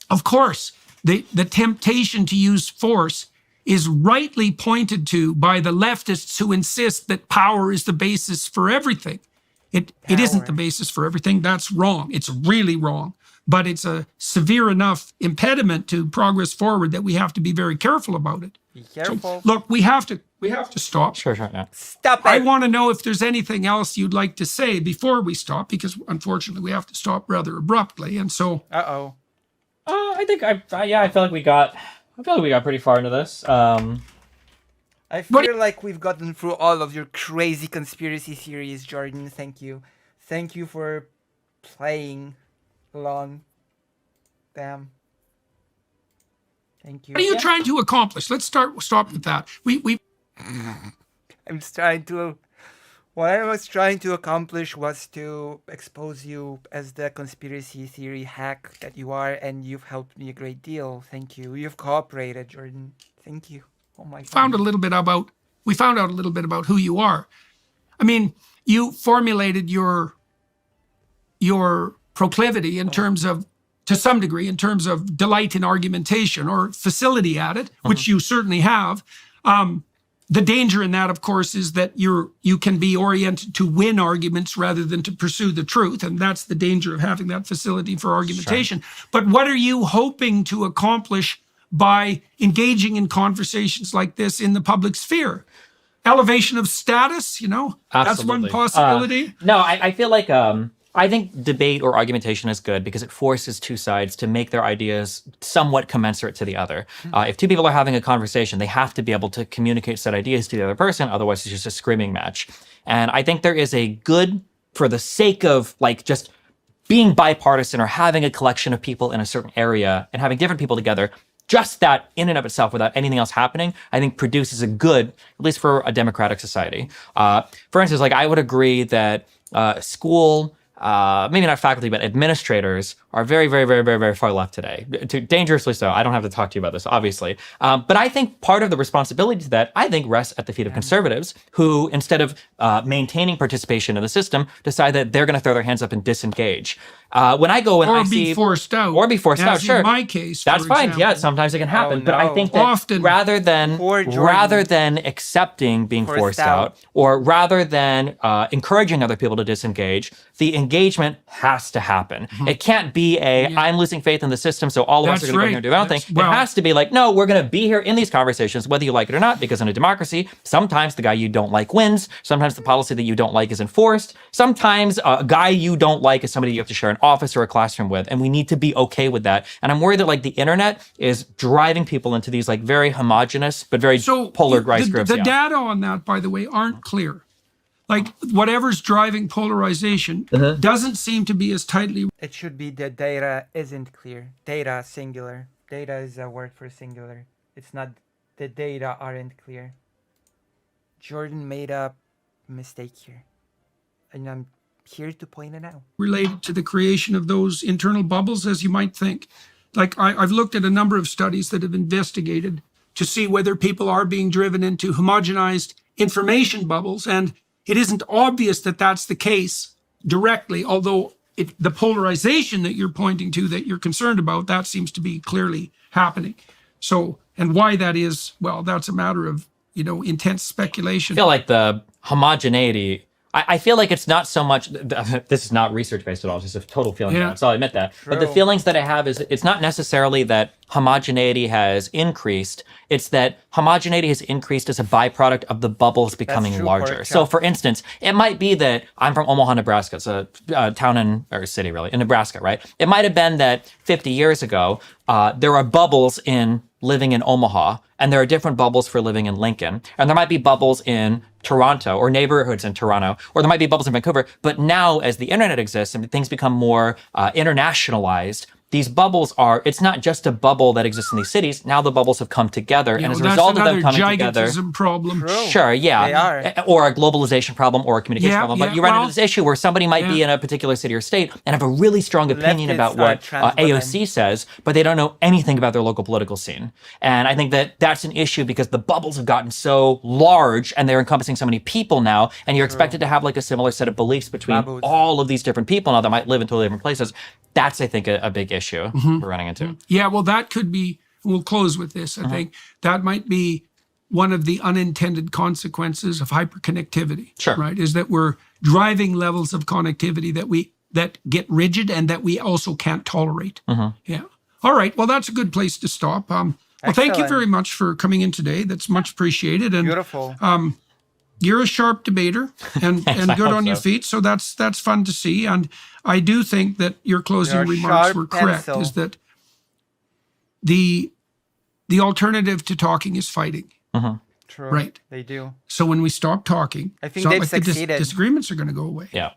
Of course, the temptation to use force is rightly pointed to by the leftists who insist that power is the basis for everything. It isn't the basis for everything. That's wrong. It's really wrong. But it's a severe enough impediment to progress forward that we have to be very careful about it. Be careful. So, look, we have to stop. Sure, yeah. Stop it. I want to know if there's anything else you'd like to say before we stop, because unfortunately we have to stop rather abruptly. And so, I feel like we got pretty far into this. I feel like we've gotten through all of your crazy conspiracy theories, Jordan. Thank you. Thank you for playing along. Damn. Thank you. what are you trying to accomplish? Let's stop with that. What I was trying to accomplish was to expose you as the conspiracy theory hack that you are, and you've helped me a great deal. Thank you. You've cooperated, Jordan. Thank you. Oh my God. we found out a little bit about who you are. I mean, you formulated your proclivity in terms of, to some degree, in terms of delight in argumentation or facility at it, which you certainly have. The danger in that, of course, is that you can be oriented to win arguments rather than to pursue the truth. And that's the danger of having that facility for argumentation. Sure. But what are you hoping to accomplish by engaging in conversations like this in the public sphere? Elevation of status, Absolutely. That's one possibility. No, I feel like I think debate or argumentation is good because it forces two sides to make their ideas somewhat commensurate to the other. If two people are having a conversation, they have to be able to communicate said ideas to the other person. Otherwise, it's just a screaming match. And I think there is a good, for the sake of just being bipartisan or having a collection of people in a certain area and having different people together, just that in and of itself, without anything else happening, I think produces a good, at least for a democratic society. For instance, like I would agree that school, maybe not faculty, but administrators are very, very, very, very, very far left today. Dangerously so. I don't have to talk to you about this, obviously. But I think part of the responsibility to that, I think, rests at the feet of conservatives who, instead of maintaining participation in the system, decide that they're going to throw their hands up and disengage. When I go and I see... Or be forced out. Or be forced out, sure. In my case, that's for fine. example. Yeah, sometimes it can happen. Oh, but I no. think that Often. rather than accepting being forced out, or rather than encouraging other people to disengage, the engagement has to happen. It can't be I'm losing faith in the system, so all of us are going to go here and do their own thing. It has to be like, no, we're going to be here in these conversations, whether you like it or not, because in a democracy, sometimes the guy you don't like wins. Sometimes the policy that you don't like is enforced. Sometimes a guy you don't like is somebody you have to share an office or a classroom with, and we need to be okay with that. And I'm worried that like the internet is driving people into these like very homogenous but very polarized groups. The data on that, by the way, aren't clear. Like whatever's driving polarization doesn't seem to be as tightly. It should be the data isn't clear. Data singular. Data is a word for singular. It's not the data aren't clear. Jordan made a mistake here. And I'm here to point it out. Related to the creation of those internal bubbles, as you might think. Like I've looked at a number of studies that have investigated to see whether people are being driven into homogenized information bubbles, and it isn't obvious that that's the case directly, although the polarization that you're pointing to, that you're concerned about, that seems to be clearly happening. So, and why that is, well, that's a matter of, intense speculation. I feel like the homogeneity, I feel like it's not so much, this is not research-based at all, it's just a total feeling. Yeah. So I'll admit that. True. But the feelings that I have is it's not necessarily that homogeneity has increased, it's that homogeneity has increased as a byproduct of the bubbles becoming larger. So for instance, it might be that I'm from Omaha, Nebraska. It's a town or city really, in Nebraska, right? It might have been that 50 years ago, there are bubbles in living in Omaha, and there are different bubbles for living in Lincoln. And there might be bubbles in Toronto or neighborhoods in Toronto, or there might be bubbles in Vancouver. But now as the internet exists and things become more internationalized, these bubbles it's not just a bubble that exists in these cities. Now the bubbles have come together, and as a result of them coming together, problem. True. Sure, yeah, they are. Or a globalization problem or a communication problem. But you run into this issue where somebody might be in a particular city or state and have a really strong opinion about what AOC says, but they don't know anything about their local political scene. And I think that that's an issue because the bubbles have gotten so large and they're encompassing so many people now, and you're expected to have like a similar set of beliefs between all of these different people now that might live in totally different places. That's, I think, a big issue we're running into. Yeah, well, that could be, we'll close with this, I think. That might be one of the unintended consequences of hyperconnectivity, right? Is that we're driving levels of connectivity that get rigid and that we also can't tolerate. Yeah. All right, well, that's a good place to stop. Well, thank you very much for coming in today. That's much appreciated. And beautiful. You're a sharp debater and good on your feet, so that's fun to see. And I do think that your closing remarks were correct, is that the alternative to talking is fighting. True. Right. They do. So when we stop talking, I think they've succeeded. The disagreements are going to go away. Yeah.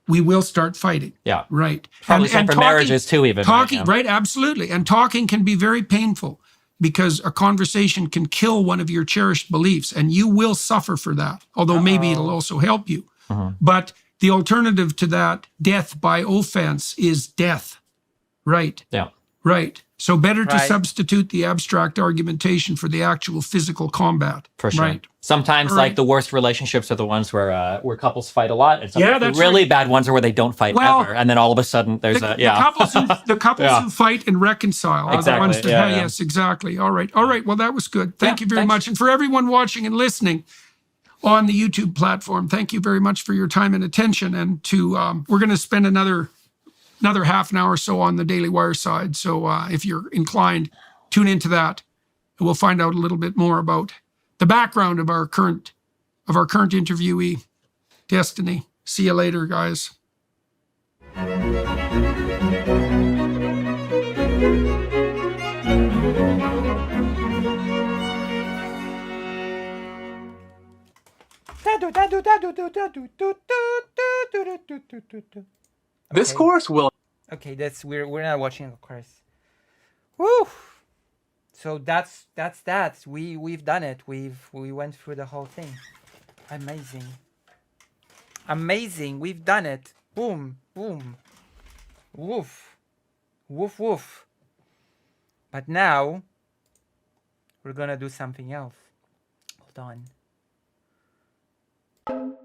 We will start fighting. Yeah. Right. Probably and for marriages too, even. Talking, right, absolutely. And talking can be very painful, because a conversation can kill one of your cherished beliefs, and you will suffer for that, although maybe it'll also help you. But the alternative to that, death by offense, is death. Right. Yeah. Right. So better to substitute the abstract argumentation for the actual physical combat. For sure. Right. Sometimes like the worst relationships are the ones where couples fight a lot, and sometimes the really bad ones are where they don't fight ever, and then all of a sudden there's the couples who fight and reconcile are the ones that yes, exactly. All right. Well, that was good. Thank you very much. And for everyone watching and listening on the YouTube platform, thank you very much for your time and attention. And we're going to spend another half an hour or so on the Daily Wire side. So if you're inclined, tune into that, and we'll find out a little bit more about the background of our current interviewee, Destiny. See you later, guys. This course will Okay, that's we're not watching, of course. Woo! So that's that. We've done it. We went through the whole thing. Amazing. Amazing. We've done it. Boom, boom. Woof. Woof woof. But now we're gonna do something else. Hold on.